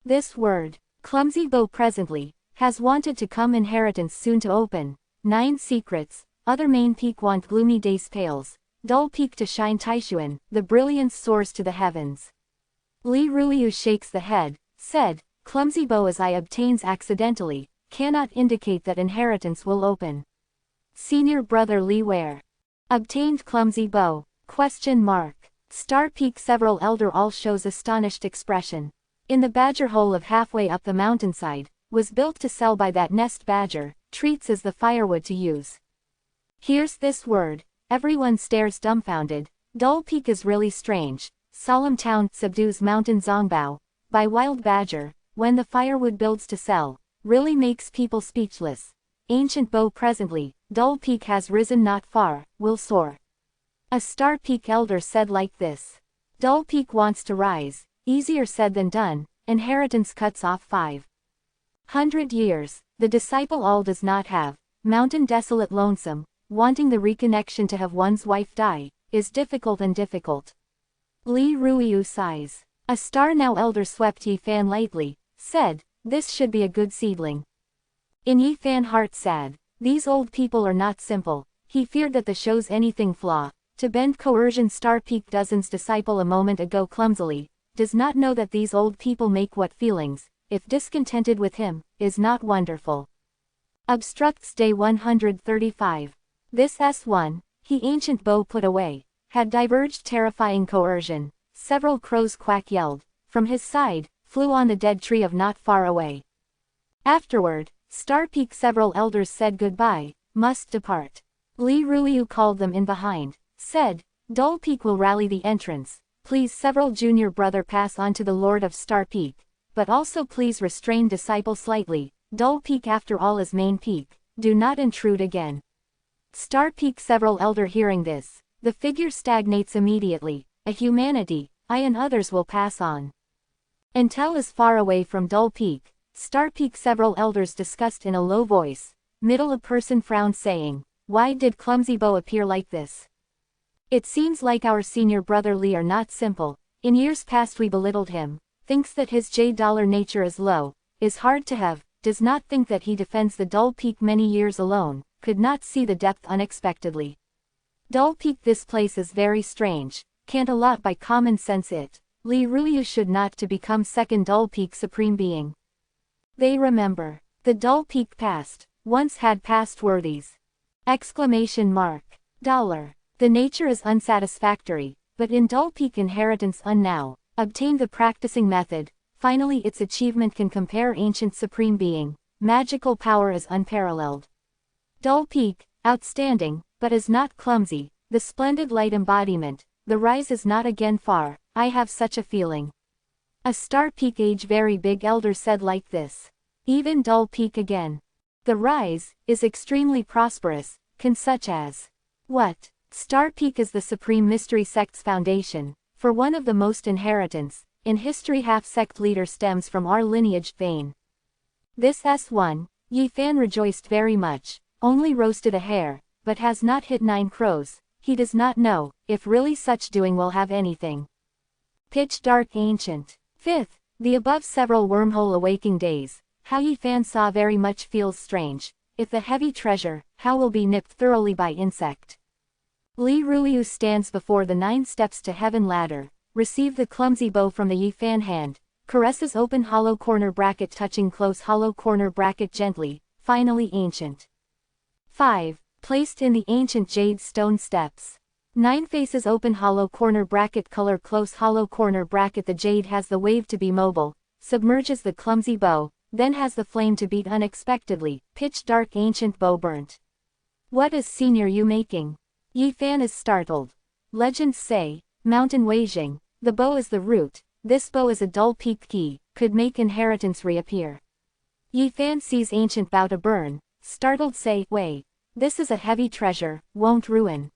This word, clumsy bow presently, has wanted to come inheritance soon to open, 9 secrets, other main peak want gloomy days pales, Dull Peak to shine Taishuan, the brilliance soars to the heavens. Li Ruiyu shakes the head, said, clumsy bow as I obtains accidentally, cannot indicate that inheritance will open. Senior brother Li where? Obtained clumsy bow, ? Star Peak several elder all shows astonished expression. In the badger hole of halfway up the mountainside, was built to sell by that nest badger, treats as the firewood to use. Here's this word, everyone stares dumbfounded, Dull Peak is really strange, solemn town subdues mountain zongbao, by wild badger, when the firewood builds to sell, really makes people speechless. Ancient bow presently, Dull Peak has risen not far, will soar. A Star Peak elder said like this. Dull Peak wants to rise, easier said than done, inheritance cuts off 500 years, the disciple all does not have, mountain desolate lonesome, wanting the reconnection to have one's wife die, is difficult and difficult. Li Ruiyu sighs. A star now elder swept Yifan lightly, said, this should be a good seedling. In Yifan heart sad, these old people are not simple, he feared that the shows anything flaw, to bend coercion Star Peak dozens disciple a moment ago clumsily, does not know that these old people make what feelings, if discontented with him, is not wonderful. Obstructs day 135. This S1, he ancient bow put away, had diverged terrifying coercion, several crows quack yelled, from his side, flew on the dead tree of not far away. Afterward, Star Peak several elders said goodbye, must depart. Li Ruiyu called them in behind, said, Dull Peak will rally the entrance, please several junior brother pass on to the Lord of Star Peak, but also please restrain disciple slightly, Dull Peak after all is main peak, do not intrude again. Star Peak several elder hearing this, the figure stagnates immediately, a humanity, I and others will pass on. Until is far away from Dull Peak, Star Peak several elders discussed in a low voice, middle a person frowned saying, why did clumsy bow appear like this? It seems like our senior brother Li are not simple, in years past we belittled him, thinks that his $J nature is low, is hard to have, does not think that he defends the Dull Peak many years alone, could not see the depth unexpectedly. Dull Peak this place is very strange, can't allot by common sense it, Li Ruiyu should not to become second Dull Peak supreme being. They remember, the Dull Peak past, once had past worthies. ! The nature is unsatisfactory, but in Dull Peak inheritance now, obtain the practicing method, finally its achievement can compare ancient supreme being, magical power is unparalleled. Dull Peak, outstanding, but is not clumsy, the splendid light embodiment. The rise is not again far, I have such a feeling. A star peak age very big elder said like this. Even dull peak again. The rise is extremely prosperous, can such as. What? Star peak is the supreme mystery sect's foundation, for one of the most inheritance, in history half sect leader stems from our lineage vein. This S1, Yi Fan rejoiced very much, only roasted a hare, but has not hit 9 crows, he does not know, if really such doing will have anything. Pitch dark ancient. 5th, the above several wormhole awaking days, how Yi Fan saw very much feels strange, if the heavy treasure, how will be nipped thoroughly by insect. Li Ruiyu stands before the 9 steps to heaven ladder, receive the clumsy bow from the Yi Fan hand, caresses open hollow corner bracket touching close hollow corner bracket gently, finally ancient. 5. Placed in the ancient jade stone steps. 9 faces open hollow corner bracket color close hollow corner bracket the jade has the wave to be mobile, submerges the clumsy bow, then has the flame to beat unexpectedly, pitch dark ancient bow burnt. What is senior you making? Yi Fan is startled. Legends say, Mountain Weijing, the bow is the root, this bow is a dull peak key, could make inheritance reappear. Yi Fan sees ancient bow to burn, startled say, Wei, this is a heavy treasure, won't ruin.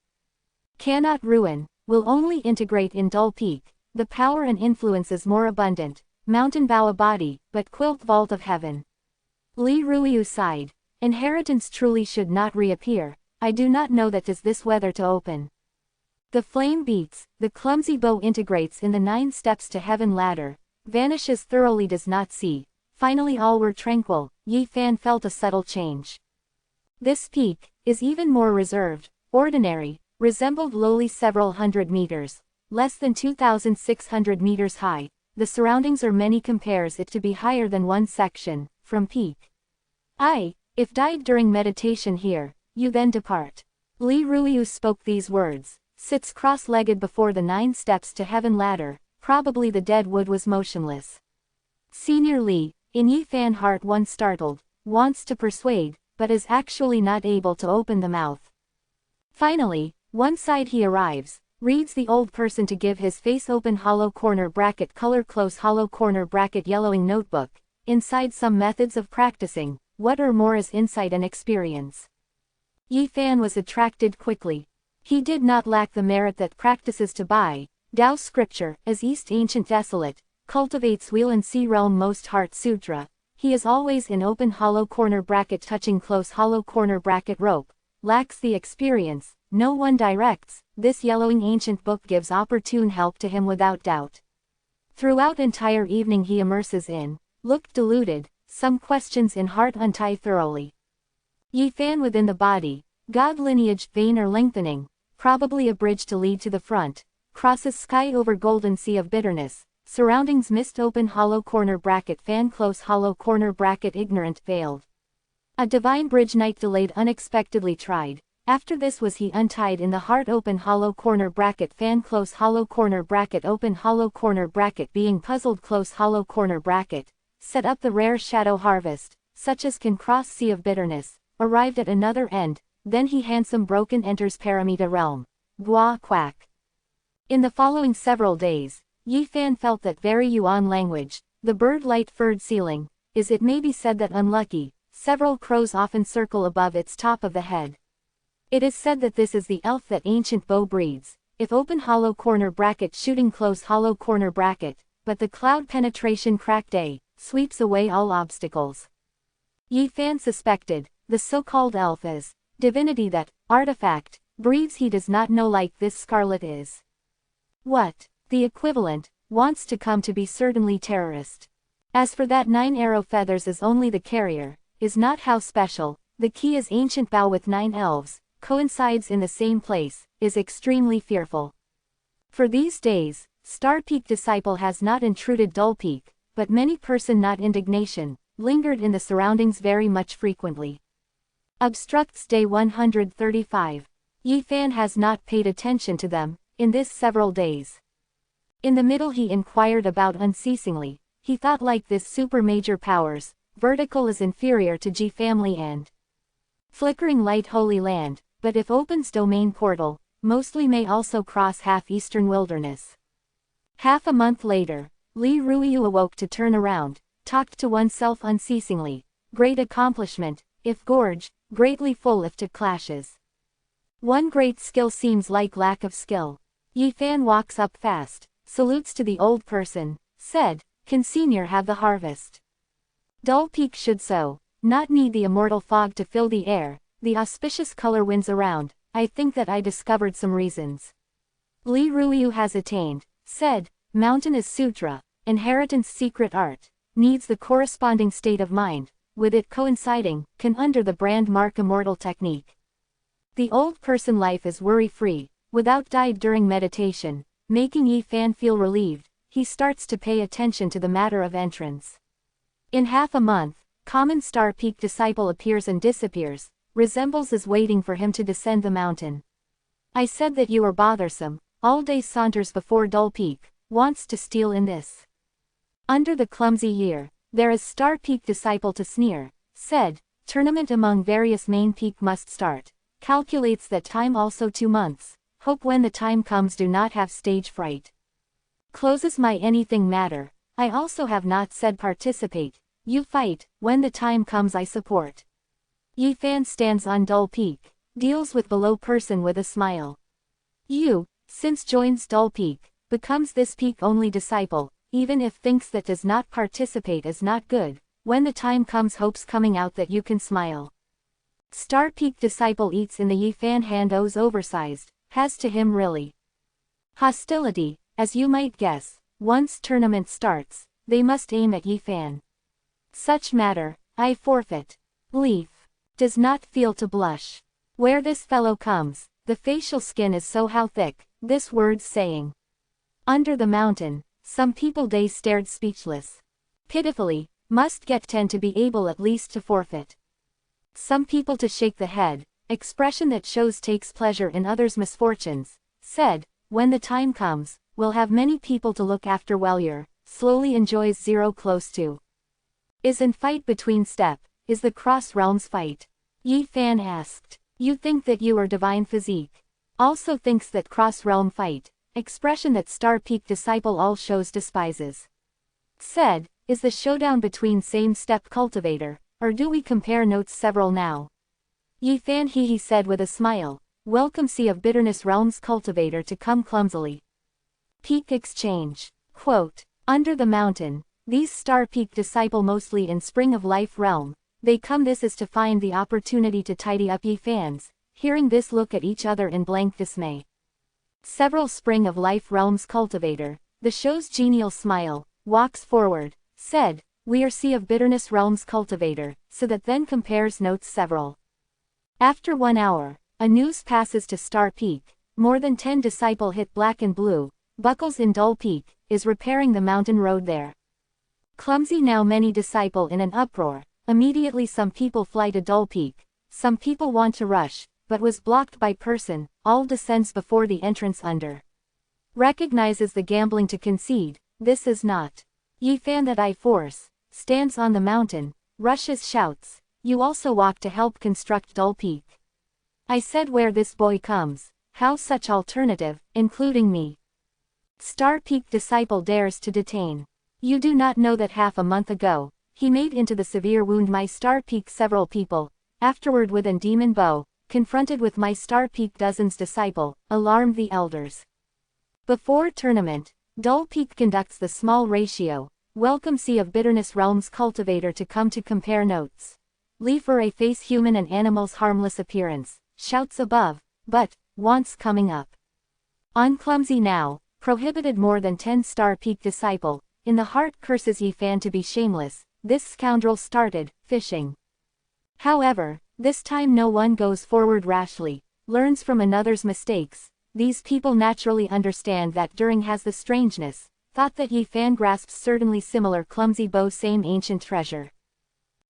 Cannot ruin, will only integrate in dull peak, the power and influence is more abundant, mountain bow a body, but quilt vault of heaven. Li Ruiyu sighed, inheritance truly should not reappear, I do not know that is this weather to open. The flame beats, the clumsy bow integrates in the 9 steps to heaven ladder, vanishes thoroughly does not see, finally all were tranquil, Yi Fan felt a subtle change. This peak, is even more reserved, ordinary, resembled lowly several hundred meters, less than 2,600 meters high, the surroundings or many compares it to be higher than 1 section, from peak. If died during meditation here, you then depart. Li Ruiyu spoke these words, sits cross-legged before the 9 steps to heaven ladder, probably the dead wood was motionless. Senior Li, in Yi Fan heart one startled, wants to persuade, but is actually not able to open the mouth. Finally, one side he arrives, reads the old person to give his face open hollow corner bracket color close hollow corner bracket yellowing notebook, inside some methods of practicing, what or more is insight and experience. Yi Fan was attracted quickly. He did not lack the merit that practices to buy, Tao scripture, as East ancient desolate, cultivates wheel and sea realm most heart sutra, he is always in open hollow corner bracket touching close hollow corner bracket rope, lacks the experience, no one directs, this yellowing ancient book gives opportune help to him without doubt. Throughout entire evening he immerses in, looked deluded, some questions in heart untie thoroughly. Yi Fan within the body, God lineage vein or lengthening, probably a bridge to lead to the front, crosses sky over golden sea of bitterness, surroundings mist open hollow corner bracket fan close hollow corner bracket ignorant veiled. A divine bridge night delayed unexpectedly tried, after this was he untied in the heart open hollow corner bracket fan close hollow corner bracket open hollow corner bracket being puzzled close hollow corner bracket, set up the rare shadow harvest, such as can cross sea of bitterness, arrived at another end, then he handsome broken enters Paramita realm. Gua quack. In the following several days, Yi Fan felt that very Yuan language, the bird light furred ceiling, is it may be said that unlucky, several crows often circle above its top of the head. It is said that this is the elf that ancient bow breeds, if open hollow corner bracket shooting close hollow corner bracket, but the cloud penetration crack day, sweeps away all obstacles. Yi Fan suspected, the so-called elf is, divinity that, artifact, breeds he does not know like this scarlet is. What? The equivalent, wants to come to be certainly terrorist. As for that 9 arrow feathers is only the carrier, is not how special, the key is ancient bow with 9 elves, coincides in the same place, is extremely fearful. For these days, Star Peak disciple has not intruded Dull Peak, but many person not indignation, lingered in the surroundings very much frequently. Obstructs day 135. Yi Fan has not paid attention to them, in this several days. In the middle he inquired about unceasingly, he thought like this super major powers, vertical is inferior to G family and flickering light holy land, but if opens domain portal, mostly may also cross half-eastern wilderness. Half a month later, Li Ruiyu awoke to turn around, talked to oneself unceasingly. Great accomplishment, if gorge, greatly full if to clashes. One great skill seems like lack of skill. Yi Fan walks up fast, salutes to the old person, said, "Can senior have the harvest?" Dull Peak should so, not need the immortal fog to fill the air, the auspicious color winds around. I think that I discovered some reasons. Li Ruiyu has attained, said, mountain is sutra, inheritance secret art, needs the corresponding state of mind, with it coinciding, can under the brand mark immortal technique. The old person life is worry-free, without died during meditation, making Yi Fan feel relieved. He starts to pay attention to the matter of entrance. In half a month, common Star Peak disciple appears and disappears, resembles is waiting for him to descend the mountain. I said that you were bothersome, all day saunters before Dull Peak, wants to steal in this. Under the clumsy year, there is Star Peak disciple to sneer, said, tournament among various main peak must start, calculates that time also 2 months, hope when the time comes do not have stage fright. Closes my anything matter, I also have not said participate, you fight, when the time comes I support. Yi Fan stands on Dull Peak, deals with below person with a smile. You, since joins Dull Peak, becomes this peak only disciple, even if thinks that does not participate is not good, when the time comes hopes coming out that you can smile. Star Peak disciple eats in the Yi Fan hand O's oversized, has to him really hostility, as you might guess, once tournament starts, they must aim at Yi Fan. Such matter, I forfeit. Leaf. Does not feel to blush. Where this fellow comes, the facial skin is so how thick, this word's saying. Under the mountain, some people they stared speechless. Pitifully, must get 10 to be able at least to forfeit. Some people to shake the head, expression that shows takes pleasure in others' misfortunes, said, when the time comes, we'll have many people to look after while you're, slowly enjoys 0 close to. Is in fight between step, is the cross realms fight? Yi Fan asked. You think that you are divine physique. Also thinks that cross realm fight, expression that Star Peak disciple all shows despises. Said, is the showdown between same step cultivator, or do we compare notes several now? Yi Fan he said with a smile, welcome sea of bitterness realms cultivator to come clumsily. Peak exchange. Quote, under the mountain, these Star Peak disciple mostly in spring of life realm, they come this is to find the opportunity to tidy up Yi Fans, hearing this look at each other in blank dismay. Several spring of life realms cultivator, the show's genial smile, walks forward, said, we are sea of bitterness realms cultivator, so that then compares notes several. After 1 hour, a news passes to Star Peak, more than 10 disciple hit black and blue, buckles in Dull Peak, is repairing the mountain road there. Clumsy now many disciple in an uproar, immediately some people fly to Dull Peak, some people want to rush, but was blocked by person, all descends before the entrance under. Recognizes the gambling to concede, this is not. Yi Fan that I force, stands on the mountain, rushes shouts, you also walk to help construct Dull Peak. I said where this boy comes, how such alternative, including me. Star Peak disciple dares to detain. You do not know that half a month ago, he made into the severe wound my Star Peak several people, afterward with an demon bow, confronted with my Star Peak dozens disciple, alarmed the elders. Before tournament, Dull Peak conducts the small ratio, welcome sea of bitterness realms cultivator to come to compare notes. Leafer a face human and animal's harmless appearance, shouts above, but, wants coming up. On clumsy now, prohibited more than 10 Star Peak disciple, in the heart curses Yi Fan to be shameless, this scoundrel started, fishing. However, this time no one goes forward rashly, learns from another's mistakes, these people naturally understand that during has the strangeness, thought that Yi Fan grasps certainly similar clumsy bow same ancient treasure.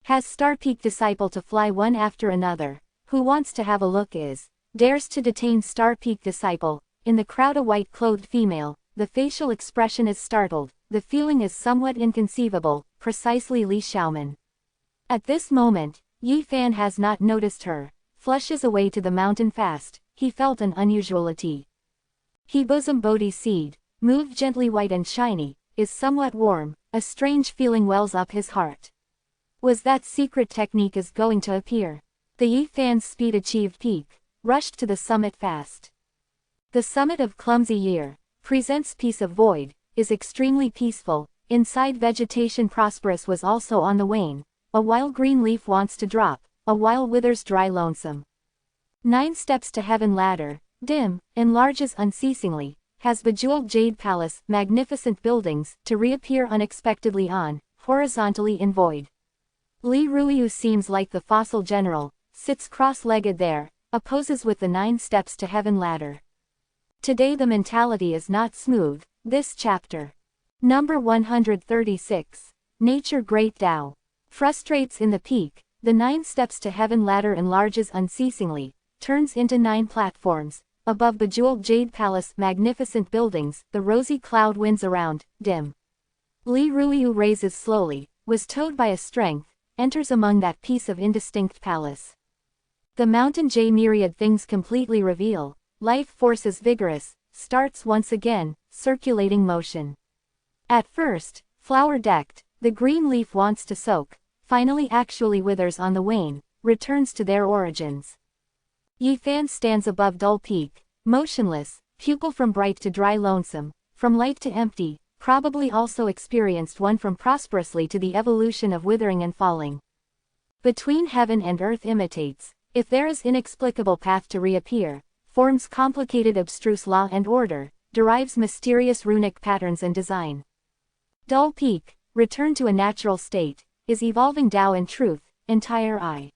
Has Star Peak disciple to fly one after another, who wants to have a look is, dares to detain Star Peak disciple, in the crowd a white-clothed female, the facial expression is startled, the feeling is somewhat inconceivable, precisely Li Xiaoman. At this moment, Yi Fan has not noticed her, flushes away to the mountain fast, he felt an unusuality. He bosom Bodhi seed, moved gently white and shiny, is somewhat warm, a strange feeling wells up his heart. Was that secret technique is going to appear? The Yi Fan's speed achieved peak, rushed to the summit fast. The summit of clumsy year, presents peace of void, is extremely peaceful, inside vegetation prosperous was also on the wane, a while green leaf wants to drop, a while withers dry lonesome. 9 steps to heaven ladder, dim, enlarges unceasingly, has bejeweled jade palace, magnificent buildings, to reappear unexpectedly on, horizontally in void. Li Ruiyu seems like the fossil general, sits cross-legged there, opposes with the 9 steps to heaven ladder. Today the mentality is not smooth, this chapter. Number 136. Nature Great Tao. Frustrates in the peak, the 9 steps to heaven ladder enlarges unceasingly, turns into 9 platforms, above bejeweled jade palace, magnificent buildings, the rosy cloud winds around, dim. Li Ruiyu raises slowly, was towed by a strength, enters among that piece of indistinct palace. The mountain J myriad things completely reveal, life force is vigorous, starts once again, circulating motion. At first, flower-decked, the green leaf wants to soak, finally actually withers on the wane, returns to their origins. Yi Fan stands above dull peak, motionless, pupil from bright to dry lonesome, from light to empty, probably also experienced one from prosperously to the evolution of withering and falling. Between heaven and earth imitates, if there is inexplicable path to reappear, forms complicated abstruse law and order, derives mysterious runic patterns and design. Dull peak, return to a natural state, is evolving Tao and truth, entire I.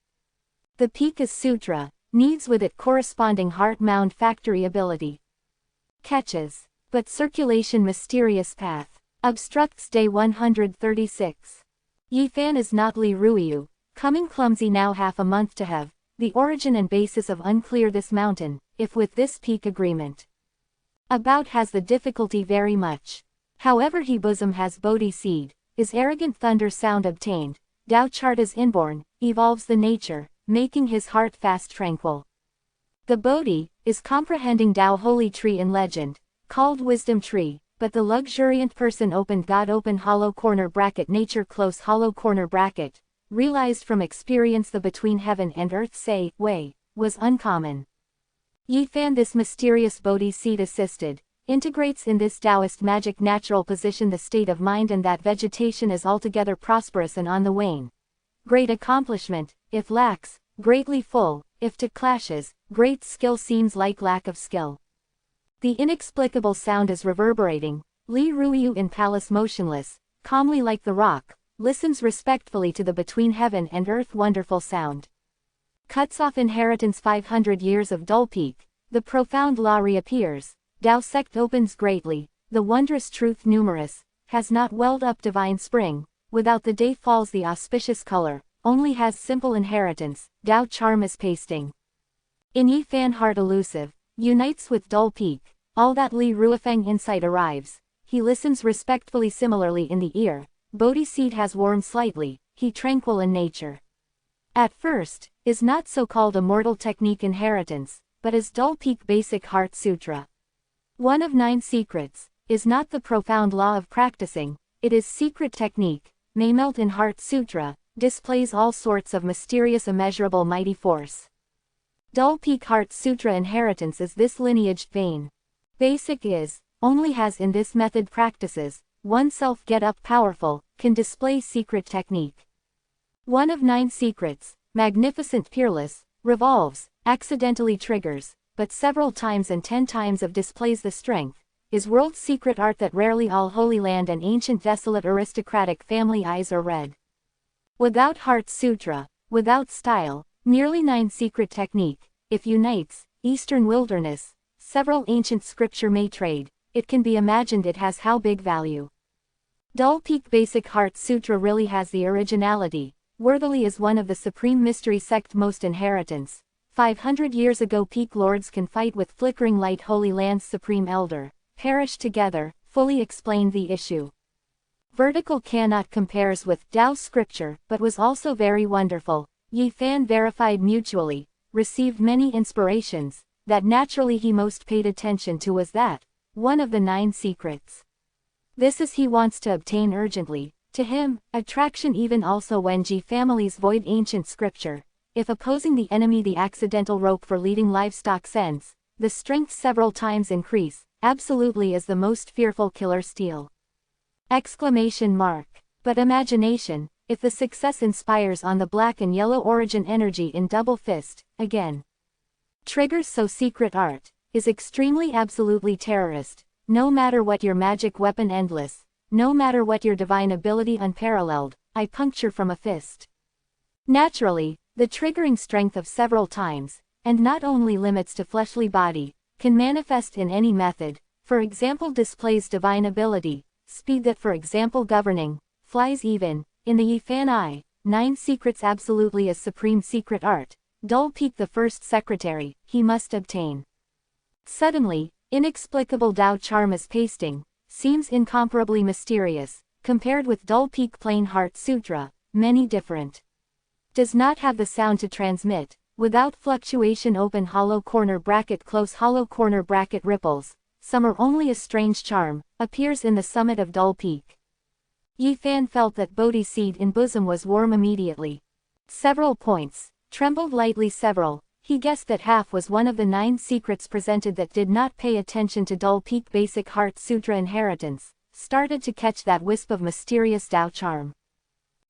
The peak is sutra, needs with it corresponding heart mound factory ability. Catches, but circulation mysterious path, obstructs day 136. Yi Fan is not Li Ruiyu, coming clumsy now half a month to have, the origin and basis of unclear this mountain, if with this peak agreement. About has the difficulty very much. However he bosom has Bodhi seed, is arrogant thunder sound obtained, Tao chart is inborn, evolves the nature, making his heart fast tranquil. The Bodhi, is comprehending Tao holy tree in legend, called wisdom tree, but the luxuriant person opened God open hollow corner bracket nature close hollow corner bracket, realized from experience the between heaven and earth say, way, was uncommon. Yi Fan this mysterious Bodhi seed assisted, integrates in this Taoist magic natural position the state of mind and that vegetation is altogether prosperous and on the wane. Great accomplishment, if lacks, greatly full, if to clashes, great skill seems like lack of skill. The inexplicable sound is reverberating, Li Ruiyu in palace motionless, calmly like the rock, listens respectfully to the between heaven and earth wonderful sound. Cuts off inheritance 500 years of dull peak, the profound law reappears, Tao sect opens greatly, the wondrous truth numerous, has not welled up divine spring, without the day falls the auspicious color, only has simple inheritance, Tao charm is pasting. In Yi Fan heart elusive, unites with dull peak, all that Li Ruifeng insight arrives, he listens respectfully similarly in the ear, Bodhi seed has warmed slightly, he tranquil in nature. At first, is not so-called a mortal technique inheritance, but is dull peak basic heart sutra. One of 9 secrets, is not the profound law of practicing, it is secret technique, may melt in heart sutra, displays all sorts of mysterious immeasurable mighty force. Dull peak heart sutra inheritance is this lineage vein. Basic is, only has in this method practices, oneself get up powerful, can display secret technique. One of 9 secrets, magnificent peerless, revolves, accidentally triggers, but several times and 10 times of displays the strength, is world secret art that rarely all holy land and ancient desolate aristocratic family eyes are read. Without heart sutra, without style, merely 9 secret technique, if unites, eastern wilderness, several ancient scripture may trade, it can be imagined it has how big value. Dull peak basic heart sutra really has the originality, worthily is one of the supreme mystery sect most inheritance. 500 years ago peak lords can fight with flickering light holy land's supreme elder, perish together, fully explained the issue. Vertical cannot compares with Tao scripture but was also very wonderful, Yi Fan verified mutually, received many inspirations, that naturally he most paid attention to was that, one of the 9 secrets. This is he wants to obtain urgently. To him, attraction even also when families void ancient scripture, if opposing the enemy the accidental rope for leading livestock sends, the strength several times increase, absolutely is the most fearful killer steel. Exclamation mark. But imagination, if the success inspires on the black and yellow origin energy in double fist, again. Triggers so secret art, is extremely absolutely terrorist, no matter what your magic weapon endless, no matter what your divine ability unparalleled, I puncture from a fist. Naturally, the triggering strength of several times, and not only limits to fleshly body, can manifest in any method, for example displays divine ability, speed that for example governing, flies even, in the Yifan eye, 9 secrets absolutely is supreme secret art, dull peak the first secretary, he must obtain. Suddenly, inexplicable Tao charm is pasting, seems incomparably mysterious, compared with dull peak plain heart sutra, many different. Does not have the sound to transmit, without fluctuation open hollow corner bracket close hollow corner bracket ripples, some are only a strange charm, appears in the summit of dull peak. Yifan felt that Bodhi's seed in bosom was warm immediately. Several points, trembled lightly several, he guessed that half was one of the 9 secrets presented that did not pay attention to dull peak basic heart sutra inheritance, started to catch that wisp of mysterious Tao charm.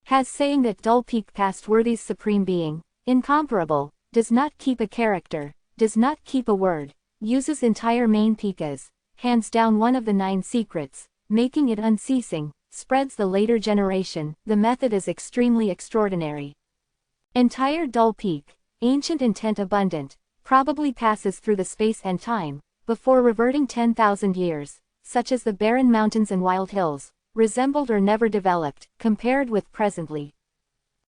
Has saying that dull peak past worthy's supreme being, incomparable, does not keep a character, does not keep a word, uses entire main peak as, hands down one of the 9 secrets, making it unceasing, spreads the later generation, the method is extremely extraordinary. Entire dull peak, ancient intent abundant, probably passes through the space and time, before reverting 10,000 years, such as the barren mountains and wild hills, resembled or never developed, compared with presently.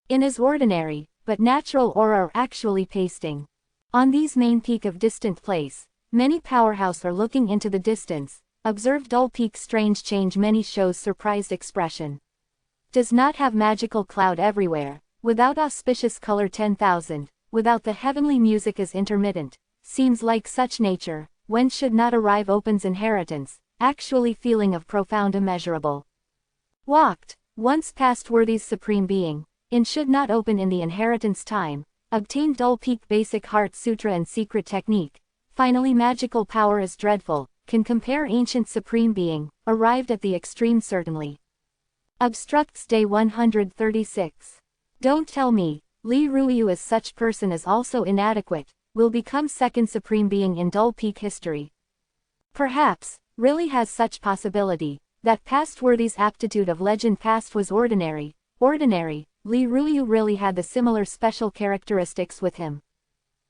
In his ordinary, but natural aura are actually pasting. On these main peak of distant place, many powerhouse are looking into the distance, observe dull peak strange change many shows surprised expression. Does not have magical cloud everywhere, without auspicious color 10,000, without the heavenly music is intermittent, seems like such nature, whence should not arrive opens inheritance, actually feeling of profound immeasurable. Walked, once past worthy's supreme being, in should not open in the inheritance time, obtained dull peak basic heart sutra and secret technique, finally magical power is dreadful, can compare ancient supreme being, arrived at the extreme certainly. Obstructs day 136. Don't tell me, Li Ruiyu as such person is also inadequate, will become second supreme being in dull peak history. Perhaps, really has such possibility, that past worthy's aptitude of legend past was ordinary, Li Ruiyu really had the similar special characteristics with him.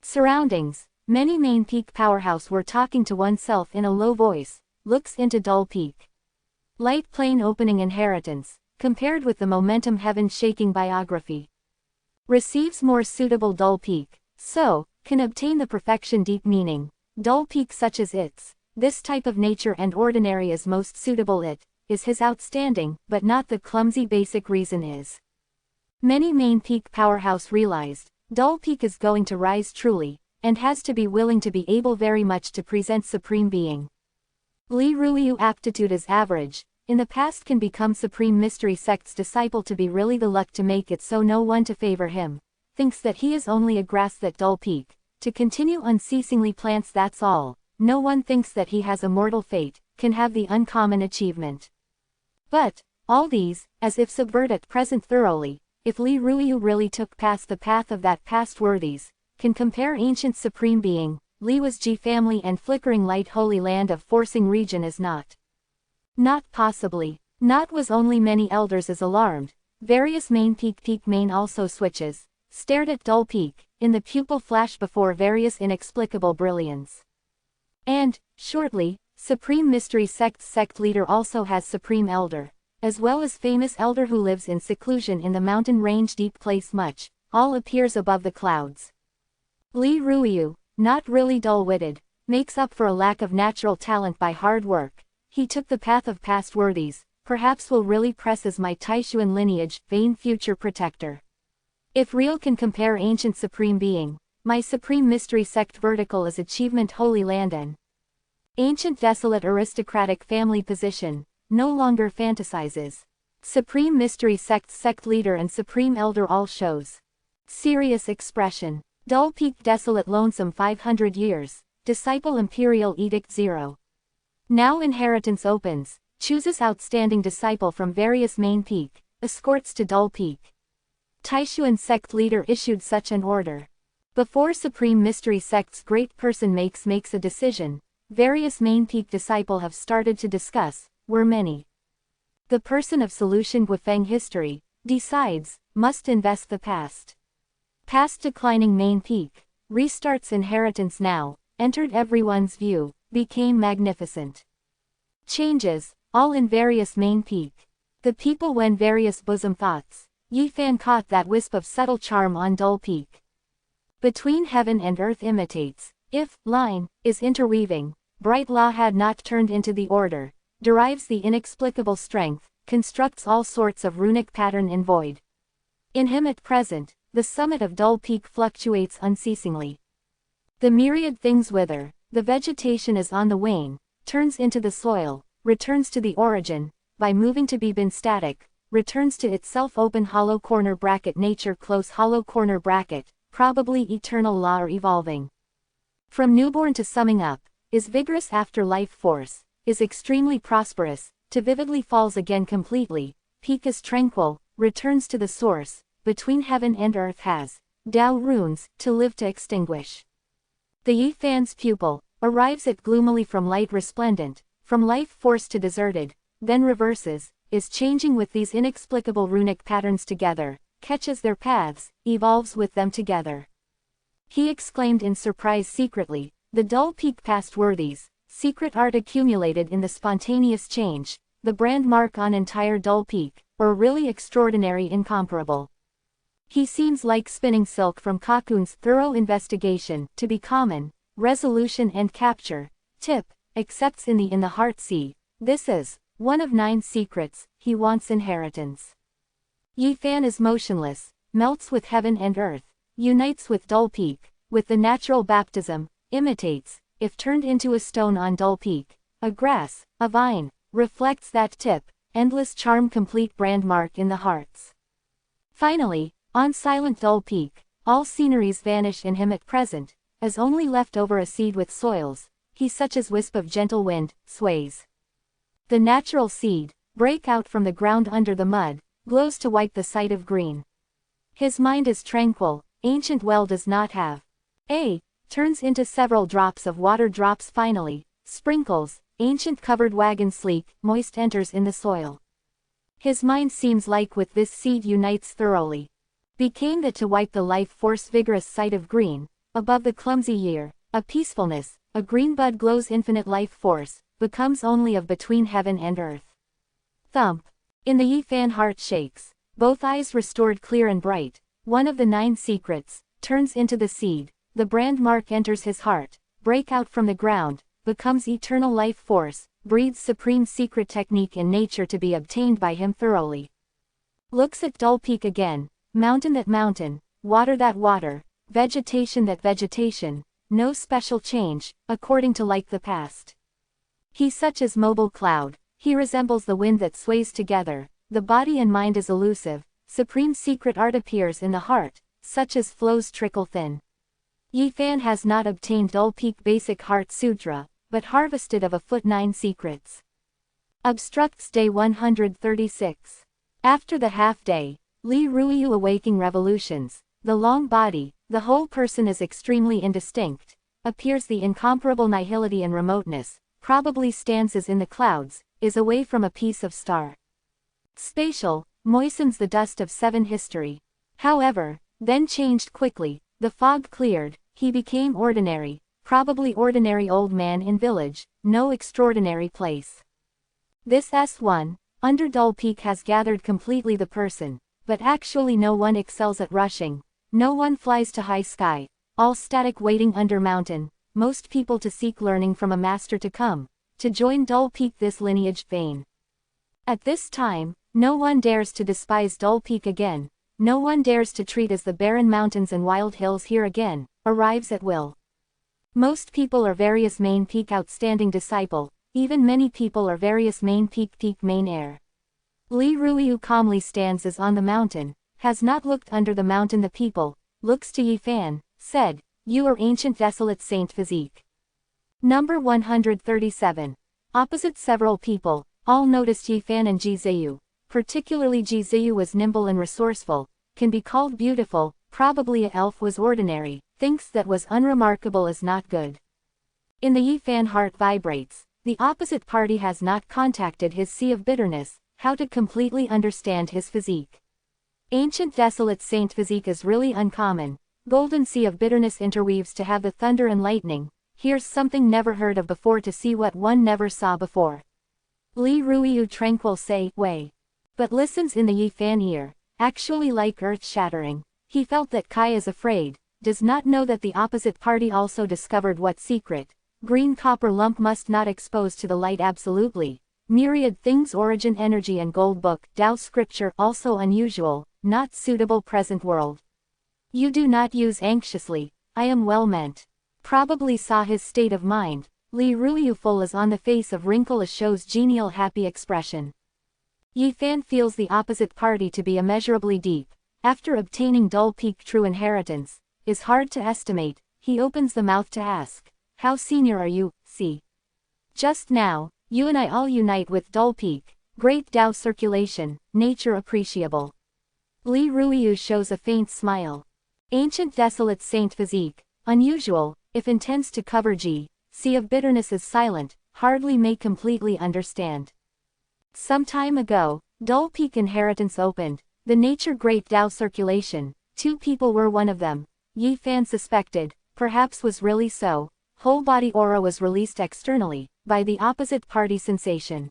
Surroundings, many main peak powerhouse were talking to oneself in a low voice, looks into dull peak. Light plain opening inheritance, compared with the momentum heaven shaking biography. Receives more suitable dull peak, so, can obtain the perfection deep meaning, dull peak such as its, this type of nature and ordinary is most suitable it, is his outstanding, but not the clumsy basic reason is. Many main peak powerhouse realized, dull peak is going to rise truly, and has to be willing to be able very much to present supreme being. Li Ruiyu aptitude is average, in the past can become supreme mystery sect's disciple to be really the luck to make it so no one to favor him, thinks that he is only a grass that dull peak, to continue unceasingly plants that's all, no one thinks that he has a mortal fate, can have the uncommon achievement. But, all these, as if subvert at present thoroughly, if Li Ruiyu really took past the path of that past worthies, can compare ancient supreme being, Li was G family and flickering light holy land of forcing region is not. Not possibly, not was only many elders is alarmed, various main peak main also switches, stared at dull peak, in the pupil flash before various inexplicable brilliance. And, shortly, supreme mystery sect leader also has supreme elder, as well as famous elder who lives in seclusion in the mountain range deep place much, all appears above the clouds. Li Ruiyu, not really dull-witted, makes up for a lack of natural talent by hard work. He took the path of past worthies, perhaps will really press as my Taishuan lineage, vain future protector. If real can compare ancient supreme being, my supreme mystery sect vertical is achievement Holy Land and ancient desolate aristocratic family position, no longer fantasizes. Supreme mystery sect leader and supreme elder all shows. Serious expression. Dull peak desolate lonesome 500 years. Disciple imperial edict 0. Now inheritance opens, chooses outstanding disciple from various main peak, escorts to Dull Peak. Taishuan sect leader issued such an order. Before Supreme Mystery Sect's great person makes a decision, various main peak disciple have started to discuss, were many. The person of solution Guifeng history, decides, must invest the past. Past declining main peak, restarts inheritance now, entered everyone's view, became magnificent. Changes, all in various main peak. The people when various bosom thoughts, Yifan caught that wisp of subtle charm on Dull Peak. Between heaven and earth imitates, if, line, is interweaving, bright law had not turned into the order, derives the inexplicable strength, constructs all sorts of runic pattern in void. In him at present, the summit of Dull Peak fluctuates unceasingly. The myriad things wither, the vegetation is on the wane, turns into the soil, returns to the origin, by moving to be been static, returns to itself open hollow corner bracket nature close hollow corner bracket, probably eternal law or evolving. From newborn to summing up, is vigorous after life force, is extremely prosperous, to vividly falls again completely, peak is tranquil, returns to the source, between heaven and earth has, Tao runes, to live to extinguish. The Yifan's pupil, arrives at gloomily from light resplendent, from life force to deserted, then reverses, is changing with these inexplicable runic patterns together, catches their paths, evolves with them together. He exclaimed in surprise secretly, the Dull Peak past worthies, secret art accumulated in the spontaneous change, the brand mark on entire Dull Peak, or really extraordinary incomparable. He seems like spinning silk from Cocoon's thorough investigation, to be common, resolution and capture, tip, accepts in the heart see, this is, one of 9 secrets, he wants inheritance. Yifan is motionless, melts with heaven and earth, unites with Dull Peak, with the natural baptism, imitates, if turned into a stone on Dull Peak, a grass, a vine, reflects that tip, endless charm complete brand mark in the hearts. Finally, on silent Dull Peak, all sceneries vanish in him at present, as only left over a seed with soils, he such as wisp of gentle wind, sways. The natural seed, break out from the ground under the mud, glows to white the sight of green. His mind is tranquil, ancient well does not have. Turns into several drops of water drops finally, sprinkles, ancient covered wagon sleek, moist enters in the soil. His mind seems like with this seed unites thoroughly. Became that to wipe the life force vigorous sight of green, above the clumsy year, a peacefulness, a green bud glows infinite life force, becomes only of between heaven and earth. Thump. In the Yifan heart shakes, both eyes restored clear and bright, one of the 9 secrets, turns into the seed, the brand mark enters his heart, break out from the ground, becomes eternal life force, breathes supreme secret technique in nature to be obtained by him thoroughly. Looks at Dull Peak again, mountain that mountain, water that water, vegetation that vegetation, no special change, according to like the past. He such as mobile cloud, he resembles the wind that sways together, the body and mind is elusive, supreme secret art appears in the heart, such as flows trickle thin. Yifan has not obtained Dull Peak basic heart sutra, but harvested of a foot 9 secrets. Obstructs day 136. After the half day, Li Ruiyu awaking revolutions, the long body, the whole person is extremely indistinct, appears the incomparable nihility and remoteness, probably stands as in the clouds, is away from a piece of star. Spatial, moistens the dust of 7 history. However, then changed quickly, the fog cleared, he became ordinary, probably ordinary old man in village, no extraordinary place. This S1, under Dull Peak has gathered completely the person, but actually no one excels at rushing, no one flies to high sky, all static waiting under mountain, most people to seek learning from a master to come, to join Dull Peak this lineage vain. At this time, no one dares to despise Dull Peak again, no one dares to treat as the barren mountains and wild hills here again, arrives at will. Most people are various main peak outstanding disciple, even many people are various main peak main air. Li Ruiyu calmly stands as on the mountain, has not looked under the mountain the people, looks to Yi Fan, said, you are ancient desolate saint physique. Number 137. Opposite several people, all noticed Yi Fan and Ji Ziyu. Particularly Ji Ziyu was nimble and resourceful, can be called beautiful, probably a elf was ordinary, thinks that was unremarkable is not good. In the Yi Fan heart vibrates, the opposite party has not contacted his sea of bitterness, how to completely understand his physique. Ancient desolate saint physique is really uncommon, golden sea of bitterness interweaves to have the thunder and lightning, here's something never heard of before to see what one never saw before. Li Ruiyu tranquil say, way. But listens in the Yi Fan ear, actually like earth-shattering. He felt that Kai is afraid, does not know that the opposite party also discovered what secret, green copper lump must not expose to the light absolutely, myriad things origin energy and gold book, Tao scripture also unusual, not suitable present world. You do not use anxiously, I am well meant. Probably saw his state of mind, Li Ruiyu full is on the face of wrinkle shows genial happy expression. Yi Fan feels the opposite party to be immeasurably deep, after obtaining dull peak true inheritance, is hard to estimate, he opens the mouth to ask, how senior are you, see? Just now, you and I all unite with dull peak, great Tao circulation, nature appreciable. Li Ruiyu shows a faint smile. Ancient desolate saint physique, unusual, if intends to cover G, sea of bitterness is silent, hardly may completely understand. Some time ago, dull peak inheritance opened, the nature great Tao circulation, two people were one of them, Yi Fan suspected, perhaps was really so, whole body aura was released externally, by the opposite party sensation.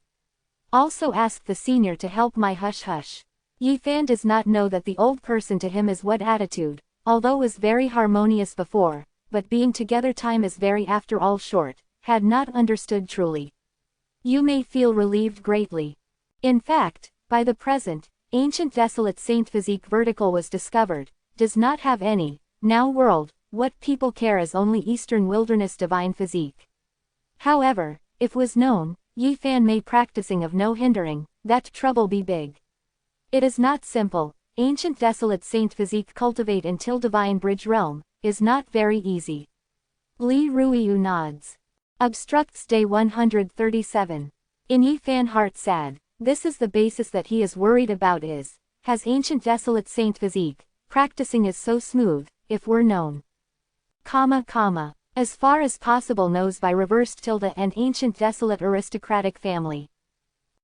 Also asked the senior to help my hush-hush. Yi Fan does not know that the old person to him is what attitude, although was very harmonious before, but being together time is very after all short, had not understood truly. You may feel relieved greatly. In fact, by the present, ancient desolate saint physique vertical was discovered, does not have any, now world, what people care is only eastern wilderness divine physique. However, if was known, Yi Fan may practicing of no hindering, that trouble be big. It is not simple, ancient desolate saint physique cultivate until divine bridge realm, is not very easy. Li Ruiyu nods. Obstructs day 137. In Yi Fan heart sad, this is the basis that he is worried about is, has ancient desolate saint physique, practicing is so smooth, if were known. As far as possible knows by reversed tilde and ancient desolate aristocratic family.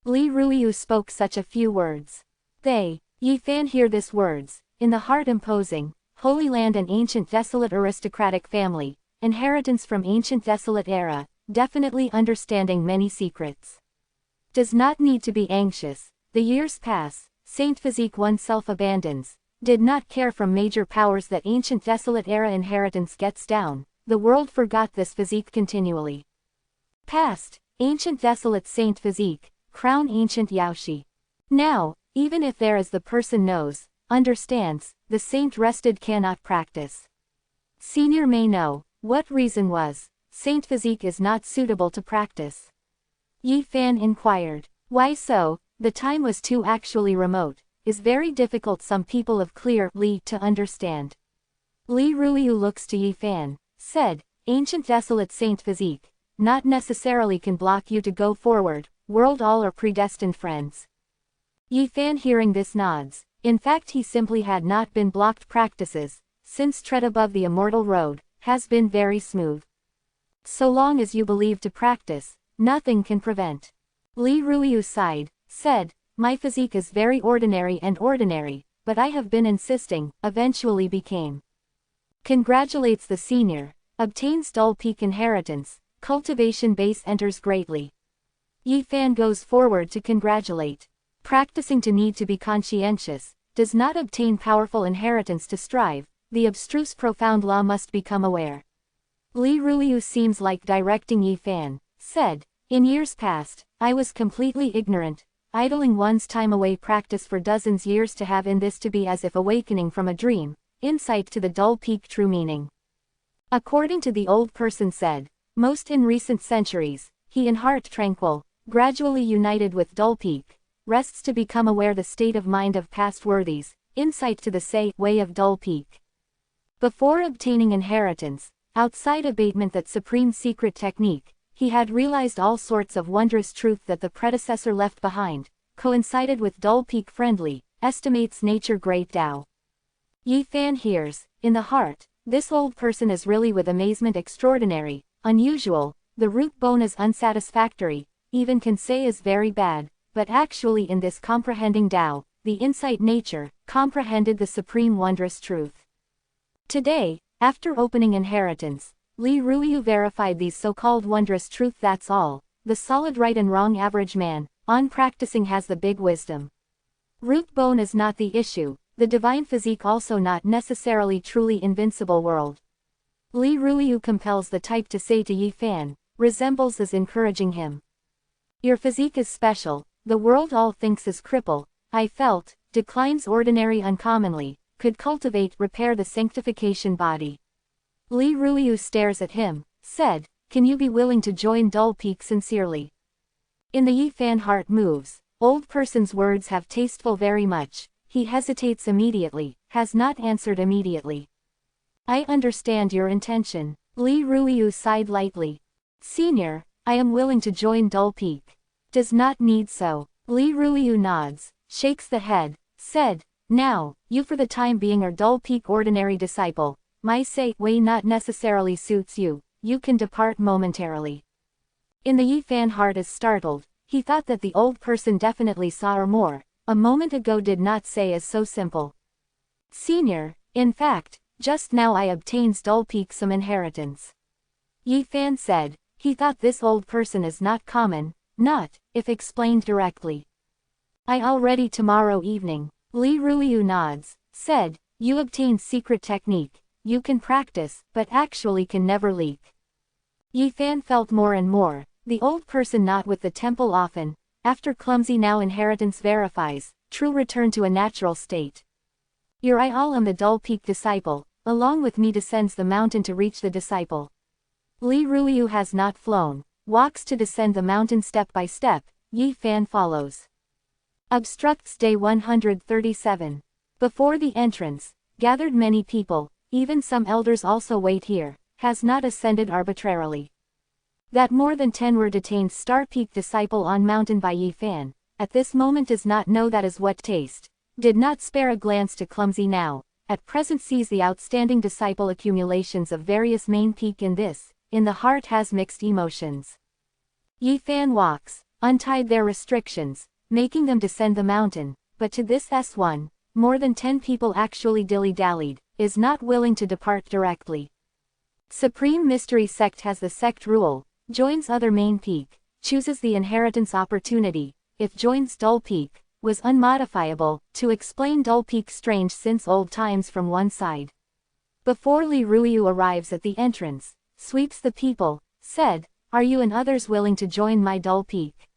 Li Ruiyu spoke such a few words. They, Yi Fan hear this words, in the heart imposing, Holy Land and ancient desolate aristocratic family, inheritance from ancient desolate era, definitely understanding many secrets. Does not need to be anxious, the years pass, saint physique oneself abandons, did not care from major powers that ancient desolate era inheritance gets down, the world forgot this physique continually. Past, ancient desolate saint physique, crown ancient Yaoshi. Now, even if there as the person knows, understands, the saint rested cannot practice. Senior may know, what reason was, saint physique is not suitable to practice. Yi Fan inquired, why so, the time was too actually remote, is very difficult some people of clear Li to understand. Li Ruiyu looks to Yi Fan, said, ancient desolate saint physique, not necessarily can block you to go forward, world all are predestined friends. Yi Fan hearing this nods, in fact he simply had not been blocked practices, since tread above the immortal road, has been very smooth. So long as you believe to practice, nothing can prevent. Li Ruiyu sighed, said, my physique is very ordinary, but I have been insisting, eventually became. Congratulates the senior, obtains dull peak inheritance, cultivation base enters greatly. Yi Fan goes forward to congratulate. Practicing to need to be conscientious, does not obtain powerful inheritance to strive, the abstruse profound law must become aware. Li Ruiyu seems like directing Yi Fan, said, in years past, I was completely ignorant, idling one's time away practice for dozens years to have in this to be as if awakening from a dream, insight to the dull peak true meaning. According to the old person said, most in recent centuries, he in heart tranquil, gradually united with dull peak, rests to become aware the state of mind of past worthies, insight to the say, way of dull peak. Before obtaining inheritance, outside abatement that supreme secret technique, he had realized all sorts of wondrous truth that the predecessor left behind, coincided with dull peak friendly, estimates nature great Tao. Yi Fan hears, in the heart, this old person is really with amazement extraordinary, unusual, the root bone is unsatisfactory, even can say is very bad, but actually in this comprehending Tao, the insight nature, comprehended the supreme wondrous truth. Today, after opening inheritance, Li Ruiyu verified these so-called wondrous truth that's all, the solid right and wrong average man, on practicing has the big wisdom. Root bone is not the issue, the divine physique also not necessarily truly invincible world. Li Ruiyu compels the type to say to Yi Fan, resembles as encouraging him. Your physique is special, the world all thinks is cripple, I felt, declines ordinary uncommonly, could cultivate repair the sanctification body. Li Ruiyu stares at him, said, can you be willing to join dull peak sincerely? In the Yi Fan heart moves, old person's words have tasteful very much, he hesitates immediately, has not answered immediately. I understand your intention, Li Ruiyu sighed lightly. Senior, I am willing to join dull peak. Does not need so, Li Ruiyu nods, shakes the head, said, now, you for the time being are dull peak ordinary disciple. My say way not necessarily suits you, you can depart momentarily. In the Yi Fan heart is startled, he thought that the old person definitely saw or more, a moment ago did not say as so simple. Senior, in fact, just now I obtains dull peak some inheritance. Yi Fan said, he thought this old person is not common, not, if explained directly. I already tomorrow evening, Li Ruiyu nods, said, you obtained secret technique. You can practice, but actually can never leak. Yi Fan felt more and more, the old person not with the temple often, after clumsy now inheritance verifies, true return to a natural state. Your I all am the dull peak disciple, along with me descends the mountain to reach the disciple. Li Ruiyu has not flown, walks to descend the mountain step by step, Yi Fan follows. Obstructs day 137. Before the entrance, gathered many people, even some elders also wait here, has not ascended arbitrarily. That more than 10 were detained Star Peak disciple on mountain by Yi Fan, at this moment does not know that is what taste, did not spare a glance to clumsy now, at present sees the outstanding disciple accumulations of various main peak in this, in the heart has mixed emotions. Yi Fan walks, untied their restrictions, making them descend the mountain, but to this S1, more than 10 people actually dilly-dallied, is not willing to depart directly. Supreme Mystery Sect has the sect rule, joins other main peak, chooses the inheritance opportunity, if joins dull peak, was unmodifiable, to explain dull peak strange since old times from one side. Before Li Ruiyu arrives at the entrance, sweeps the people, said, are you and others willing to join my dull peak?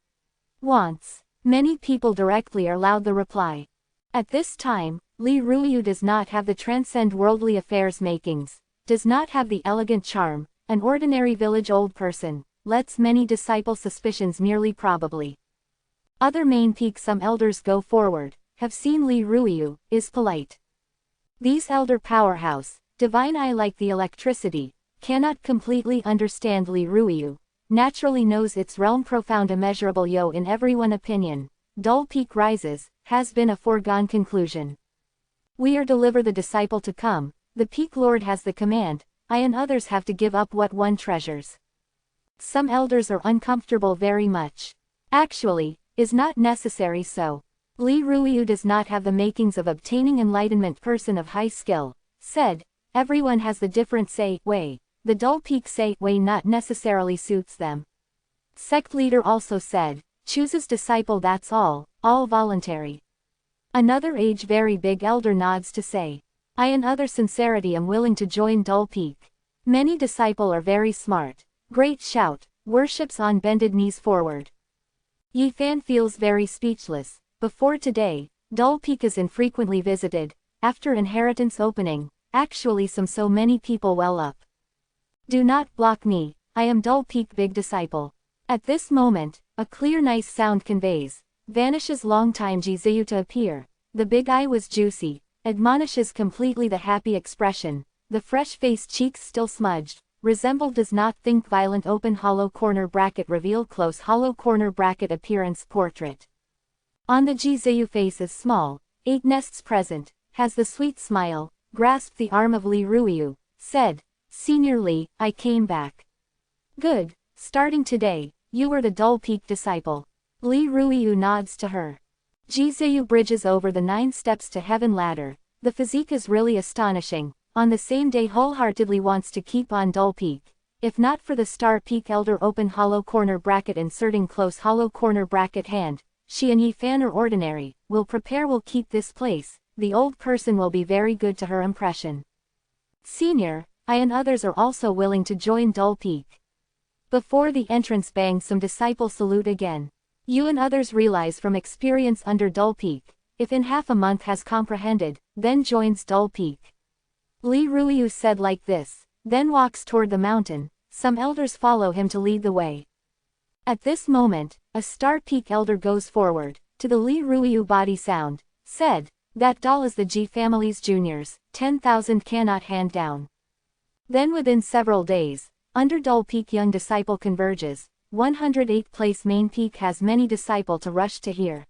Wants. Many people directly are loud the reply. At this time, Li Ruiyu does not have the transcend worldly affairs makings, does not have the elegant charm, an ordinary village old person, lets many disciple suspicions merely probably. Other main peak some elders go forward, have seen Li Ruiyu, is polite. These elder powerhouse, divine eye like the electricity, cannot completely understand Li Ruiyu, naturally knows its realm profound immeasurable yo in everyone opinion, dull peak rises, has been a foregone conclusion. We are deliver the disciple to come, the peak lord has the command, I and others have to give up what one treasures. Some elders are uncomfortable very much. Actually, is not necessary so. Li Ruiyu does not have the makings of obtaining enlightenment person of high skill, said, everyone has the different say, way, the dull peak say, way not necessarily suits them. Sect leader also said, chooses disciple that's all voluntary. Another age very big elder nods to say, I in other sincerity am willing to join dull peak. Many disciple are very smart, great shout, worships on bended knees forward. Yi Fan feels very speechless. Before today, Dull Peak is infrequently visited. After inheritance opening, actually so many people well up. Do not block me, I am Dull Peak big disciple. At this moment, a clear nice sound conveys. Vanishes long time Jiziyu to appear. The big eye was juicy. Admonishes completely the happy expression. The fresh face cheeks still smudged. Resembled does not think violent open hollow corner bracket reveal close hollow corner bracket appearance portrait. On the Jiziyu face is small. 8 nests present. Has the sweet smile. Grasped the arm of Li Ruiyu. Said, Senior Li, I came back. Good. Starting today, you were the Dull Peak disciple. Li Ruiyu nods to her. Jiziyu bridges over the 9 steps to heaven ladder. The physique is really astonishing. On the same day wholeheartedly wants to keep on Dull Peak. If not for the Star Peak Elder open hollow corner bracket inserting close hollow corner bracket hand, she and Yi Fan are ordinary, will keep this place, the old person will be very good to her impression. Senior, I and others are also willing to join Dull Peak. Before the entrance bang some disciples salute again. You and others realize from experience under Dull Peak, if in half a month has comprehended, then joins Dull Peak. Li Ruiyu said like this, then walks toward the mountain. Some elders follow him to lead the way. At this moment, a Star Peak elder goes forward, to the Li Ruiyu body sound, said, that doll is the Ji family's juniors, 10,000 cannot hand down. Then within several days, under Dull Peak young disciple converges, 108 place main peak has many disciple to rush to hear.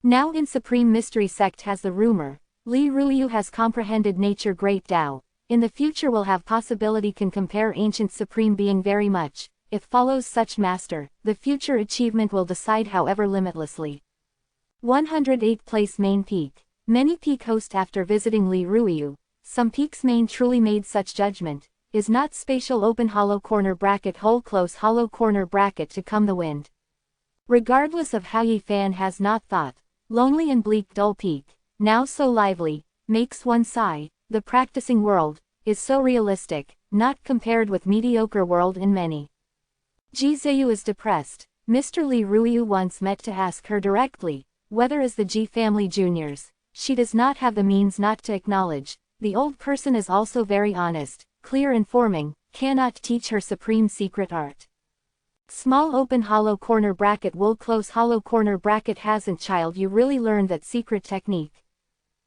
Now in Supreme Mystery Sect has the rumor, Li Ruiyu has comprehended nature great Tao, in the future will have possibility can compare ancient supreme being very much, if follows such master, the future achievement will decide however limitlessly. 108 place main peak, many peak host after visiting Li Ruiyu, some peaks main truly made such judgment, is not spatial open hollow corner bracket hole close hollow corner bracket to come the wind. Regardless of how Yi Fan has not thought, lonely and bleak Dull Peak, now so lively, makes one sigh, the practicing world, is so realistic, not compared with mediocre world in many. Jiziyu is depressed. Mr. Li Ruiyu once met to ask her directly, whether as the Ji family juniors, she does not have the means not to acknowledge, the old person is also very honest, clear informing, cannot teach her supreme secret art. Small open hollow corner bracket wool close hollow corner bracket hasn't child you really learned that secret technique?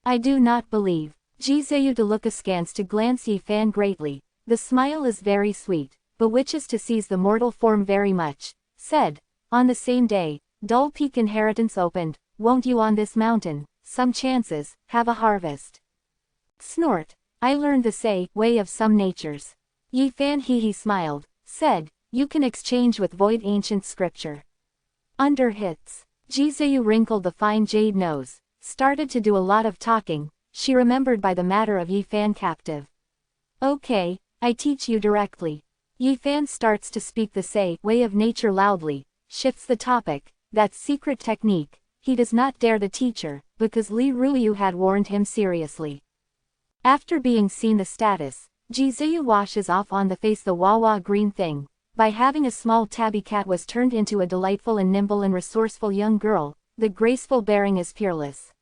I do not believe. Jiziyu to look askance to glance Yi Fan greatly, the smile is very sweet, bewitches to seize the mortal form very much, said, on the same day, Dull Peak inheritance opened, won't you on this mountain, some chances, have a harvest. Snort, I learned the way of some natures. Yi Fan he smiled, said, you can exchange with void ancient scripture. Under hits, Jiziyu wrinkled the fine jade nose, started to do a lot of talking, she remembered by the matter of Yi Fan captive. Okay, I teach you directly. Yi Fan starts to speak the way of nature loudly, shifts the topic, that secret technique, he does not dare the teacher, because Li Ruiyu had warned him seriously. After being seen the status, Jiziyu washes off on the face the wawa green thing, by having a small tabby cat was turned into a delightful and nimble and resourceful young girl, the graceful bearing is peerless.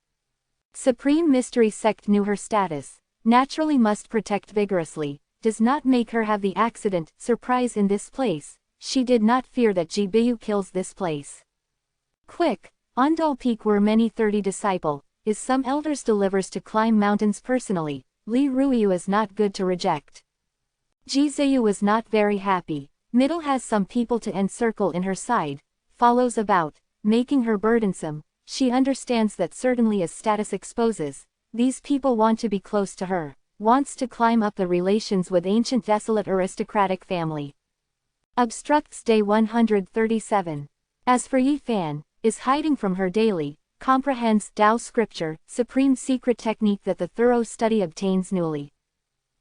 Supreme Mystery Sect knew her status, naturally must protect vigorously, does not make her have the accident, surprise in this place, she did not fear that Jibiyu kills this place. Quick, on Dull Peak were many 30 disciple, is some elders delivers to climb mountains personally, Li Ruiyu is not good to reject. Jiziyu was not very happy, middle has some people to encircle in her side, follows about, making her burdensome, she understands that certainly as status exposes, these people want to be close to her, wants to climb up the relations with ancient desolate aristocratic family. Obstructs day 137. As for Yi Fan, is hiding from her daily, comprehends Tao scripture, supreme secret technique that the thorough study obtains newly.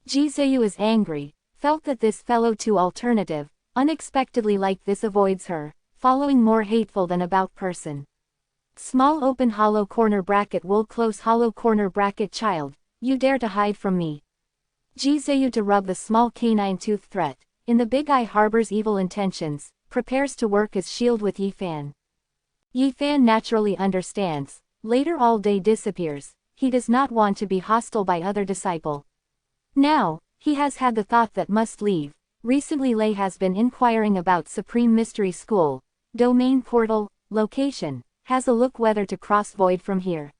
Jiziyu is angry, felt that this fellow too alternative, unexpectedly like this avoids her, following more hateful than about person. Small open hollow corner bracket wool close hollow corner bracket child, you dare to hide from me. Jiziyu to rub the small canine tooth threat, in the big eye harbors evil intentions, prepares to work as shield with Yi Fan. Yi Fan naturally understands. Later all day disappears. He does not want to be hostile by other disciple. Now, he has had the thought that must leave. Recently Lei has been inquiring about Supreme Mystery School. Domain portal, location. Has a look whether to cross void from here.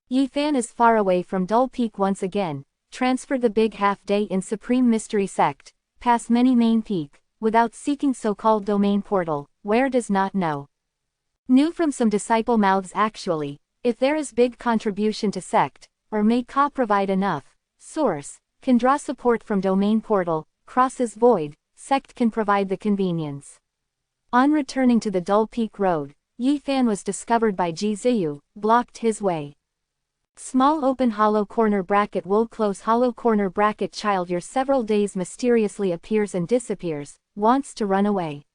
Yi Fan is far away from Dull Peak once again. Transferred the big half-day in Supreme Mystery Sect. Pass many main peak. Without seeking so-called domain portal. Where does not know. Knew from some disciple mouths actually. If there is big contribution to sect. Or may Ka provide enough. Source. Can draw support from domain portal. Crosses void. Sect can provide the convenience. On returning to the Dull Peak Road. Yi Fan was discovered by Ji Ziyu. Blocked his way. Small open hollow corner bracket will close hollow corner bracket child your several days mysteriously appears and disappears. Wants to run away.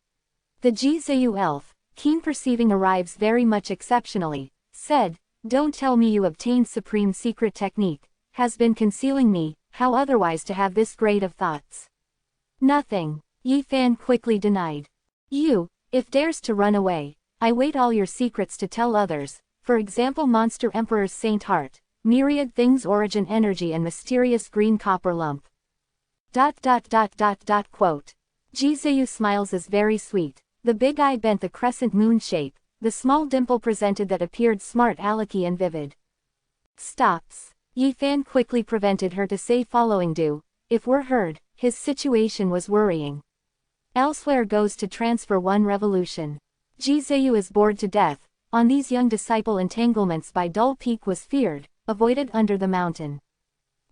The Ji Ziyu elf, keen perceiving arrives very much exceptionally. Said, don't tell me you obtained supreme secret technique. Has been concealing me. How otherwise to have this grade of thoughts? Nothing. Yi Fan quickly denied. You, if dares to run away, I wait all your secrets to tell others, for example Monster Emperor's Saint Heart, myriad things origin energy and mysterious green copper lump. Quote. Ji Ziyu smiles is very sweet, the big eye bent the crescent moon shape, the small dimple presented that appeared smart alecky and vivid. Stops. Yi Fan quickly prevented her to say following do, if were heard, his situation was worrying. Elsewhere goes to transfer one revolution. Ji Ziyu is bored to death, on these young disciple entanglements by Dull Peak was feared, avoided under the mountain.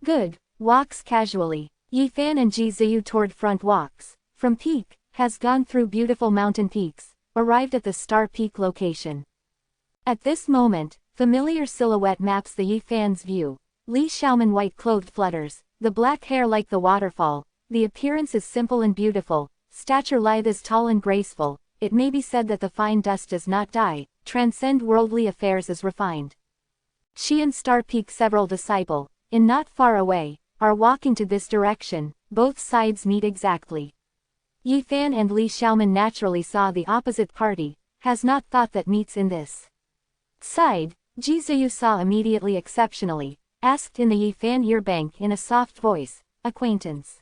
Good, walks casually. Yi Fan and Ji Ziyu toward front walks, from peak, has gone through beautiful mountain peaks, arrived at the Star Peak location. At this moment, familiar silhouette maps the Yi Fan's view. Li Xiaoman white-clothed flutters, the black hair like the waterfall, the appearance is simple and beautiful, stature lithe is tall and graceful, it may be said that the fine dust does not die, transcend worldly affairs is refined. She and Star Peak several disciple, in not far away, are walking to this direction, both sides meet exactly. Yi Fan and Li Xiaoman naturally saw the opposite party, has not thought that meets in this side, Ji Ziyu saw immediately exceptionally. Asked in the Yi Fan earbank in a soft voice, acquaintance.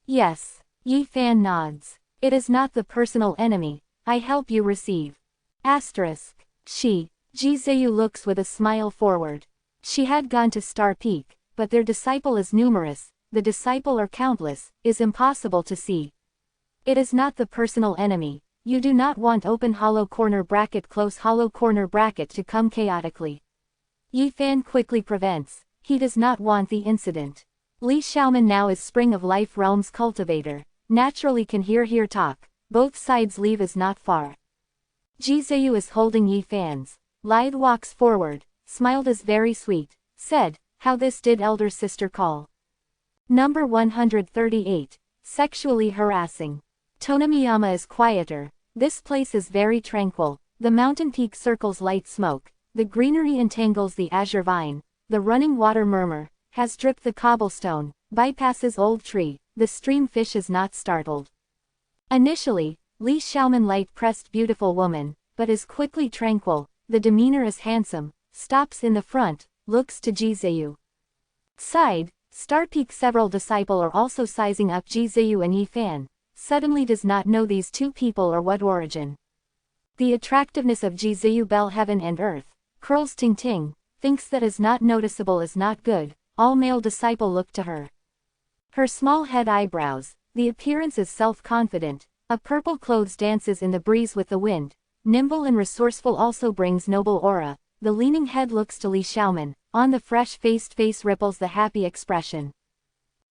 Yes. Yi Fan nods. It is not the personal enemy, I help you receive. Asterisk. Ji Ziyu looks with a smile forward. She had gone to Star Peak, but their disciple is numerous, the disciple are countless, is impossible to see. It is not the personal enemy, you do not want open hollow corner bracket close hollow corner bracket to come chaotically. Yi Fan quickly prevents, he does not want the incident. Li Xiaoman now is Spring of Life Realms cultivator, naturally can hear talk, both sides leave is not far. Ji Ziyu is holding Yi Fan's. Lithe walks forward, smiled is very sweet, said, how this did elder sister call. Number 138, sexually harassing. Tonamiyama is quieter, this place is very tranquil, the mountain peak circles light smoke. The greenery entangles the azure vine, the running water murmur, has dripped the cobblestone, bypasses old tree, the stream fish is not startled. Initially, Li Xiaoman light-pressed beautiful woman, but is quickly tranquil, the demeanor is handsome, stops in the front, looks to Ji Ziyu. Side, Star Peak several disciple are also sizing up Ji Ziyu and Yi Fan, suddenly does not know these two people or what origin. The attractiveness of Ji Ziyu bell heaven and earth. Curls ting ting, thinks that is not noticeable is not good, all male disciple look to her. Her small head eyebrows, the appearance is self-confident, a purple clothes dances in the breeze with the wind, nimble and resourceful also brings noble aura, the leaning head looks to Li Xiaoman, on the fresh-faced face ripples the happy expression.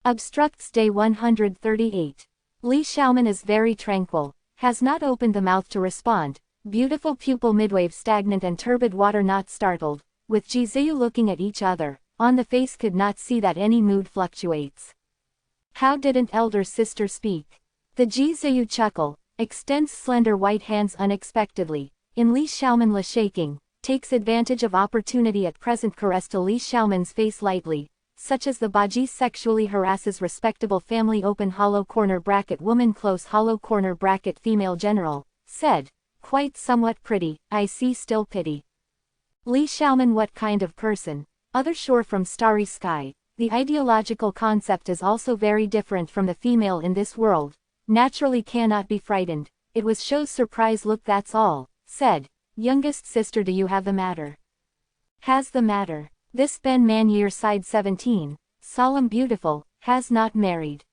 Obstructs day 138. Li Xiaoman is very tranquil, has not opened the mouth to respond. Beautiful pupil midwave stagnant and turbid water not startled, with Ji Ziyu looking at each other, on the face could not see that any mood fluctuates. How didn't elder sister speak? The Ji Ziyu chuckle, extends slender white hands unexpectedly, in Li Xiaoman la shaking, takes advantage of opportunity at present caress to Li Xiaoman's face lightly, such as the Baji sexually harasses respectable family open hollow corner bracket woman close hollow corner bracket female general, said. quite somewhat pretty, I see still pity. Li Xiaoman, what kind of person? Other shore from starry sky. The ideological concept is also very different from the female in this world. Naturally cannot be frightened. It was shows surprise look, that's all, said. Youngest sister, do you have the matter? Has the matter. This Ben Man year side 17, solemn beautiful, has not married.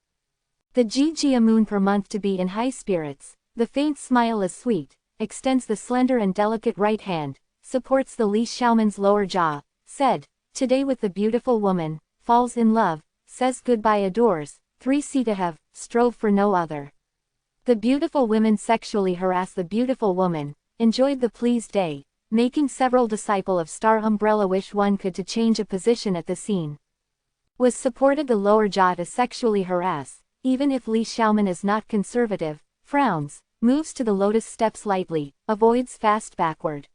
The Jia moon per month to be in high spirits, the faint smile is sweet, extends the slender and delicate right hand, supports the Li Xiaoman's lower jaw, said, today with the beautiful woman, falls in love, says goodbye, adores, 3 see to have, strove for no other. The beautiful women sexually harass the beautiful woman, enjoyed the pleased day, making several disciple of Star Umbrella wish one could to change a position at the scene. Was supported the lower jaw to sexually harass, even if Li Xiaoman is not conservative, frowns, moves to the lotus steps lightly, avoids fast backward.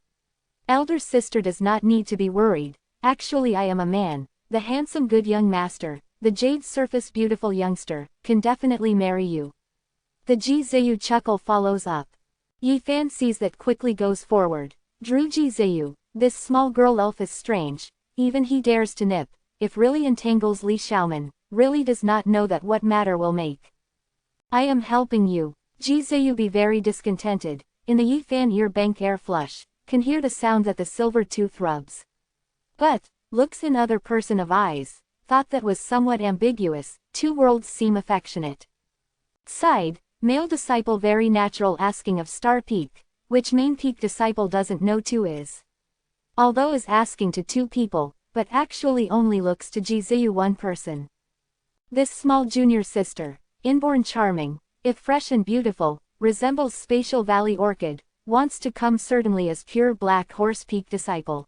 Elder sister does not need to be worried, actually I am a man, the handsome good young master, the jade surface beautiful youngster, can definitely marry you. The Ji Ziyu chuckle follows up. Yi Fan sees that quickly goes forward. Drew Ji Ziyu, this small girl elf is strange, even he dares to nip, if really entangles Li Xiaoman, really does not know that what matter will make. I am helping you. Ji Ziyu be very discontented, in the Yi Fan ear bank air flush, can hear the sound that the silver tooth rubs. But, looks in other person of eyes, thought that was somewhat ambiguous, 2 worlds seem affectionate. Side, male disciple very natural asking of star peak, which main peak disciple doesn't know 2 is. Although is asking to 2 people, but actually only looks to Ji Ziyu 1 person. This small junior sister, inborn charming, if fresh and beautiful, resembles Spatial Valley Orchid, wants to come certainly as pure Black Horse Peak disciple.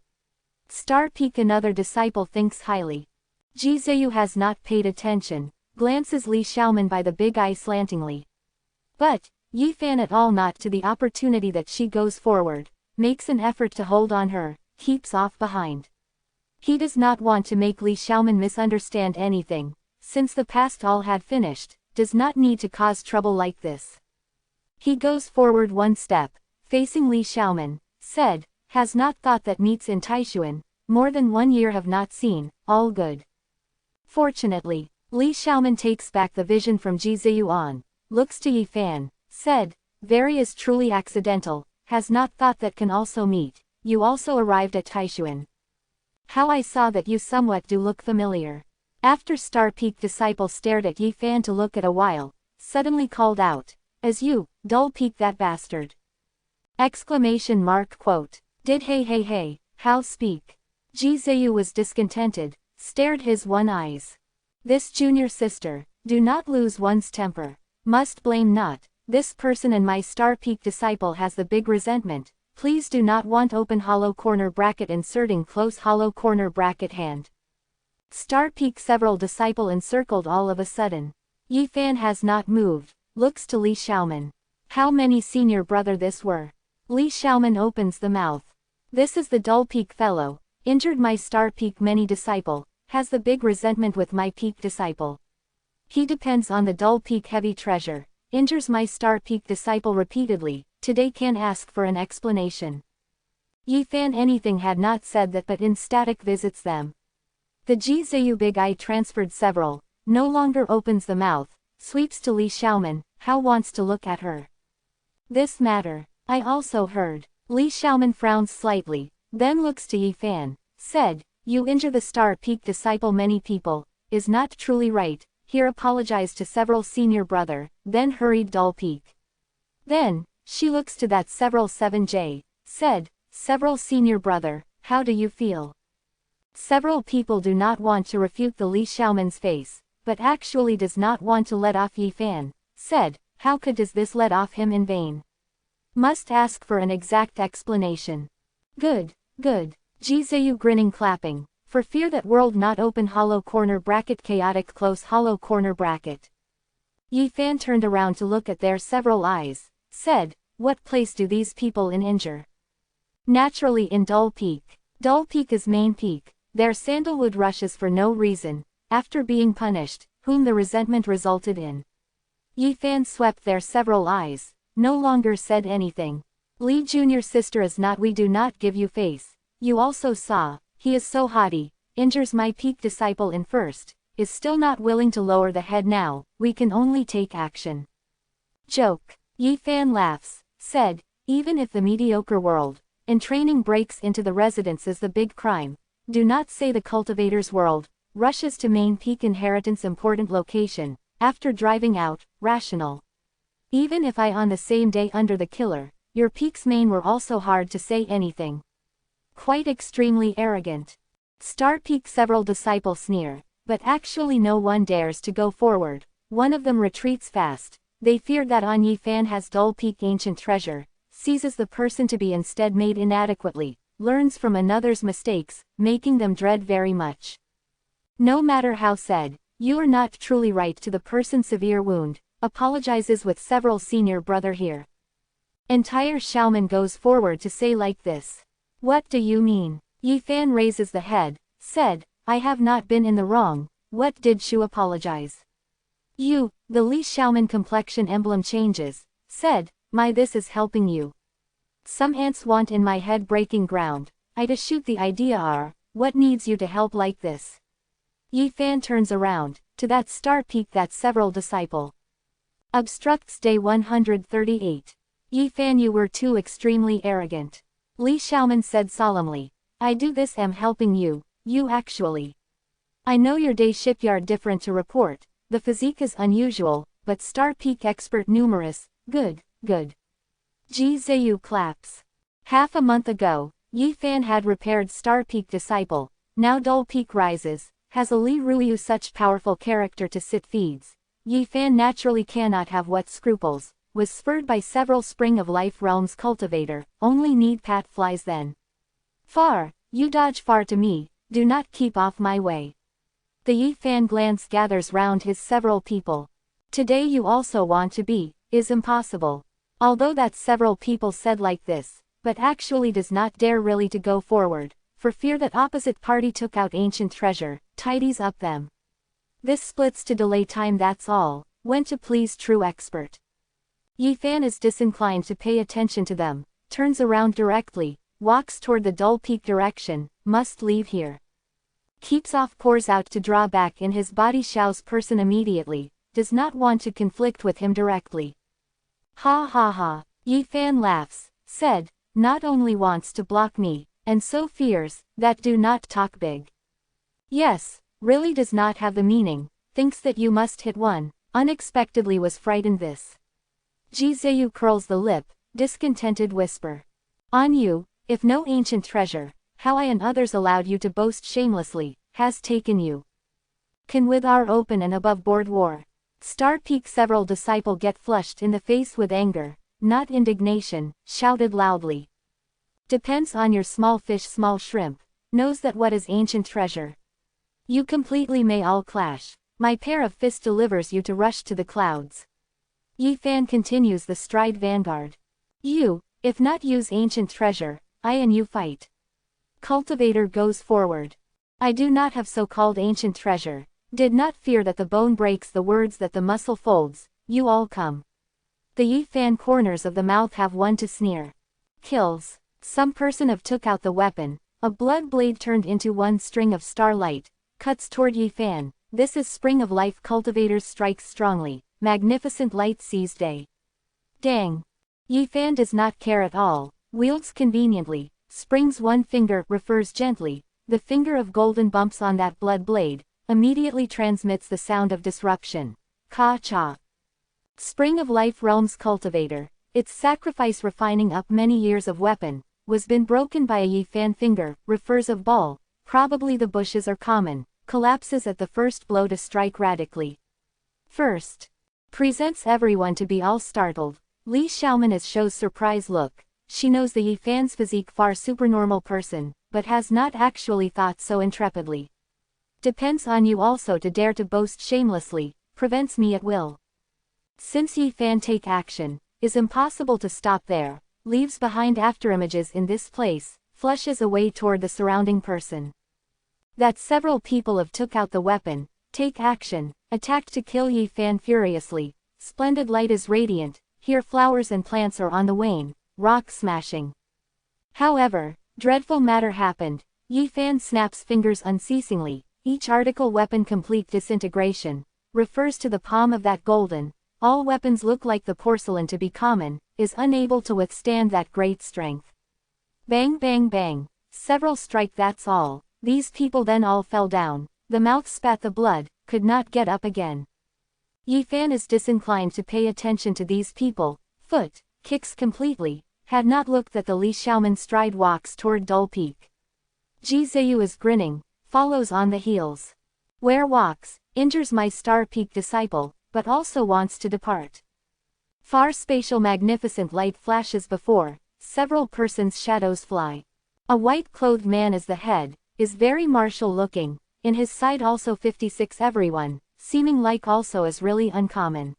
Star Peak another disciple thinks highly. Ji Ziyu has not paid attention, glances Li Xiaoman by the big eye slantingly. But, Yi Fan at all not to the opportunity that she goes forward, makes an effort to hold on her, keeps off behind. He does not want to make Li Xiaoman misunderstand anything, since the past all had finished, does not need to cause trouble like this. He goes forward 1 step, facing Li Xiaoman, said, has not thought that meets in Taishuan, more than 1 year have not seen, all good. Fortunately, Li Xiaoman takes back the vision from Ji Ziyu on, looks to Yi Fan, said, very is truly accidental, has not thought that can also meet, you also arrived at Taishuan. How I saw that you somewhat do look familiar. After Star Peak disciple stared at Yi Fan to look at a while, suddenly called out, as you, dull peak that bastard. Exclamation mark quote. Did hey, how speak? Ji Ziyu was discontented, stared his 1 eyes. This junior sister, do not lose one's temper, must blame not, this person and my Star Peak disciple has the big resentment, please do not want open hollow corner bracket inserting close hollow corner bracket hand. Star Peak several disciple encircled all of a sudden. Yi Fan has not moved, looks to Li Xiaoman. How many senior brother this were? Li Xiaoman opens the mouth. This is the dull peak fellow, injured my Star Peak many disciple, has the big resentment with my peak disciple. He depends on the dull peak heavy treasure, injures my Star Peak disciple repeatedly, today can ask for an explanation. Yi Fan anything had not said that but in static visits them. The Ji Ziyu big eye transferred several, no longer opens the mouth, sweeps to Li Xiaoman, how wants to look at her. This matter, I also heard. Li Xiaoman frowns slightly, then looks to Yi Fan, said, you injure the Star Peak disciple many people, is not truly right, here apologized to several senior brother, then hurried dull peak. Then, she looks to that several 7J, said, several senior brother, how do you feel? Several people do not want to refute the Li Xiaoman's face, but actually does not want to let off Yi Fan, said, how could does this let off him in vain? Must ask for an exact explanation. Good, good, Ji Ziyu grinning clapping, for fear that world not open hollow corner bracket chaotic close hollow corner bracket. Yi Fan turned around to look at their several eyes, said, what place do these people in injure? Naturally in Dull Peak. Dull Peak is main peak, their sandalwood rushes for no reason, after being punished, whom the resentment resulted in. Yi Fan swept their several eyes, no longer said anything. Li Jr.'s sister is not, we do not give you face. You also saw, he is so haughty, injures my peak disciple in first, is still not willing to lower the head now, we can only take action. Joke. Yi Fan laughs, said, even if the mediocre world, and training breaks into the residence is the big crime, do not say the cultivator's world, rushes to main peak inheritance important location, after driving out, rational. Even if I on the same day under the killer, your peak's main were also hard to say anything. Quite extremely arrogant. Star Peak several disciples sneer, but actually no one dares to go forward, one of them retreats fast, they feared that on Yi Fan has dull peak ancient treasure, seizes the person to be instead made inadequately, learns from another's mistakes, making them dread very much. No matter how said, you are not truly right to the person's severe wound, apologizes with several senior brother here. Entire Xiaoman goes forward to say like this. What do you mean? Yi Fan raises the head, said, I have not been in the wrong, what did Shu apologize? You, the Li Xiaoman complexion emblem changes, said, my this is helping you. Some ants want in my head breaking ground, I to shoot the idea are, what needs you to help like this? Yi Fan turns around, to that Star Peak that several disciple. Obstructs day 138. Yi Fan, you were too extremely arrogant. Li Xiaoman said solemnly, I do this am helping you, you actually. I know your day shipyard different to report, the physique is unusual, but Star Peak expert numerous, good, good. Ji Zheyu claps. Half a month ago, Yi Fan had repaired Star Peak disciple, now dull peak rises, has a Li Ruyu such powerful character to sit feeds. Yi Fan naturally cannot have what scruples, was spurred by several Spring of Life realms cultivator, only need pat flies then. Far, you dodge far to me, do not keep off my way. The Yi Fan glance gathers round his several people. Today you also want to be, is impossible. Although that several people said like this, but actually does not dare really to go forward, for fear that opposite party took out ancient treasure, tidies up them. This splits to delay time that's all, went to please true expert. Yi Fan is disinclined to pay attention to them, turns around directly, walks toward the dull peak direction, must leave here. Keeps off pours out to draw back in his body Xiao's person immediately, does not want to conflict with him directly. Ha ha ha, Yi Fan laughs, said, not only wants to block me, and so fears, that do not talk big. Yes, really does not have the meaning, thinks that you must hit one, unexpectedly was frightened this. Ji Zheyu curls the lip, discontented whisper. On you, if no ancient treasure, how I and others allowed you to boast shamelessly, has taken you. Can with our open and above board war. Star Peak several disciple get flushed in the face with anger, not indignation, shouted loudly. Depends on your small fish small shrimp, knows that what is ancient treasure. You completely may all clash, my pair of fists delivers you to rush to the clouds. Yi Fan continues the stride vanguard. You, if not use ancient treasure, I and you fight. Cultivator goes forward. I do not have so-called ancient treasure, did not fear that the bone breaks the words that the muscle folds, you all come. The Yi Fan corners of the mouth have one to sneer. Kills. Some person have took out the weapon, a blood blade turned into one string of starlight, cuts toward Yi Fan, this is Spring of Life cultivators strikes strongly. Magnificent light seized day. Dang. Yi Fan does not care at all, wields conveniently, springs one finger, refers gently, the finger of golden bumps on that blood blade, immediately transmits the sound of disruption. Ka-cha. Spring of Life realms cultivator, its sacrifice refining up many years of weapon, was been broken by a Yi Fan finger, refers of ball, probably the bushes are common, collapses at the first blow to strike radically. First. Presents everyone to be all startled. Li Xiaoman is shows surprise look. She knows the Yi Fan's physique far supernormal person, but has not actually thought so intrepidly. Depends on you also to dare to boast shamelessly, prevents me at will. Since Yi Fan take action, is impossible to stop there, leaves behind afterimages in this place, flushes away toward the surrounding person. That several people have took out the weapon, take action, attacked to kill Yi Fan furiously, splendid light is radiant, here flowers and plants are on the wane, rock smashing. However, dreadful matter happened. Yi Fan snaps fingers unceasingly, each article weapon complete disintegration, refers to the palm of that golden, all weapons look like the porcelain to be common, is unable to withstand that great strength. Bang bang bang, several strike that's all, these people then all fell down, the mouth spat the blood, could not get up again. Yi Fan is disinclined to pay attention to these people, foot, kicks completely, had not looked that the Li Xiaoman stride walks toward Dull Peak. Ji Ziyu is grinning, follows on the heels. Where walks, injures my Star Peak disciple, but also wants to depart. Far spatial magnificent light flashes before, several persons' shadows fly. A white-clothed man is the head, is very martial looking, in his side also 56 everyone, seeming like also is really uncommon.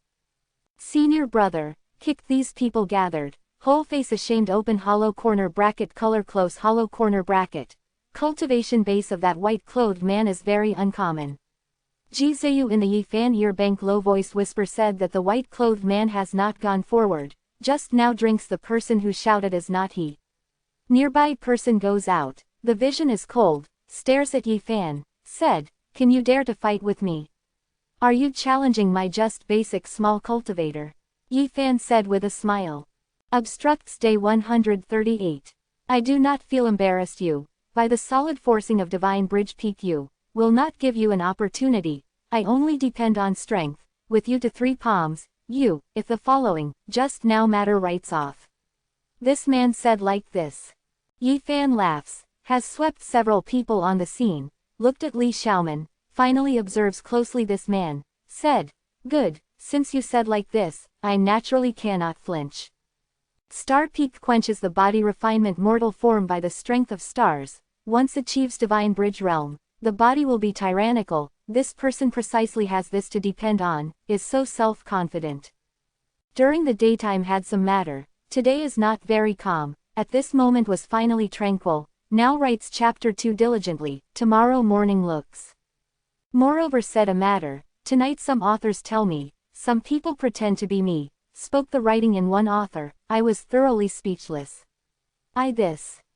Senior brother, kicked these people gathered, whole face ashamed open hollow corner bracket color close hollow corner bracket. Cultivation base of that white-clothed man is very uncommon. Ji Ziyu in the Yi Fan ear bank low voice whisper said that the white-clothed man has not gone forward, just now drinks the person who shouted is not he. Nearby person goes out, the vision is cold, stares at Yi Fan, said, can you dare to fight with me? Are you challenging my just basic small cultivator? Yi Fan said with a smile. Obstructs day 138. I do not feel embarrassed you. By the solid forcing of divine bridge peak you, will not give you an opportunity, I only depend on strength, with you to 3 palms, you, if the following, just now matter writes off. This man said like this. Yi Fan laughs, has swept several people on the scene, looked at Li Xiaoman, finally observes closely this man, said, good, since you said like this, I naturally cannot flinch. Star Peak quenches the body refinement mortal form by the strength of stars. Once achieves divine bridge realm, the body will be tyrannical, this person precisely has this to depend on, is so self-confident. During the daytime had some matter, today is not very calm, at this moment was finally tranquil, now writes chapter 2 diligently, tomorrow morning looks. Moreover said a matter, tonight some authors tell me, some people pretend to be me, spoke the writing in one author, I was thoroughly speechless.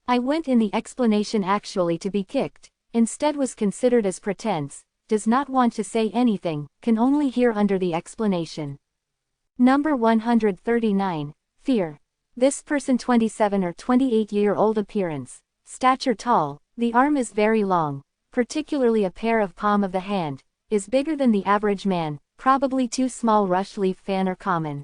I went in the explanation actually to be kicked, instead was considered as pretense, does not want to say anything, can only hear under the explanation. Number 139, Fear. This person 27 or 28-year-old appearance, stature tall, the arm is very long, particularly a pair of palm of the hand, is bigger than the average man, probably too small rush leaf fan or common.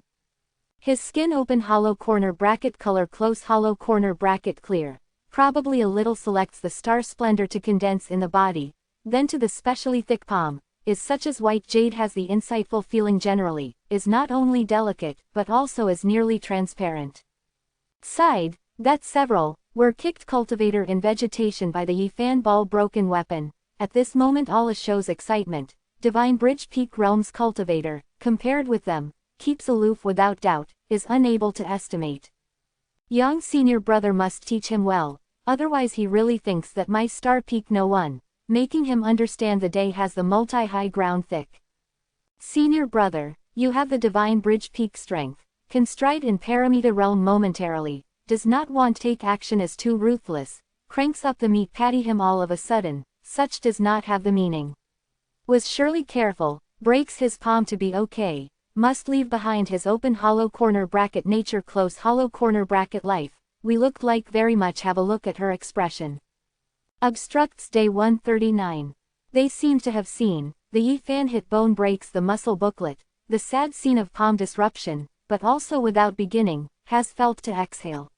His skin open hollow corner bracket color close hollow corner bracket clear. Probably a little selects the star splendor to condense in the body, then to the specially thick palm, is such as white jade has the insightful feeling generally, is not only delicate, but also is nearly transparent. Side, that several, were kicked cultivator in vegetation by the Yi Fan ball broken weapon, at this moment all shows excitement, divine bridge peak realms cultivator, compared with them, keeps aloof without doubt, is unable to estimate. Young senior brother must teach him well, otherwise he really thinks that my Star Peak no one, making him understand the day has the multi-high ground thick. Senior brother, you have the divine bridge peak strength, can stride in Paramita realm momentarily, does not want take action as too ruthless, cranks up the meat patty him all of a sudden, such does not have the meaning. Was surely careful, breaks his palm to be okay. Must leave behind his open hollow corner bracket nature close hollow corner bracket life, we looked like very much have a look at her expression. Obstructs day 139. They seem to have seen, the Yi Fan hit bone breaks the muscle booklet, the sad scene of palm disruption, but also without beginning, has felt to exhale.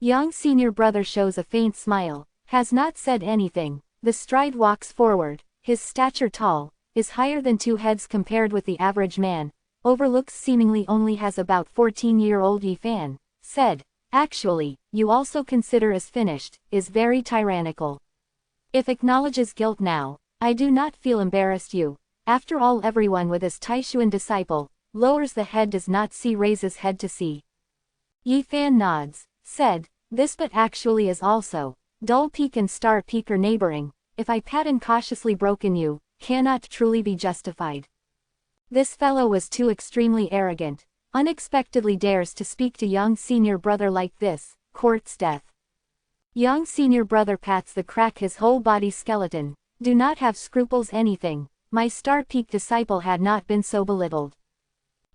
Young senior brother shows a faint smile, has not said anything, the stride walks forward, his stature tall, is higher than 2 heads compared with the average man, overlooks seemingly only has about 14-year-old Yi Fan, said, actually, you also consider as finished, is very tyrannical. If acknowledges guilt now, I do not feel embarrassed you, after all everyone with his Taishuan disciple, lowers the head does not see raises head to see. Yi Fan nods, said, this but actually is also, Dull Peak and Star Peak are neighboring, if I pat and cautiously broken you, cannot truly be justified. This fellow was too extremely arrogant, unexpectedly dares to speak to young senior brother like this, courts death. Young senior brother pats the crack his whole body skeleton. Do not have scruples anything. My Star Peak disciple had not been so belittled.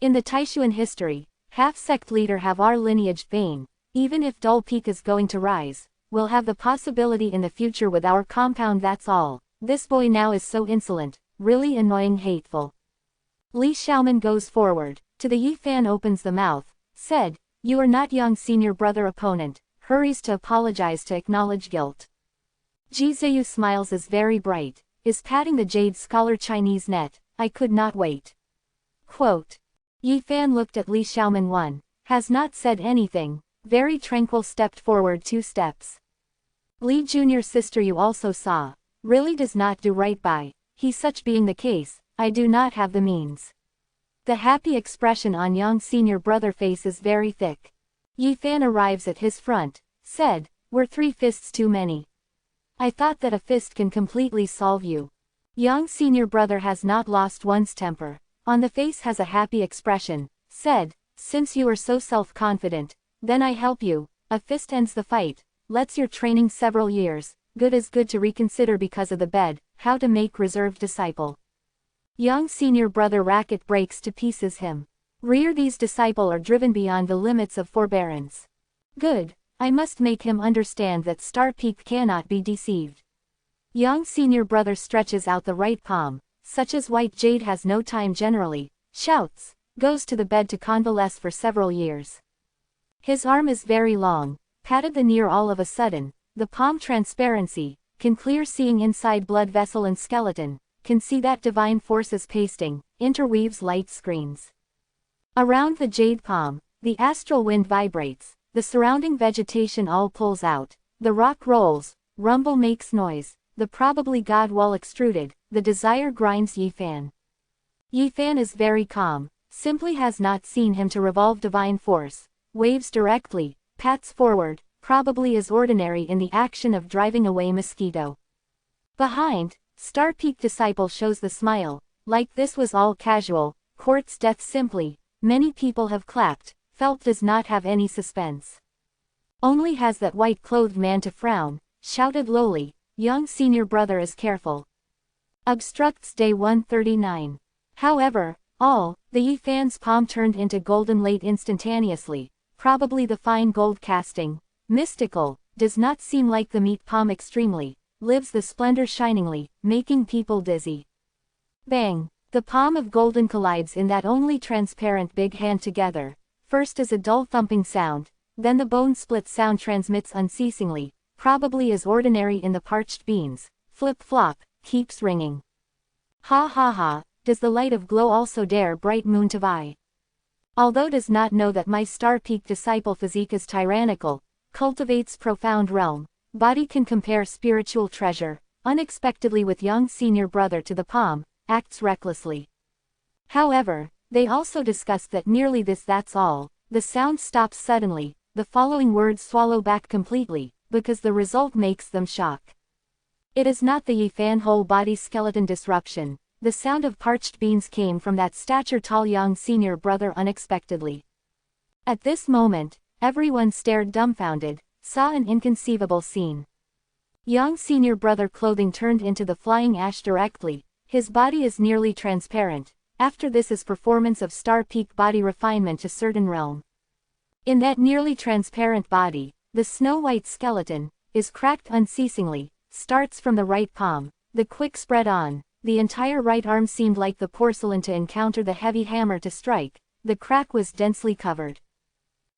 In the Taishuan history, half-sect leader have our lineage vain. Even if Dull Peak is going to rise, we'll have the possibility in the future with our compound, that's all. This boy now is so insolent, really annoying, hateful. Li Xiaoman goes forward, to the Yi Fan, opens the mouth, said, you are not young senior brother opponent, hurries to apologize to acknowledge guilt. Ji Ziyu smiles, is very bright, is patting the jade scholar Chinese net, I could not wait. Quote. Yi Fan looked at Li Xiaoman, one, has not said anything, very tranquil, stepped forward 2 steps. Li Junior sister, you also saw, really does not do right by, he, such being the case, I do not have the means. The happy expression on young senior brother face is very thick. Yi Fan arrives at his front, said, were 3 fists too many? I thought that a fist can completely solve you. Young senior brother has not lost one's temper. On the face has a happy expression, said, since you are so self-confident, then I help you, a fist ends the fight, lets your training several years, good is good to reconsider because of the bed, how to make reserved disciple. Young senior brother racket breaks to pieces him. Rear these disciple are driven beyond the limits of forbearance. Good, I must make him understand that Star Peak cannot be deceived. Young senior brother stretches out the right palm, such as white jade has no time generally, shouts, goes to the bed to convalesce for several years. His arm is very long, patted the near all of a sudden, the palm transparency, can clear seeing inside blood vessel and skeleton, can see that divine force is pasting, interweaves light screens. Around the jade palm, the astral wind vibrates, the surrounding vegetation all pulls out, the rock rolls, rumble makes noise, the probably god wall extruded, the desire grinds Yi Fan. Yi Fan is very calm, simply has not seen him to revolve divine force, waves directly, pats forward, probably is ordinary in the action of driving away mosquito. Behind, Star Peak disciple shows the smile, like this was all casual, court's death simply, many people have clapped, felt does not have any suspense. Only has that white-clothed man to frown, shouted lowly, young senior brother is careful. Obstructs day 139. However, the Yi Fan's palm turned into golden light instantaneously, probably the fine gold casting, mystical, does not seem like the meat palm extremely, lives the splendor shiningly, making people dizzy. Bang! The palm of golden collides in that only transparent big hand together, first as a dull thumping sound, then the bone split sound transmits unceasingly, probably is ordinary in the parched beans, flip-flop, keeps ringing. Ha ha ha, does the light of glow also dare bright moon to vie? Although does not know that my Star Peak disciple physique is tyrannical, cultivates profound realm, body can compare spiritual treasure, unexpectedly with young senior brother to the palm, acts recklessly. However, they also discussed that nearly this that's all, the sound stops suddenly, the following words swallow back completely, because the result makes them shock. It is not the Yi Fan whole body skeleton disruption, the sound of parched beans came from that stature tall young senior brother unexpectedly. At this moment, everyone stared dumbfounded, saw an inconceivable scene. Young senior brother clothing turned into the flying ash directly, his body is nearly transparent, after this is performance of Star Peak body refinement to certain realm. In that nearly transparent body, the snow-white skeleton, is cracked unceasingly, starts from the right palm, the quick spread on, the entire right arm seemed like the porcelain to encounter the heavy hammer to strike, the crack was densely covered.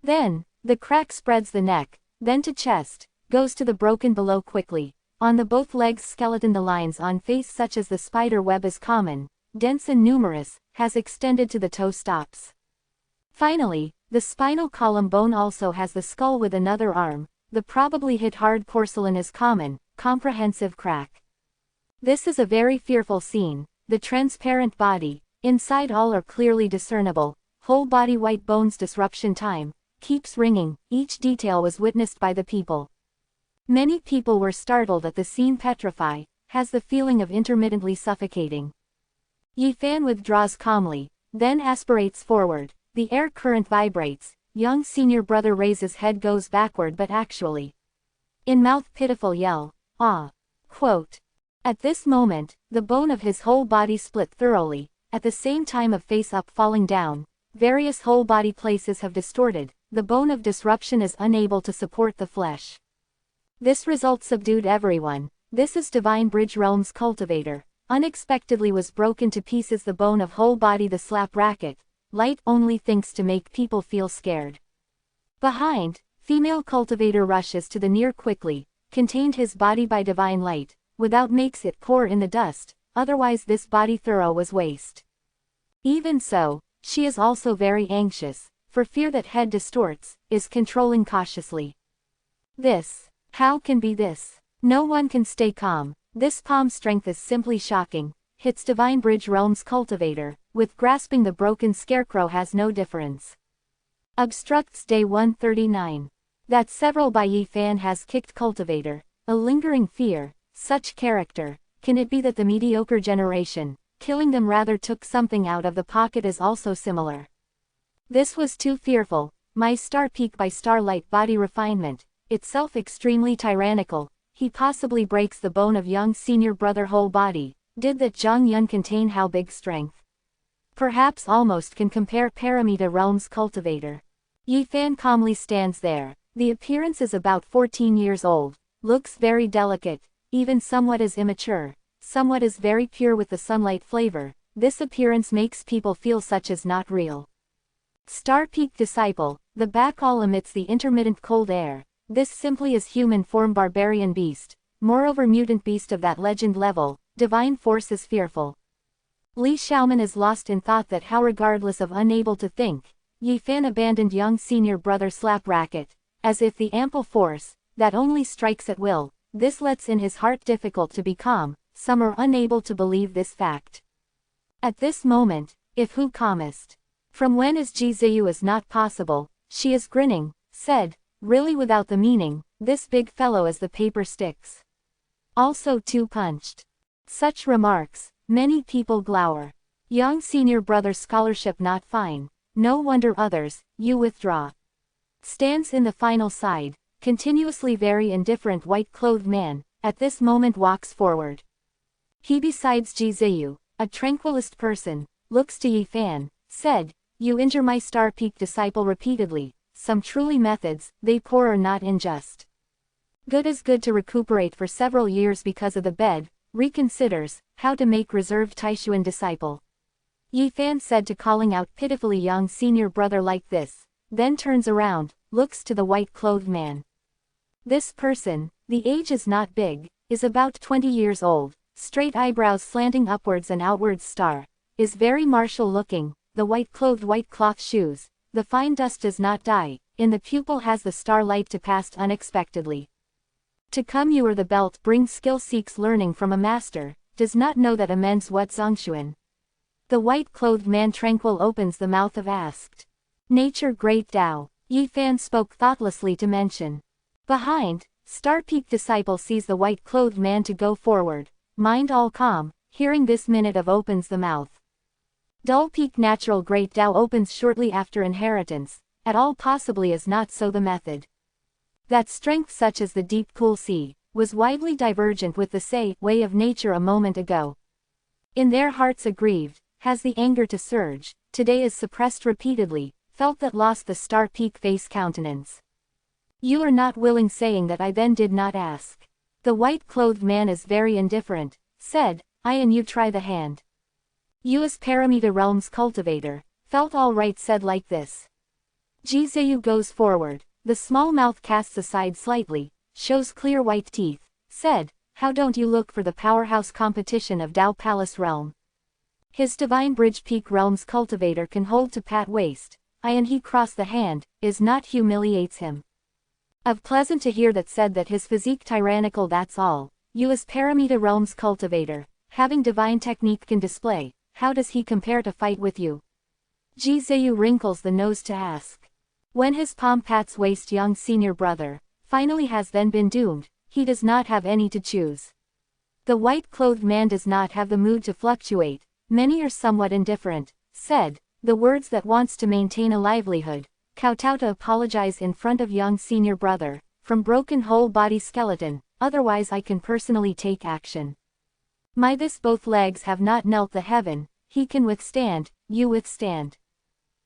Then, the crack spreads the neck, then to chest, goes to the broken below quickly, on the both legs skeleton the lines on face such as the spider web is common, dense and numerous, has extended to the toe stops. Finally, the spinal column bone also has the skull with another arm, the probably hit hard porcelain is common, comprehensive crack. This is a very fearful scene, the transparent body, inside all are clearly discernible, whole body white bones disruption time, keeps ringing, each detail was witnessed by the people. Many people were startled at the scene petrify, has the feeling of intermittently suffocating. Yi Fan withdraws calmly, then aspirates forward, The air current vibrates, young senior brother raises head goes backward but actually. In mouth pitiful yell, ah. Quote. At this moment, the bone of his whole body split thoroughly, at the same time of face up falling down, various whole body places have distorted, the bone of disruption is unable to support the flesh. This result subdued everyone. This is Divine Bridge Realm's cultivator. Unexpectedly was broken to pieces the bone of whole body the slap racket. Light only thinks to make people feel scared. Behind, female cultivator rushes to the near quickly, contained his body by divine light, without makes it pour in the dust, otherwise this body thorough was waste. Even so, she is also very anxious, for fear that head distorts, is controlling cautiously. This, how can be this? No one can stay calm, this palm strength is simply shocking, hits Divine Bridge Realm's cultivator, with grasping the broken scarecrow has no difference. Obstructs Day 139. That several by Yi Fan has kicked cultivator, a lingering fear, such character, can it be that the mediocre generation, killing them rather took something out of the pocket is also similar. This was too fearful, my star peak by starlight body refinement, itself extremely tyrannical, he possibly breaks the bone of young senior brother whole body, did that Zhang Yun contain how big strength? Perhaps almost can compare Paramita Realm's cultivator. Yi Fan calmly stands there, the appearance is about 14 years old, looks very delicate, even somewhat as immature, somewhat as very pure with the sunlight flavor, this appearance makes people feel such as not real. Star Peak Disciple, the back all emits the intermittent cold air, this simply is human form barbarian beast, moreover mutant beast of that legend level, divine force is fearful. Li Xiaoman is lost in thought that how regardless of unable to think, Yi Fan abandoned young senior brother slap racket, as if the ample force, that only strikes at will, this lets in his heart difficult to be calm, some are unable to believe this fact. At this moment, if who calmest? From when is Ji Ziyu is not possible, she is grinning, said, really without the meaning, this big fellow as the paper sticks. Also too punched. Such remarks, many people glower. Young senior brother scholarship not fine, no wonder others, you withdraw. Stands in the final side, continuously very indifferent white-clothed man, at this moment walks forward. He besides Ji Ziyu, a tranquilist person, looks to Yi Fan, said, you injure my star peak disciple repeatedly, some truly methods, they poor are not unjust. Good is good to recuperate for several years because of the bed, reconsiders, how to make reserved Taishuan disciple. Yi Fan said to calling out pitifully young senior brother like this, then turns around, looks to the white-clothed man. This person, the age is not big, is about 20 years old, straight eyebrows slanting upwards and outwards star, is very martial looking, the white-clothed white cloth shoes, the fine dust does not die, in the pupil has the starlight to pass unexpectedly. To come you or the belt brings skill seeks learning from a master, does not know that amends what Zongshuan. The white-clothed man tranquil opens the mouth of asked. Nature great Tao, Yi Fan spoke thoughtlessly to mention. Behind, Star Peak disciple sees the white-clothed man to go forward, mind all calm, hearing this minute of opens the mouth. Dull Peak natural great Tao opens shortly after inheritance, at all possibly is not so the method. That strength such as the deep cool sea, was widely divergent with the say way of nature a moment ago. In their hearts aggrieved, has the anger to surge, today is suppressed repeatedly, felt that lost the Star Peak face countenance. You are not willing saying that I then did not ask. The white-clothed man is very indifferent, said, I and you try the hand. You as Paramita Realm's cultivator, felt all right said like this. Ji Ziyu goes forward, the small mouth casts aside slightly, shows clear white teeth, said, how don't you look for the powerhouse competition of Dao Palace Realm? His Divine Bridge Peak Realm's cultivator can hold to pat waist, I and he cross the hand, is not humiliates him. Of pleasant to hear that said that his physique tyrannical that's all, you as Paramita Realm's cultivator, having divine technique can display, how does he compare to fight with you? Ji Ziyu wrinkles the nose to ask. When his palm pats waist young senior brother, finally has then been doomed, he does not have any to choose. The white-clothed man does not have the mood to fluctuate, many are somewhat indifferent, said, The words that wants to maintain a livelihood, kowtow to apologize in front of young senior brother, from broken whole body skeleton, otherwise I can personally take action. My this both legs have not knelt the heaven, he can withstand, you withstand.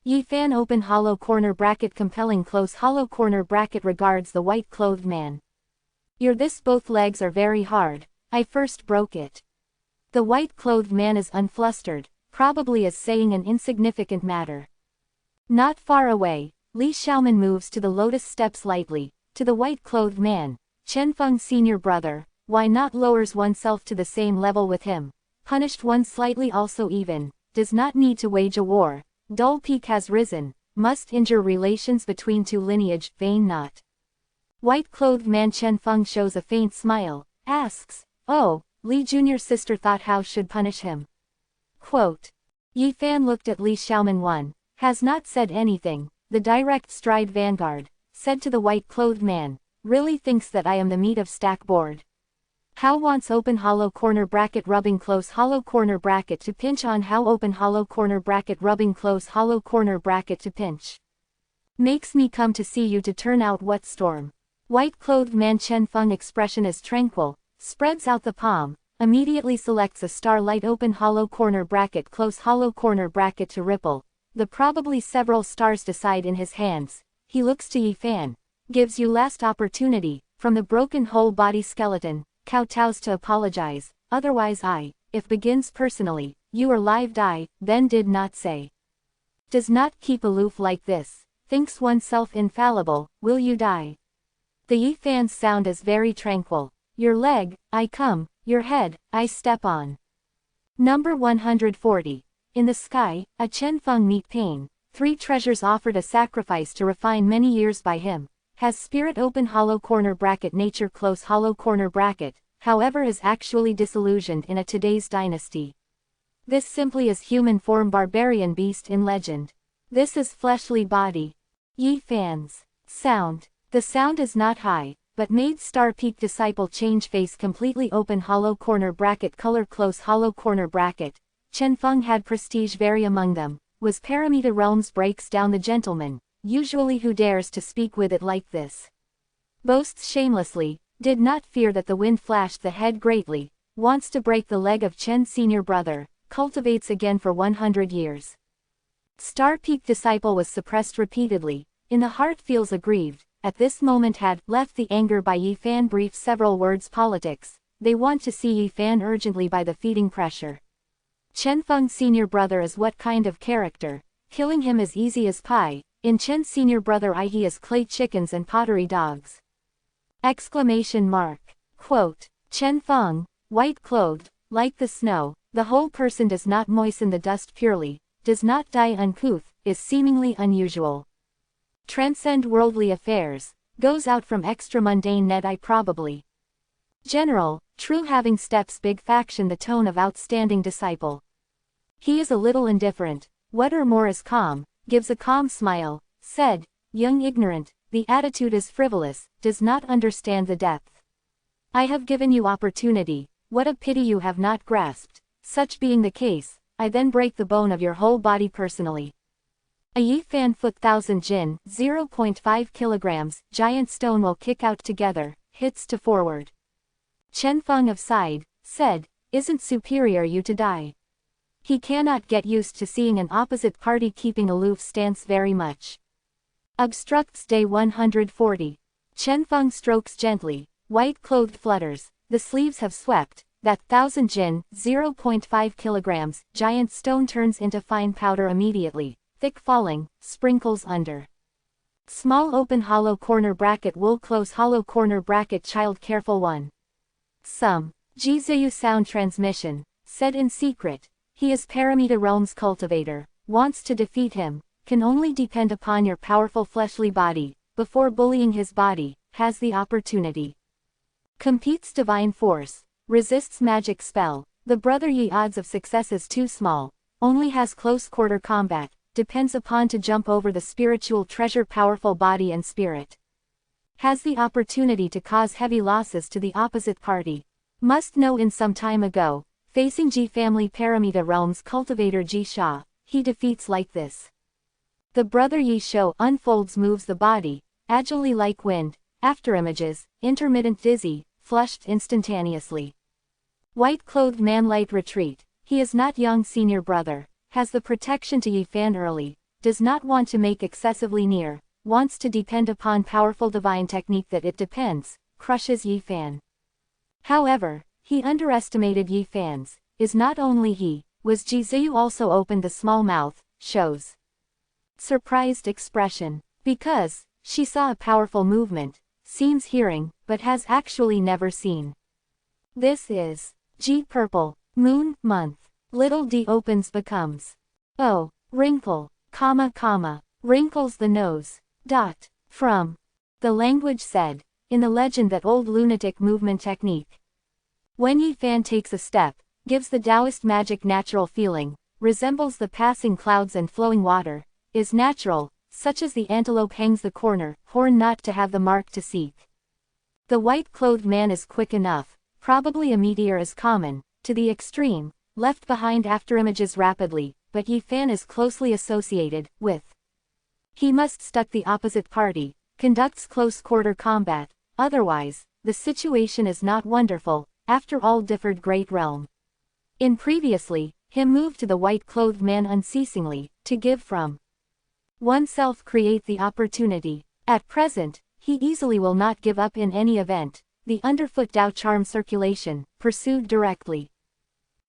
Ye fan open hollow corner bracket compelling close hollow corner bracket regards the white-clothed man. Your this both legs are very hard, I first broke it. The white-clothed man is unflustered, probably is saying an insignificant matter. Not far away, Li Xiaoman moves to the lotus steps lightly, to the white-clothed man, Chen Feng senior brother, why not lowers oneself to the same level with him, punished one slightly also even, does not need to wage a war, dull peak has risen, must injure relations between two lineage, vain not. White-clothed man Chen Feng shows a faint smile, asks, oh, Li Jr.'s sister thought how should punish him. Quote. Yi Fan looked at Li Xiaoman one, has not said anything, the direct stride vanguard, said to the white-clothed man, really thinks that I am the meat of stack board. How wants open hollow corner bracket rubbing close hollow corner bracket to pinch on how open hollow corner bracket rubbing close hollow corner bracket to pinch. Makes me come to see you to turn out what storm. White-clothed man Chen Feng expression is tranquil, spreads out the palm, immediately selects a starlight open hollow corner bracket close hollow corner bracket to ripple, the probably several stars decide in his hands, he looks to Yi Fan, gives you last opportunity, from the broken whole body skeleton, kowtows to apologize, otherwise I, if begins personally, you are live die, then did not say. Does not keep aloof like this, thinks oneself infallible, will you die? The Yi Fan's sound is very tranquil. Your leg, I come, your head, I step on. Number 140. In the sky, a Chen Feng meet pain, 3 treasures offered a sacrifice to refine many years by him, has spirit open hollow corner bracket nature close hollow corner bracket, however is actually disillusioned in a today's dynasty. This simply is human form barbarian beast in legend. This is fleshly body. Yi Fan's sound. The sound is not high, but made star peak disciple change face completely open hollow corner bracket color close hollow corner bracket. Chen Feng had prestige vary among them, was Paramita realms breaks down the gentleman, usually who dares to speak with it like this. Boasts shamelessly, did not fear that the wind flashed the head greatly, wants to break the leg of Chen senior brother, cultivates again for 100 years. Star peak disciple was suppressed repeatedly, in the heart feels aggrieved. At this moment had left the anger by Yi Fan brief several words politics, they want to see Yi Fan urgently by the feeding pressure. Chen Feng senior brother is what kind of character, killing him as easy as pie, in Chen senior brother I he is clay chickens and pottery dogs. Exclamation mark. Quote. Chen Feng, white clothed, like the snow, the whole person does not moisten the dust purely, does not die uncouth, is seemingly unusual. Transcend worldly affairs, goes out from extra mundane net I probably. General, true having steps big faction the tone of outstanding disciple. He is a little indifferent, what or more is calm, gives a calm smile, said, young ignorant, the attitude is frivolous, does not understand the depth. I have given you opportunity, what a pity you have not grasped, such being the case, I then break the bone of your whole body personally. A Yi Fan foot 1000 jin, 0.5 kilograms, giant stone will kick out together, hits to forward. Chen Feng of side, said, isn't superior you to die. He cannot get used to seeing an opposite party keeping aloof stance very much. Obstructs day 140. Chen Feng strokes gently, white clothed flutters, the sleeves have swept, that 1000 jin, 0.5 kilograms, giant stone turns into fine powder immediately. Thick falling, sprinkles under. Small open hollow corner bracket wool close hollow corner bracket child careful one. Some. Jizuyu sound transmission, said in secret, he is Paramita realm's cultivator, wants to defeat him, can only depend upon your powerful fleshly body, before bullying his body, has the opportunity. Competes divine force, resists magic spell, the brother Yi odds of success is too small, only has close quarter combat. Depends upon to jump over the spiritual treasure powerful body and spirit. Has the opportunity to cause heavy losses to the opposite party. Must know in some time ago, facing Ji family Paramita realms cultivator Ji Sha, he defeats like this. The brother Yi show unfolds moves the body, agilely like wind, afterimages, intermittent dizzy, flushed instantaneously. White-clothed man light retreat, he is not young senior brother, has the protection to Yi Fan early, does not want to make excessively near, wants to depend upon powerful divine technique that it depends, crushes Yi Fan. However, he underestimated Yi Fan's, is not only he, was Ji Ziyu also opened the small mouth, shows surprised expression, because, she saw a powerful movement, seems hearing, but has actually never seen. This is G purple, moon, month, little d opens becomes O, wrinkle, comma, wrinkles the nose, dot, from. The language said, in the legend that old lunatic movement technique. When Yi Fan takes a step, gives the Taoist magic natural feeling, resembles the passing clouds and flowing water, is natural, such as the antelope hangs the corner, horn not to have the mark to seek. The white-clothed man is quick enough, probably a meteor is common, to the extreme, left behind afterimages rapidly, but Yi Fan is closely associated with. He must stuck the opposite party, conducts close-quarter combat, otherwise, the situation is not wonderful, after all differed great realm. In previously, him moved to the white-clothed man unceasingly, to give from oneself create the opportunity. At present, he easily will not give up in any event, the underfoot Tao charm circulation, pursued directly.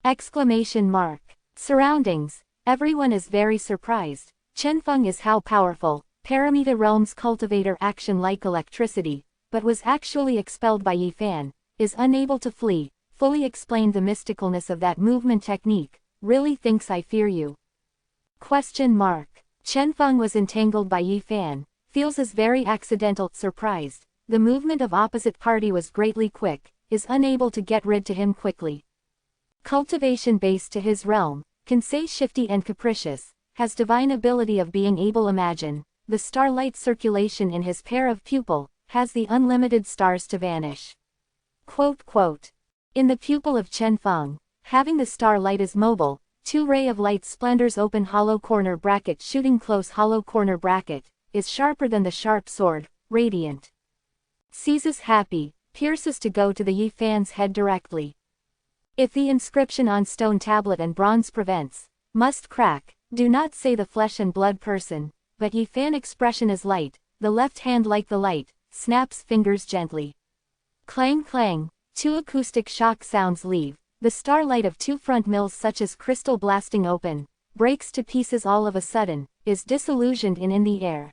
Exclamation mark. Surroundings, everyone is very surprised. Chenfeng is how powerful, Paramita realm's cultivator action like electricity, but was actually expelled by Yi Fan, is unable to flee, fully explained the mysticalness of that movement technique, really thinks I fear you. Question mark. Chenfeng was entangled by Yi Fan, feels is very accidental, surprised, the movement of opposite party was greatly quick, is unable to get rid to him quickly. Cultivation based to his realm, can say shifty and capricious, has divine ability of being able imagine, the starlight circulation in his pair of pupil, has the unlimited stars to vanish. Quote. In the pupil of Chenfeng, having the starlight is mobile, two ray of light splendors open hollow corner bracket shooting close hollow corner bracket, is sharper than the sharp sword, radiant. Seizes happy, pierces to go to the Yi Fan's head directly. If the inscription on stone tablet and bronze prevents, must crack, do not say the flesh and blood person, but Yi Fan expression is light, the left hand like the light, snaps fingers gently. Clang clang, two acoustic shock sounds leave, the starlight of two front mills such as crystal blasting open, breaks to pieces all of a sudden, is disillusioned in the air.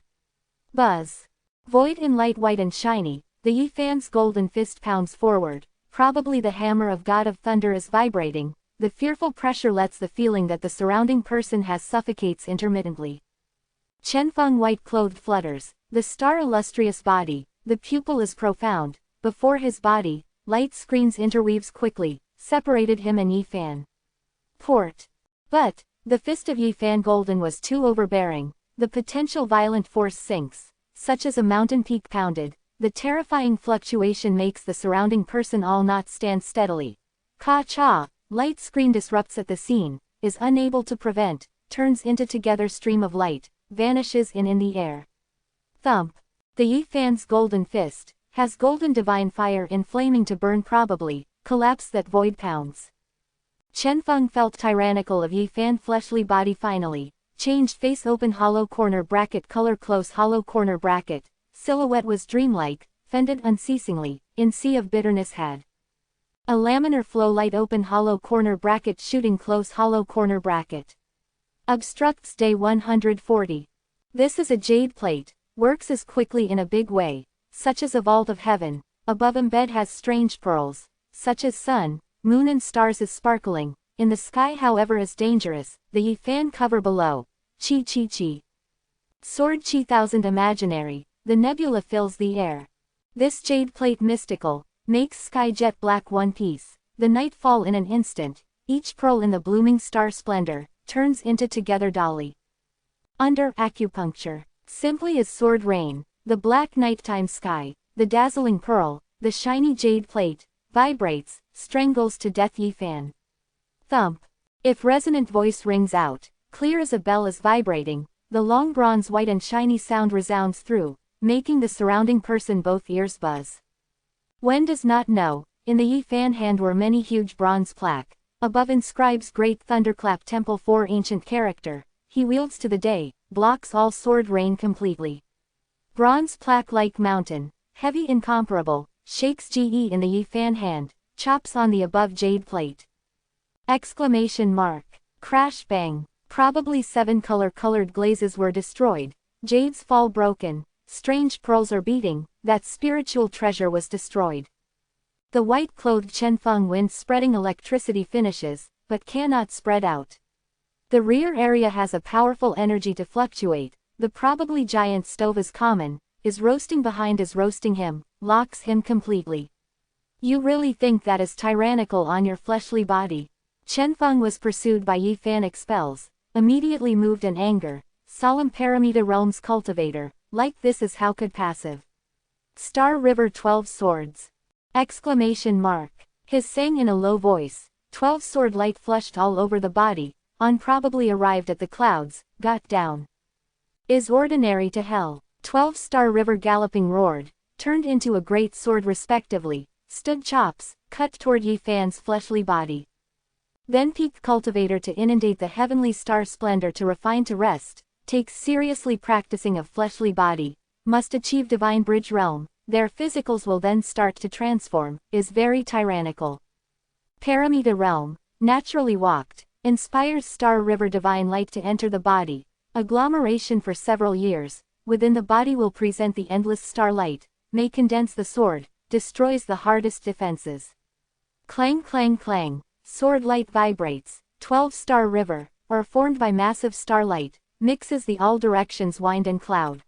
Buzz. Void in light white and shiny, the Yi Fan's golden fist pounds forward, probably the hammer of God of Thunder is vibrating, the fearful pressure lets the feeling that the surrounding person has suffocates intermittently. Chenfeng white-clothed flutters, the star illustrious body, the pupil is profound, before his body, light screens interweaves quickly, separated him and Yi Fan. Port. But, the fist of Yi Fan golden was too overbearing, the potential violent force sinks, such as a mountain peak pounded, the terrifying fluctuation makes the surrounding person all not stand steadily. Ka-cha, light screen disrupts at the scene, is unable to prevent, turns into together stream of light, vanishes in the air. Thump. The Yi Fan's golden fist, has golden divine fire inflaming to burn probably, collapse that void pounds. Chenfeng felt tyrannical of Yi Fan fleshly body finally, changed face open hollow corner bracket color close hollow corner bracket, silhouette was dreamlike, fended unceasingly, in sea of bitterness had. A laminar flow light open hollow corner bracket shooting close hollow corner bracket. Obstructs day 140. This is a jade plate, works as quickly in a big way, such as a vault of heaven, above embed has strange pearls, such as sun, moon and stars is sparkling, in the sky however is dangerous, the Yi Fan cover below, chi. Sword chi thousand imaginary, the nebula fills the air. This jade plate mystical, makes sky jet black one piece, the night fall in an instant, each pearl in the blooming star splendor, turns into together dolly. Under acupuncture, simply as sword rain, the black nighttime sky, the dazzling pearl, the shiny jade plate, vibrates, strangles to death Yi Fan. Thump. If resonant voice rings out, Clear as a bell is vibrating, the long bronze white and shiny sound resounds through, making the surrounding person both ears buzz. Wen does not know, in the Yi Fan hand were many huge bronze plaque, above inscribes Great Thunderclap Temple 4 ancient character, he wields to the day, blocks all sword rain completely. Bronze plaque like mountain, heavy incomparable, shakes GE in the Yi Fan hand, chops on the above jade plate. Exclamation mark. Crash bang. Probably 7 colored glazes were destroyed, jades fall broken, strange pearls are beating, that spiritual treasure was destroyed. The white-clothed Chen Feng wind spreading electricity finishes, but cannot spread out. The rear area has a powerful energy to fluctuate, the probably giant stove is common, is roasting behind is roasting him, locks him completely. You really think that is tyrannical on your fleshly body? Chen Feng was pursued by Yi Fan expels, immediately moved in anger, solemn Paramita realms cultivator, like this is how could passive. Star River 12 swords. Exclamation mark. His sang in a low voice, 12 sword light flushed all over the body, on probably arrived at the clouds, got down. Is ordinary to hell. 12 Star River galloping roared, turned into a great sword respectively, stood chops, cut toward Yi Fan's fleshly body. Then peaked cultivator to inundate the heavenly star splendor to refine to rest, takes seriously practicing of fleshly body, must achieve divine bridge realm, their physicals will then start to transform, is very tyrannical. Paramita realm, naturally walked, inspires Star River divine light to enter the body, agglomeration for several years, within the body will present the endless starlight, may condense the sword, destroys the hardest defenses. Clang clang clang. Sword light vibrates, 12 Star River, or formed by massive starlight, mixes the all directions wind and cloud.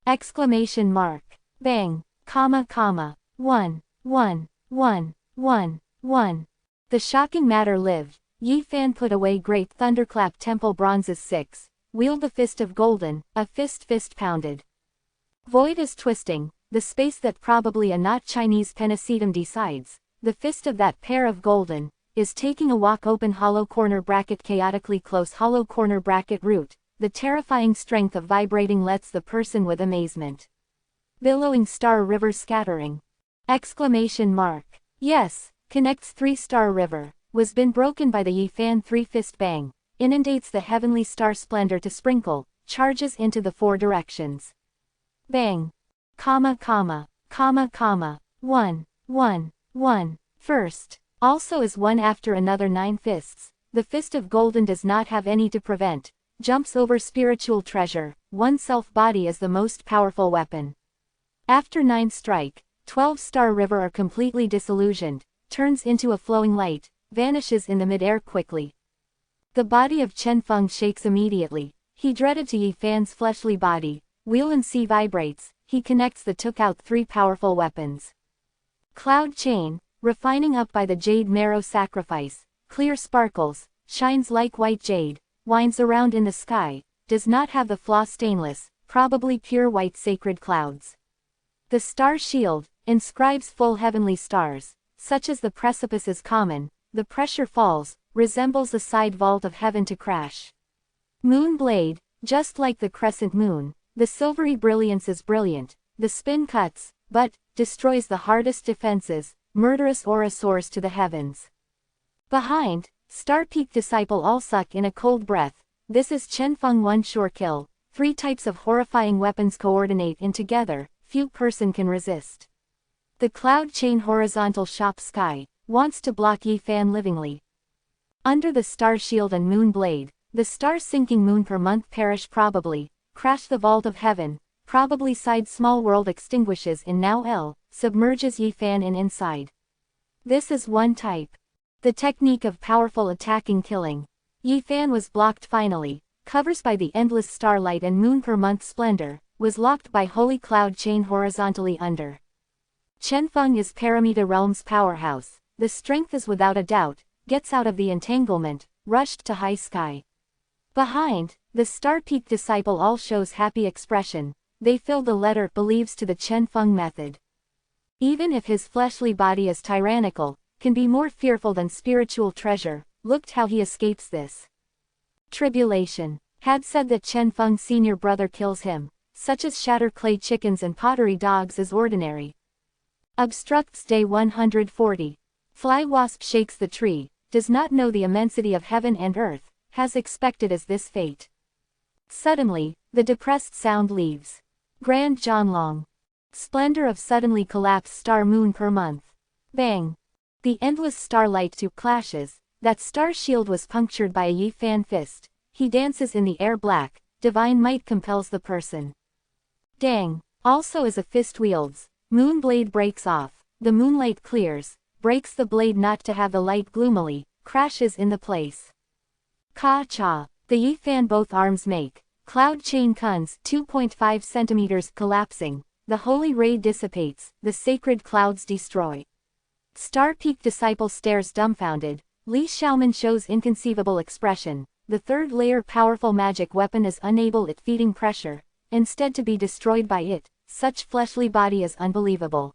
Exclamation mark. Bang, comma comma, 1, 1, 1, 1, 1. The shocking matter lived, Yi Fan put away Great Thunderclap Temple bronzes 6, wield the fist of golden, a fist pounded. Void is twisting, the space that probably a not Chinese pennicetum decides, the fist of that pair of golden, is taking a walk open hollow corner bracket chaotically close hollow corner bracket root, the terrifying strength of vibrating lets the person with amazement. Billowing Star River scattering. Exclamation mark. Yes, connects 3 Star River, was been broken by the Yi Fan 3 fist bang, inundates the heavenly star splendor to sprinkle, charges into the 4 directions. Bang. Comma comma, comma comma, 1, 1, 1, first. Also is one after another 9 fists, the fist of golden does not have any to prevent, jumps over spiritual treasure, oneself body is the most powerful weapon. After 9 strike, 12 Star River are completely disillusioned, turns into a flowing light, vanishes in the mid-air quickly. The body of Chen Feng shakes immediately, he dreaded to Yi Fan's fleshly body, wheel and sea vibrates, he connects the took out 3 powerful weapons. Cloud chain, refining up by the jade marrow sacrifice, clear sparkles, shines like white jade, winds around in the sky, does not have the flaw stainless, probably pure white sacred clouds. The star shield, inscribes full heavenly stars, such as the precipice is common, the pressure falls, resembles the side vault of heaven to crash. Moon blade, just like the crescent moon, the silvery brilliance is brilliant, the spin cuts, but, destroys the hardest defenses, murderous aura soars to the heavens. Behind, Star Peak disciple all suck in a cold breath, this is Chen Feng 1 sure kill, 3 types of horrifying weapons coordinate in together, few person can resist. The cloud chain horizontal shop sky, wants to block Yi Fan livingly. Under the star shield and moon blade, the star sinking moon per month perish probably, crash the vault of heaven, probably side small world extinguishes in now L, submerges Yi Fan in inside. This is one type. The technique of powerful attacking killing. Yi Fan was blocked finally, covers by the endless starlight and moon per month splendor, was locked by holy cloud chain horizontally under. Chen Feng is Paramita realm's powerhouse, the strength is without a doubt, gets out of the entanglement, rushed to high sky. Behind, the Star Peak disciple all shows happy expression, they fill the letter believes to the Chen Feng method. Even if his fleshly body is tyrannical, can be more fearful than spiritual treasure, looked how he escapes this. Tribulation. Had said that Chen Feng's senior brother kills him, such as shatter clay chickens and pottery dogs is ordinary. Obstructs day 140. Fly wasp shakes the tree, does not know the immensity of heaven and earth, has expected as this fate. Suddenly, the depressed sound leaves. Grand Zhonglong. Splendor of suddenly collapsed star moon per month. Bang. The endless starlight to clashes, that star shield was punctured by a Yi Fan fist. He dances in the air black, divine might compels the person. Dang. Also as a fist wields, moon blade breaks off, the moonlight clears, breaks the blade not to have the light gloomily, crashes in the place. Ka-cha. The Yi Fan both arms make, cloud chain kuns 2.5 centimeters collapsing, the holy ray dissipates, the sacred clouds destroy. Star Peak disciple stares dumbfounded, Li Xiaoman shows inconceivable expression, the third layer powerful magic weapon is unable at feeding pressure, instead to be destroyed by it, such fleshly body is unbelievable.